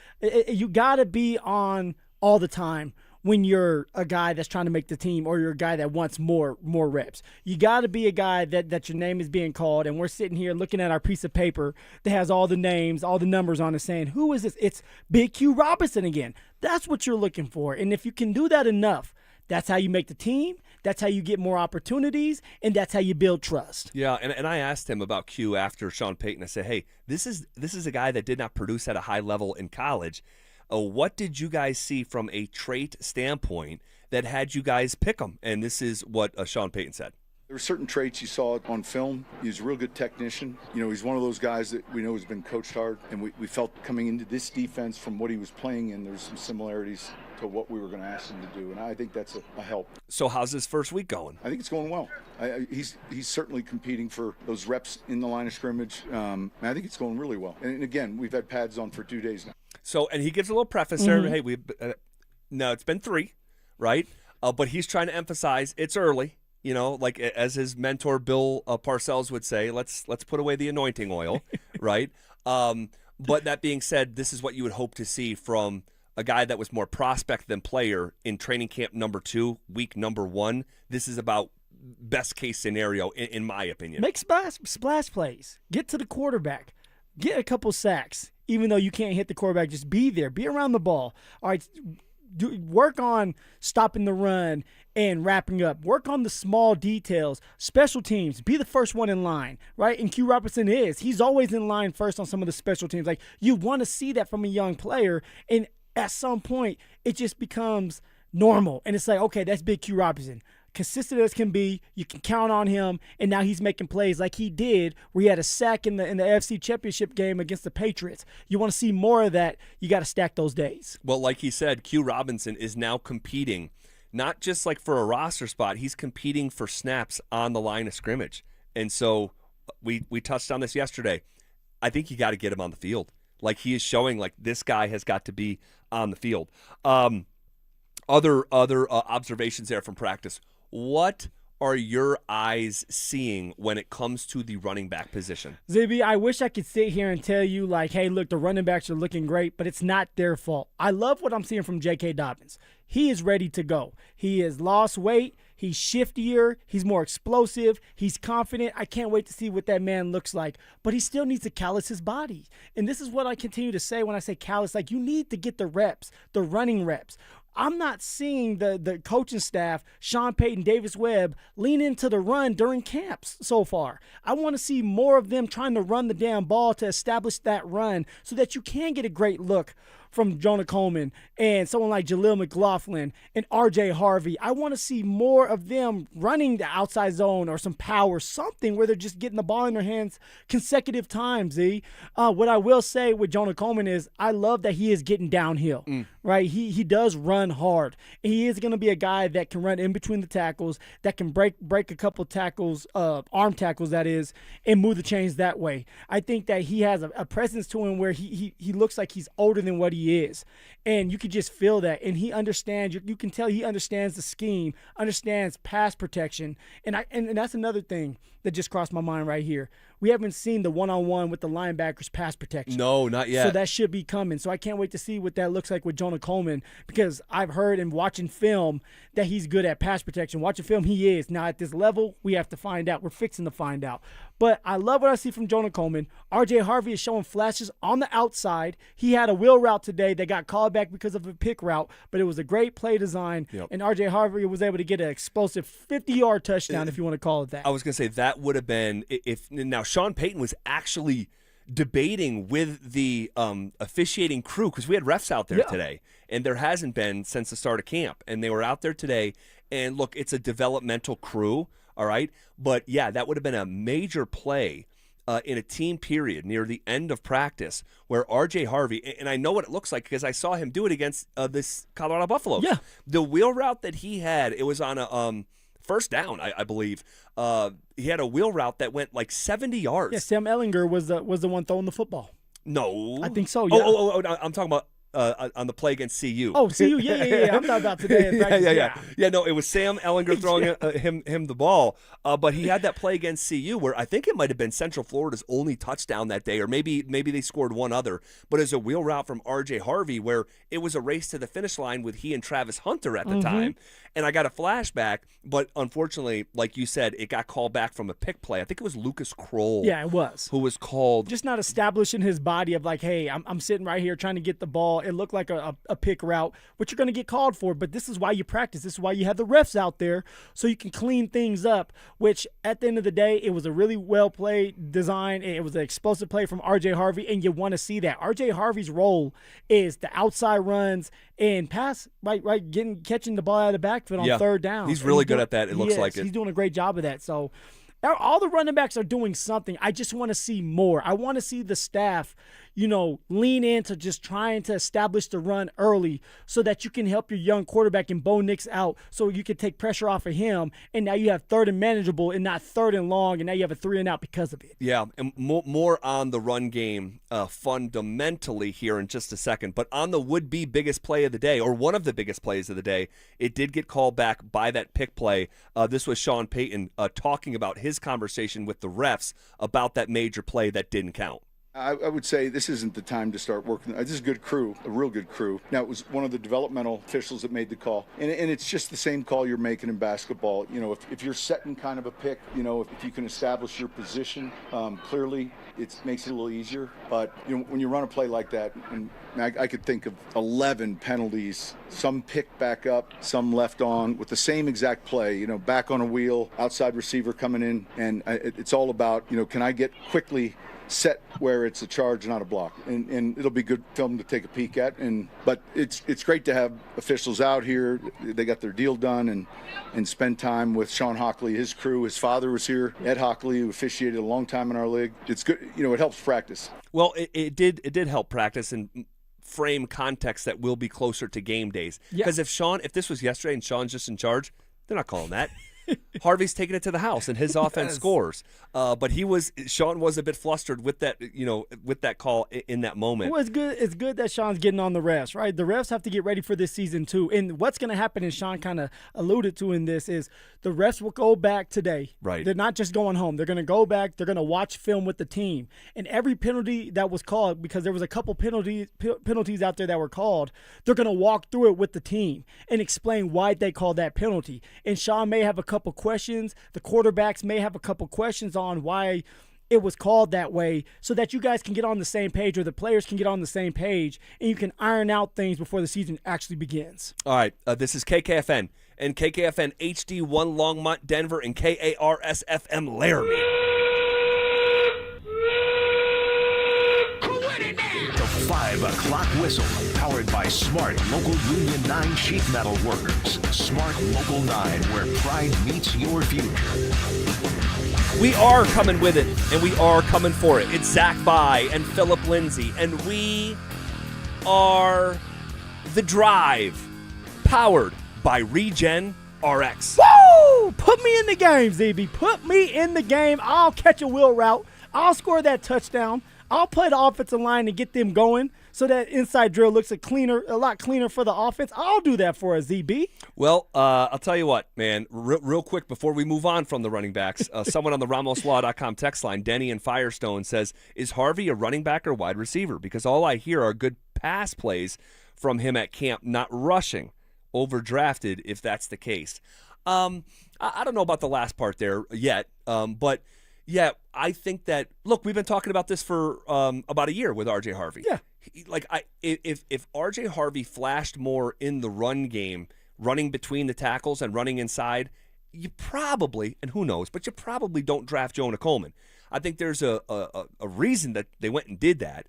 you got to be on all the time when you're a guy that's trying to make the team, or you're a guy that wants more reps. You got to be a guy that your name is being called, and we're sitting here looking at our piece of paper that has all the names, all the numbers on it, saying, who is this? It's Big Q Robinson again. That's what you're looking for. And if you can do that enough, that's how you make the team. That's how you get more opportunities, and that's how you build trust. Yeah, and I asked him about Q after Sean Payton. I said, hey, this is a guy that did not produce at a high level in college. What did you guys see from a trait standpoint that had you guys pick him? And this is what Sean Payton said. There are certain traits you saw on film. He's a real good technician. He's one of those guys that we know has been coached hard, and we felt coming into this defense from what he was playing in, there's some similarities to what we were going to ask him to do, and I think that's a help. So how's his first week going? I think it's going well. He's certainly competing for those reps in the line of scrimmage. And I think it's going really well. And again, we've had pads on for 2 days now. So, and he gives a little preface there. Hey, no, it's been 3, right? But he's trying to emphasize it's early. Like as his mentor Bill Parcells would say, let's put away the anointing oil, right? But that being said, this is what you would hope to see from a guy that was more prospect than player in training camp number 2, week number 1. This is about best case scenario, in my opinion. Make splash plays. Get to the quarterback. Get a couple sacks. Even though you can't hit the quarterback, just be there. Be around the ball. All right, work on stopping the run and wrapping up. Work on the small details. Special teams. Be the first one in line, right? And Q Robertson is. He's always in line first on some of the special teams. Like, you want to see that from a young player, and at some point, it just becomes normal. And it's like, okay, that's Big Q Robertson. Consistent as can be, you can count on him, and now he's making plays like he did where he had a sack in the AFC Championship game against the Patriots. You want to see more of that, you got to stack those days. Well, like he said, Q Robinson is now competing, not just like for a roster spot, he's competing for snaps on the line of scrimmage. And so we touched on this yesterday. I think you got to get him on the field. Like, he is showing like this guy has got to be on the field. Other observations there from practice. What are your eyes seeing when it comes to the running back position? ZB, I wish I could sit here and tell you, like, hey, look, the running backs are looking great, but it's not their fault. I love what I'm seeing from J.K. Dobbins. He is ready to go. He has lost weight. He's shiftier. He's more explosive. He's confident. I can't wait to see what that man looks like. But he still needs to callous his body. And this is what I continue to say when I say callous. Like, you need to get the reps, the running reps. I'm not seeing the coaching staff, Sean Payton, Davis Webb, lean into the run during camps so far. I want to see more of them trying to run the damn ball to establish that run so that you can get a great look from Jonah Coleman and someone like Jaleel McLaughlin and R.J. Harvey. I want to see more of them running the outside zone or some power, something where they're just getting the ball in their hands consecutive times, Z. What I will say with Jonah Coleman is I love that he is getting downhill, right? He does run hard. He is going to be a guy that can run in between the tackles, that can break a couple tackles, arm tackles, that is, and move the chains that way. I think that he has a presence to him where he looks like he's older than what he is. And you could just feel that. And he understands, you can tell he understands the scheme, understands pass protection. And that's another thing that just crossed my mind right here. We haven't seen the one-on-one with the linebackers pass protection. No, not yet. So that should be coming. So I can't wait to see what that looks like with Jonah Coleman, because I've heard and watching film that he's good at pass protection. Watching film, he is. Now at this level, we have to find out. We're fixing to find out. But I love what I see from Jonah Coleman. R.J. Harvey is showing flashes on the outside. He had a wheel route today that got called back because of a pick route, but it was a great play design, and R.J. Harvey was able to get an explosive 50-yard touchdown, if you want to call it that. I was going to say that would have been if now Sean Payton was actually debating with the officiating crew, because we had refs out there today, and there hasn't been since the start of camp, and they were out there today. And look, it's a developmental crew, all right? But yeah, that would have been a major play in a team period near the end of practice where R.J. Harvey, and I know what it looks like because I saw him do it against this Colorado Buffaloes. Yeah. The wheel route that he had, it was on a first down, I believe. He had a wheel route that went like 70 yards. Yeah, Sam Ehlinger was the one throwing the football. No. I think so, yeah. Oh, I'm talking about on the play against CU. Oh, CU, yeah. I'm talking about today in practice. Yeah, no, it was Sam Ehlinger throwing him the ball. But he had that play against CU where I think it might have been Central Florida's only touchdown that day, or maybe they scored one other. But it was a wheel route from R.J. Harvey where it was a race to the finish line with he and Travis Hunter at the time. And I got a flashback, but unfortunately, like you said, it got called back from a pick play. I think it was Lucas Kroll. Yeah, it was. Who was called. Just not establishing his body of like, hey, I'm sitting right here trying to get the ball It looked like a pick route, which you're going to get called for. But this is why you practice. This is why you have the refs out there so you can clean things up, which at the end of the day, it was a really well-played design. It was an explosive play from R.J. Harvey, and you want to see that. R.J. Harvey's role is the outside runs and pass, right, catching the ball out of the backfield on third down. He's really good at that, it looks like it. He's doing a great job of that. So all the running backs are doing something. I just want to see more. I want to see the staff, lean into just trying to establish the run early so that you can help your young quarterback and Bo Nix out so you can take pressure off of him. And now you have third and manageable and not third and long, and now you have a 3 and out because of it. Yeah, and more on the run game fundamentally here in just a second. But on the would-be biggest play of the day, or one of the biggest plays of the day, it did get called back by that pick play. This was Sean Payton talking about his conversation with the refs about that major play that didn't count. I would say this isn't the time to start working. This is a good crew, a real good crew. Now, it was one of the developmental officials that made the call. And it's just the same call you're making in basketball. If you're setting kind of a pick, if you can establish your position, clearly it makes it a little easier. But, when you run a play like that, and I could think of 11 penalties, some picked back up, some left on with the same exact play, back on a wheel, outside receiver coming in. And it's all about, can I get quickly set where it's a charge, not a block, and it'll be good film to take a peek at. But it's great to have officials out here. They got their deal done and spend time with Sean Hockley, his crew. His father was here, Ed Hockley, who officiated a long time in our league. It's good, it helps practice. Well, it did help practice and frame context that will be closer to game days. Because if this was yesterday and Sean's just in charge, they're not calling that. Harvey's taking it to the house, and his offense scores. But Sean was a bit flustered with that, with that call in that moment. Well, it's good that Sean's getting on the refs, right? The refs have to get ready for this season too. And what's going to happen, and Sean kind of alluded to in this, is the refs will go back today. Right. They're not just going home. They're going to go back. They're going to watch film with the team. And every penalty that was called, because there was a couple penalties out there that were called, they're going to walk through it with the team and explain why they called that penalty. And Sean may have a couple questions. The quarterbacks may have a couple questions on why it was called that way, so that you guys can get on the same page, or the players can get on the same page, and you can iron out things before the season actually begins. All right, this is KKFN and KKFN HD1 Longmont, Denver, and KARS-FM Laramie. The 5 o'clock whistle, powered by Smart Local Union 9 sheet metal workers. Smart Local 9, where pride meets your future. We are coming with it, and we are coming for it. It's Zach By and Phillip Lindsay, and we are The Drive, powered by Regen RX. Woo! Put me in the game, ZB. Put me in the game. I'll catch a wheel route. I'll score that touchdown. I'll play the offensive line and get them going so that inside drill looks a lot cleaner for the offense. I'll do that for a ZB. Well, I'll tell you what, man, real quick before we move on from the running backs, someone on the RamosLaw.com text line, Denny in Firestone, says, is Harvey a running back or wide receiver? Because all I hear are good pass plays from him at camp, not rushing. Overdrafted if that's the case. I don't know about the last part there yet, but yeah, I think that, look, we've been talking about this for about a year with R.J. Harvey. Yeah. If R.J. Harvey flashed more in the run game, running between the tackles and running inside, you probably, and who knows, but you probably don't draft Jonah Coleman. I think there's a reason that they went and did that.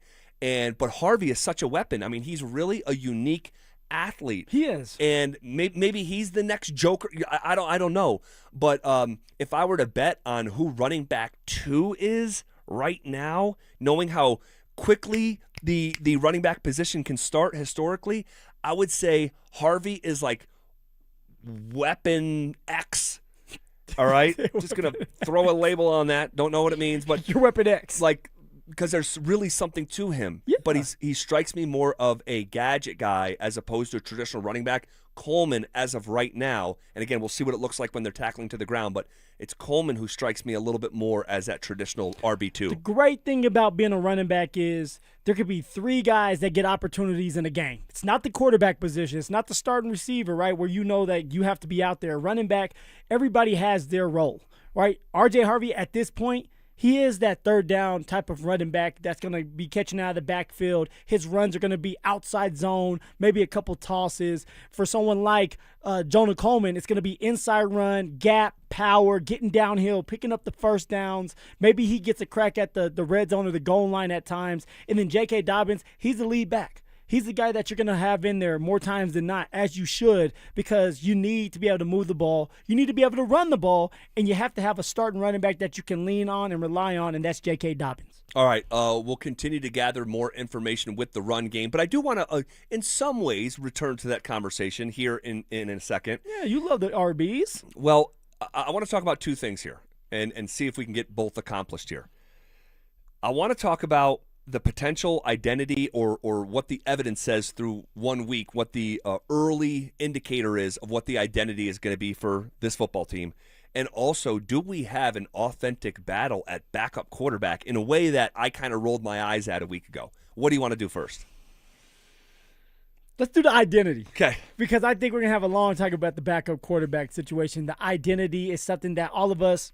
But Harvey is such a weapon. I mean, he's really a unique athlete. He is. And maybe he's the next Joker. I don't know. But if I were to bet on who running back 2 is right now, knowing how quickly the running back position can start historically, I would say Harvey is like weapon X. All right? Just going to throw a label on that. Don't know what it means, but your weapon X. Because there's really something to him. Yeah. But he strikes me more of a gadget guy as opposed to a traditional running back. Coleman, as of right now, and again, we'll see what it looks like when they're tackling to the ground, but it's Coleman who strikes me a little bit more as that traditional RB2. The great thing about being a running back is there could be 3 guys that get opportunities in a game. It's not the quarterback position. It's not the starting receiver, right, where you know that you have to be out there. Running back, everybody has their role, right? R.J. Harvey, at this point, He is that third down type of running back that's going to be catching out of the backfield. His runs are going to be outside zone, maybe a couple tosses. For someone like Jonah Coleman, it's going to be inside run, gap, power, getting downhill, picking up the first downs. Maybe he gets a crack at the red zone or the goal line at times. And then J.K. Dobbins, he's the lead back. He's the guy that you're going to have in there more times than not, as you should, because you need to be able to move the ball. You need to be able to run the ball, and you have to have a starting running back that you can lean on and rely on, and that's J.K. Dobbins. All right, we'll continue to gather more information with the run game, but I do want to, in some ways, return to that conversation here in a second. Yeah, you love the RBs. Well, I want to talk about two things here and see if we can get both accomplished here. I want to talk about the potential identity or what the evidence says through 1 week, what the early indicator is of what the identity is going to be for this football team. And also, do we have an authentic battle at backup quarterback in a way that I kind of rolled my eyes at a week ago? What do you want to do first? Let's do the identity. Okay. Because I think we're going to have a long talk about the backup quarterback situation. The identity is something that all of us,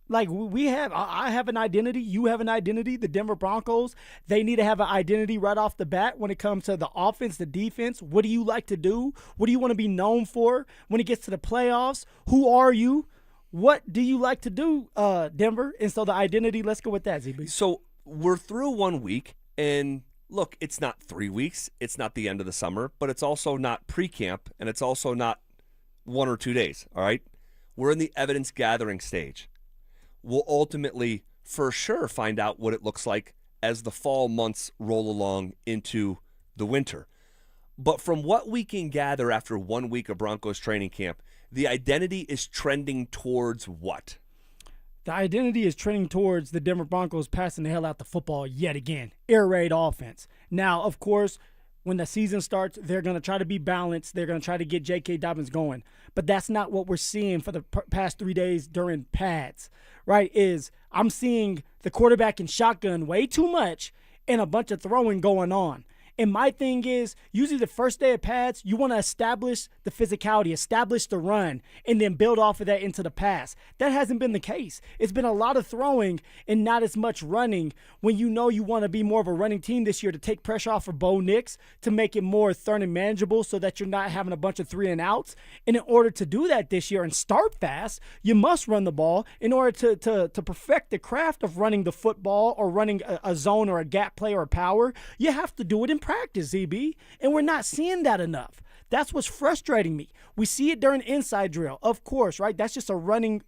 like we have, I have an identity, you have an identity, the Denver Broncos, they need to have an identity right off the bat when it comes to the offense, the defense. What do you like to do? What do you want to be known for when it gets to the playoffs? Who are you? What do you like to do, Denver? And so the identity, let's go with that, ZB. So we're through 1 week, and look, it's not 3 weeks. It's not the end of the summer, but it's also not pre-camp, and it's also not 1 or 2 days, all right? We're in the evidence gathering stage. We'll ultimately, for sure, find out what it looks like as the fall months roll along into the winter. But from what we can gather after 1 week of Broncos training camp, the identity is trending towards what? The identity is trending towards the Denver Broncos passing the hell out the football yet again. Air raid offense. Now, of course, when the season starts, they're going to try to be balanced. They're going to try to get J.K. Dobbins going. But that's not what we're seeing for the past 3 days during pads, right? I'm seeing the quarterback in shotgun way too much and a bunch of throwing going on. And my thing is, usually the first day of pads, you want to establish the physicality, establish the run, and then build off of that into the pass. That hasn't been the case. It's been a lot of throwing and not as much running when you know you want to be more of a running team this year to take pressure off of Bo Nix, to make it more third and manageable so that you're not having a bunch of 3 and outs. And in order to do that this year and start fast, you must run the ball in order to perfect the craft of running the football or running a zone or a gap play or a power. You have to do it in practice, ZB, and we're not seeing that enough. That's what's frustrating me. We see it during inside drill, of course, right? That's just a running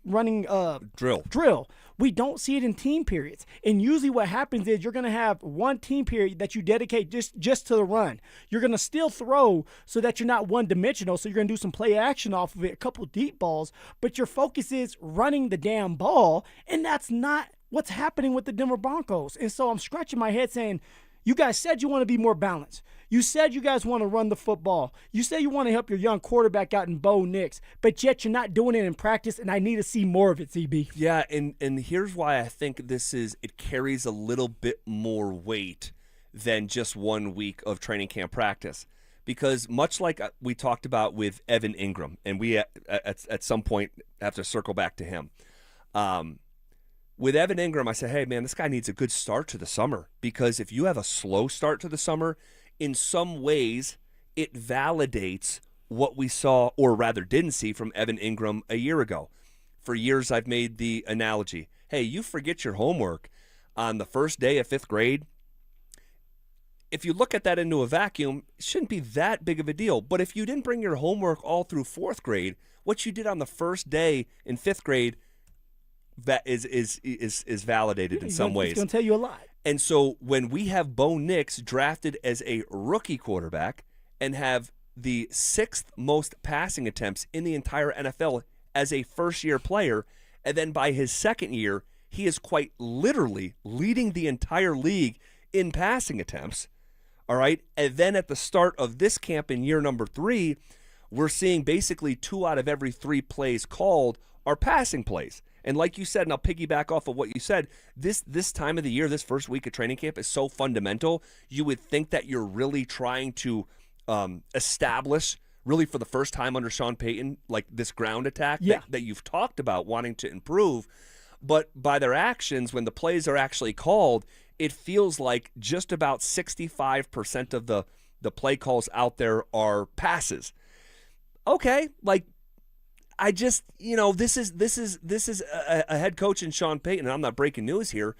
drill. We don't see it in team periods. And usually what happens is you're going to have one team period that you dedicate just to the run. You're going to still throw so that you're not one-dimensional, so you're going to do some play action off of it, a couple deep balls, but your focus is running the damn ball, and that's not what's happening with the Denver Broncos. And so I'm scratching my head saying, you guys said you want to be more balanced. You said you guys want to run the football. You said you want to help your young quarterback out in Bo Nix, but yet you're not doing it in practice, and I need to see more of it, CB. Yeah, and here's why I think it carries a little bit more weight than just 1 week of training camp practice. Because much like we talked about with Evan Ingram, and we at some point have to circle back to him, with Evan Ingram, I said, hey, man, this guy needs a good start to the summer, because if you have a slow start to the summer, in some ways it validates what we saw, or rather didn't see, from Evan Ingram a year ago. For years, I've made the analogy, hey, you forget your homework on the first day of 5th grade. If you look at that into a vacuum, it shouldn't be that big of a deal. But if you didn't bring your homework all through 4th grade, what you did on the first day in 5th grade that is validated in some ways. It's going to tell you a lot. And so when we have Bo Nix drafted as a rookie quarterback and have the 6th most passing attempts in the entire NFL as a first-year player, and then by his second year, he is quite literally leading the entire league in passing attempts, all right? And then at the start of this camp in year number 3, we're seeing basically 2 out of every 3 plays called are passing plays. And like you said, and I'll piggyback off of what you said, this time of the year, this first week of training camp is so fundamental. You would think that you're really trying to establish, really for the first time under Sean Payton, like this ground attack that you've talked about wanting to improve. But by their actions, when the plays are actually called, it feels like just about 65% of the play calls out there are passes. Okay, like I just, this is a head coach in Sean Payton, and I'm not breaking news here,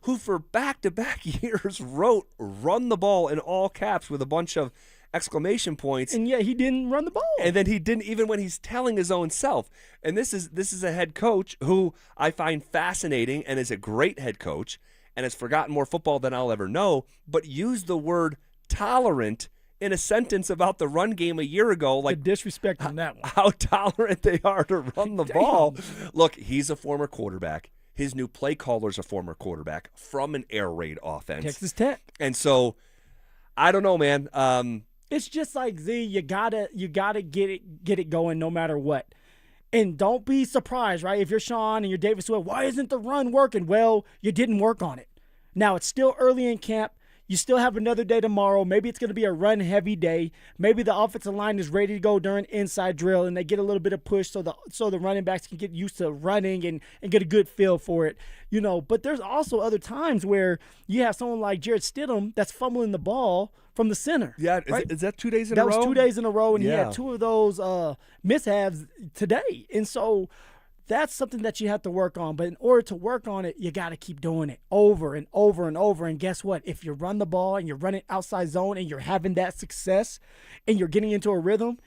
who for back-to-back years wrote "run the ball" in all caps with a bunch of exclamation points. And yet he didn't run the ball. And then he didn't even when he's telling his own self. And this is a head coach who I find fascinating and is a great head coach and has forgotten more football than I'll ever know, but used the word tolerant in a sentence about the run game a year ago. Like the disrespect on that one. How tolerant they are to run the ball. Look, he's a former quarterback. His new play caller's a former quarterback from an air raid offense. Texas Tech. And so, I don't know, man. It's just like Z. You gotta get it going no matter what, and don't be surprised, right? If you're Sean and you're David Swift, why isn't the run working? Well, you didn't work on it. Now it's still early in camp. You still have another day tomorrow. Maybe it's going to be a run-heavy day. Maybe the offensive line is ready to go during inside drill, and they get a little bit of push so the running backs can get used to running and get a good feel for it. But there's also other times where you have someone like Jarrett Stidham that's fumbling the ball from the center. Yeah, right? Is that 2 days in a row? That was 2 days in a row, and he had two of those mishaps today. And so that's something that you have to work on. But in order to work on it, you got to keep doing it over and over and over. And guess what? If you run the ball and you're running outside zone and you're having that success and you're getting into a rhythm,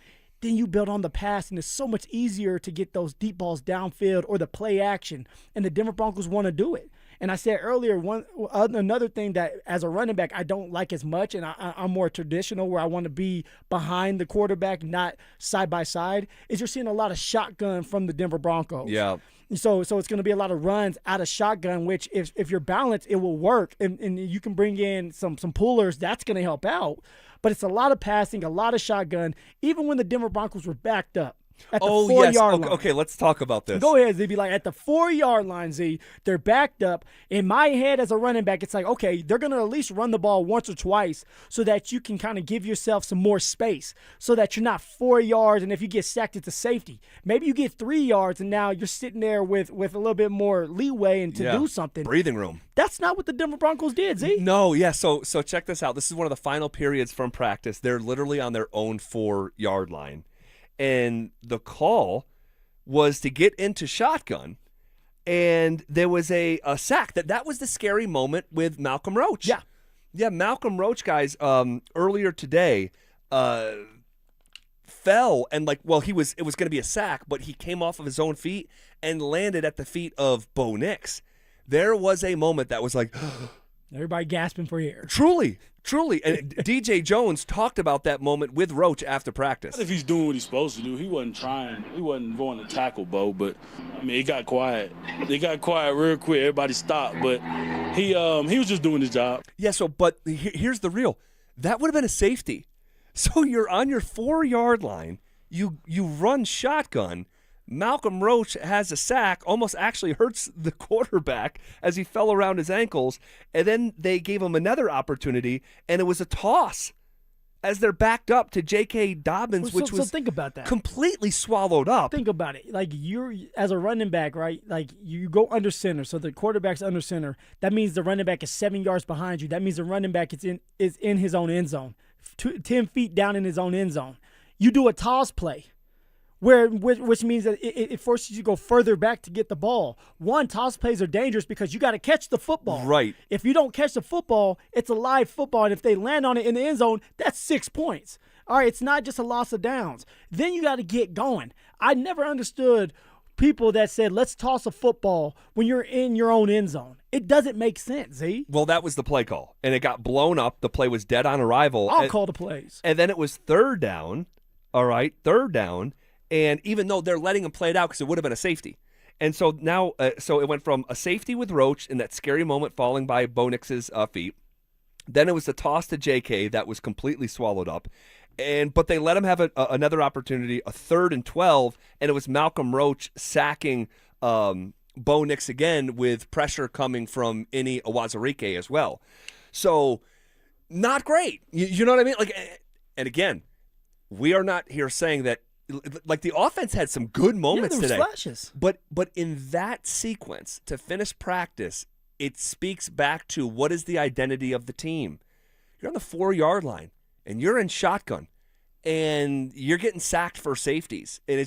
then you build on the pass, and it's so much easier to get those deep balls downfield or the play action. And the Denver Broncos want to do it. And I said earlier, another thing that as a running back I don't like as much, and I'm more traditional where I want to be behind the quarterback, not side by side, is you're seeing a lot of shotgun from the Denver Broncos. Yeah. So it's going to be a lot of runs out of shotgun, which if you're balanced, it will work. And you can bring in some pullers. That's going to help out. But it's a lot of passing, a lot of shotgun, even when the Denver Broncos were backed up. At the 4-yard line. Okay, let's talk about this. Go ahead, Z. Be like, at the 4-yard line, Z, they're backed up. In my head as a running back, it's like, okay, they're going to at least run the ball once or twice so that you can kind of give yourself some more space so that you're not 4 yards, and if you get sacked, it's a safety. Maybe you get 3 yards, and now you're sitting there with a little bit more leeway and to do something. Breathing room. That's not what the Denver Broncos did, Z. No, yeah, so check this out. This is one of the final periods from practice. They're literally on their own 4-yard line. And the call was to get into shotgun, and there was a sack. That was the scary moment with Malcolm Roach. Yeah, Malcolm Roach, guys, earlier today fell and it was going to be a sack, but he came off of his own feet and landed at the feet of Bo Nix. There was a moment that was like everybody gasping for air. Truly. And DJ Jones talked about that moment with Roach after practice. If he's doing what he's supposed to do, he wasn't trying. He wasn't going to tackle Bo, but I mean, it got quiet. It got quiet real quick. Everybody stopped, but he was just doing his job. Yeah. But here's the real. That would have been a safety. So you're on your 4-yard line. You run shotgun. Malcolm Roach has a sack, almost actually hurts the quarterback as he fell around his ankles, and then they gave him another opportunity, and it was a toss as they're backed up to J.K. Dobbins, which was think about that. Completely swallowed up. Think about it. Like, you're, as a running back, right, like you go under center, so the quarterback's under center. That means the running back is 7 yards behind you. That means the running back is in his own end zone, 10 feet down in his own end zone. You do a toss play. Which means that it forces you to go further back to get the ball. One, toss plays are dangerous because you got to catch the football. Right. If you don't catch the football, it's a live football, and if they land on it in the end zone, that's 6 points. All right, it's not just a loss of downs. Then you got to get going. I never understood people that said, let's toss a football when you're in your own end zone. It doesn't make sense, Z. Well, that was the play call, and it got blown up. The play was dead on arrival. I'll call the plays. And then it was 3rd down, all right, 3rd down. And even though they're letting him play it out because it would have been a safety. And so now, so it went from a safety with Roach in that scary moment falling by Bo Nix's feet. Then it was a toss to J.K. that was completely swallowed up. But they let him have another opportunity, a 3rd and 12, and it was Malcolm Roach sacking Bo Nix again with pressure coming from Ini Awazarike as well. So not great. You know what I mean? And again, we are not here saying that like the offense had some good moments there was today. flashes. But in that sequence, to finish practice, it speaks back to what is the identity of the team. You're on the 4-yard line, and you're in shotgun, and you're getting sacked for safeties. And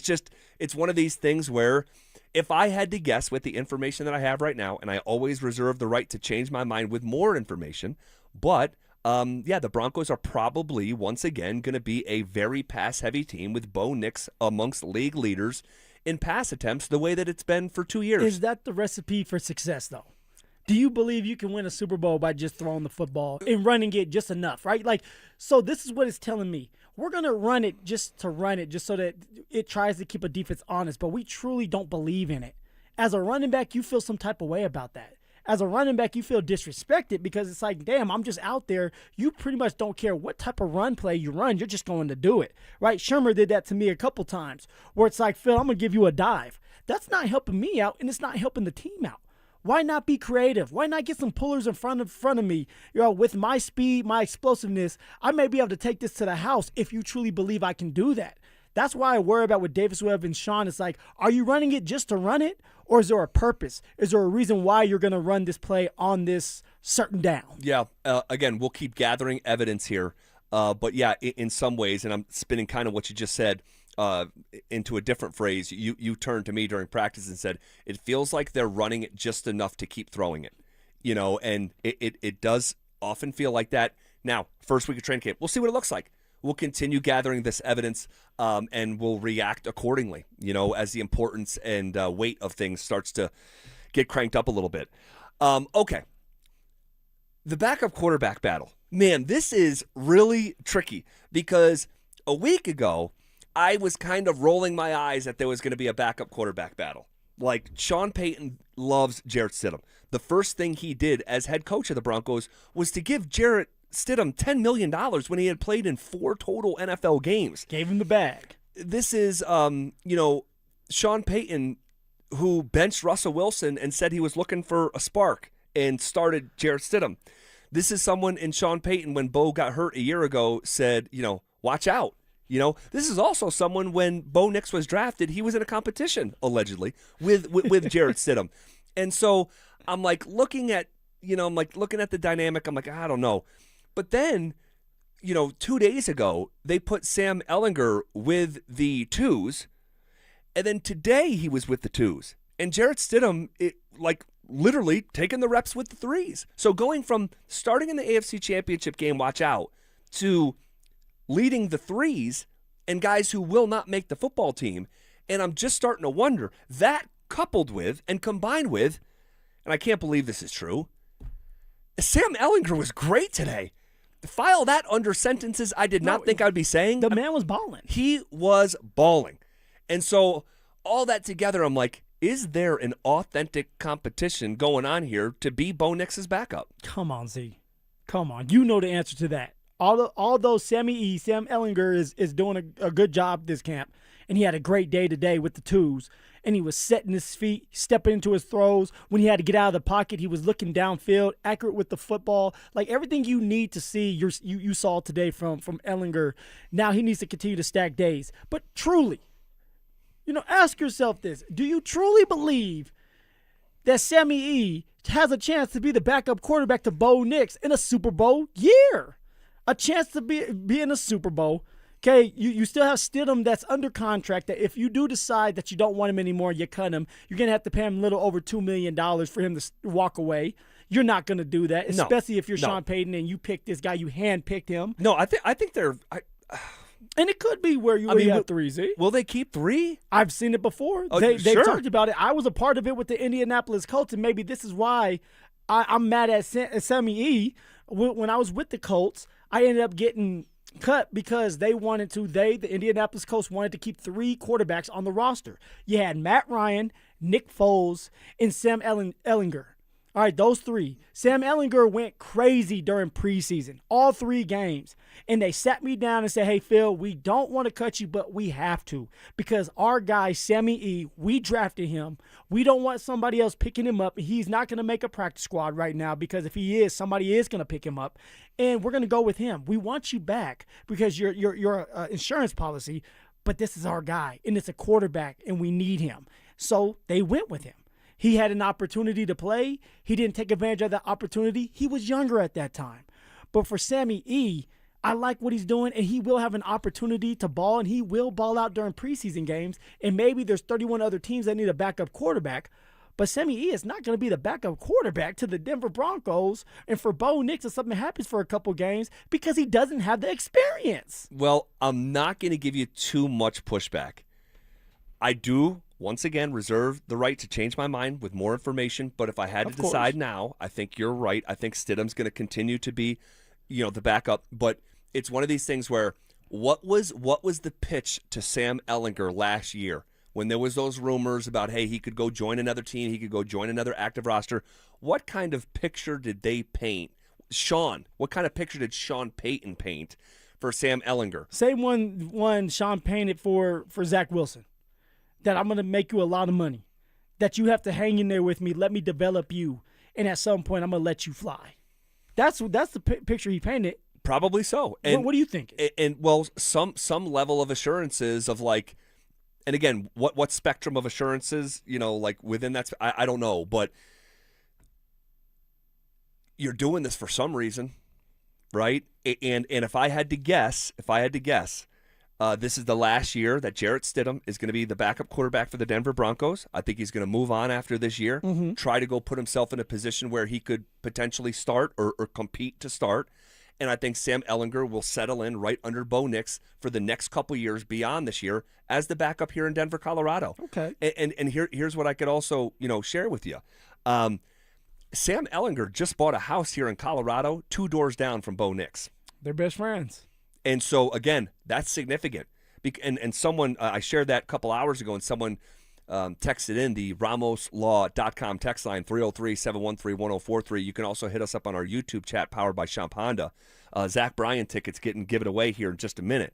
it's one of these things where if I had to guess with the information that I have right now, and I always reserve the right to change my mind with more information, but the Broncos are probably once again going to be a very pass-heavy team with Bo Nix amongst league leaders in pass attempts the way that it's been for 2 years. Is that the recipe for success, though? Do you believe you can win a Super Bowl by just throwing the football and running it just enough, right? Like, so this is what it's telling me. We're going to run it just to run it, just so that it tries to keep a defense honest, but we truly don't believe in it. As a running back, you feel some type of way about that. As a running back, you feel disrespected because it's like, damn, I'm just out there. You pretty much don't care what type of run play you run. You're just going to do it, right? Shermer did that to me a couple times where it's like, Phil, I'm going to give you a dive. That's not helping me out, and it's not helping the team out. Why not be creative? Why not get some pullers in front of me? With my speed, my explosiveness, I may be able to take this to the house if you truly believe I can do that. That's why I worry about with Davis Webb and Sean. It's like, are you running it just to run it? Or is there a purpose? Is there a reason why you're going to run this play on this certain down? Yeah, again, we'll keep gathering evidence here. But yeah, in some ways, and I'm spinning kind of what you just said into a different phrase, you turned to me during practice and said, it feels like they're running it just enough to keep throwing it. And it does often feel like that. Now, first week of training camp, we'll see what it looks like. We'll continue gathering this evidence, and we'll react accordingly, as the importance and weight of things starts to get cranked up a little bit. Okay. The backup quarterback battle. Man, this is really tricky because a week ago, I was kind of rolling my eyes that there was going to be a backup quarterback battle. Like, Sean Payton loves Jarrett Stidham. The first thing he did as head coach of the Broncos was to give Jarrett Stidham $10 million when he had played in 4 total NFL games. Gave him the bag. This is, Sean Payton, who benched Russell Wilson and said he was looking for a spark and started Jarrett Stidham. This is someone in Sean Payton, when Bo got hurt a year ago, said, watch out. This is also someone when Bo Nix was drafted, he was in a competition, allegedly, with Jarrett Stidham. And so I'm like looking at the dynamic. I'm like, I don't know. But then, 2 days ago, they put Sam Ehlinger with the 2s. And then today he was with the 2s. And Jarrett Stidham, literally taking the reps with the 3s. So going from starting in the AFC Championship game, watch out, to leading the 3s and guys who will not make the football team. And I'm just starting to wonder, that coupled with and combined with, and I can't believe this is true, Sam Ehlinger was great today. File that under sentences I did not think I'd be saying. The man was balling. He was balling. And so all that together, I'm like, is there an authentic competition going on here to be Bo Nix's backup? Come on, Z. Come on. You know the answer to that. Although Sam Ehlinger is doing a good job this camp, and he had a great day today with the 2s, and he was setting his feet, stepping into his throws. When he had to get out of the pocket, he was looking downfield, accurate with the football. Like, everything you need to see, you saw today from Ehlinger. Now he needs to continue to stack days. But truly, ask yourself this. Do you truly believe that Sammy E has a chance to be the backup quarterback to Bo Nix in a Super Bowl year? A chance to be in a Super Bowl. Okay, you still have Stidham that's under contract that if you do decide that you don't want him anymore, you cut him, you're going to have to pay him a little over $2 million for him to walk away. You're not going to do that, especially if you're Sean Payton and you pick this guy, you handpicked him. No, I think they're and it could be where you have 3, Will they keep 3? I've seen it before. Oh, they sure. talked about it. I was a part of it with the Indianapolis Colts, and maybe this is why I'm mad at Sammy E. When I was with the Colts, I ended up getting cut because the Indianapolis Colts wanted to keep 3 quarterbacks on the roster. You had Matt Ryan, Nick Foles, and Sam Ehlinger. All right, those 3. Sam Ehlinger went crazy during preseason, all 3 games. And they sat me down and said, hey, Phil, we don't want to cut you, but we have to. Because our guy, Sammy E., we drafted him. We don't want somebody else picking him up. He's not going to make a practice squad right now because if he is, somebody is going to pick him up. And we're going to go with him. We want you back because your insurance policy but this is our guy, and it's a quarterback, and we need him. So they went with him. He had an opportunity to play. He didn't take advantage of that opportunity. He was younger at that time. But for Sammy E., I like what he's doing, and he will have an opportunity to ball, and he will ball out during preseason games. And maybe there's 31 other teams that need a backup quarterback. But Sammy E. is not going to be the backup quarterback to the Denver Broncos. And for Bo Nix, if something happens for a couple games, because he doesn't have the experience. Well, I'm not going to give you too much pushback. I do, once again, reserve the right to change my mind with more information. But if I had to decide now, I think you're right. I think Stidham's going to continue to be, the backup. But it's one of these things where what was the pitch to Sam Ehlinger last year? When there was those rumors about, hey, he could go join another team, he could go join another active roster, what kind of picture did they paint? Sean, what kind of picture did Sean Payton paint for Sam Ehlinger? Same one Sean painted for Zach Wilson, that I'm going to make you a lot of money, that you have to hang in there with me, let me develop you, and at some point I'm going to let you fly. That's the picture he painted. Probably so. And what do you think? And well, some level of assurances of like, and again, what spectrum of assurances, like within that, I don't know, but you're doing this for some reason, right? And if I had to guess, this is the last year that Jarrett Stidham is going to be the backup quarterback for the Denver Broncos. I think he's going to move on after this year, try to go put himself in a position where he could potentially start or compete to start. And I think Sam Ehlinger will settle in right under Bo Nix for the next couple years beyond this year as the backup here in Denver, Colorado. Okay. And here's what I could also, share with you. Sam Ehlinger just bought a house here in Colorado 2 doors down from Bo Nix. They're best friends. And so, again, that's significant. And someone, I shared that a couple hours ago, and someone texted in the RamosLaw.com text line, 303-713-1043. You can also hit us up on our YouTube chat powered by Champ Honda. Zach Bryan tickets getting given away here in just a minute.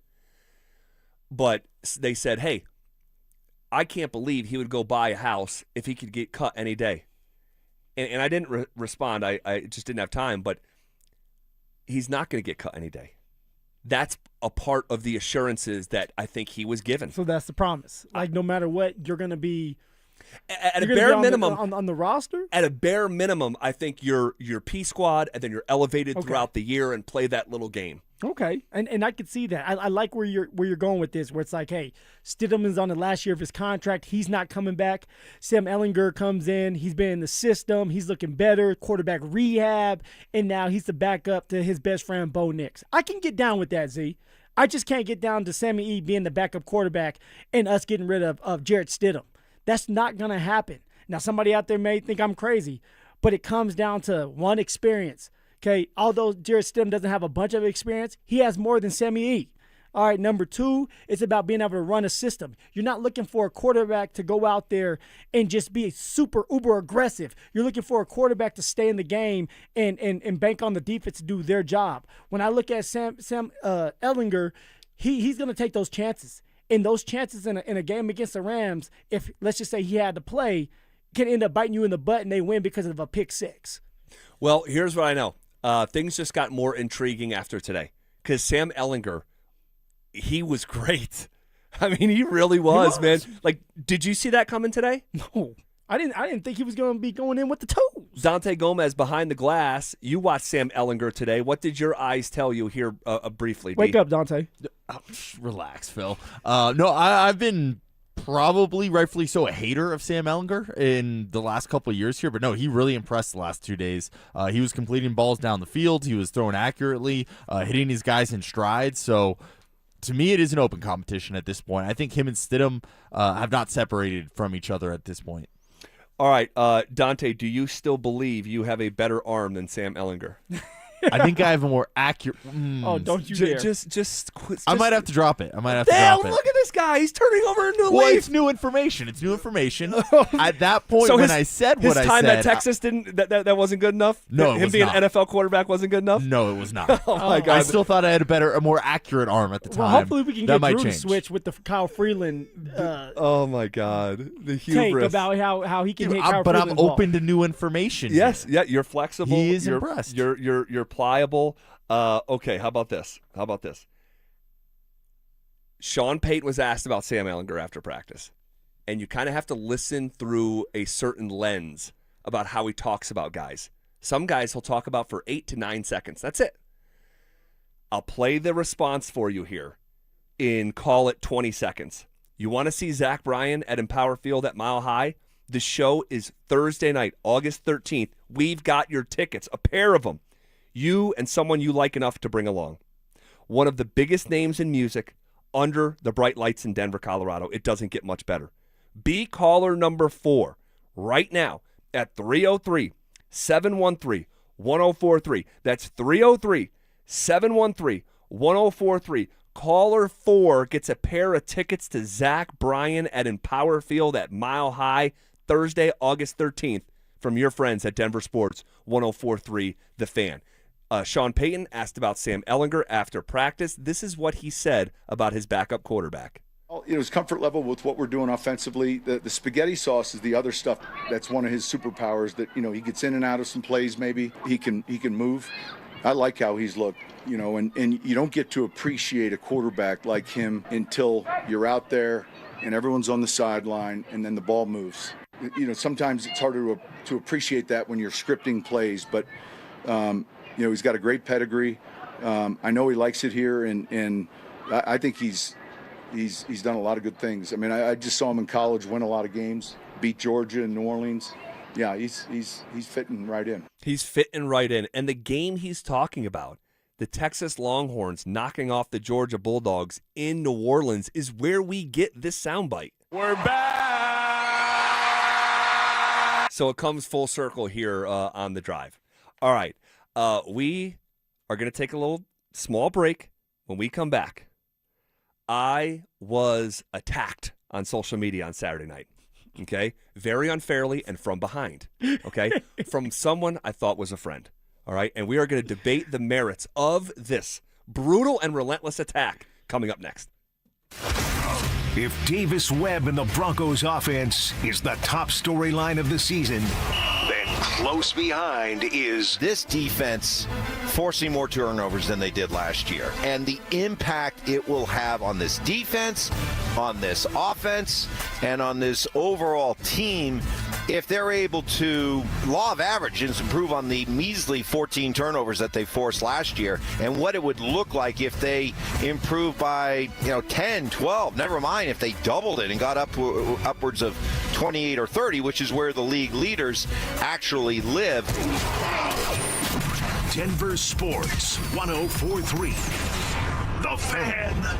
But they said, hey, I can't believe he would go buy a house if he could get cut any day. And I didn't respond. I just didn't have time. But he's not going to get cut any day. That's a part of the assurances that I think he was given. So that's the promise. Like, no matter what, you're going to be at a bare minimum on the roster. At a bare minimum, I think you're P squad, and then you're elevated throughout the year and play that little game. Okay, and I could see that. I like where you're going with this, where it's like, hey, Stidham is on the last year of his contract. He's not coming back. Sam Ehlinger comes in. He's been in the system. He's looking better. Quarterback rehab, and now he's the backup to his best friend Bo Nix. I can get down with that, Z. I just can't get down to Sammy E being the backup quarterback and us getting rid of Jarrett Stidham. That's not going to happen. Now, somebody out there may think I'm crazy, but it comes down to one, experience. Okay, although Jarrett Stidham doesn't have a bunch of experience, he has more than Sammy E. All right, number 2, it's about being able to run a system. You're not looking for a quarterback to go out there and just be super uber aggressive. You're looking for a quarterback to stay in the game and bank on the defense to do their job. When I look at Sam Ehlinger, he's going to take those chances. And those chances in a game against the Rams, if let's just say he had to play, can end up biting you in the butt and they win because of a pick 6. Well, here's what I know. Things just got more intriguing after today because Sam Ehlinger, he was great. I mean, he really was, man. Like, did you see that coming today? No, I didn't think he was going to be going in with the toes. Dante Gomez behind the glass. You watched Sam Ehlinger today. What did your eyes tell you here briefly? Wake up, Dante. Relax, Phil. No, I've been probably rightfully so a hater of Sam Ehlinger in the last couple of years here, but no, he really impressed the last 2 days. He was completing balls down the field. He was throwing accurately, hitting his guys in stride. So to me, it is an open competition at this point. I think him and Stidham have not separated from each other at this point. All right, Dante, do you still believe you have a better arm than Sam Ehlinger? I think I have a more accurate. Oh, don't you dare! Just quit. I might have to drop it. Look at this guy. He's turning over a new leaf. Well, it's new information. At that point, so when I said what I said, his time at Texas that wasn't good enough. No, him being an NFL quarterback wasn't good enough. No, it was not. Oh my God! I still thought I had a more accurate arm at the time. Well, hopefully we can that get Drew Drew to switch with the Kyle Freeland. Oh my God, the take hubris about how he can hit Kyle but Freeland's I'm open to new information. Yes, here. yeah, you're flexible. He is you're impressed. You're pliable. Okay, how about this? Sean Payton was asked about Sam Ehlinger after practice, and you kind of have to listen through a certain lens about how he talks about guys. Some guys he'll talk about for 8 to 9 seconds. That's it. I'll play the response for you here in, call it 20 seconds. You want to see Zach Bryan at Empower Field at Mile High? The show is Thursday night, August 13th. We've got your tickets, a pair of them. You and someone you like enough to bring along. One of the biggest names in music under the bright lights in Denver, Colorado. It doesn't get much better. Be caller number 4 right now at 303-713-1043. That's 303-713-1043. Caller 4 gets a pair of tickets to Zach Bryan at Empower Field at Mile High Thursday, August 13th from your friends at Denver Sports 104.3 The Fan. Sean Payton asked about Sam Ehlinger after practice. This is what he said about his backup quarterback. His comfort level with what we're doing offensively. The spaghetti sauce is the other stuff that's one of his superpowers that, he gets in and out of some plays maybe. He can move. I like how he's looked, and you don't get to appreciate a quarterback like him until you're out there and everyone's on the sideline and then the ball moves. Sometimes it's harder to appreciate that when you're scripting plays, but, he's got a great pedigree. I know he likes it here, and I think he's done a lot of good things. I mean, I just saw him in college win a lot of games, beat Georgia and New Orleans. Yeah, he's fitting right in. He's fitting right in. And the game he's talking about, the Texas Longhorns knocking off the Georgia Bulldogs in New Orleans, is where we get this soundbite. We're back! So it comes full circle here on the drive. All right, we are going to take a little small break. When we come back, I was attacked on social media on Saturday night. Okay, very unfairly and from behind, okay, from someone I thought was a friend, all right, and we are going to debate the merits of this brutal and relentless attack coming up next. If Davis Webb and the Broncos offense is the top storyline of the season, then close behind is this defense forcing more turnovers than they did last year, and the impact it will have on this defense, on this offense, and on this overall team if they're able to, law of averages, improve on the measly 14 turnovers that they forced last year, and what it would look like if they improve by 10, 12, never mind if they doubled it and got upwards of 28 or 30, which is where the league leaders actually live. Denver Sports 104.3 The Fan.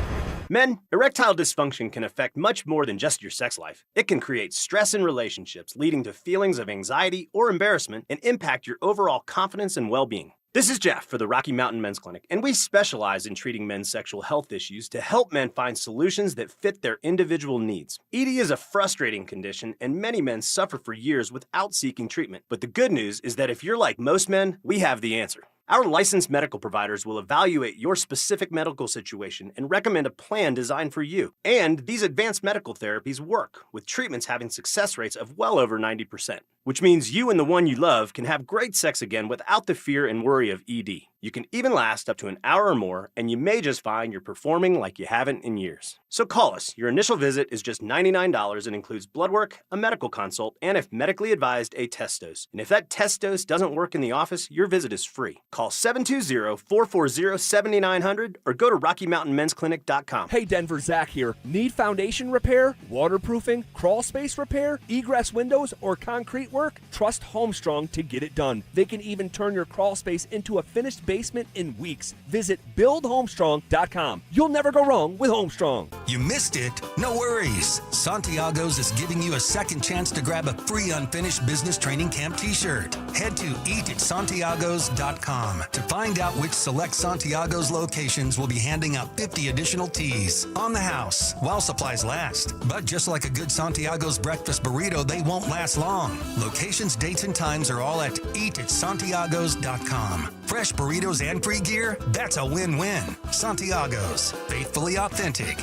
Men, erectile dysfunction can affect much more than just your sex life. It can create stress in relationships, leading to feelings of anxiety or embarrassment, and impact your overall confidence and well-being. This is Jeff for the Rocky Mountain Men's Clinic, and we specialize in treating men's sexual health issues to help men find solutions that fit their individual needs. ED is a frustrating condition, and many men suffer for years without seeking treatment. But the good news is that if you're like most men, we have the answer. Our licensed medical providers will evaluate your specific medical situation and recommend a plan designed for you. And these advanced medical therapies work, with treatments having success rates of well over 90%, which means you and the one you love can have great sex again without the fear and worry of ED. You can even last up to an hour or more, and you may just find you're performing like you haven't in years. So call us. Your initial visit is just $99 and includes blood work, a medical consult, and if medically advised, a test dose. And if that test dose doesn't work in the office, your visit is free. Call 720-440-7900 or go to RockyMountainMen'sClinic.com. Hey Denver, Zach here. Need foundation repair, waterproofing, crawl space repair, egress windows, or concrete work? Trust Homestrong to get it done. They can even turn your crawl space into a finished basement in weeks. Visit BuildHomestrong.com. You'll never go wrong with Homestrong. You missed it? No worries. Santiago's is giving you a second chance to grab a free unfinished business training camp t-shirt. Head to eatatsantiagos.com to find out which select Santiago's locations will be handing out 50 additional teas on the house while supplies last. But just like a good Santiago's breakfast burrito, they won't last long. Locations, dates, and times are all at eatatsantiagos.com. Fresh burritos and free gear? That's a win-win. Santiago's. Faithfully authentic.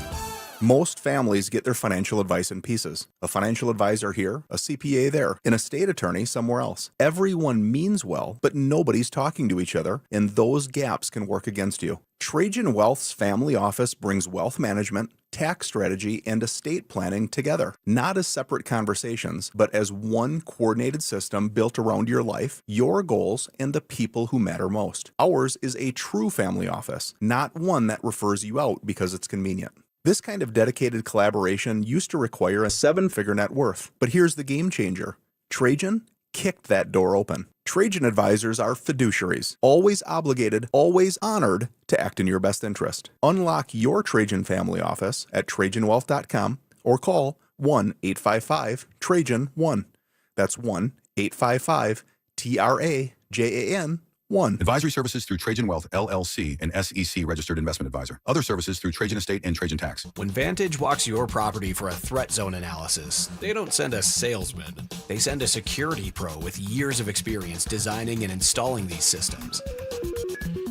Most families get their financial advice in pieces. A financial advisor here, a CPA there, an estate attorney somewhere else. Everyone means well, but nobody's talking to each other, and those gaps can work against you. Trajan Wealth's family office brings wealth management, tax strategy, and estate planning together, not as separate conversations, but as one coordinated system built around your life, your goals, and the people who matter most. Ours is a true family office, not one that refers you out because it's convenient. This kind of dedicated collaboration used to require a 7-figure net worth, but here's the game changer. Trajan kicked that door open. Trajan advisors are fiduciaries, always obligated, always honored to act in your best interest. Unlock your Trajan family office at TrajanWealth.com or call 1-855-TRAJAN-1. That's 1-855-TRAJAN-1. Advisory services through Trajan Wealth, LLC, an SEC registered investment advisor. Other services through Trajan Estate and Trajan Tax. When Vantage walks your property for a threat zone analysis, they don't send a salesman. They send a security pro with years of experience designing and installing these systems.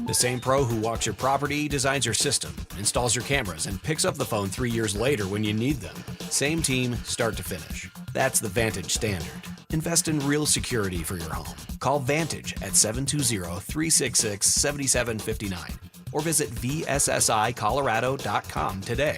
The same pro who walks your property, designs your system, installs your cameras, and picks up the phone 3 years later when you need them. Same team, start to finish. That's the Vantage standard. Invest in real security for your home. Call Vantage at 720-366-7759 or visit VSSIColorado.com today.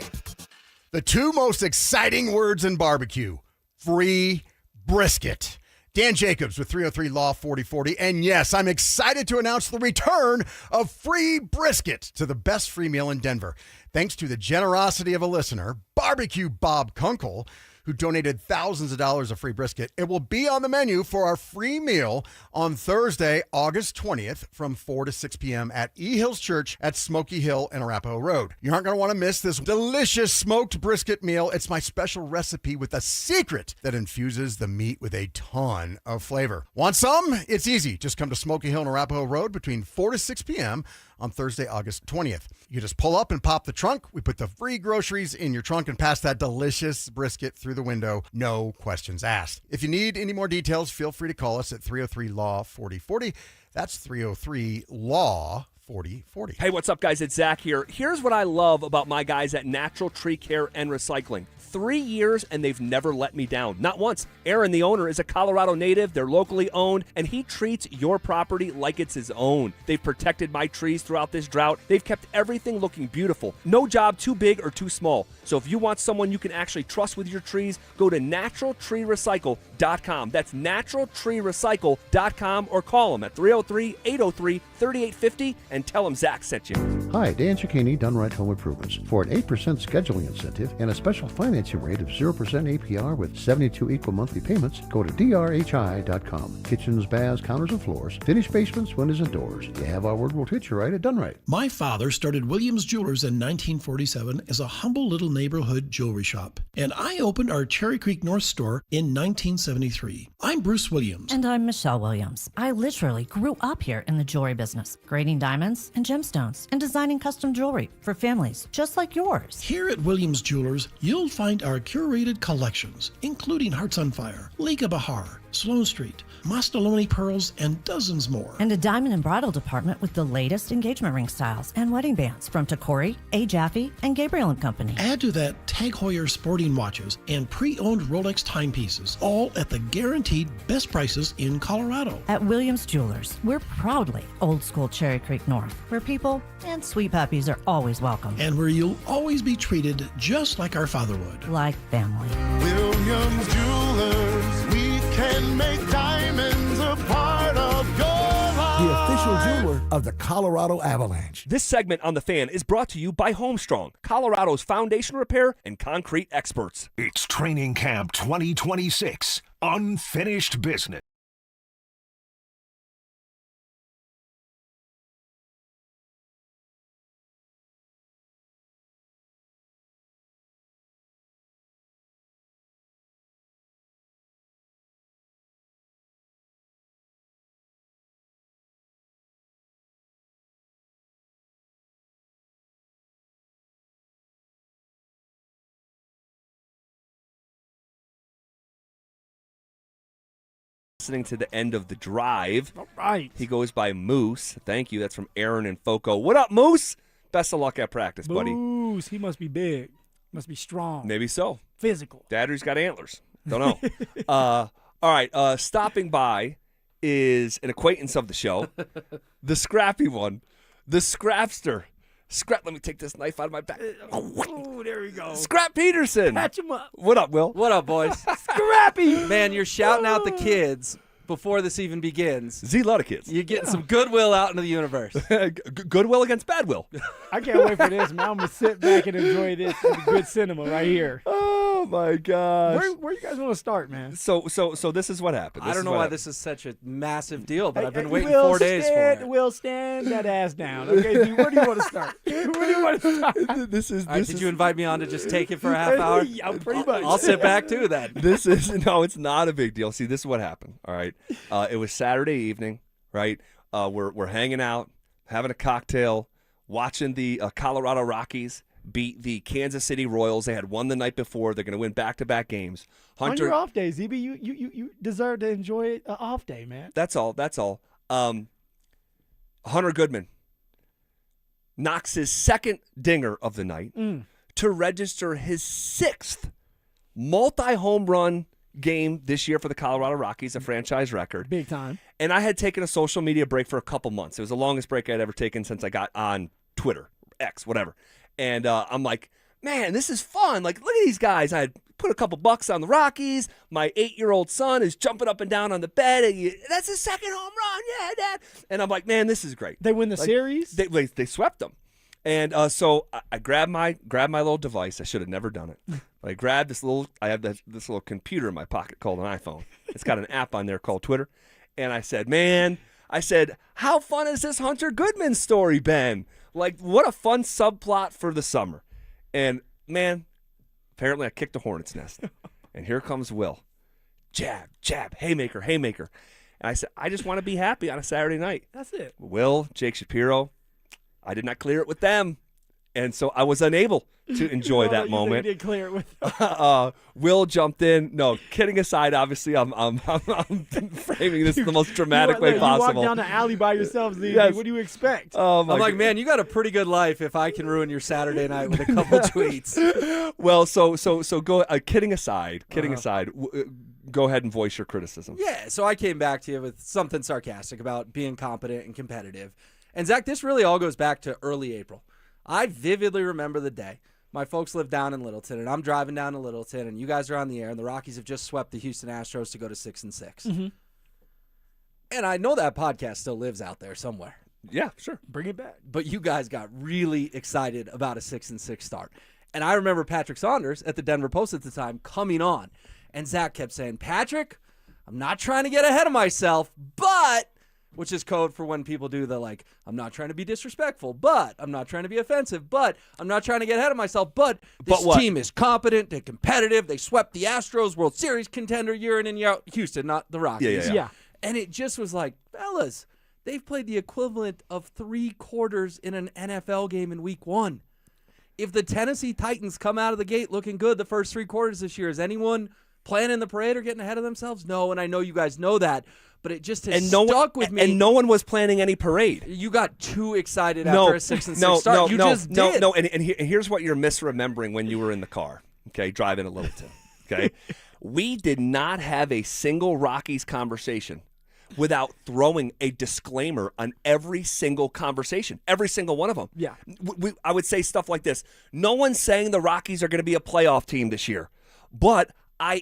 The two most exciting words in barbecue: free brisket. Dan Jacobs with 303 Law 4040. And yes, I'm excited to announce the return of free brisket to the best free meal in Denver. Thanks to the generosity of a listener, Barbecue Bob Kunkel, who donated thousands of dollars of free brisket. It will be on the menu for our free meal on Thursday, August 20th from 4 to 6 p.m. at E Hills Church at Smoky Hill and Arapahoe Road. You aren't going to want to miss this delicious smoked brisket meal. It's my special recipe with a secret that infuses the meat with a ton of flavor. Want some? It's easy. Just come to Smoky Hill and Arapahoe Road between 4 to 6 p.m. on Thursday, August 20th. You just pull up and pop the trunk. We put the free groceries in your trunk and pass that delicious brisket through the window. No questions asked. If you need any more details, feel free to call us at 303-LAW-4040. That's 303-LAW-4040. Hey, what's up, guys? It's Zach here. Here's what I love about my guys at Natural Tree Care and Recycling. 3 years, and they've never let me down. Not once. Aaron, the owner, is a Colorado native. They're locally owned, and he treats your property like it's his own. They've protected my trees throughout this drought. They've kept everything looking beautiful. No job too big or too small. So if you want someone you can actually trust with your trees, go to naturaltreerecycle.com. That's naturaltreerecycle.com, or call them at 303-803-3850 and tell them Zach sent you. Hi, Dan Cicchini, Done Right Home Improvements. For an 8% scheduling incentive and a special financing rate of 0% APR with 72 equal monthly payments, go to drhi.com. Kitchens, baths, counters, and floors. Finished basements, windows, and doors. You have our word, we'll treat you right at Done Right. My father started Williams Jewelers in 1947 as a humble little neighborhood jewelry shop, and I opened our Cherry Creek North store in 1973. I'm Bruce Williams. And I'm Michelle Williams. I literally grew up here in the jewelry business, grading diamonds and gemstones and designing custom jewelry for families just like yours. Here at Williams Jewelers, you'll find our curated collections, including Hearts on Fire, Liga Bahar, Sloan Street, Mastaloni pearls, and dozens more. And a diamond and bridal department with the latest engagement ring styles and wedding bands from Tacori, A. Jaffe, and Gabriel & Company. Add to that Tag Heuer sporting watches and pre-owned Rolex timepieces, all at the guaranteed best prices in Colorado. At Williams Jewelers, we're proudly old school Cherry Creek North, where people and sweet puppies are always welcome. And where you'll always be treated just like our father would. Like family. Williams Jewelers, we can make diamonds a part of your life. The official jeweler of the Colorado Avalanche. This segment on The Fan is brought to you by Homestrong, Colorado's foundation repair and concrete experts. It's Training Camp 2026, Unfinished Business. Listening to the end of the drive. All right. He goes by Moose. Thank you. That's from Aaron and Foco. What up, Moose? Best of luck at practice, buddy. Moose, he must be big. Must be strong. Maybe so. Physical. Daddy's got antlers. Don't know. All right. Stopping by is an acquaintance of the show, the scrappy one, the scrapster. Let me take this knife out of my back. Oh, there we go. Scrap Peterson. Catch him up. What up, Will? What up, boys? Scrappy. Man, you're shouting out the kids before this even begins. Z, lot of kids. You're getting some goodwill out into the universe. Goodwill against bad will. I can't wait for this, man. I'm going to sit back and enjoy this good cinema right here. Oh, my gosh. Where you guys want to start, man? So this is what happened. I don't know why this is such a massive deal, but I've been waiting 4 days for it. Will, stand that ass down. Okay, Z, where do you want to start? Where do you want to start? Did you invite me on to just take it for a half hour? Yeah, pretty much. I'll sit back too then. It's not a big deal. See, this is what happened. All right. It was Saturday evening, right? We're hanging out, having a cocktail, watching the Colorado Rockies beat the Kansas City Royals. They had won the night before. They're going to win back-to-back games. On your off day, ZB, you deserve to enjoy an off day, man. That's all. Hunter Goodman knocks his second dinger of the night to register his 6th multi-home run game this year for the Colorado Rockies, a franchise record. Big time. And I had taken a social media break for a couple months. It was the longest break I'd ever taken since I got on Twitter, X, whatever. And I'm like, man, this is fun. Like, look at these guys. I had put a couple bucks on the Rockies. My 8-year-old son is jumping up and down on the bed. And that's his second home run. Yeah, Dad. And I'm like, man, this is great. They win the series? They swept them. And so I grabbed my little device. I should have never done it. I grabbed I have this little computer in my pocket called an iPhone. It's got an app on there called Twitter. And I said, how fun has this Hunter Goodman story been? Like, what a fun subplot for the summer. And, man, apparently I kicked a hornet's nest. And here comes Will. Jab, jab, haymaker, haymaker. And I said, I just want to be happy on a Saturday night. That's it. Will, Jake Shapiro, I did not clear it with them. And so I was unable to enjoy that moment. You did clear it with Will jumped in. No, kidding aside, obviously, I'm framing this the most dramatic way possible. You walk down the alley by yourself, Z. Yes. What do you expect? Oh, I'm like, man, you got a pretty good life if I can ruin your Saturday night with a couple tweets. Well, so go. Kidding aside, go ahead and voice your criticism. Yeah, so I came back to you with something sarcastic about being competent and competitive. And, Zach, this really all goes back to early April. I vividly remember the day. My folks live down in Littleton, and I'm driving down to Littleton, and you guys are on the air, and the Rockies have just swept the Houston Astros to go to 6-6. Mm-hmm. And I know that podcast still lives out there somewhere. Yeah, sure. Bring it back. But you guys got really excited about a 6-6 start. And I remember Patrick Saunders at the Denver Post at the time coming on, and Zach kept saying, Patrick, I'm not trying to get ahead of myself, but... which is code for when people do the, like, I'm not trying to be disrespectful, but I'm not trying to be offensive, but I'm not trying to get ahead of myself, but this team is competent and competitive. They swept the Astros, World Series contender year in and year out. Houston, not the Rockies. Yeah. And it just was like, fellas, they've played the equivalent of 3 quarters in an NFL game in week 1. If the Tennessee Titans come out of the gate looking good the first 3 quarters this year, is anyone planning the parade or getting ahead of themselves? No, and I know you guys know that. But it just has stuck with me. And no one was planning any parade. You got too excited after a 6-6 start. You just did. And here's what you're misremembering when you were in the car, okay, driving to Littleton, okay? We did not have a single Rockies conversation without throwing a disclaimer on every single conversation, every single one of them. Yeah. I would say stuff like this. No one's saying the Rockies are going to be a playoff team this year, but I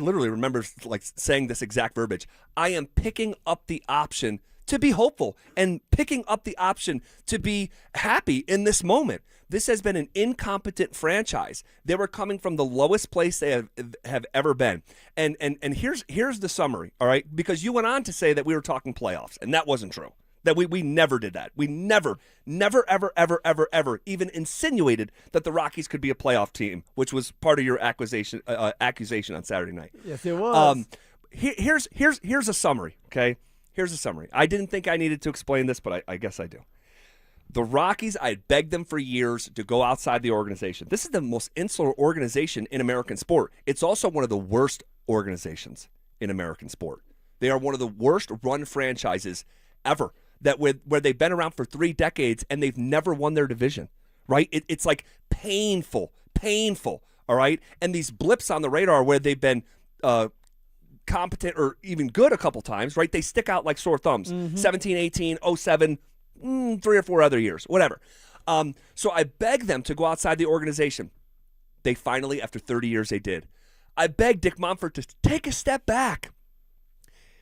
literally remember like saying this exact verbiage. I am picking up the option to be hopeful and picking up the option to be happy in this moment. This has been an incompetent franchise. They were coming from the lowest place they have ever been. And here's the summary, all right? Because you went on to say that we were talking playoffs, and that wasn't true. That we never did that. We never, ever even insinuated that the Rockies could be a playoff team, which was part of your accusation on Saturday night. Yes, it was. Here's a summary, okay? Here's a summary. I didn't think I needed to explain this, but I guess I do. The Rockies, I had begged them for years to go outside the organization. This is the most insular organization in American sport. It's also one of the worst organizations in American sport. They are one of the worst run franchises ever. Where they've been around for 3 decades and they've never won their division, right? It's like painful painful, all right? And these blips on the radar where they've been competent or even good a couple times, right? They stick out like sore thumbs. 17, 18, 07, 3 or 4 other years, whatever. So I beg them to go outside the organization. They finally, after 30 years, they did. I begged Dick Monfort to take a step back.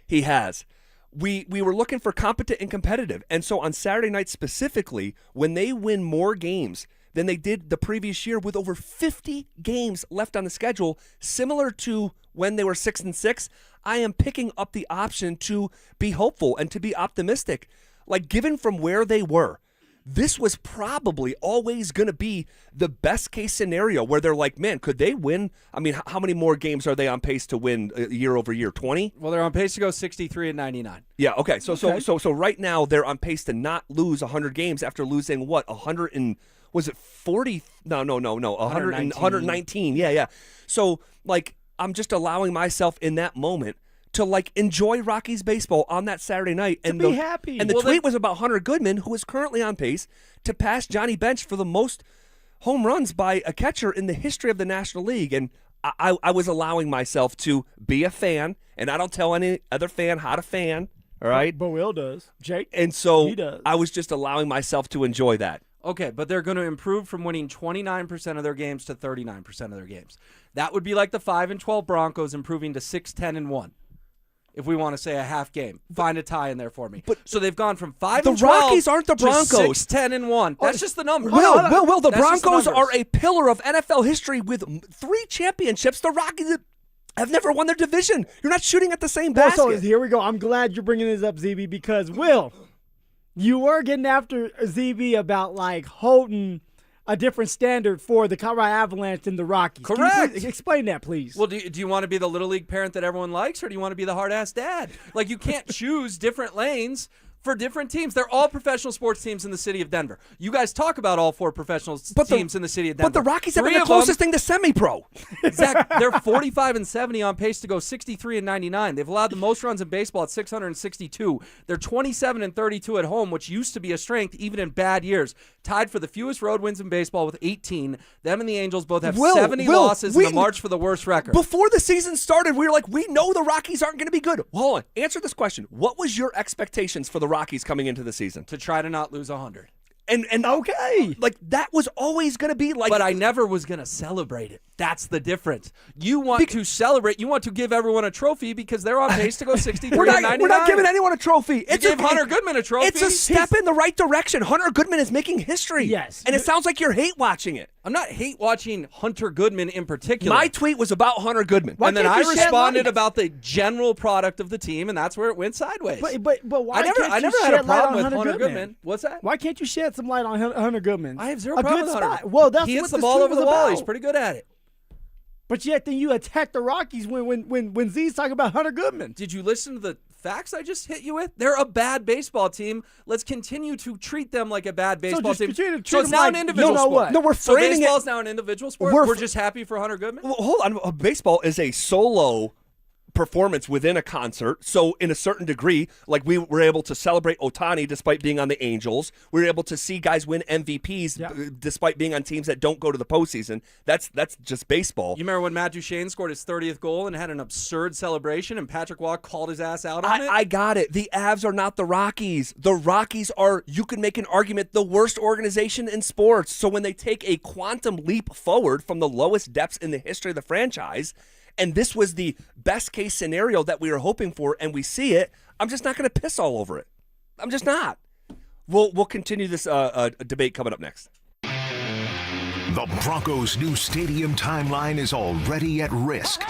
He has. We were looking for competent and competitive. And so on Saturday night specifically, when they win more games than they did the previous year with over 50 games left on the schedule, similar to when they were 6-6, I am picking up the option to be hopeful and to be optimistic. Like, given from where they were, this was probably always going to be the best case scenario where they're like, man, could they win? I mean, how many more games are they on pace to win year over year? 20? Well, they're on pace to go 63-99. Yeah, okay. So right now they're on pace to not lose 100 games after losing what? 100 and was it 40? No. 119. Yeah. So like I'm just allowing myself in that moment to like enjoy Rockies baseball on that Saturday night, and be happy. And the tweet was about Hunter Goodman, who is currently on pace to pass Johnny Bench for the most home runs by a catcher in the history of the National League. And I was allowing myself to be a fan, and I don't tell any other fan how to fan. All right, but Will does, Jake, and so he does. I was just allowing myself to enjoy that. Okay, but they're going to improve from winning 29% of their games to 39% of their games. That would be like the 5-12 Broncos improving to 6-10-1. If we want to say a half game, find a tie in there for me. But so they've gone from 5-12. The Rockies aren't the Broncos. To 6-10-1. That's just the number. Will, the Broncos are a pillar of NFL history with 3 championships. The Rockies have never won their division. You're not shooting at the same basket. So here we go. I'm glad you're bringing this up, ZB, because Will, you were getting after ZB about like holding a different standard for the Colorado Avalanche than the Rockies. Correct. Explain that, please. Well, do you want to be the Little League parent that everyone likes, or do you want to be the hard-ass dad? Like, you can't choose different lanes for different teams. They're all professional sports teams in the city of Denver. You guys talk about all 4 professional teams in the city of Denver. But the Rockies have been the closest thing to semi-pro. Zach, they're 45-70 on pace to go 63-99. They've allowed the most runs in baseball at 662. They're 27-32 at home, which used to be a strength even in bad years. Tied for the fewest road wins in baseball with 18. Them and the Angels both have 70 losses in the March for the worst record. Before the season started, we were like, we know the Rockies aren't going to be good. Well, hold on. Answer this question. What was your expectations for the Rockies coming into the season? To try to not lose 100. And okay, like that was always going to be like. But I never was going to celebrate it. That's the difference. You want to celebrate. You want to give everyone a trophy because they're on pace to go 63-99. We're not giving anyone a trophy. You gave Hunter Goodman a trophy. It's a step in the right direction. Hunter Goodman is making history. Yes, and it sounds like you're hate watching it. I'm not hate watching Hunter Goodman in particular. My tweet was about Hunter Goodman, and then I responded about the general product of the team, and that's where it went sideways. But why I never had a problem with Hunter Goodman. What's that? Why can't you shed some light on Hunter Goodman? I have zero problem with Hunter. Well, that's he hits what the this ball tweet over was the wall. about. He's pretty good at it. But yet then you attack the Rockies when Z's talking about Hunter Goodman. Did you listen to the facts I just hit you with? They're a bad baseball team. Let's continue to treat them like a bad baseball team. So it's now an individual sport. No, we're framing baseball's now an individual sport. We're just happy for Hunter Goodman. Well, hold on. Baseball is a solo performance within a concert. So in a certain degree, like we were able to celebrate Ohtani despite being on the Angels. We were able to see guys win MVPs despite being on teams that don't go to the postseason. That's just baseball. You remember when Matt Duchene scored his 30th goal and had an absurd celebration and Patrick Waugh called his ass out on it? I got it. The Avs are not the Rockies. The Rockies are, you can make an argument, the worst organization in sports. So when they take a quantum leap forward from the lowest depths in the history of the franchise, and this was the best case scenario that we were hoping for, and we see it, I'm just not going to piss all over it. I'm just not. We'll continue this debate coming up next. The Broncos' new stadium timeline is already at risk.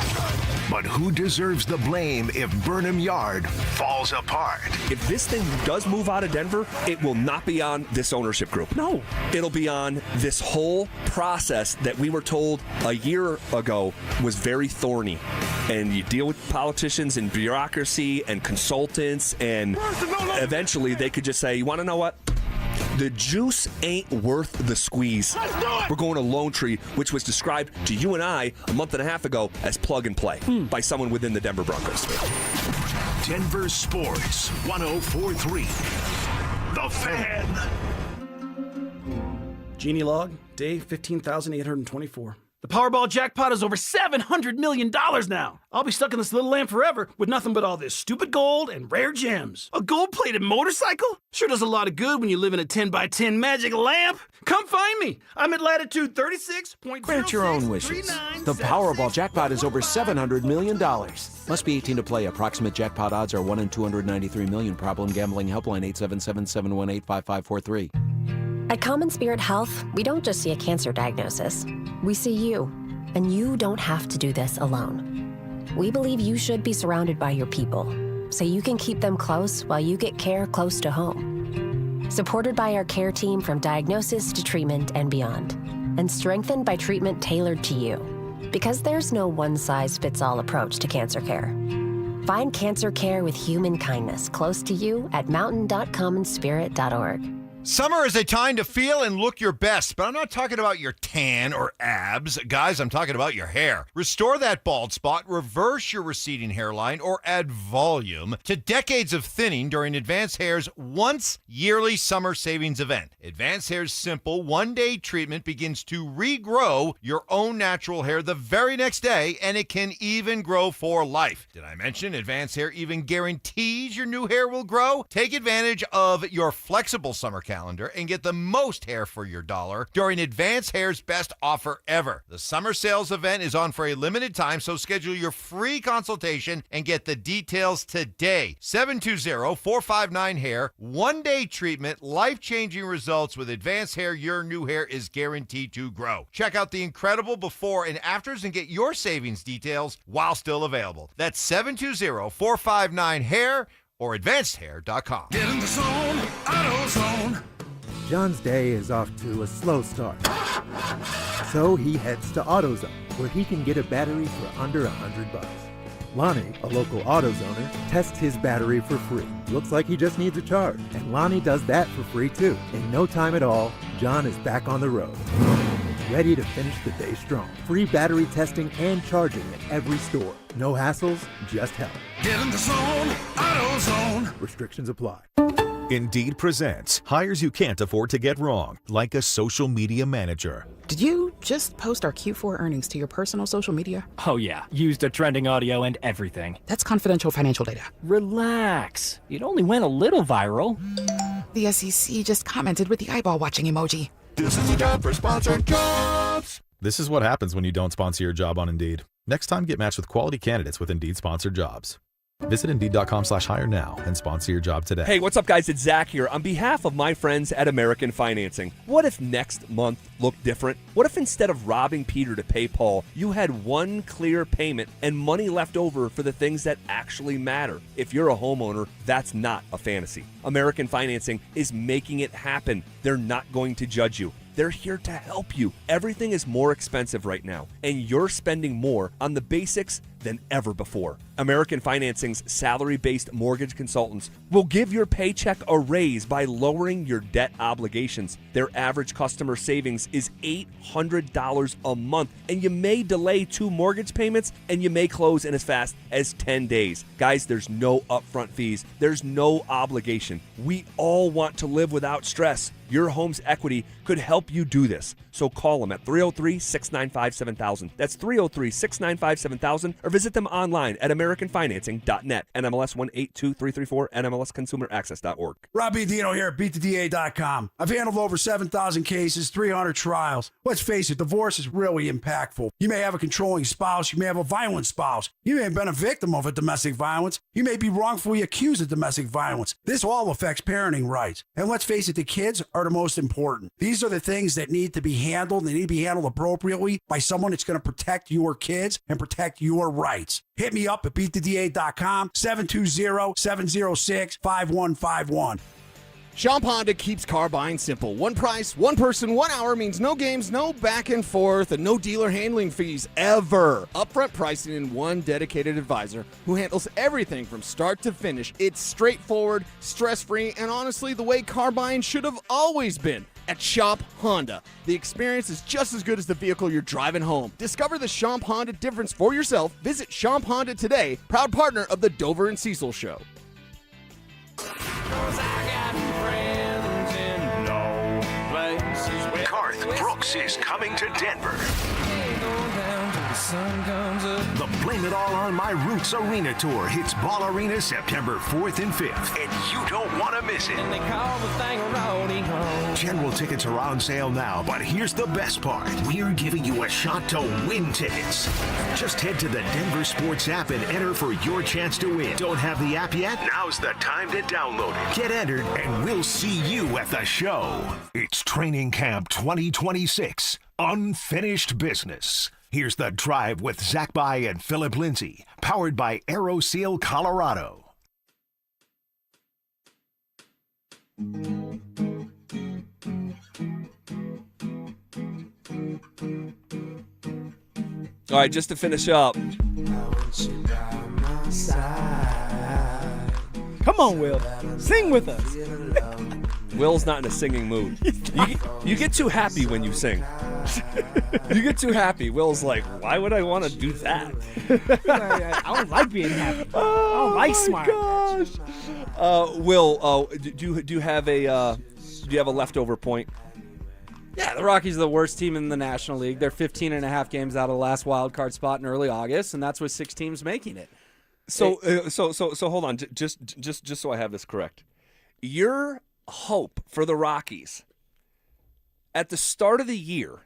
But who deserves the blame if Burnham Yard falls apart? If this thing does move out of Denver, it will not be on this ownership group. No. It'll be on this whole process that we were told a year ago was very thorny. And you deal with politicians and bureaucracy and consultants, and eventually they could just say, you want to know what? The juice ain't worth the squeeze. We're going to Lone Tree, which was described to you and I a month and a half ago as plug and play by someone within the Denver Broncos. Denver Sports 104.3. The Fan. Genie log, day 15,824. The Powerball jackpot is over $700 million now. I'll be stuck in this little lamp forever with nothing but all this stupid gold and rare gems. A gold-plated motorcycle? Sure does a lot of good when you live in a 10x10 magic lamp. Come find me. I'm at latitude 36.06. Grant your own wishes. The Powerball jackpot is over $700 million. Must be 18 to play. Approximate jackpot odds are 1 in 293 million. Problem gambling helpline 877-718-5543. At Common Spirit Health, we don't just see a cancer diagnosis. We see you, and you don't have to do this alone. We believe you should be surrounded by your people, so you can keep them close while you get care close to home. Supported by our care team from diagnosis to treatment and beyond, and strengthened by treatment tailored to you. Because there's no one-size-fits-all approach to cancer care. Find cancer care with human kindness close to you at mountain.commonspirit.org. Summer is a time to feel and look your best, but I'm not talking about your tan or abs. Guys, I'm talking about your hair. Restore that bald spot, reverse your receding hairline, or add volume to decades of thinning during Advanced Hair's once-yearly summer savings event. Advanced Hair's simple one-day treatment begins to regrow your own natural hair the very next day, and it can even grow for life. Did I mention Advanced Hair even guarantees your new hair will grow? Take advantage of your flexible summer calendar and get the most hair for your dollar during Advanced Hair's best offer ever. The summer sales event is on for a limited time, so schedule your free consultation and get the details today. 720-459-HAIR. One-day treatment, life-changing results with Advanced Hair. Your new hair is guaranteed to grow. Check out the incredible before and afters and get your savings details while still available. That's 720-459-HAIR or advancedhair.com. Get in the zone, AutoZone. John's day is off to a slow start. So he heads to AutoZone, where he can get a battery for under $100. Lonnie, a local AutoZoner, tests his battery for free. Looks like he just needs a charge, and Lonnie does that for free too. In no time at all, John is back on the road, ready to finish the day strong. Free battery testing and charging at every store. No hassles, just help. Get in the zone, AutoZone. Restrictions apply. Indeed presents hires you can't afford to get wrong, like a social media manager. Did you just post our Q4 earnings to your personal social media? Oh yeah, used a trending audio and everything. That's confidential financial data. Relax. It only went a little viral. The SEC just commented with the eyeball watching emoji. This is a job for sponsored jobs. This is what happens when you don't sponsor your job on Indeed. Next time, get matched with quality candidates with Indeed sponsored jobs. Visit Indeed.com/hire now and sponsor your job today. Hey, what's up, guys? It's Zach here. On behalf of my friends at American Financing, what if next month looked different? What if instead of robbing Peter to pay Paul, you had one clear payment and money left over for the things that actually matter? If you're a homeowner, that's not a fantasy. American Financing is making it happen. They're not going to judge you. They're here to help you. Everything is more expensive right now, and you're spending more on the basics than ever before. American Financing's salary-based mortgage consultants will give your paycheck a raise by lowering your debt obligations. Their average customer savings is $800 a month, and you may delay 2 mortgage payments, and you may close in as fast as 10 days. Guys, there's no upfront fees. There's no obligation. We all want to live without stress. Your home's equity could help you do this. So call them at 303-695-7000. That's 303-695-7000, or visit them online at AmericanFinancing.net. NMLS 182334, NMLSConsumerAccess.org. Rob Dino here at BeatTheDA.com. I've handled over 7,000 cases, 300 trials. Let's face it, divorce is really impactful. You may have a controlling spouse. You may have a violent spouse. You may have been a victim of a domestic violence. You may be wrongfully accused of domestic violence. This all affects parenting rights. And let's face it, the kids are the most important. These are the things that need to be handled. They need to be handled appropriately by someone that's going to protect your kids and protect your rights. Hit me up at BeatTheDA.com, 720-706-5151. Shop Honda keeps car buying simple. One price, one person, 1 hour means no games, no back and forth, and no dealer handling fees ever. Upfront pricing and one dedicated advisor who handles everything from start to finish. It's straightforward, stress-free, and honestly the way car buying should have always been. At Shop Honda, the experience is just as good as the vehicle you're driving home. Discover the Shop Honda difference for yourself. Visit Shop Honda today, proud partner of the Dover and Cecil Show. Brooks is coming to Denver. The Blame It All on My Roots Arena Tour hits Ball Arena September 4th and 5th. And you don't want to miss it. And they call the thing a General tickets are on sale now, but here's the best part. We're giving you a shot to win tickets. Just head to the DenverSports app and enter for your chance to win. Don't have the app yet? Now's the time to download it. Get entered, and we'll see you at the show. It's Training Camp 2026. Unfinished business. Here's The Drive with Zach By and Phillip Lindsay, powered by AeroSeal Colorado. All right, just to finish up. Come on, Will. Sing with us. Will's not in a singing mood. You get too happy when you sing. You get too happy. Will's like, why would I want to do that? I don't like being happy. I don't like smiling. Gosh. Will, do you have a leftover point? Yeah, the Rockies are the worst team in the National League. They're 15 and a half games out of the last wild card spot in early August, and that's with 6 teams making it. So hold on, just so I have this correct. Your hope for the Rockies at the start of the year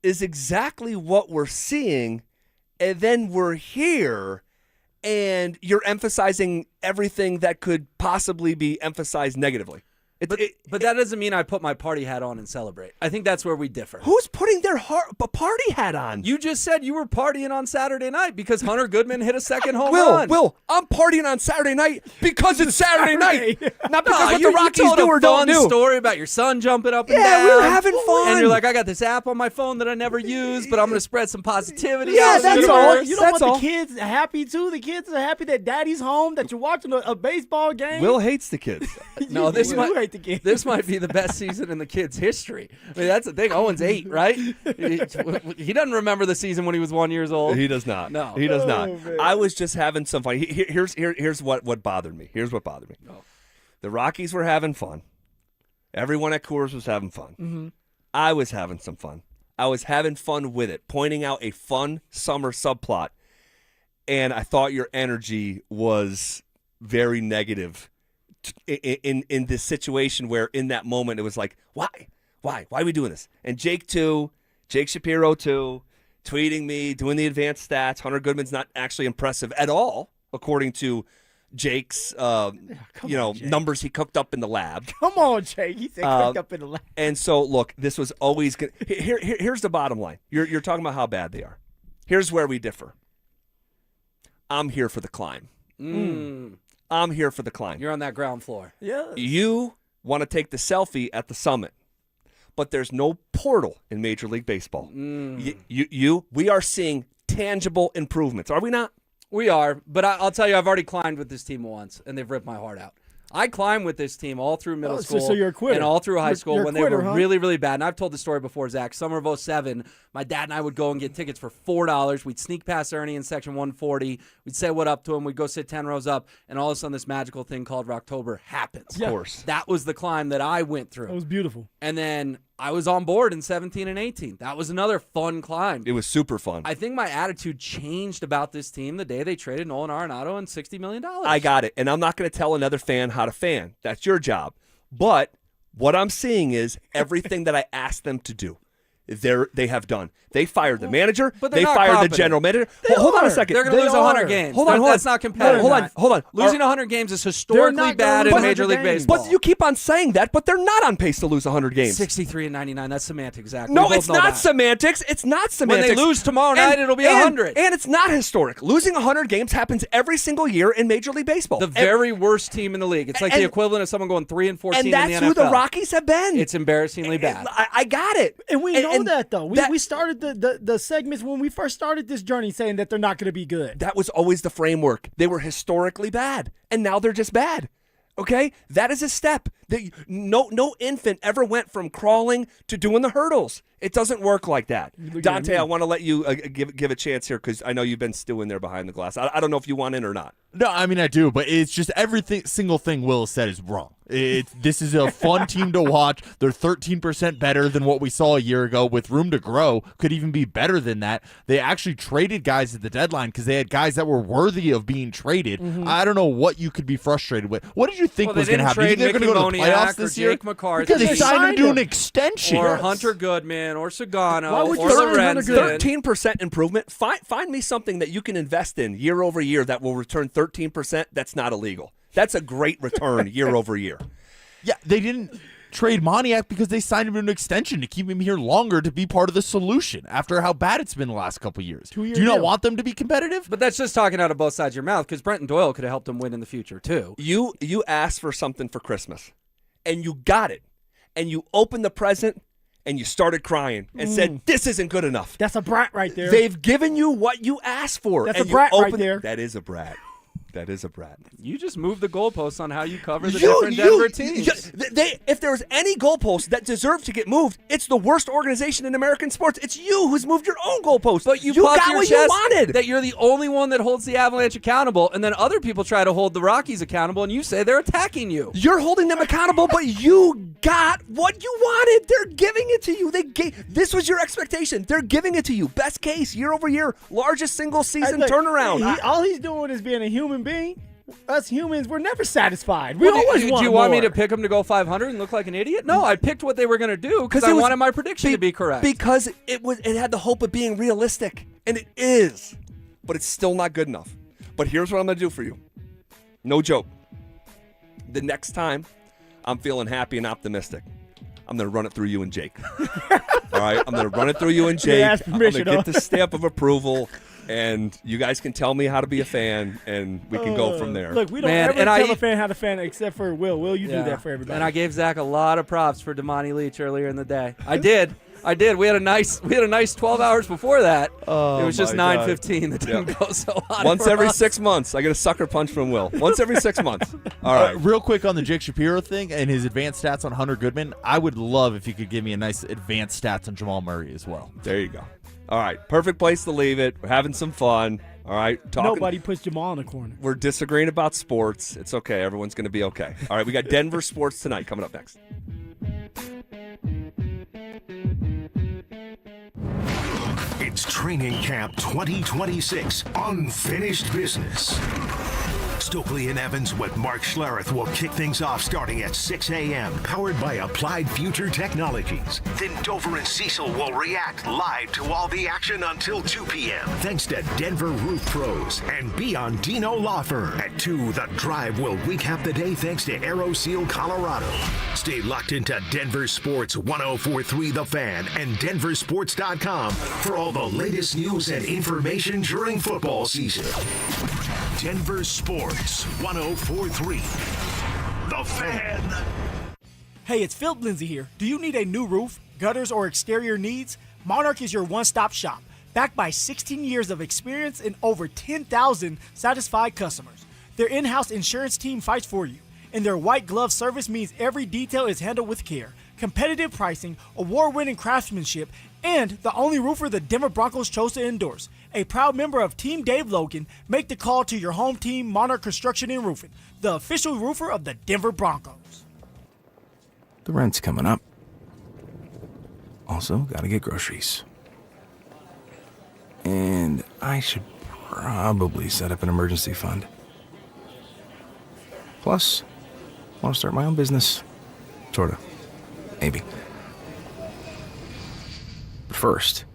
is exactly what we're seeing, and then we're here, and you're emphasizing everything that could possibly be emphasized negatively. But that doesn't mean I put my party hat on and celebrate. I think that's where we differ. Who's putting their party hat on? You just said you were partying on Saturday night because Hunter Goodman hit a second home run. Will, I'm partying on Saturday night because it's Saturday night. Not because what you, the Rockies told do or don't do. a fun story about your son jumping up and down. Yeah, we were having fun. And you're like, I got this app on my phone that I never use, but I'm going to spread some positivity. Yeah, out that's the all. universe. You don't want the kids happy, too? The kids are happy that daddy's home, that you're watching a baseball game? Will hates the kids. No, you hate the kids. This might be the best season in the kids' history. I mean, that's the thing. Owen's 8, right? He doesn't remember the season when he was 1 year old. He does not. No. He does not. Man. I was just having some fun. Here's what bothered me. Here's what bothered me. Oh. The Rockies were having fun. Everyone at Coors was having fun. Mm-hmm. I was having some fun. I was having fun with it, pointing out a fun summer subplot. And I thought your energy was very negative in this situation where in that moment it was like, why are we doing this? And Jake Shapiro too, tweeting me, doing the advanced stats. Hunter Goodman's not actually impressive at all, according to Jake's numbers he cooked up in the lab. Come on, Jake. He said cooked up in the lab. And so look, this was always good. Here's the bottom line. You're talking about how bad they are. Here's where we differ. I'm here for the climb. I'm here for the climb. You're on that ground floor. Yeah. You want to take the selfie at the summit, but there's no portal in Major League Baseball. We are seeing tangible improvements, are we not? We are, but I'll tell you, I've already climbed with this team once, and they've ripped my heart out. I climbed with this team all through middle school so you're a quitter. and all through high school You're when a quitter, they were huh? really, really bad. And I've told the story before, Zach. Summer of 07, my dad and I would go and get tickets for $4. We'd sneak past Ernie in section 140. We'd say what up to him. We'd go sit 10 rows up, and all of a sudden this magical thing called Rocktober happens. Of course. That was the climb that I went through. That was beautiful. And then I was on board in 17 and 18. That was another fun climb. It was super fun. I think my attitude changed about this team the day they traded Nolan Arenado and $60 million. I got it. And I'm not going to tell another fan how to fan. That's your job. But what I'm seeing is everything that I asked them to do, they have done. They fired the manager. But they're they not fired competent. the general manager. Hold on a second. They're going to lose 100 games. Hold on. That's not competitive. Hold on. Losing 100 games is historically bad in Major League Baseball. But you keep on saying that, but they're not on pace to lose 100 games. 63 and 99. That's semantics, Zach. No, it's not semantics. It's not semantics. When they lose tomorrow night, it'll be 100. And it's not historic. Losing 100 games happens every single year in Major League Baseball. The very worst team in the league. It's like the equivalent of someone going 3-14 in the NFL. And that's who the Rockies have been. It's embarrassingly bad. I got it. And we know that, though. We started the segments when we first started this journey saying that they're not going to be good. That was always the framework. They were historically bad, and now they're just bad. Okay? That is a step. No infant ever went from crawling to doing the hurdles. It doesn't work like that. Looking at Dante, me. I want to let you give a chance here because I know you've been stewing there behind the glass. I don't know if you want in or not. No, I mean I do, but it's just single thing Will said is wrong. This is a fun team to watch. They're 13% better than what we saw a year ago with room to grow. Could even be better than that. They actually traded guys at the deadline because they had guys that were worthy of being traded. I don't know what you could be frustrated with. What did you think was going to happen? You think they're going to go to the playoffs this year? Jake McCarthy. Because they signed him to an extension. Or Hunter Goodman, or Sagano, Why would you or sign Hunter Lorenzen. Goodman? 13% improvement. Find me something that you can invest in year over year that will return 13%. That's not illegal. That's a great return year over year. Yeah, they didn't trade Moniak because they signed him to an extension to keep him here longer to be part of the solution after how bad it's been the last couple of years. 2 year Do you not deal. want them to be competitive? But that's just talking out of both sides of your mouth because Brenton Doyle could have helped him win in the future, too. You asked for something for Christmas, and you got it. And you opened the present, and you started crying and said, this isn't good enough. That's a brat right there. They've given you what you asked for. That's and a brat you right there. That is a brat. That is a brat. You just moved the goalposts on how you cover the different Denver teams. If there was any goalpost that deserved to get moved, it's the worst organization in American sports. It's you who's moved your own goalpost. But you got puffed your what you chest wanted. that you're the only one that holds the Avalanche accountable, and then other people try to hold the Rockies accountable, and you say they're attacking you. You're holding them accountable, but you got what you wanted. They're giving it to you. This was your expectation. They're giving it to you. Best case, year over year, largest single season Look, turnaround. all he's doing is being a human being. Us humans, we're never satisfied. We Well, always do want you want me more. to pick them to go 500 and look like an idiot? No, I picked what they were going to do because I wanted my prediction to be correct. Because it had the hope of being realistic, and it is, but it's still not good enough. But here's what I'm going to do for you. No joke. The next time I'm feeling happy and optimistic, I'm going to run it through you and Jake. All right? I'm going to run it through you and Jake. ask I'm going permission, to get huh? the stamp of approval, and you guys can tell me how to be a fan, and we can go from there. Look, we don't ever tell a fan how to fan except for Will. Will, you do that for everybody. And I gave Zach a lot of props for Damani Leach earlier in the day. I did. We had a nice 12 hours before that. It was just 9:15 that didn't go so hot. Once for every us. 6 months, I get a sucker punch from Will. Once every 6 months. All right. Real quick on the Jake Shapiro thing and his advanced stats on Hunter Goodman, I would love if you could give me a nice advanced stats on Jamal Murray as well. There you go. All right. Perfect place to leave it. We're having some fun. All right. Nobody puts Jamal in the corner. We're disagreeing about sports. It's okay. Everyone's going to be okay. All right. We got Denver Sports tonight coming up next. It's Training Camp 2026 Unfinished Business. Stokely and Evans with Mark Schlereth will kick things off starting at 6 a.m. Powered by Applied Future Technologies. Then Dover and Cecil will react live to all the action until 2 p.m. Thanks to Denver Roof Pros and Biondino Law Firm. At 2, The Drive will recap the day thanks to AeroSeal Colorado. Stay locked into Denver Sports 104.3 The Fan and DenverSports.com for all the latest news and information during football season. Denver Sports 104.3 The Fan. Hey, it's Phillip Lindsay here. Do you need a new roof, gutters, or exterior needs? Monarch is your one-stop shop, backed by 16 years of experience and over 10,000 satisfied customers. Their in-house insurance team fights for you, and their white glove service means every detail is handled with care. Competitive pricing, award-winning craftsmanship, and the only roofer the Denver Broncos chose to endorse. A proud member of Team Dave Logan, make the call to your home team, Monarch Construction and Roofing, the official roofer of the Denver Broncos. The rent's coming up. Also, gotta get groceries. And I should probably set up an emergency fund. Plus, I want to start my own business. Sorta. Maybe. But first,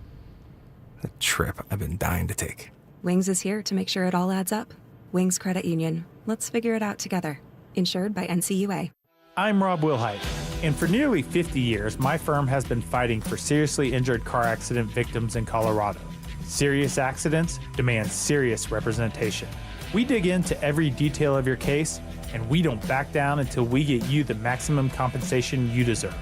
the trip I've been dying to take. Wings is here to make sure it all adds up. Wings Credit Union. Let's figure it out together. Insured by NCUA. I'm Rob Wilhite, and for nearly 50 years, my firm has been fighting for seriously injured car accident victims in Colorado. Serious accidents demand serious representation. We dig into every detail of your case, and we don't back down until we get you the maximum compensation you deserve.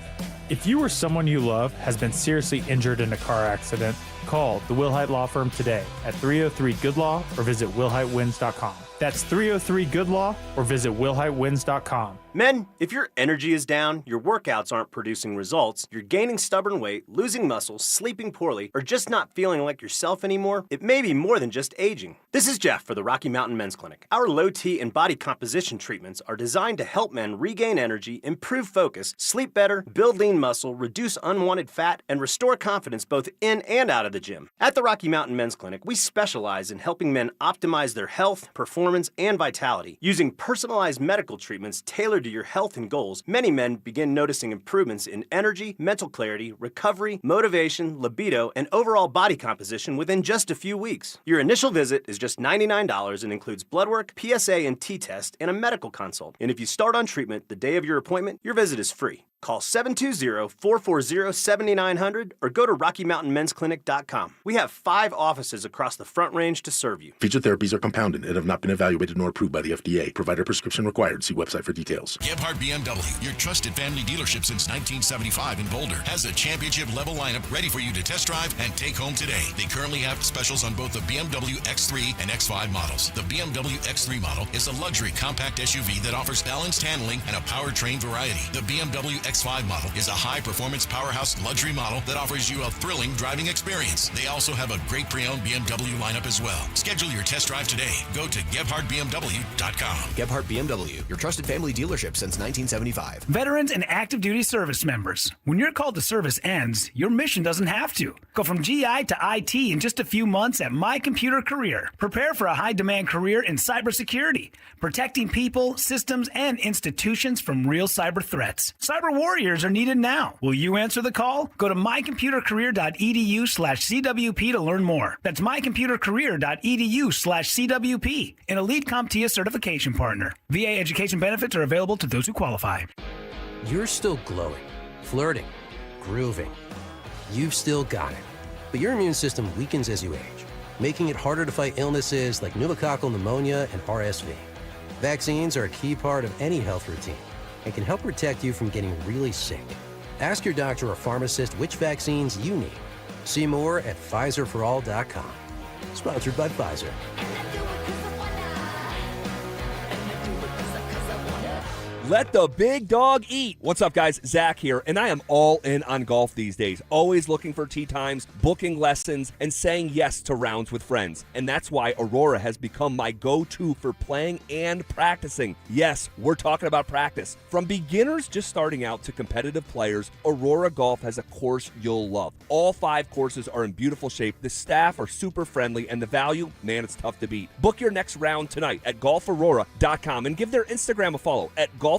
If you or someone you love has been seriously injured in a car accident, Call the Wilhite Law Firm today at 303-GOOD-LAW or visit WilhiteWins.com. That's 303-GOOD-LAW or visit WilhiteWins.com. Men, if your energy is down, your workouts aren't producing results, you're gaining stubborn weight, losing muscle, sleeping poorly, or just not feeling like yourself anymore, it may be more than just aging. This is Jeff for the Rocky Mountain Men's Clinic. Our low T and body composition treatments are designed to help men regain energy, improve focus, sleep better, build lean muscle, reduce unwanted fat, and restore confidence both in and out of the gym. At the Rocky Mountain Men's Clinic, we specialize in helping men optimize their health, performance, and vitality. Using personalized medical treatments tailored to your health and goals, many men begin noticing improvements in energy, mental clarity, recovery, motivation, libido, and overall body composition within just a few weeks. Your initial visit is just $99 and includes blood work, PSA and T-test, and a medical consult. And if you start on treatment the day of your appointment, your visit is free. Call 720-440-7900 or go to RockyMountainMen'sClinic.com. We have 5 offices across the Front Range to serve you. Featured therapies are compounded and have not been evaluated nor approved by the FDA. Provider prescription required. See website for details. Gebhardt BMW, your trusted family dealership since 1975 in Boulder, has a championship-level lineup ready for you to test drive and take home today. They currently have specials on both the BMW X3 and X5 models. The BMW X3 model is a luxury compact SUV that offers balanced handling and a powertrain variety. The BMW X5 model is a high-performance powerhouse luxury model that offers you a thrilling driving experience. They also have a great pre-owned BMW lineup as well. Schedule your test drive today. Go to GebhardtBMW.com. Gebhardt BMW, your trusted family dealership since 1975. Veterans and active duty service members. When your call to service ends, your mission doesn't have to. Go from GI to IT in just a few months at My Computer Career. Prepare for a high-demand career in cybersecurity, protecting people, systems, and institutions from real cyber threats. Cyber warriors are needed now. Will you answer the call? Go to mycomputercareer.edu/CWP to learn more. That's mycomputercareer.edu/CWP, an elite CompTIA certification partner. VA education benefits are available to those who qualify. You're still glowing, flirting, grooving. You've still got it. But your immune system weakens as you age, making it harder to fight illnesses like pneumococcal pneumonia and RSV. Vaccines are a key part of any health routine and can help protect you from getting really sick. Ask your doctor or pharmacist which vaccines you need. See more at PfizerForAll.com. Sponsored by Pfizer. Let the big dog eat. What's up, guys? Zach here, and I am all in on golf these days. Always looking for tee times, booking lessons, and saying yes to rounds with friends. And that's why Aurora has become my go-to for playing and practicing. Yes, we're talking about practice. From beginners just starting out to competitive players, Aurora Golf has a course you'll love. All 5 courses are in beautiful shape. The staff are super friendly, and the value, man, it's tough to beat. Book your next round tonight at golfaurora.com and give their Instagram a follow at golfaurora.co.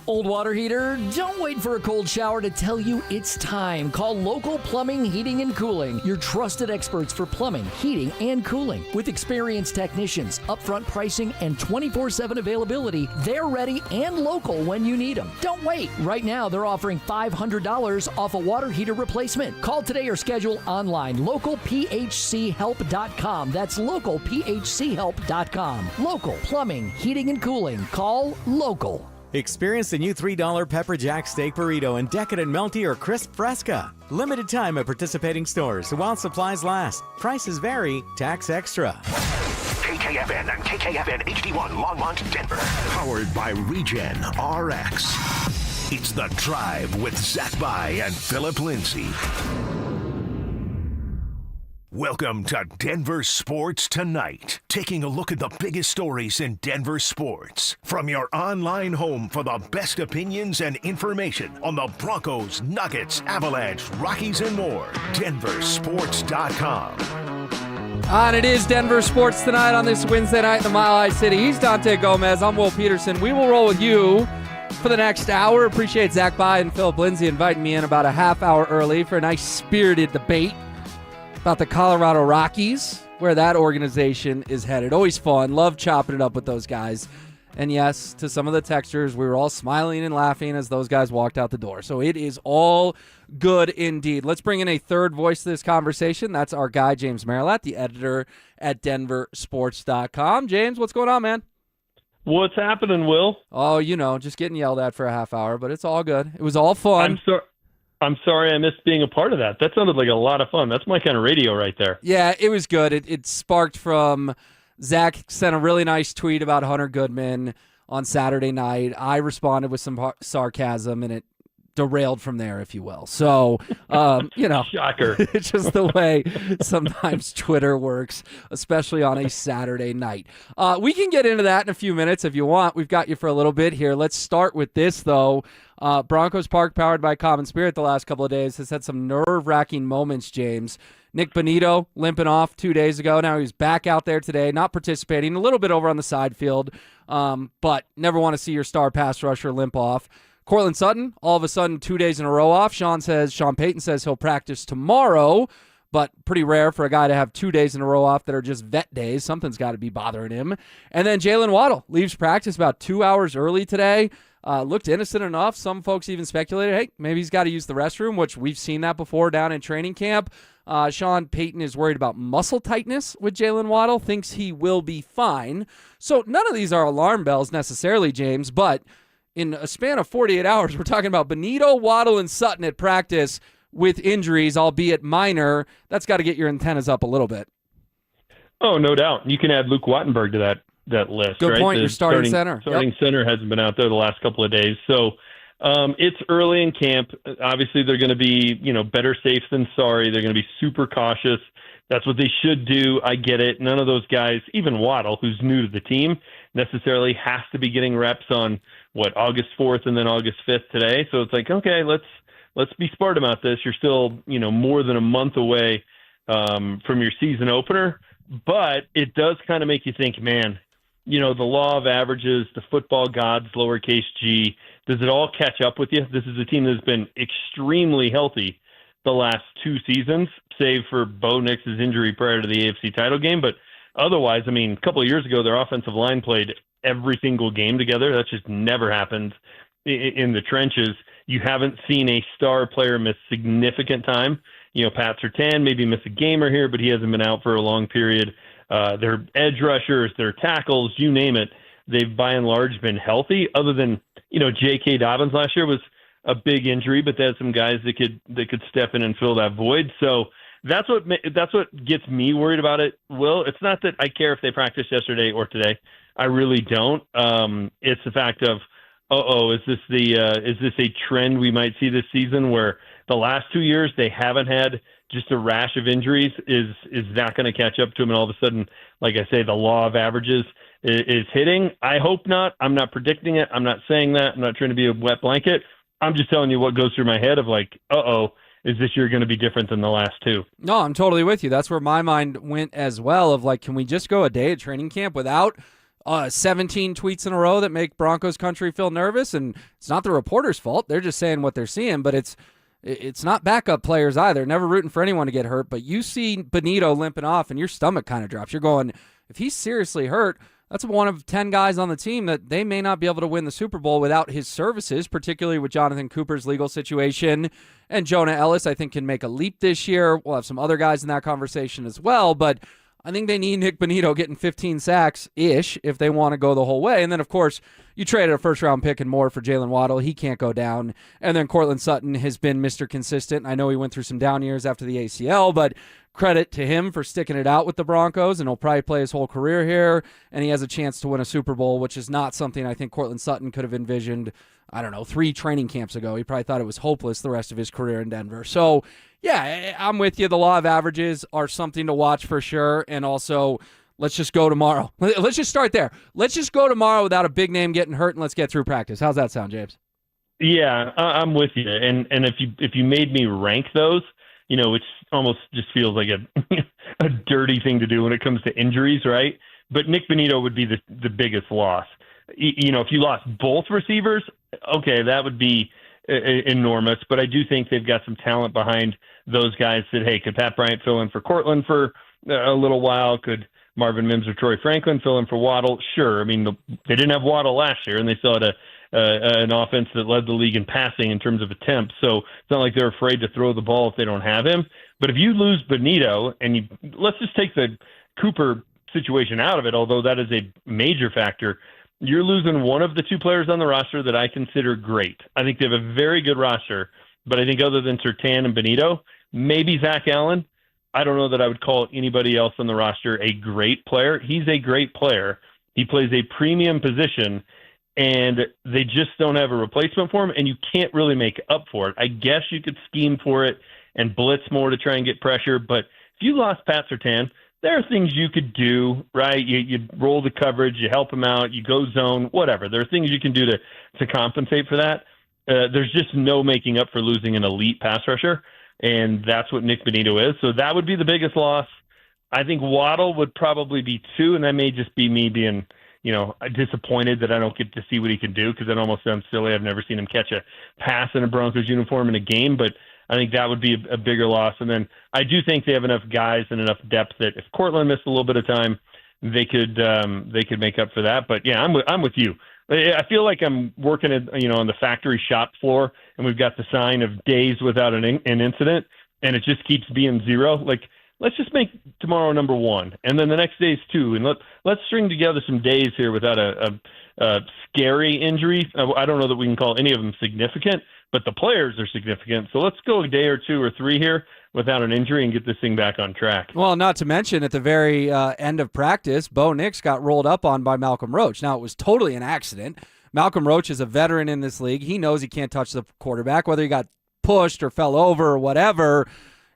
Old water heater, don't wait for a cold shower to tell you it's time. Call Local Plumbing, Heating, and Cooling, your trusted experts for plumbing, heating, and cooling. With experienced technicians, upfront pricing, and 24/7 availability, they're ready and local when you need them. Don't wait. Right now, they're offering $500 off a water heater replacement. Call today or schedule online. LocalPHCHelp.com. That's LocalPHCHelp.com. Local Plumbing, Heating, and Cooling. Call Local. Experience the new $3 Pepper Jack Steak Burrito in decadent melty or crisp fresca. Limited time at participating stores while supplies last. Prices vary. Tax extra. KKFN and KKFN HD1 Longmont, Denver. Powered by Regen RX. It's The Drive with Zach By and Phillip Lindsay. Welcome to Denver Sports Tonight. Taking a look at the biggest stories in Denver sports. From your online home for the best opinions and information on the Broncos, Nuggets, Avalanche, Rockies, and more. DenverSports.com. And it is Denver Sports Tonight on this Wednesday night in the Mile High City. He's Dante Gomez. I'm Will Peterson. We will roll with you for the next hour. Appreciate Zach By and Phillip Lindsay inviting me in about a half hour early for a nice spirited debate about the Colorado Rockies, where that organization is headed. Always fun. Love chopping it up with those guys. And yes, to some of the texters, we were all smiling and laughing as those guys walked out the door. So it is all good indeed. Let's bring in a third voice to this conversation. That's our guy, James Marilat, the editor at DenverSports.com. James, what's going on, man? What's happening, Will? Oh, just getting yelled at for a half hour, but it's all good. It was all fun. I'm sorry I missed being a part of that. That sounded like a lot of fun. That's my kind of radio right there. Yeah, it was good. It sparked from Zach sent a really nice tweet about Hunter Goodman on Saturday night. I responded with some sarcasm, and it derailed from there, if you will. So, Shocker. It's just the way sometimes Twitter works, especially on a Saturday night. We can get into that in a few minutes if you want. We've got you for a little bit here. Let's start with this, though. Broncos Park, powered by Common Spirit the last couple of days, has had some nerve-wracking moments, James. Nick Bonito limping off 2 days ago. Now he's back out there today, not participating, a little bit over on the side field, but never want to see your star pass rusher limp off. Cortland Sutton, all of a sudden 2 days in a row off. Sean Payton says he'll practice tomorrow, but pretty rare for a guy to have 2 days in a row off that are just vet days. Something's got to be bothering him. And then Jalen Waddle leaves practice about 2 hours early today. Looked innocent enough. Some folks even speculated, hey, maybe he's got to use the restroom, which we've seen that before down in training camp. Sean Payton is worried about muscle tightness with Jalen Waddle, thinks he will be fine. So none of these are alarm bells necessarily, James, but in a span of 48 hours, we're talking about Bonito, Waddle, and Sutton at practice with injuries, albeit minor. That's got to get your antennas up a little bit. Oh, no doubt. You can add Luke Wattenberg to that list. Good right? point. The Your starting center. Starting center hasn't been out there the last couple of days. So it's early in camp. Obviously, they're going to be better safe than sorry. They're going to be super cautious. That's what they should do. I get it. None of those guys, even Waddle, who's new to the team, necessarily has to be getting reps on August 4th and then August 5th today. So it's like, okay, let's be smart about this. You're still, more than a month away from your season opener, but it does kind of make you think, man, the law of averages, the football gods, lowercase g, does it all catch up with you? This is a team that's been extremely healthy the last two seasons, save for Bo Nix's injury prior to the AFC title game. But otherwise, a couple of years ago, their offensive line played every single game together. That just never happened in the trenches. You haven't seen a star player miss significant time. Pat Surtain maybe miss a game or here, but he hasn't been out for a long period. Their edge rushers, their tackles, you name it, they've by and large been healthy. Other than J.K. Dobbins last year was a big injury, but they had some guys that could step in and fill that void. So that's what gets me worried about it. Will, it's not that I care if they practiced yesterday or today. I really don't. It's the fact of, is this a trend we might see this season where the last 2 years they haven't had just a rash of injuries? Is that going to catch up to them? And all of a sudden, like I say, the law of averages is hitting? I hope not. I'm not predicting it. I'm not saying that. I'm not trying to be a wet blanket. I'm just telling you what goes through my head of like, is this year going to be different than the last two? No, I'm totally with you. That's where my mind went as well of like, can we just go a day at training camp without 17 tweets in a row that make Broncos country feel nervous? And it's not the reporter's fault. They're just saying what they're seeing, but it's not backup players either. Never rooting for anyone to get hurt, but you see Bonito limping off and your stomach kind of drops. You're going, if he's seriously hurt, that's one of 10 guys on the team that they may not be able to win the Super Bowl without his services, particularly with Jonathan Cooper's legal situation. And Jonah Ellis, I think, can make a leap this year. We'll have some other guys in that conversation as well, but I think they need Nick Bonito getting 15 sacks-ish if they want to go the whole way. And then, of course, you traded a first-round pick and more for Jalen Waddle. He can't go down. And then Cortland Sutton has been Mr. Consistent. I know he went through some down years after the ACL, but credit to him for sticking it out with the Broncos, and he'll probably play his whole career here, and he has a chance to win a Super Bowl, which is not something I think Cortland Sutton could have envisioned, 3 training camps ago. He probably thought it was hopeless the rest of his career in Denver. So, yeah, I'm with you. The law of averages are something to watch for sure, and also let's just go tomorrow. Let's just start there. Let's just go tomorrow without a big name getting hurt, and let's get through practice. How's that sound, James? Yeah, I'm with you. And if you made me rank those, which almost just feels like a dirty thing to do when it comes to injuries, right? But Nick Bonito would be the biggest loss. If you lost both receivers, okay, that would be enormous. But I do think they've got some talent behind those guys that, hey, could Pat Bryant fill in for Cortland for a little while? Could Marvin Mims or Troy Franklin fill in for Waddle? Sure. They didn't have Waddle last year, and they still had an offense that led the league in passing in terms of attempts. So it's not like they're afraid to throw the ball if they don't have him. But if you lose Bonito, and let's just take the Cooper situation out of it, although that is a major factor, you're losing one of the two players on the roster that I consider great. I think they have a very good roster, But I think other than Surtain and Benito, maybe Zach Allen, I don't know that I would call anybody else on the roster a great player. He's a great player. He plays a premium position, and they just don't have a replacement for him, and you can't really make up for it. I guess you could scheme for it and blitz more to try and get pressure, but if you lost Pat Surtain, there are things you could do, right? You roll the coverage, you help him out, you go zone, whatever. There are things you can do to compensate for that. There's just no making up for losing an elite pass rusher, and that's what Nick Benito is. So that would be the biggest loss. I think Waddle would probably be 2, and that may just be me being, disappointed that I don't get to see what he can do, because it almost sounds silly. I've never seen him catch a pass in a Broncos uniform in a game, but I think that would be a bigger loss. And then I do think they have enough guys and enough depth that if Cortland missed a little bit of time, they could make up for that. But yeah, I'm with you. I feel like I'm working at, on the factory shop floor, and we've got the sign of days without an incident, and it just keeps being 0. Like, let's just make tomorrow number 1, and then the next day is 2, and let's string together some days here without a scary injury. I don't know that we can call any of them significant, but the players are significant. So let's go a day or 2 or 3 here without an injury and get this thing back on track. Well, not to mention at the very end of practice, Bo Nix got rolled up on by Malcolm Roach. Now, it was totally an accident. Malcolm Roach is a veteran in this league. He knows he can't touch the quarterback, whether he got pushed or fell over or whatever.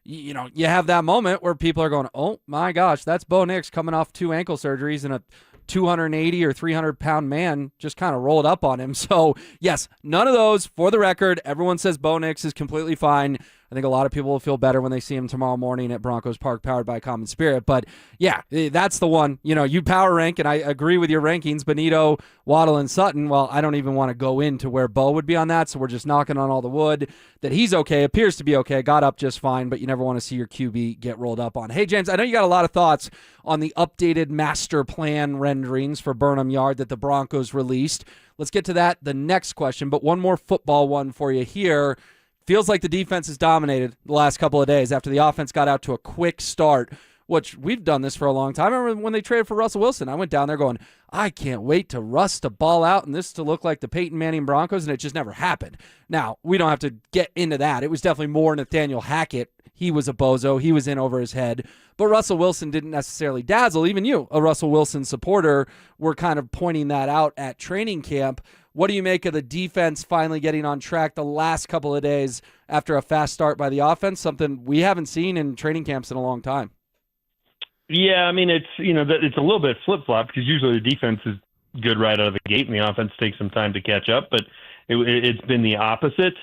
You have that moment where people are going, oh, my gosh, that's Bo Nix coming off 2 ankle surgeries and a 280 or 300-pound man just kind of rolled up on him. So, yes, none of those. For the record, everyone says Bo Nix is completely fine. I think a lot of people will feel better when they see him tomorrow morning at Broncos Park, powered by Common Spirit. But, yeah, that's the one. You power rank, and I agree with your rankings, Benito, Waddle, and Sutton. Well, I don't even want to go into where Bo would be on that, so we're just knocking on all the wood that he's okay, appears to be okay, got up just fine, but you never want to see your QB get rolled up on. Hey, James, I know you got a lot of thoughts on the updated master plan renderings for Burnham Yard that the Broncos released. Let's get to that the next question, but one more football one for you here. Feels like the defense has dominated the last couple of days after the offense got out to a quick start, which we've done this for a long time. I remember when they traded for Russell Wilson, I went down there going, I can't wait to Russ to ball out and this to look like the Peyton Manning Broncos, and it just never happened. Now, we don't have to get into that. It was definitely more Nathaniel Hackett. He was a bozo. He was in over his head. But Russell Wilson didn't necessarily dazzle. Even you, a Russell Wilson supporter, were kind of pointing that out at training camp. What do you make of the defense finally getting on track the last couple of days after a fast start by the offense, something we haven't seen in training camps in a long time? Yeah, I mean, it's a little bit flip-flop because usually the defense is good right out of the gate and the offense takes some time to catch up, but it's been the opposite.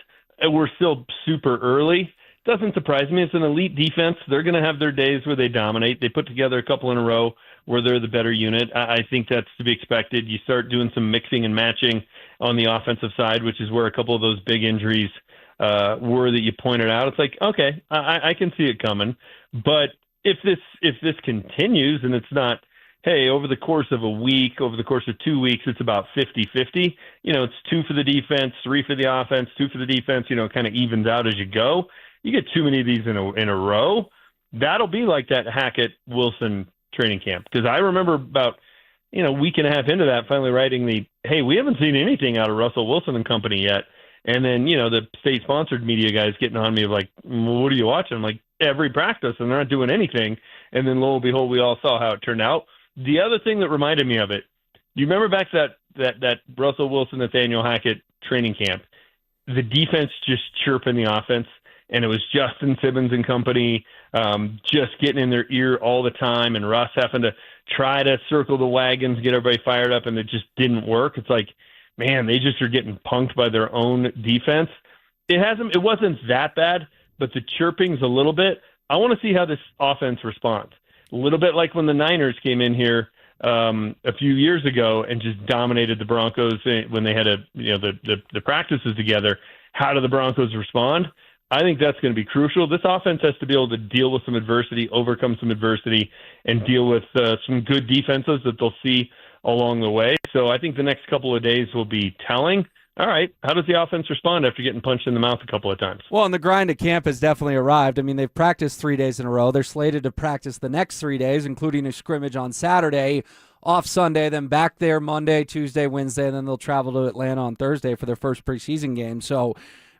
We're still super early. Doesn't surprise me. It's an elite defense. They're going to have their days where they dominate. They put together a couple in a row where they're the better unit. I think that's to be expected. You start doing some mixing and matching on the offensive side, which is where a couple of those big injuries were that you pointed out. It's like, okay, I can see it coming. But if this continues and it's not, hey, over the course of a week, over the course of 2 weeks, it's about 50-50. It's 2 for the defense, 3 for the offense, 2 for the defense, kind of evens out as you go. You get too many of these in a row, that'll be like that Hackett-Wilson training camp. Because I remember about a week and a half into that, finally writing hey, we haven't seen anything out of Russell Wilson and company yet. And then, the state-sponsored media guys getting on me of like, what are you watching? I'm like, every practice, and they're not doing anything. And then lo and behold, we all saw how it turned out. The other thing that reminded me of it, you remember back to that Russell Wilson, Nathaniel Hackett training camp, the defense just chirping the offense. And it was Justin Simmons and company just getting in their ear all the time, and Russ having to try to circle the wagons, get everybody fired up, and it just didn't work. It's like, man, they just are getting punked by their own defense. It wasn't that bad, but the chirping's a little bit. I want to see how this offense responds. A little bit like when the Niners came in here a few years ago and just dominated the Broncos when they had the practices together. How do the Broncos respond? I think that's going to be crucial. This offense has to be able to deal with some adversity, overcome some adversity, and deal with some good defenses that they'll see along the way. So I think the next couple of days will be telling. All right, how does the offense respond after getting punched in the mouth a couple of times? Well, and the grind of camp has definitely arrived. I mean, they've practiced 3 days in a row. They're slated to practice the next 3 days, including a scrimmage on Saturday, off Sunday, then back there Monday, Tuesday, Wednesday, and then they'll travel to Atlanta on Thursday for their first preseason game. So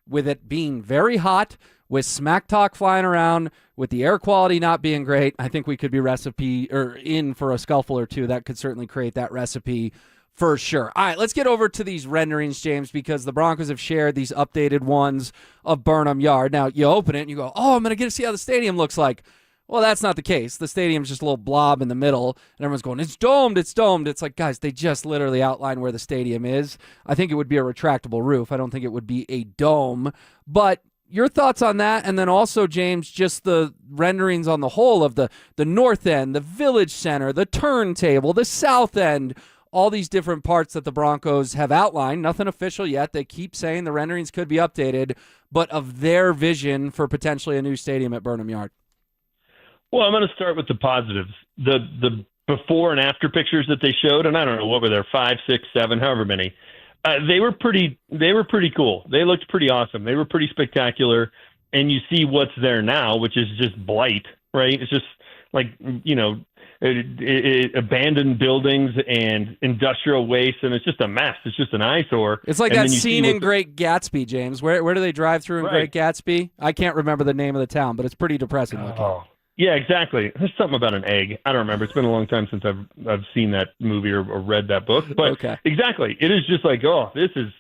with it being very hot, with smack talk flying around, with the air quality not being great, I think we could be in for a scuffle or two. That could certainly create that recipe for sure. All right, let's get over to these renderings, James, because the Broncos have shared these updated ones of Burnham Yard. Now, you open it and you go, oh, I'm going to get to see how the stadium looks like. Well, that's not the case. The stadium's just a little blob in the middle, and everyone's going, it's domed, it's domed. It's like, guys, they just literally outlined where the stadium is. I think it would be a retractable roof. I don't think it would be a dome. But your thoughts on that, and then also, James, just the renderings on the whole of the north end, the village center, the turntable, the south end, all these different parts that the Broncos have outlined. Nothing official yet. They keep saying the renderings could be updated, but of their vision for potentially a new stadium at Burnham Yard. Well, I'm going to start with the positives. The before and after pictures that they showed, and I don't know, what were there, 5, 6, 7, however many. They were pretty cool. They looked pretty awesome. They were pretty spectacular. And you see what's there now, which is just blight, right? It's just like, abandoned buildings and industrial waste, and it's just a mess. It's just an eyesore. It's like that scene in Great Gatsby, James. Where do they drive through in Great Gatsby? I can't remember the name of the town, but it's pretty depressing looking. Oh. Yeah, exactly. There's something about an egg. I don't remember. It's been a long time since I've seen that movie or read that book. But exactly, it is just like, oh, this is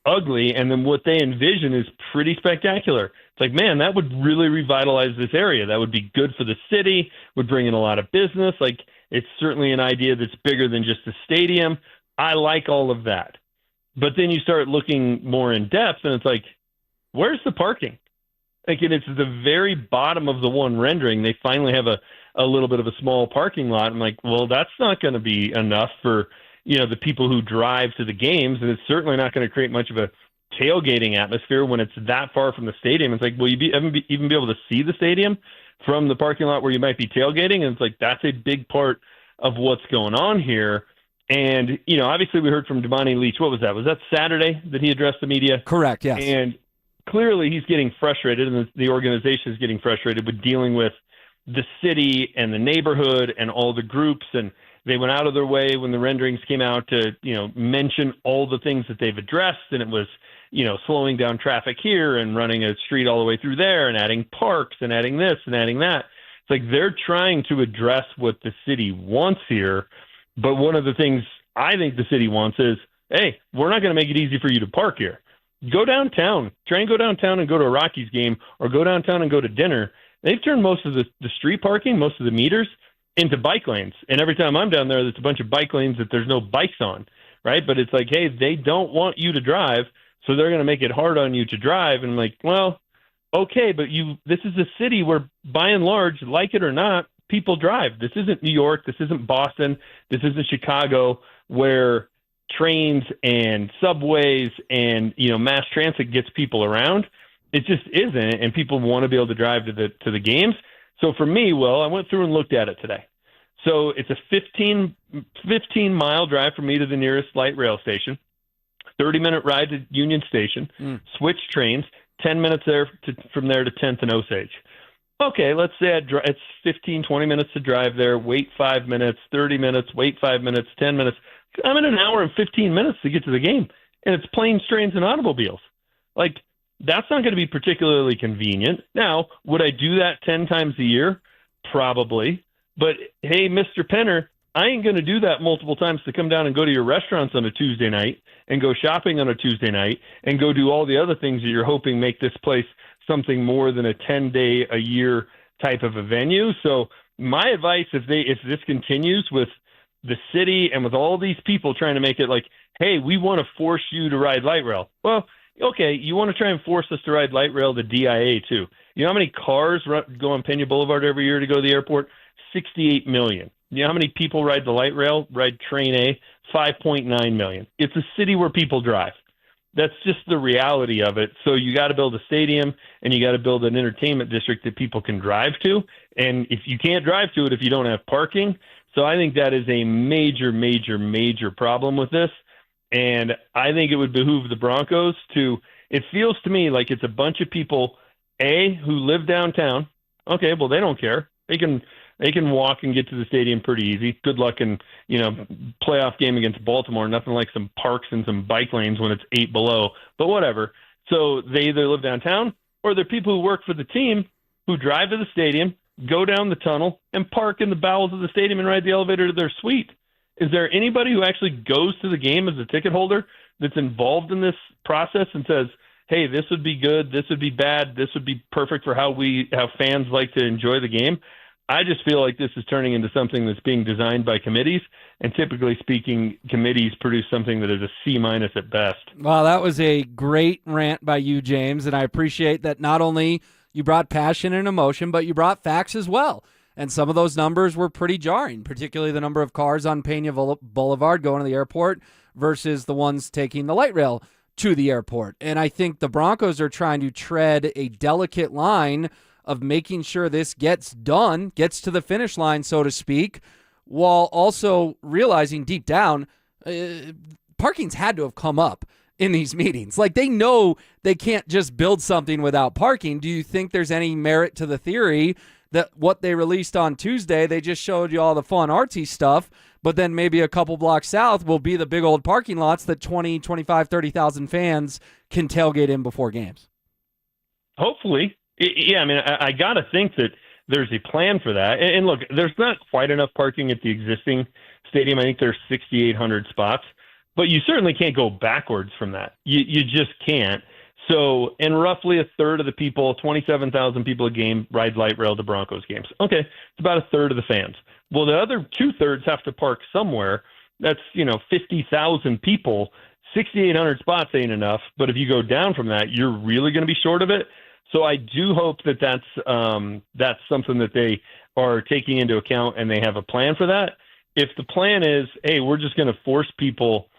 ugly. And then what they envision is pretty spectacular. It's like, man, that would really revitalize this area. That would be good for the city, would bring in a lot of business. Like, it's certainly an idea that's bigger than just a stadium. I like all of that. But then you start looking more in depth, and it's like, where's the parking? Like, and it's the very bottom of the one rendering. They finally have a little bit of a small parking lot. I'm like, well, that's not going to be enough for, the people who drive to the games, and it's certainly not going to create much of a tailgating atmosphere when it's that far from the stadium. It's like, will you even be able to see the stadium from the parking lot where you might be tailgating? And it's like, that's a big part of what's going on here. And, obviously we heard from Damani Leach. What was that? Was that Saturday that he addressed the media? Correct, yes. And clearly he's getting frustrated, and the organization is getting frustrated with dealing with the city and the neighborhood and all the groups. And they went out of their way when the renderings came out to, mention all the things that they've addressed. And it was, slowing down traffic here and running a street all the way through there and adding parks and adding this and adding that. It's like they're trying to address what the city wants here. But one of the things I think the city wants is, hey, we're not going to make it easy for you to park here. Go downtown. Try and go downtown and go to a Rockies game, or go downtown and go to dinner. They've turned most of the street parking, most of the meters, into bike lanes. And every time I'm down there, there's a bunch of bike lanes that there's no bikes on, right? But it's like, hey, they don't want you to drive, so they're going to make it hard on you to drive. And I'm like, well, okay, but this is a city where, by and large, like it or not, people drive. This isn't New York. This isn't Boston. This isn't Chicago, where trains and subways and mass transit gets people around. It just isn't, and people want to be able to drive to the games. So for me, I went through and looked at it today. So it's a 15-mile drive from me to the nearest light rail station, 30-minute ride to Union Station, switch trains, 10 minutes from there to 10th and Osage. Okay, let's say it's 15, 20 minutes to drive there, wait 5 minutes, 30 minutes, wait 5 minutes, 10 minutes. I'm in an hour and 15 minutes to get to the game, and it's planes, trains, and automobiles. Like, that's not going to be particularly convenient. Now, would I do that 10 times a year? Probably. But, hey, Mr. Penner, I ain't going to do that multiple times to come down and go to your restaurants on a Tuesday night and go shopping on a Tuesday night and go do all the other things that you're hoping make this place something more than a 10-day-a-year type of a venue. So my advice, if this continues with the city and with all these people trying to make it like, hey, we want to force you to ride light rail. Well, okay, you want to try and force us to ride light rail to DIA too. You know how many cars go on Pena Boulevard every year to go to the airport? 68 million. You know how many people ride the light rail, ride Train A? 5.9 million. It's a city where people drive. That's just the reality of it. So you got to build a stadium, and you got to build an entertainment district that people can drive to. And if you can't drive to it if you don't have parking, so I think that is a major, major, major problem with this. And I think it would behoove the Broncos to, it feels to me like it's a bunch of people, who live downtown. Okay, well, they don't care. They can walk and get to the stadium pretty easy. Good luck in, playoff game against Baltimore. Nothing like some parks and some bike lanes when it's 8 below. But whatever. So they either live downtown or they're people who work for the team who drive to the stadium, go down the tunnel, and park in the bowels of the stadium and ride the elevator to their suite. Is there anybody who actually goes to the game as a ticket holder that's involved in this process and says, hey, this would be good, this would be bad, this would be perfect for how fans like to enjoy the game? I just feel like this is turning into something that's being designed by committees, and typically speaking, committees produce something that is a C- at best. Well, that was a great rant by you, James, and I appreciate that not only you brought passion and emotion, but you brought facts as well. And some of those numbers were pretty jarring, particularly the number of cars on Pena Boulevard going to the airport versus the ones taking the light rail to the airport. And I think the Broncos are trying to tread a delicate line of making sure this gets done, gets to the finish line, so to speak, while also realizing deep down, parking's had to have come up in these meetings. Like, they know they can't just build something without parking. Do you think there's any merit to the theory that what they released on Tuesday, they just showed you all the fun artsy stuff, but then maybe a couple blocks south will be the big old parking lots that 20, 25, 30,000 fans can tailgate in before games? Hopefully. Yeah, I mean, I got to think that there's a plan for that. And look, there's not quite enough parking at the existing stadium. I think there's 6,800 spots, but you certainly can't go backwards from that. You just can't. So, and roughly a third of the people, 27,000 people a game, ride light rail to Broncos games. Okay, it's about a third of the fans. Well, the other 2/3 have to park somewhere. That's, 50,000 people. 6,800 spots ain't enough, but if you go down from that, you're really going to be short of it. So I do hope that that's something that they are taking into account and they have a plan for that. If the plan is, hey, we're just going to force people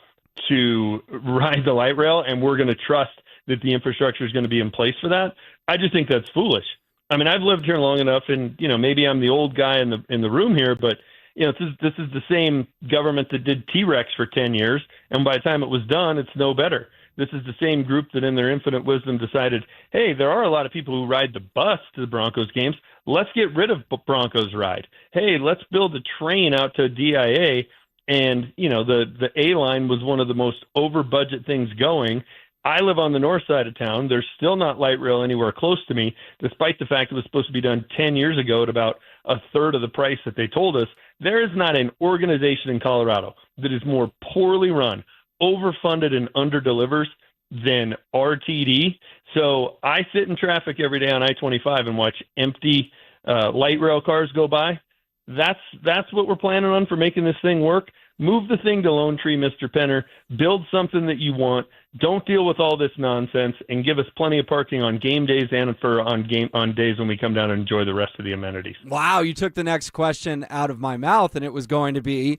to ride the light rail and we're going to trust that the infrastructure is going to be in place for that, I just think that's foolish. I mean, I've lived here long enough, and maybe I'm the old guy in the room here, but this is the same government that did T-Rex for 10 years, and by the time it was done, it's no better. This is the same group that in their infinite wisdom decided, hey, there are a lot of people who ride the bus to the Broncos games. Let's get rid of Broncos Ride. Hey, let's build a train out to DIA. And, the A-line was one of the most over-budget things going. I live on the north side of town. There's still not light rail anywhere close to me, despite the fact it was supposed to be done 10 years ago at about a third of the price that they told us. There is not an organization in Colorado that is more poorly run, overfunded, and under-delivers than RTD. So I sit in traffic every day on I-25 and watch empty light rail cars go by. That's what we're planning on for making this thing work. Move the thing to Lone Tree, Mr. Penner. Build something that you want. Don't deal with all this nonsense, and give us plenty of parking on game days and on days when we come down and enjoy the rest of the amenities. Wow, you took the next question out of my mouth, and it was going to be,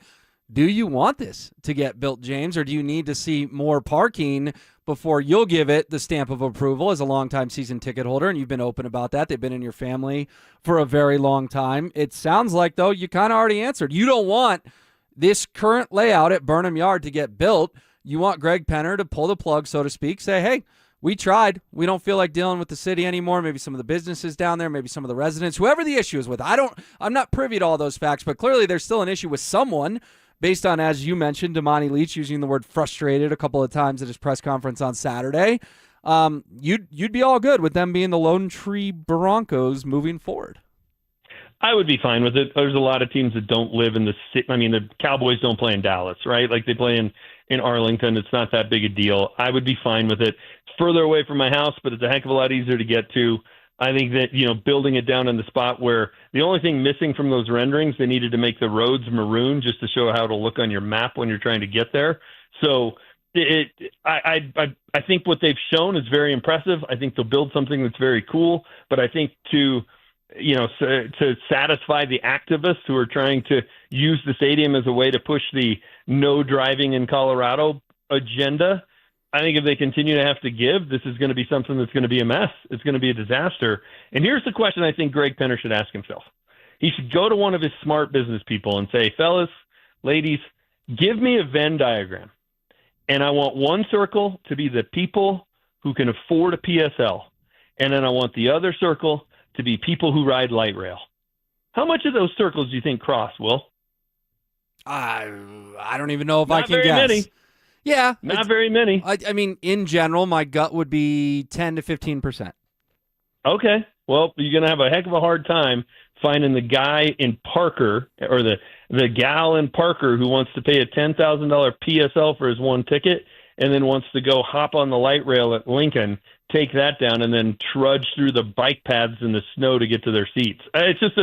do you want this to get built, James, or do you need to see more parking before you'll give it the stamp of approval as a longtime season ticket holder? And you've been open about that. They've been in your family for a very long time. It sounds like, though, you kind of already answered. You don't want this current layout at Burnham Yard to get built. You want Greg Penner to pull the plug, so to speak, say, hey, we tried. We don't feel like dealing with the city anymore. Maybe some of the businesses down there, maybe some of the residents, whoever the issue is with. I'm not privy to all those facts, but clearly there's still an issue with someone based on, as you mentioned, Damani Leach using the word frustrated a couple of times at his press conference on Saturday. You'd be all good with them being the Lone Tree Broncos moving forward. I would be fine with it. There's a lot of teams that don't live in the city. I mean, the Cowboys don't play in Dallas, right? Like, they play in Arlington. It's not that big a deal. I would be fine with it. It's further away from my house, but it's a heck of a lot easier to get to. I think that, building it down in the spot where the only thing missing from those renderings, they needed to make the roads maroon just to show how it'll look on your map when you're trying to get there. So I think what they've shown is very impressive. I think they'll build something that's very cool, but I think to satisfy the activists who are trying to use the stadium as a way to push the no driving in Colorado agenda, I think if they continue to have to give, this is going to be something that's going to be a mess. It's going to be a disaster. And here's the question I think Greg Penner should ask himself. He should go to one of his smart business people and say, fellas, ladies, give me a Venn diagram. And I want one circle to be the people who can afford a PSL. And then I want the other circle to be people who ride light rail. How much of those circles do you think cross, Will? I don't even know if Not I can very guess. many. Yeah. Not very many. I mean, in general, my gut would be 10 to 15%. Okay. Well, you're going to have a heck of a hard time finding the guy in Parker or the gal in Parker who wants to pay a $10,000 PSL for his one ticket and then wants to go hop on the light rail at Lincoln, take that down, and then trudge through the bike paths in the snow to get to their seats. It's just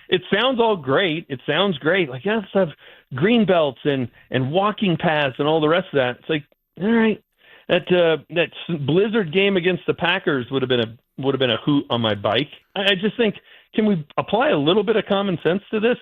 it sounds all great. It sounds great. Like, yeah, let's have green belts and walking paths and all the rest of that. It's like, all right, that blizzard game against the Packers would have been a hoot on my bike. I just think, can we apply a little bit of common sense to this?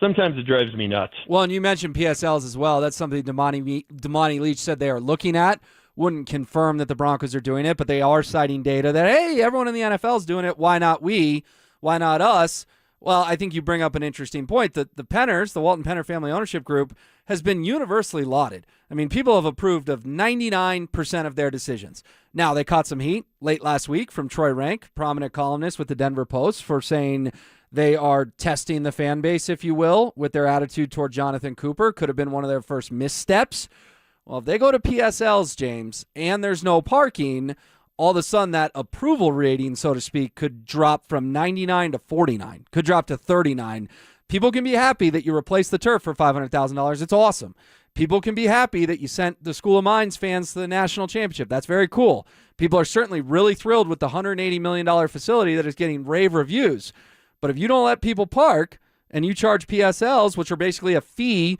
Sometimes it drives me nuts. Well, and you mentioned PSLs as well. That's something Damani Leach said they are looking at. Wouldn't confirm that the Broncos are doing it, but they are citing data that, hey, everyone in the NFL is doing it. Why not we? Why not us? Well, I think you bring up an interesting point. The Penners, the Walton Penner Family Ownership Group, has been universally lauded. I mean, people have approved of 99% of their decisions. Now, they caught some heat late last week from Troy Rank, prominent columnist with the Denver Post, for saying they are testing the fan base, if you will, with their attitude toward Jonathan Cooper. Could have been one of their first missteps. Well, if they go to PSLs, James, and there's no parking, all of a sudden that approval rating, so to speak, could drop from 99 to 49, could drop to 39. People can be happy that you replaced the turf for $500,000. It's awesome. People can be happy that you sent the School of Mines fans to the national championship. That's very cool. People are certainly really thrilled with the $180 million facility that is getting rave reviews. But if you don't let people park and you charge PSLs, which are basically a fee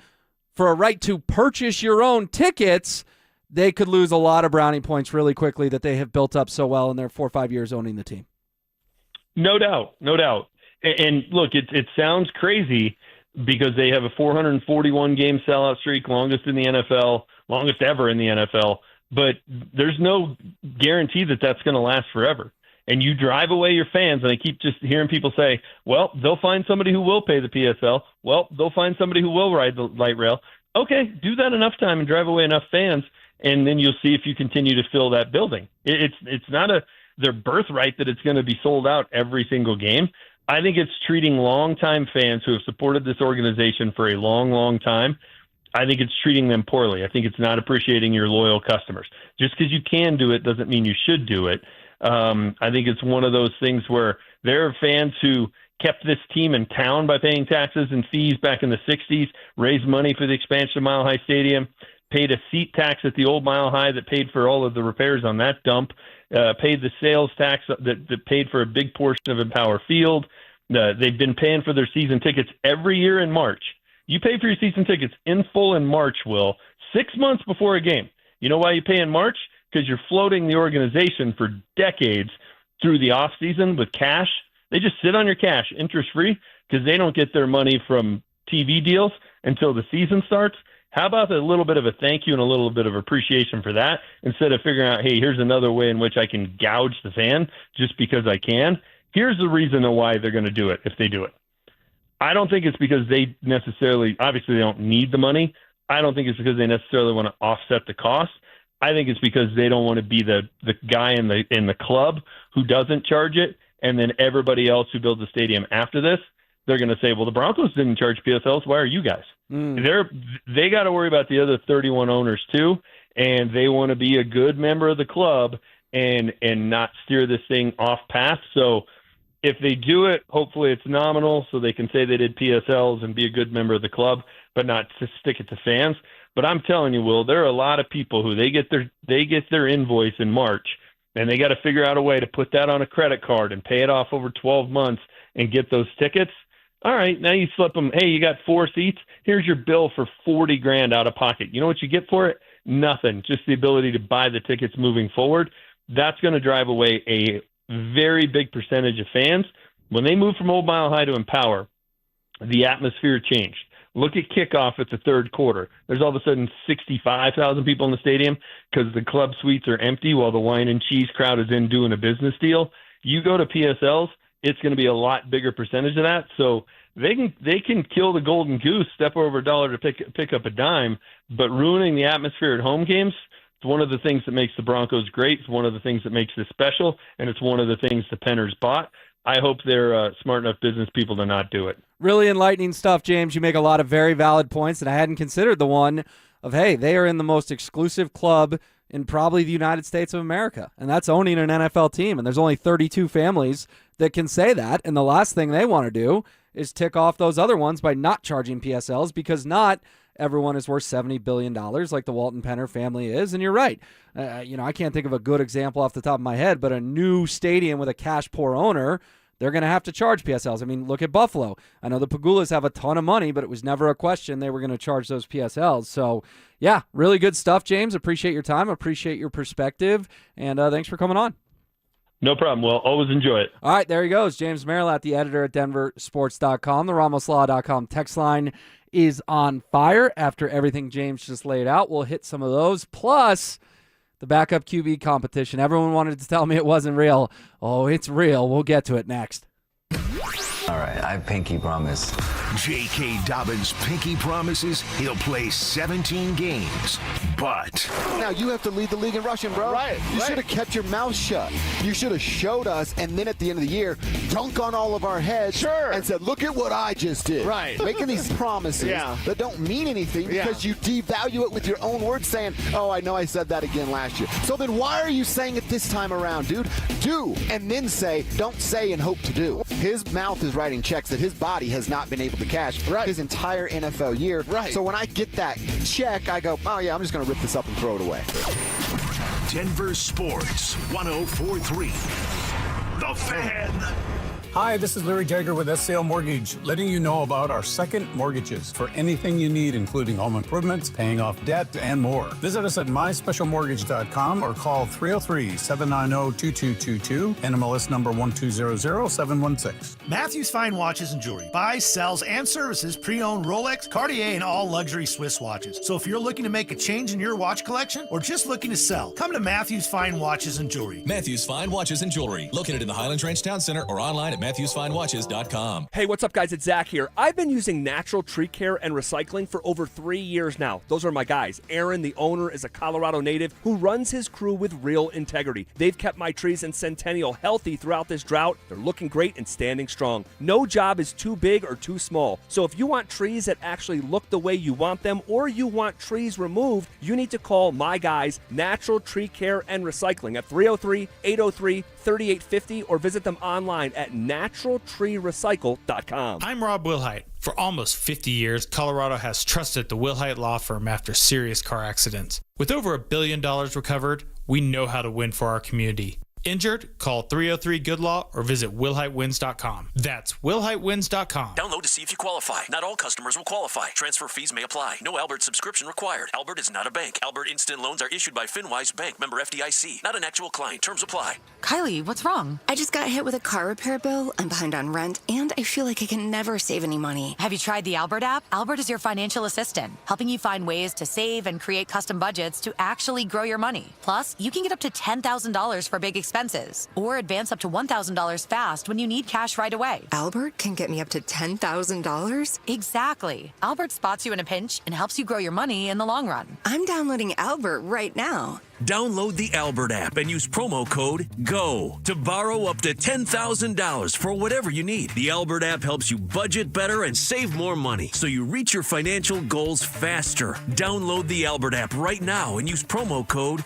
for a right to purchase your own tickets, they could lose a lot of brownie points really quickly that they have built up so well in their 4 or 5 years owning the team. No doubt. And look, it sounds crazy because they have a 441-game sellout streak, longest in the NFL, longest ever in the NFL, but there's no guarantee that that's going to last forever. And you drive away your fans, and I keep just hearing people say, well, they'll find somebody who will pay the PSL. Well, they'll find somebody who will ride the light rail. Okay, do that enough time and drive away enough fans, and then you'll see if you continue to fill that building. It's not their birthright that it's going to be sold out every single game. I think it's treating longtime fans who have supported this organization for a long, long time. I think it's treating them poorly. I think it's not appreciating your loyal customers. Just because you can do it doesn't mean you should do it. I think it's one of those things where there are fans who kept this team in town by paying taxes and fees back in the 60s, raised money for the expansion of Mile High Stadium, paid a seat tax at the old Mile High that paid for all of the repairs on that dump, paid the sales tax that paid for a big portion of Empower Field. They've been paying for their season tickets every year in March. You pay for your season tickets in full in March, Will, 6 months before a game. You know why you pay in March? Because you're floating the organization for decades through the off season with cash. They just sit on your cash interest-free because they don't get their money from TV deals until the season starts. How about a little bit of a thank you and a little bit of appreciation for that instead of figuring out, hey, here's another way in which I can gouge the fan just because I can. Here's the reason why they're going to do it if they do it. I don't think it's because they necessarily, obviously they don't need the money. I don't think it's because they necessarily want to offset the cost. I think it's because they don't want to be the guy in the club who doesn't charge it, and then everybody else who builds a stadium after this, they're going to say, well, the Broncos didn't charge PSLs. Why are you guys? They got to worry about the other 31 owners too, and they want to be a good member of the club and not steer this thing off path. So if they do it, hopefully it's nominal so they can say they did PSLs and be a good member of the club, but not to stick it to fans. But I'm telling you, Will, there are a lot of people who they get their invoice in March, and they got to figure out a way to put that on a credit card and pay it off over 12 months and get those tickets. All right, now you slip them. Hey, you got 4 seats. Here's your bill for $40,000 out of pocket. You know what you get for it? Nothing. Just the ability to buy the tickets moving forward. That's going to drive away a very big percentage of fans. When they moved from Old Mile High to Empower, the atmosphere changed. Look at kickoff at the third quarter. There's all of a sudden 65,000 people in the stadium because the club suites are empty while the wine and cheese crowd is in doing a business deal. You go to PSLs, it's going to be a lot bigger percentage of that. So they can kill the golden goose, step over a dollar to pick up a dime, but ruining the atmosphere at home games, it's one of the things that makes the Broncos great. It's one of the things that makes this special, and it's one of the things the Penners bought. I hope they're smart enough business people to not do it. Really enlightening stuff, James. You make a lot of very valid points, and I hadn't considered the one of, hey, they are in the most exclusive club in probably the United States of America, and that's owning an NFL team. And there's only 32 families that can say that, and the last thing they want to do is tick off those other ones by not charging PSLs, because not everyone is worth $70 billion like the Walton Penner family is. And you're right. I can't think of a good example off the top of my head, but a new stadium with a cash-poor owner, they're going to have to charge PSLs. I mean, look at Buffalo. I know the Pagulas have a ton of money, but it was never a question they were going to charge those PSLs. So, yeah, really good stuff, James. Appreciate your time. Appreciate your perspective. And thanks for coming on. No problem. Well, always enjoy it. All right, there he goes. James Merilatt, the editor at DenverSports.com. The RamosLaw.com text line is on fire after everything James just laid out. We'll hit some of those. Plus, the backup QB competition. Everyone wanted to tell me it wasn't real. Oh, it's real. We'll get to it next. All right, I pinky promise. J.K. Dobbins pinky promises he'll play 17 games, but... Now you have to lead the league in rushing, bro. Right. You should have kept your mouth shut. You should have showed us, and then at the end of the year, dunk on all of our heads and said, look at what I just did. Right. Making these promises that don't mean anything because you devalue it with your own words, saying, oh, I know I said that again last year. So then why are you saying it this time around, dude? Do, and then say, don't say and hope to do. His mouth is writing checks that his body has not been able to cash his entire NFL year. Right. So when I get that check, I go, oh, yeah, I'm just going to rip this up and throw it away. Denver Sports 104.3. The Fan. Hi, this is Larry Jagger with SCL Mortgage, letting you know about our second mortgages for anything you need, including home improvements, paying off debt, and more. Visit us at myspecialmortgage.com or call 303-790-2222, NMLS number 1200716. Matthews Fine Watches and Jewelry buys, sells, and services pre-owned Rolex, Cartier, and all luxury Swiss watches. So if you're looking to make a change in your watch collection or just looking to sell, come to Matthews Fine Watches and Jewelry. Matthews Fine Watches and Jewelry, located in the Highlands Ranch Town Center or online at MatthewsFineWatches.com. Hey, what's up, guys? It's Zach here. I've been using natural tree care and recycling for over 3 years now. Those are my guys. Aaron, the owner, is a Colorado native who runs his crew with real integrity. They've kept my trees in Centennial healthy throughout this drought. They're looking great and standing strong. No job is too big or too small. So if you want trees that actually look the way you want them, or you want trees removed, you need to call my guys, Natural Tree Care and Recycling, at 303-803-3850, or visit them online at naturaltreerecycle.com. I'm Rob Wilhite. For almost 50 years, Colorado has trusted the Wilhite Law Firm after serious car accidents. With over $1 billion recovered, we know how to win for our community. Injured? Call 303-GOOD-LAW or visit WilhiteWins.com. That's WilhiteWins.com. Download to see if you qualify. Not all customers will qualify. Transfer fees may apply. No Albert subscription required. Albert is not a bank. Albert Instant Loans are issued by FinWise Bank, member FDIC. Not an actual client. Terms apply. Kylie, what's wrong? I just got hit with a car repair bill. I'm behind on rent, and I feel like I can never save any money. Have you tried the Albert app? Albert is your financial assistant, helping you find ways to save and create custom budgets to actually grow your money. Plus, you can get up to $10,000 for big expenses, or advance up to $1,000 fast when you need cash right away. Albert can get me up to $10,000? Exactly. Albert spots you in a pinch and helps you grow your money in the long run. I'm downloading Albert right now. Download the Albert app and use promo code GO to borrow up to $10,000 for whatever you need. The Albert app helps you budget better and save more money, so you reach your financial goals faster. Download the Albert app right now and use promo code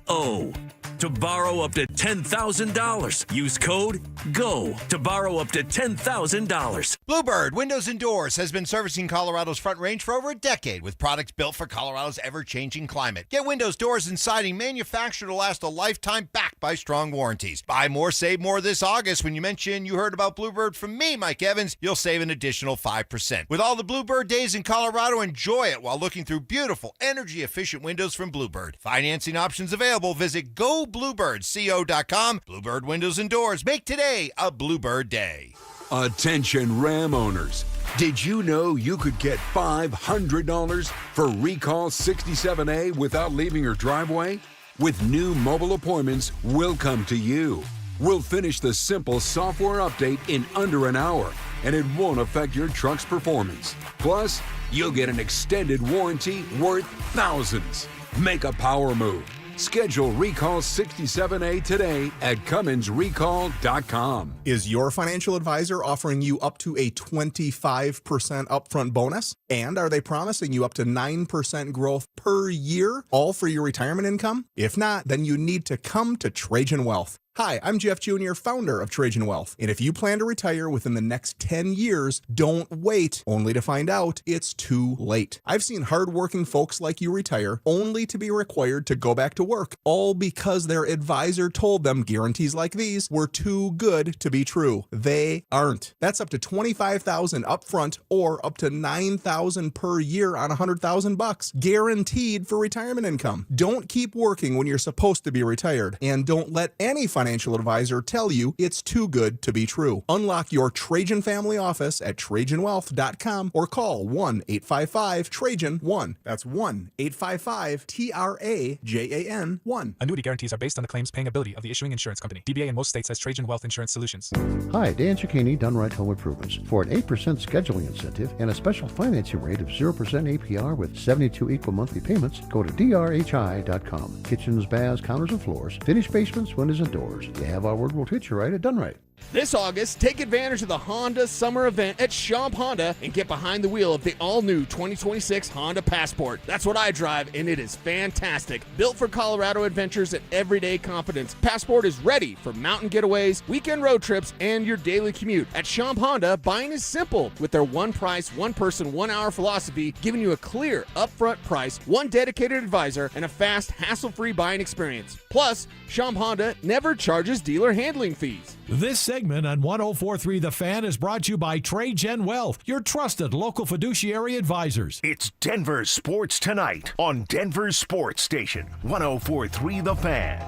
GO to borrow up to $10,000. Use code GO to borrow up to $10,000. Bluebird Windows and Doors has been servicing Colorado's Front Range for over a decade with products built for Colorado's ever-changing climate. Get windows, doors, and siding manufactured to last a lifetime, backed by strong warranties. Buy more, save more this August. When you mention you heard about Bluebird from me, Mike Evans, you'll save an additional 5%. With all the Bluebird days in Colorado, enjoy it while looking through beautiful, energy-efficient windows from Bluebird. Financing options available. Visit GoBluebirdCO.com. Bluebird Windows and Doors. Make today a Bluebird day. Attention Ram owners. Did you know you could get $500 for Recall 67A without leaving your driveway? With new mobile appointments, we'll come to you. We'll finish the simple software update in under an hour, and it won't affect your truck's performance. Plus, you'll get an extended warranty worth thousands. Make a power move. Schedule Recall 67A today at CumminsRecall.com. Is your financial advisor offering you up to a 25% upfront bonus? And are they promising you up to 9% growth per year, all for your retirement income? If not, then you need to come to Trajan Wealth. Hi, I'm Jeff Jr., founder of Trajan Wealth. And if you plan to retire within the next 10 years, don't wait only to find out it's too late. I've seen hardworking folks like you retire only to be required to go back to work, all because their advisor told them guarantees like these were too good to be true. They aren't. That's up to $25,000 upfront or up to $9,000 per year on $100,000, guaranteed for retirement income. Don't keep working when you're supposed to be retired, and don't let any financial advisor tell you it's too good to be true. Unlock your Trajan family office at TrajanWealth.com or call 1-855-TRAJAN-1. That's 1-855-TRAJAN-1. Annuity guarantees are based on the claims paying ability of the issuing insurance company. DBA in most states has Trajan Wealth Insurance Solutions. Hi, Dan Cicchini, Done Right Home Improvements. For an 8% scheduling incentive and a special financing rate of 0% APR with 72 equal monthly payments, go to drhi.com. Kitchens, baths, counters, and floors. Finished basements, windows, and doors. You have our word, we'll treat you right at Done Right. This August, take advantage of the Honda Summer Event at Schomp Honda and get behind the wheel of the all-new 2026 Honda Passport. That's what I drive, and it is fantastic. Built for Colorado adventures and everyday confidence, Passport is ready for mountain getaways, weekend road trips, and your daily commute. At Schomp Honda, buying is simple with their one price, one person, 1 hour philosophy, giving you a clear, upfront price, one dedicated advisor, and a fast, hassle-free buying experience. Plus, Schomp Honda never charges dealer handling fees. This segment on 104.3 The Fan is brought to you by Trajan Wealth, your trusted local fiduciary advisors. It's Denver Sports Tonight on Denver Sports Station 104.3 The Fan.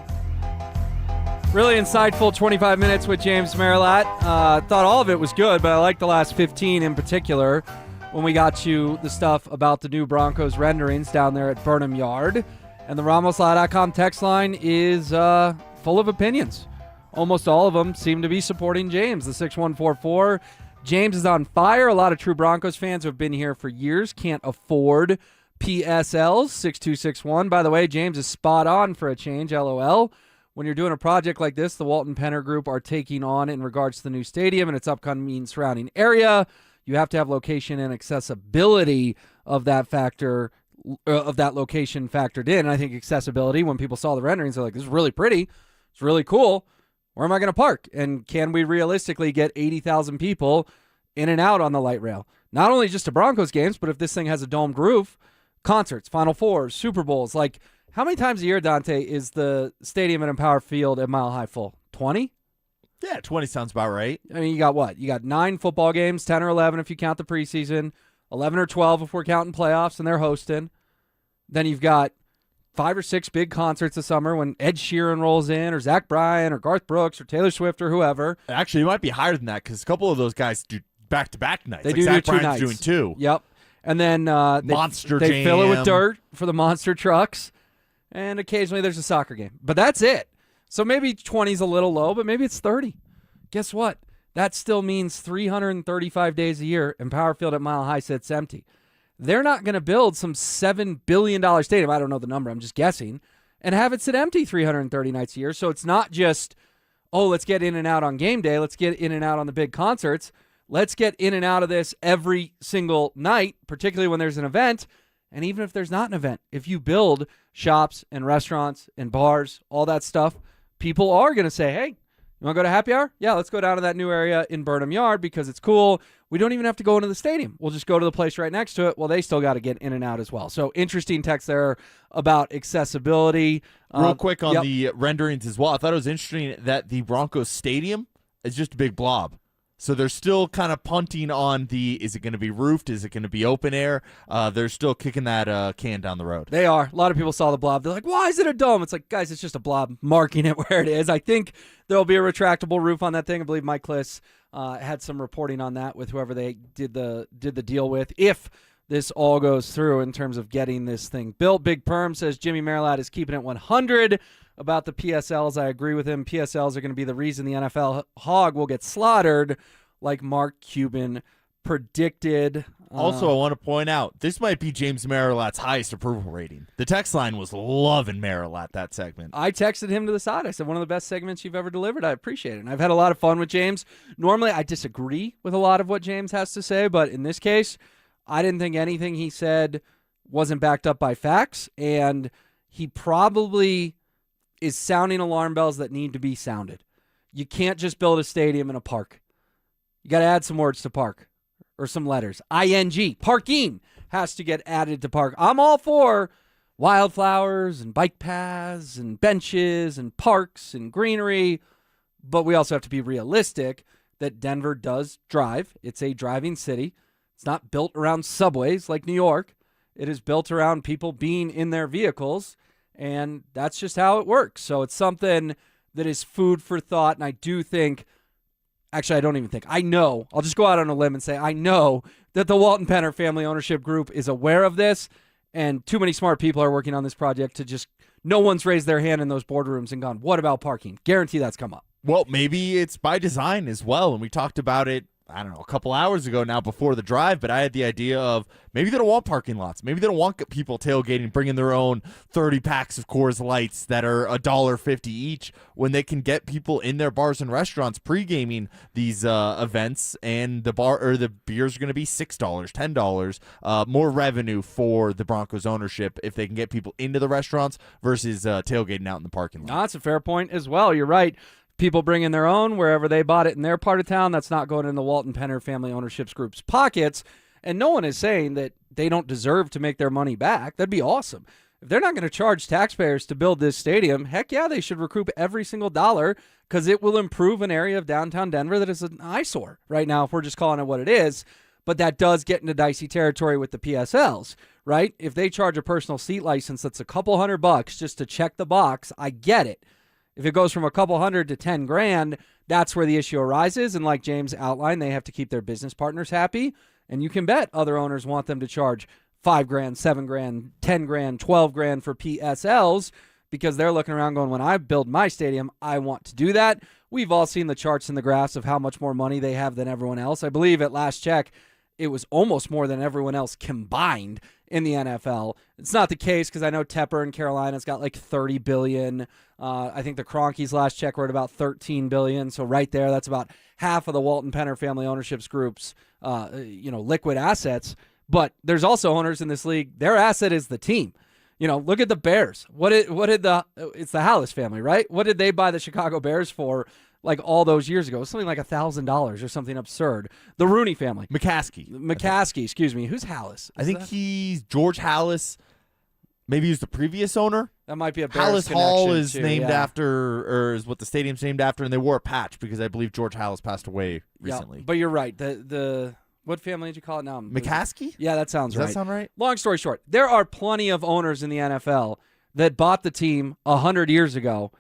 Really insightful 25 minutes with James Merilatt. Thought all of it was good, but I liked the last 15 in particular when we got to the stuff about the new Broncos renderings down there at Burnham Yard. And the RamosLaw.com text line is full of opinions. Almost all of them seem to be supporting James, the 6144. James is on fire. A lot of true Broncos fans who have been here for years can't afford PSLs, 6261. By the way, James is spot on for a change, LOL. When you're doing a project like this, the Walton Penner Group are taking on in regards to the new stadium and its upcoming surrounding area, you have to have location and accessibility of that factor, of that location factored in. And I think accessibility, when people saw the renderings, they're like, this is really pretty. It's really cool. Where am I going to park? And can we realistically get 80,000 people in and out on the light rail? Not only just to Broncos games, but if this thing has a domed roof, concerts, Final Fours, Super Bowls. Like, how many times a year, Dante, is the stadium at Empower Field at Mile High full? 20? Yeah, 20 sounds about right. I mean, you got what? You got 9 football games, 10 or 11 if you count the preseason, 11 or 12 if we're counting playoffs and they're hosting. Then you've got 5 or 6 big concerts this summer when Ed Sheeran rolls in, or Zach Bryan, or Garth Brooks, or Taylor Swift, or whoever. Actually, it might be higher than that because a couple of those guys do back-to-back nights. They like do Zach 2 Bryan's nights. doing 2. Yep. And then they fill it with dirt for the monster trucks, and occasionally there's a soccer game. But that's it. So maybe 20 is a little low, but maybe it's 30. Guess what? That still means 335 days a year, and Empower Field at Mile High sits empty. They're not going to build some $7 billion stadium, I don't know the number, I'm just guessing, and have it sit empty 330 nights a year. So it's not just, oh, let's get in and out on game day, let's get in and out on the big concerts. Let's get in and out of this every single night, particularly when there's an event. And even if there's not an event, if you build shops and restaurants and bars, all that stuff, people are going to say, hey, you want to go to happy hour? Yeah, let's go down to that new area in Burnham Yard because it's cool. We don't even have to go into the stadium. We'll just go to the place right next to it. Well, they still got to get in and out as well. So interesting text there about accessibility. Real quick on the renderings as well. I thought it was interesting that the Broncos stadium is just a big blob. So they're still kind of punting on is it going to be roofed? Is it going to be open air? They're still kicking that can down the road. They are. A lot of people saw the blob. They're like, why is it a dome? It's like, guys, it's just a blob marking it where it is. I think there'll be a retractable roof on that thing. I believe Mike Kliss had some reporting on that with whoever they did the deal with. If this all goes through in terms of getting this thing built. Big Perm says Jimmy Merilatt is keeping it 100 about the PSLs. I agree with him. PSLs are going to be the reason the NFL hog will get slaughtered like Mark Cuban predicted. Also, I want to point out, this might be James Marilat's highest approval rating. The text line was loving Marilat that segment. I texted him to the side. I said, one of the best segments you've ever delivered. I appreciate it. And I've had a lot of fun with James. Normally, I disagree with a lot of what James has to say, but in this case, I didn't think anything he said wasn't backed up by facts, and he probably is sounding alarm bells that need to be sounded. You can't just build a stadium in a park. You got to add some words to park. Or some letters. ING. Parking has to get added to park. I'm all for wildflowers and bike paths and benches and parks and greenery, but we also have to be realistic that Denver does drive. It's a driving city. It's not built around subways like New York. It is built around people being in their vehicles, and that's just how it works. So it's something that is food for thought, and I do think actually, I don't even think. I know. I'll just go out on a limb and say I know that the Walton Penner Family Ownership Group is aware of this, and too many smart people are working on this project to just – no one's raised their hand in those boardrooms and gone, what about parking? Guarantee that's come up. Well, maybe it's by design as well, and we talked about it, I don't know, a couple hours ago now before the drive, but I had the idea of maybe they don't want parking lots. Maybe they don't want people tailgating, bringing their own 30 packs of Coors Lights that are $1.50 each when they can get people in their bars and restaurants pre-gaming these events, and the bar or the beers are going to be $6, $10, more revenue for the Broncos ownership if they can get people into the restaurants versus tailgating out in the parking lot. No, that's a fair point as well. You're right. People bring in their own wherever they bought it in their part of town. That's not going in the Walton Penner Family Ownership Group's pockets. And no one is saying that they don't deserve to make their money back. That'd be awesome. If they're not going to charge taxpayers to build this stadium, heck yeah, they should recoup every single dollar because it will improve an area of downtown Denver that is an eyesore right now if we're just calling it what it is. But that does get into dicey territory with the PSLs, right? If they charge a personal seat license that's a couple $100 just to check the box, I get it. If it goes from a couple $100 to $10,000, that's where the issue arises. And like James outlined, they have to keep their business partners happy. And you can bet other owners want them to charge $5,000, $7,000, $10,000, $12,000 for PSLs because they're looking around going, when I build my stadium, I want to do that. We've all seen the charts and the graphs of how much more money they have than everyone else. I believe at last check, it was almost more than everyone else combined in the NFL. It's not the case because I know Tepper in Carolina's got like $30 billion. I think the Cronkies last check were at about $13 billion. So right there, that's about half of the Walton Penner Family Ownership Group's liquid assets. But there's also owners in this league. Their asset is the team. Look at the Bears. It's the Hallis family, right? What did they buy the Chicago Bears for? Like all those years ago, something like $1,000 or something absurd. The Rooney family. McCaskey, excuse me. Who's Hallis? I think he's George Hallis. Maybe he's the previous owner. That might be a Bears Hallis Hall is too, named after, or is what the stadium's named after, and they wore a patch because I believe George Hallis passed away recently. Yeah, but you're right. The what family did you call it now? McCaskey? Yeah, that sounds right. Does that sound right? Long story short, there are plenty of owners in the NFL that bought the team 100 years ago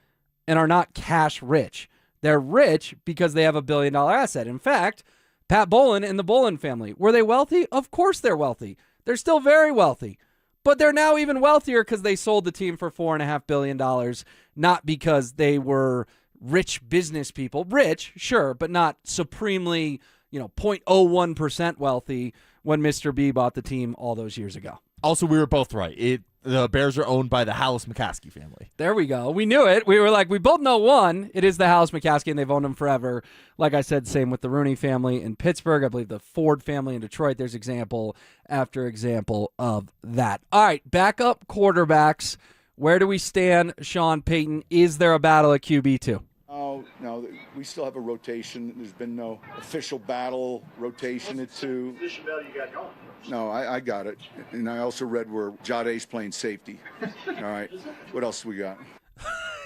and are not cash rich. They're rich because they have $1 billion asset. In fact, Pat Bolin and the Bolin family, were they wealthy? Of course they're wealthy. They're still very wealthy. But they're now even wealthier because they sold the team for $4.5 billion, not because they were rich business people. Rich, sure, but not supremely, 0.01% wealthy when Mr. B bought the team all those years ago. Also, we were both right. The Bears are owned by the Hallis McCaskey family. There we go. We knew it. We were like, we both know one. It is the Hallis McCaskey, and they've owned them forever. Like I said, same with the Rooney family in Pittsburgh. I believe the Ford family in Detroit. There's example after example of that. All right, backup quarterbacks. Where do we stand, Sean Payton? Is there a battle at QB2? Oh, no, we still have a rotation. There's been no official battle rotation at 2. Position battle you got going? No, I got it. And I also read where Jade's playing safety. All right. What else we got?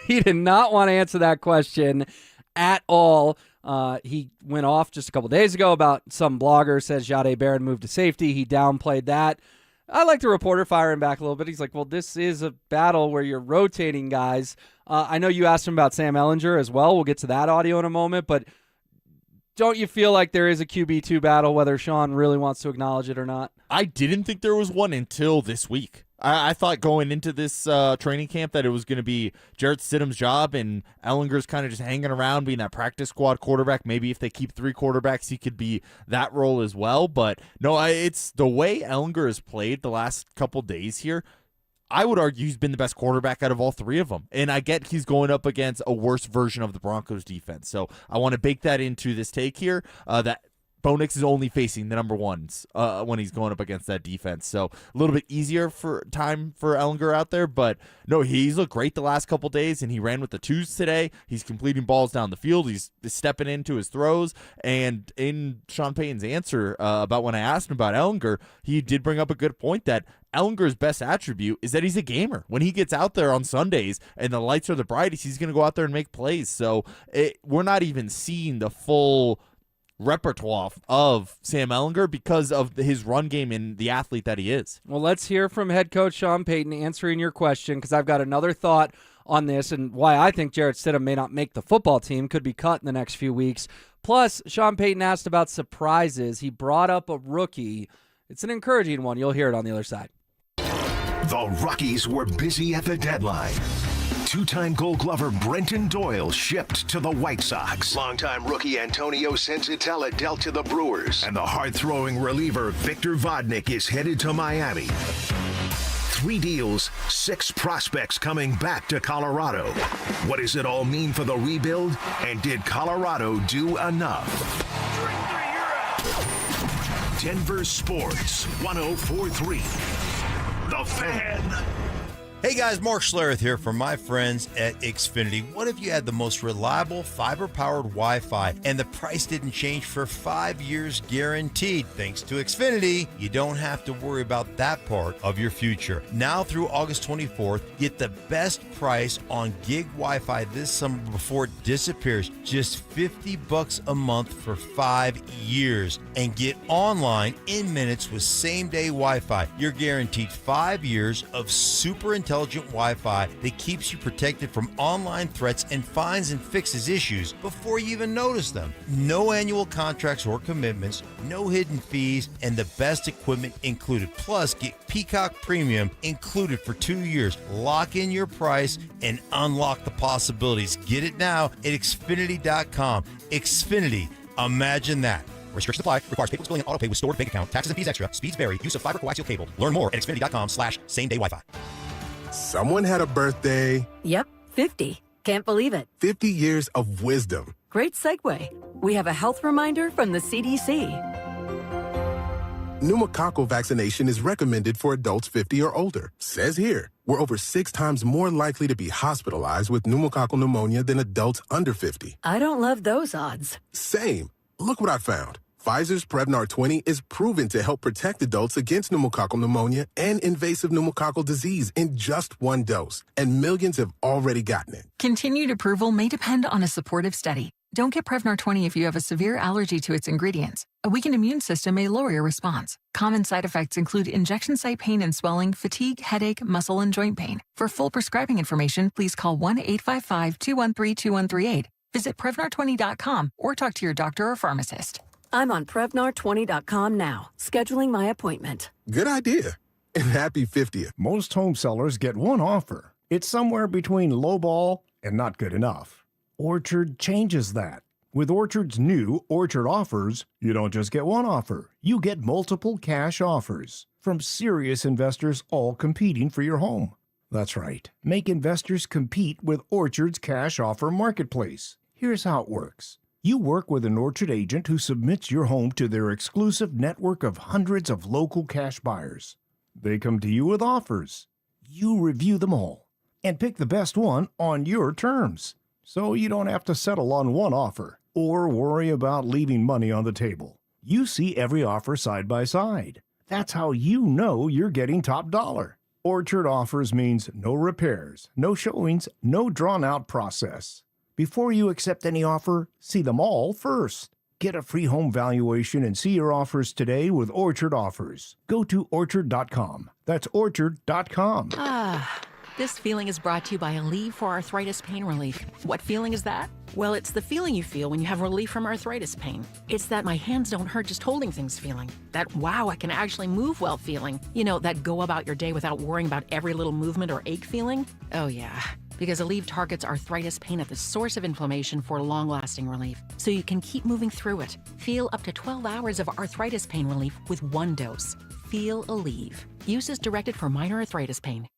He did not want to answer that question at all. He went off just a couple days ago about some blogger says Jade Barron moved to safety. He downplayed that. I like the reporter firing back a little bit. He's like, well, this is a battle where you're rotating guys. I know you asked him about Sam Ehlinger as well. We'll get to that audio in a moment, but don't you feel like there is a QB2 battle, whether Sean really wants to acknowledge it or not? I didn't think there was one until this week. I thought going into this training camp that it was going to be Jarrett Stidham's job, and Ellinger's kind of just hanging around being that practice squad quarterback. Maybe if they keep 3 quarterbacks, he could be that role as well. But no, it's the way Ellinger has played the last couple days here. I would argue he's been the best quarterback out of all 3 of them. And I get he's going up against a worse version of the Broncos defense. So I want to bake that into this take here, that Bo Nix is only facing the number ones when he's going up against that defense. So a little bit easier for Ellinger out there. But no, he's looked great the last couple days, and he ran with the 2s today. He's completing balls down the field. He's stepping into his throws. And in Sean Payton's answer about when I asked him about Ellinger, he did bring up a good point that Ellinger's best attribute is that he's a gamer. When he gets out there on Sundays and the lights are the brightest, he's going to go out there and make plays. So we're not even seeing the full repertoire of Sam Ellinger because of his run game and the athlete that he is. Well, let's hear from head coach Sean Payton answering your question, because I've got another thought on this and why I think Jarrett Stidham may not make the football team, could be cut in the next few weeks. Plus, Sean Payton asked about surprises. He brought up a rookie. It's an encouraging one. You'll hear it on the other side. The Rockies were busy at the deadline. 2-time Gold Glover Brenton Doyle shipped to the White Sox. Longtime rookie Antonio Senzatella dealt to the Brewers. And the hard-throwing reliever Victor Vodnik is headed to Miami. 3 deals, 6 prospects coming back to Colorado. What does it all mean for the rebuild? And did Colorado do enough? Denver Sports 104.3. The Fan. Hey guys, Mark Schlereth here from my friends at Xfinity. What if you had the most reliable fiber-powered Wi-Fi and the price didn't change for 5 years guaranteed? Thanks to Xfinity, you don't have to worry about that part of your future. Now through August 24th, get the best price on gig Wi-Fi this summer before it disappears. Just $50 a month for 5 years. And get online in minutes with same-day Wi-Fi. You're guaranteed 5 years of super intelligent Wi-Fi that keeps you protected from online threats and finds and fixes issues before you even notice them. No annual contracts or commitments, no hidden fees, and the best equipment included. Plus, get Peacock Premium included for 2 years. Lock in your price and unlock the possibilities. Get it now at Xfinity.com. Xfinity, imagine that. Restrictions apply. Requires paperless billing and auto pay with stored bank account. Taxes and fees extra. Speeds vary. Use of fiber coaxial cable. Learn more at Xfinity.com/same-day Wi-Fi. Someone had a birthday. Yep, 50. Can't believe it. 50 years of wisdom. Great segue. We have a health reminder from the CDC. Pneumococcal vaccination is recommended for adults 50 or older. Says here, we're over 6 times more likely to be hospitalized with pneumococcal pneumonia than adults under 50. I don't love those odds. Same. Look what I found. Pfizer's Prevnar 20 is proven to help protect adults against pneumococcal pneumonia and invasive pneumococcal disease in just 1 dose, and millions have already gotten it. Continued approval may depend on a supportive study. Don't get Prevnar 20 if you have a severe allergy to its ingredients. A weakened immune system may lower your response. Common side effects include injection site pain and swelling, fatigue, headache, muscle, and joint pain. For full prescribing information, please call 1-855-213-2138. Visit Prevnar20.com or talk to your doctor or pharmacist. I'm on Prevnar20.com now, scheduling my appointment. Good idea. And happy 50th. Most home sellers get one offer. It's somewhere between lowball and not good enough. Orchard changes that. With Orchard's new Orchard Offers, you don't just get one offer. You get multiple cash offers from serious investors all competing for your home. That's right. Make investors compete with Orchard's cash offer marketplace. Here's how it works. You work with an Orchard agent who submits your home to their exclusive network of hundreds of local cash buyers. They come to you with offers. You review them all and pick the best one on your terms. So you don't have to settle on one offer or worry about leaving money on the table. You see every offer side by side. That's how you know you're getting top dollar. Orchard Offers means no repairs, no showings, no drawn-out process. Before you accept any offer, see them all first. Get a free home valuation and see your offers today with Orchard Offers. Go to Orchard.com. That's Orchard.com. This feeling is brought to you by Aleve for Arthritis Pain Relief. What feeling is that? Well, it's the feeling you feel when you have relief from arthritis pain. It's that my hands don't hurt just holding things feeling. That wow, I can actually move well feeling. You know, that go about your day without worrying about every little movement or ache feeling. Oh yeah, because Aleve targets arthritis pain at the source of inflammation for long-lasting relief, so you can keep moving through it. Feel up to 12 hours of arthritis pain relief with one dose. Feel Aleve. Use is directed for minor arthritis pain.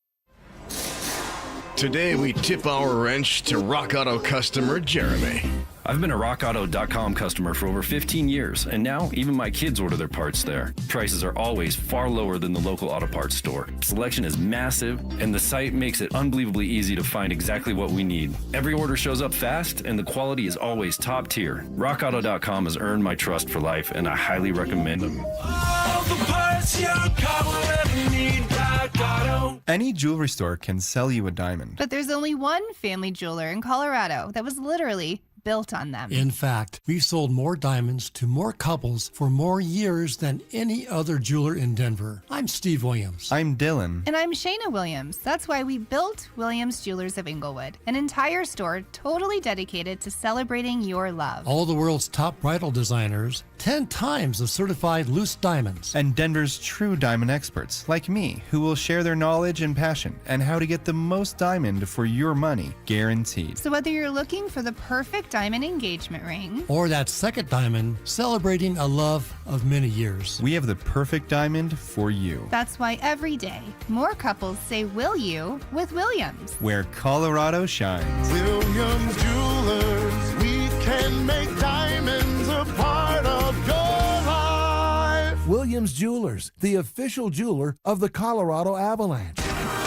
Today we tip our wrench to Rock Auto customer Jeremy. I've been a RockAuto.com customer for over 15 years, and now even my kids order their parts there. Prices are always far lower than the local auto parts store. Selection is massive, and the site makes it unbelievably easy to find exactly what we need. Every order shows up fast, and the quality is always top tier. RockAuto.com has earned my trust for life, and I highly recommend them. All the parts your car will ever need, Rock Auto. Any jewelry store can sell you a diamond. But there's only one family jeweler in Colorado that was literally built on them. In fact, we've sold more diamonds to more couples for more years than any other jeweler in Denver. I'm Steve Williams. I'm Dylan. And I'm Shayna Williams. That's why we built Williams Jewelers of Inglewood, an entire store totally dedicated to celebrating your love. All the world's top bridal designers, 10 times of certified loose diamonds. And Denver's true diamond experts, like me, who will share their knowledge and passion and how to get the most diamond for your money, guaranteed. So whether you're looking for the perfect diamond engagement ring, or that second diamond celebrating a love of many years, we have the perfect diamond for you. That's why every day more couples say will you with Williams, where Colorado shines. Williams Jewelers, we can make diamonds a part of your life. Williams Jewelers, the official jeweler of the Colorado Avalanche.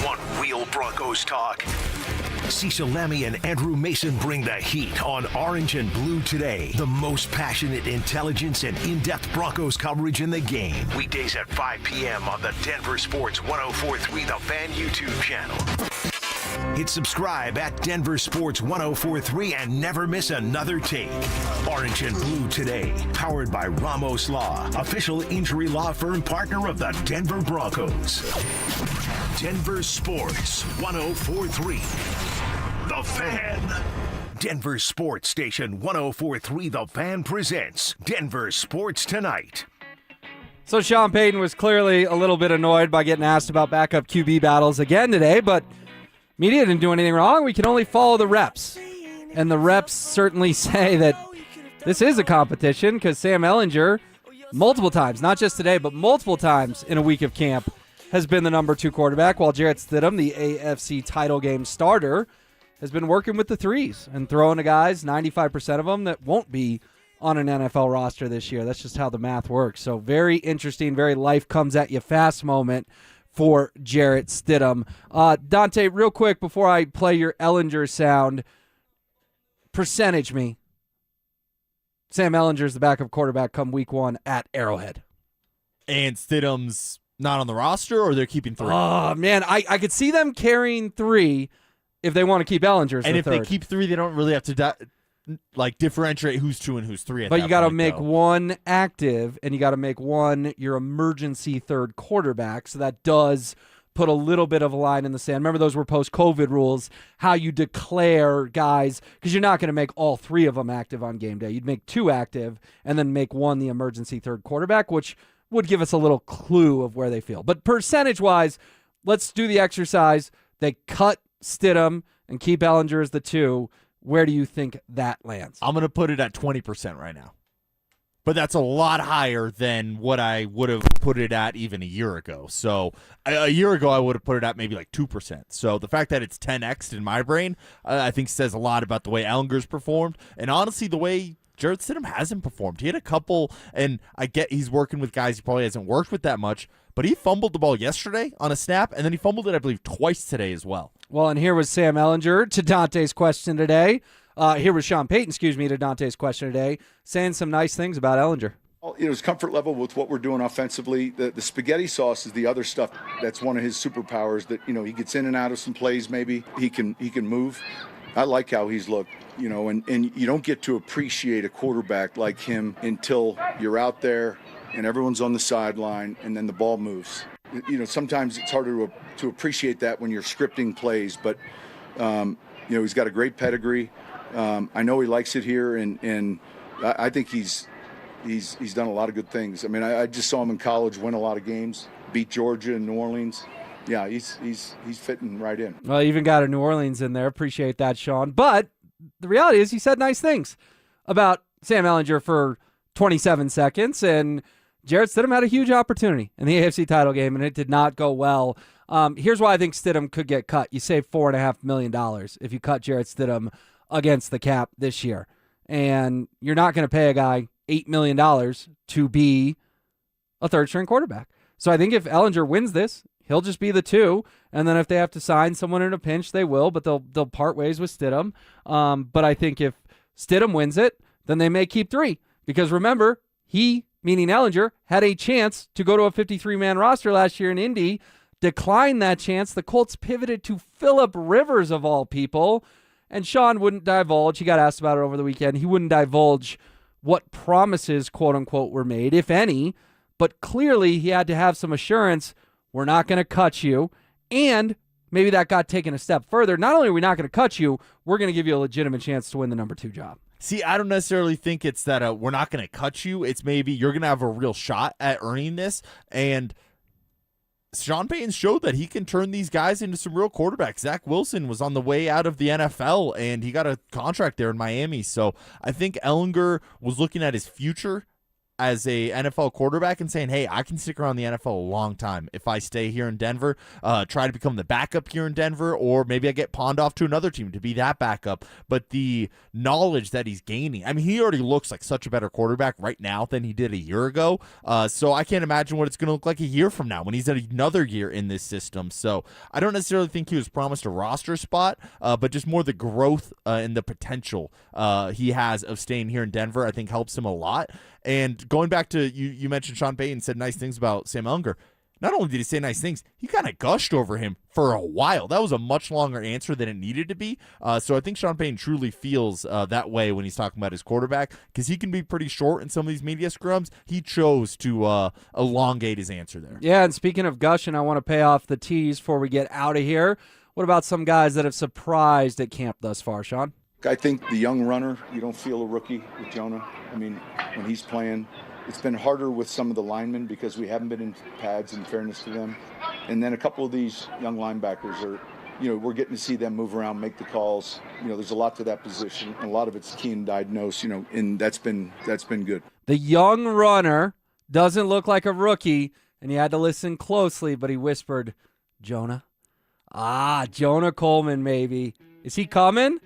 One real Broncos talk. Cecil Lemmy and Andrew Mason bring the heat on Orange and Blue Today. The most passionate intelligence and in-depth Broncos coverage in the game. Weekdays at 5 p.m. on the Denver Sports 104.3 The Fan YouTube channel. Hit subscribe at Denver Sports 104.3 and never miss another take. Orange and Blue Today, powered by Ramos Law, official injury law firm partner of the Denver Broncos. Denver Sports 104.3. The Fan. Denver Sports Station 104.3 The Fan presents Denver Sports Tonight. So Sean Payton was clearly a little bit annoyed by getting asked about backup QB battles again today, but media didn't do anything wrong. We can only follow the reps. And the reps certainly say that this is a competition because Sam Ehlinger, multiple times, not just today, but multiple times in a week of camp, has been the number 2 quarterback, while Jarrett Stidham, the AFC title game starter, has been working with the threes and throwing to guys, 95% of them, that won't be on an NFL roster this year. That's just how the math works. So very interesting, very life comes at you fast moment for Jarrett Stidham. Dante, real quick before I play your Ehlinger sound, percentage me. Sam Ehlinger's the backup quarterback come week 1 at Arrowhead. And Stidham's not on the roster, or they're keeping 3? Oh, man, I could see them carrying 3 if they want to keep Ehlinger. And if third. they keep 3, they don't really have to differentiate who's 2 and who's 3. But you got to make 1 active, and you got to make 1 your emergency third quarterback. So that does put a little bit of a line in the sand. Remember, those were post-COVID rules, how you declare guys, because you're not going to make all 3 of them active on game day. You'd make 2 active and then make 1 the emergency third quarterback, which would give us a little clue of where they feel. But percentage-wise, let's do the exercise. They cut Stidham and keep Ehlinger as the 2. Where do you think that lands? I'm going to put it at 20% right now. But that's a lot higher than what I would have put it at even a year ago. So a year ago, I would have put it at maybe like 2%. So the fact that it's 10x'd in my brain, I think says a lot about the way Ehlinger's performed. And honestly, the way Jarrett Stidham hasn't performed. He had a couple, and I get he's working with guys he probably hasn't worked with that much, but he fumbled the ball yesterday on a snap, and then he fumbled it, I believe, twice today as well. Well, and here was Sam Ehlinger to Dante's question today. Here was Sean Payton, to Dante's question today, saying some nice things about Ehlinger. His comfort level with what we're doing offensively. The spaghetti sauce is the other stuff that's one of his superpowers that, he gets in and out of some plays maybe. He can move. I like how he's looked, and you don't get to appreciate a quarterback like him until you're out there and everyone's on the sideline and then the ball moves. Sometimes it's harder to appreciate that when you're scripting plays, but, he's got a great pedigree. I know he likes it here, and I think he's done a lot of good things. I mean, I just saw him in college win a lot of games, beat Georgia and New Orleans. Yeah, he's fitting right in. Well, even got a New Orleans in there. Appreciate that, Sean. But the reality is he said nice things about Sam Ehlinger for 27 seconds, and Jarrett Stidham had a huge opportunity in the AFC title game, and it did not go well. Here's why I think Stidham could get cut. You save $4.5 million if you cut Jarrett Stidham against the cap this year. And you're not going to pay a guy $8 million to be a third-string quarterback. So I think if Ehlinger wins this, he'll just be the 2, and then if they have to sign someone in a pinch, they will, but they'll part ways with Stidham. But I think if Stidham wins it, then they may keep 3. Because remember, he, meaning Ehlinger, had a chance to go to a 53-man roster last year in Indy, declined that chance. The Colts pivoted to Phillip Rivers, of all people, and Sean wouldn't divulge. He got asked about it over the weekend. He wouldn't divulge what promises, quote-unquote, were made, if any, but clearly he had to have some assurance, we're not going to cut you, and maybe that got taken a step further. Not only are we not going to cut you, we're going to give you a legitimate chance to win the number 2 job. See, I don't necessarily think it's that we're not going to cut you. It's maybe you're going to have a real shot at earning this, and Sean Payton showed that he can turn these guys into some real quarterbacks. Zach Wilson was on the way out of the NFL, and he got a contract there in Miami. So I think Ehlinger was looking at his future as a NFL quarterback and saying, hey, I can stick around the NFL a long time if I stay here in Denver, try to become the backup here in Denver, or maybe I get pawned off to another team to be that backup. But the knowledge that he's gaining, I mean, he already looks like such a better quarterback right now than he did a year ago. So I can't imagine what it's going to look like a year from now when he's at another year in this system. So I don't necessarily think he was promised a roster spot, but just more the growth and the potential he has of staying here in Denver, I think helps him a lot. And going back to, you mentioned Sean Payton said nice things about Sam Ehlinger. Not only did he say nice things, he kind of gushed over him for a while. That was a much longer answer than it needed to be. So I think Sean Payton truly feels that way when he's talking about his quarterback, because he can be pretty short in some of these media scrums. He chose to elongate his answer there. Yeah, and speaking of gushing, I want to pay off the tease before we get out of here. What about some guys that have surprised at camp thus far, Sean? I think the young runner, you don't feel a rookie with Jonah. I mean, when he's playing, it's been harder with some of the linemen because we haven't been in pads, in fairness to them. And then a couple of these young linebackers are, we're getting to see them move around, make the calls. There's a lot to that position. And a lot of it's key and diagnose, and that's been good. The young runner doesn't look like a rookie, and you had to listen closely, but he whispered, Jonah. Jonah Coleman, maybe. Is he coming?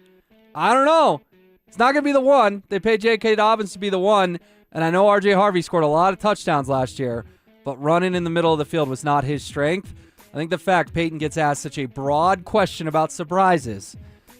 I don't know. It's not going to be the one. They paid J.K. Dobbins to be the one, and I know R.J. Harvey scored a lot of touchdowns last year, but running in the middle of the field was not his strength. I think the fact Payton gets asked such a broad question about surprises,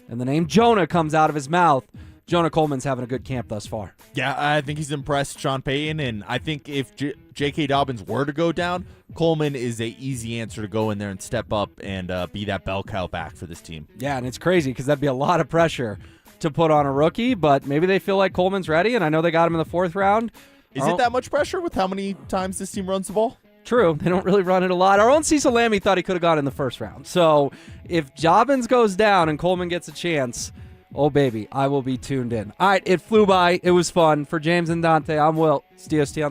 and the name Jonah comes out of his mouth, Jonah Coleman's having a good camp thus far. Yeah, I think he's impressed Sean Payton, and I think if J.K. Dobbins were to go down, Coleman is an easy answer to go in there and step up and be that bell cow back for this team. Yeah, and it's crazy because that'd be a lot of pressure to put on a rookie, but maybe they feel like Coleman's ready, and I know they got him in the 4th round. Is it that much pressure with how many times this team runs the ball? True. They don't really run it a lot. Our own Cecil Lammey thought he could have gone in the 1st round. So if Dobbins goes down and Coleman gets a chance, oh, baby, I will be tuned in. All right, it flew by. It was fun. For James and Dante, I'm Will. It's DST on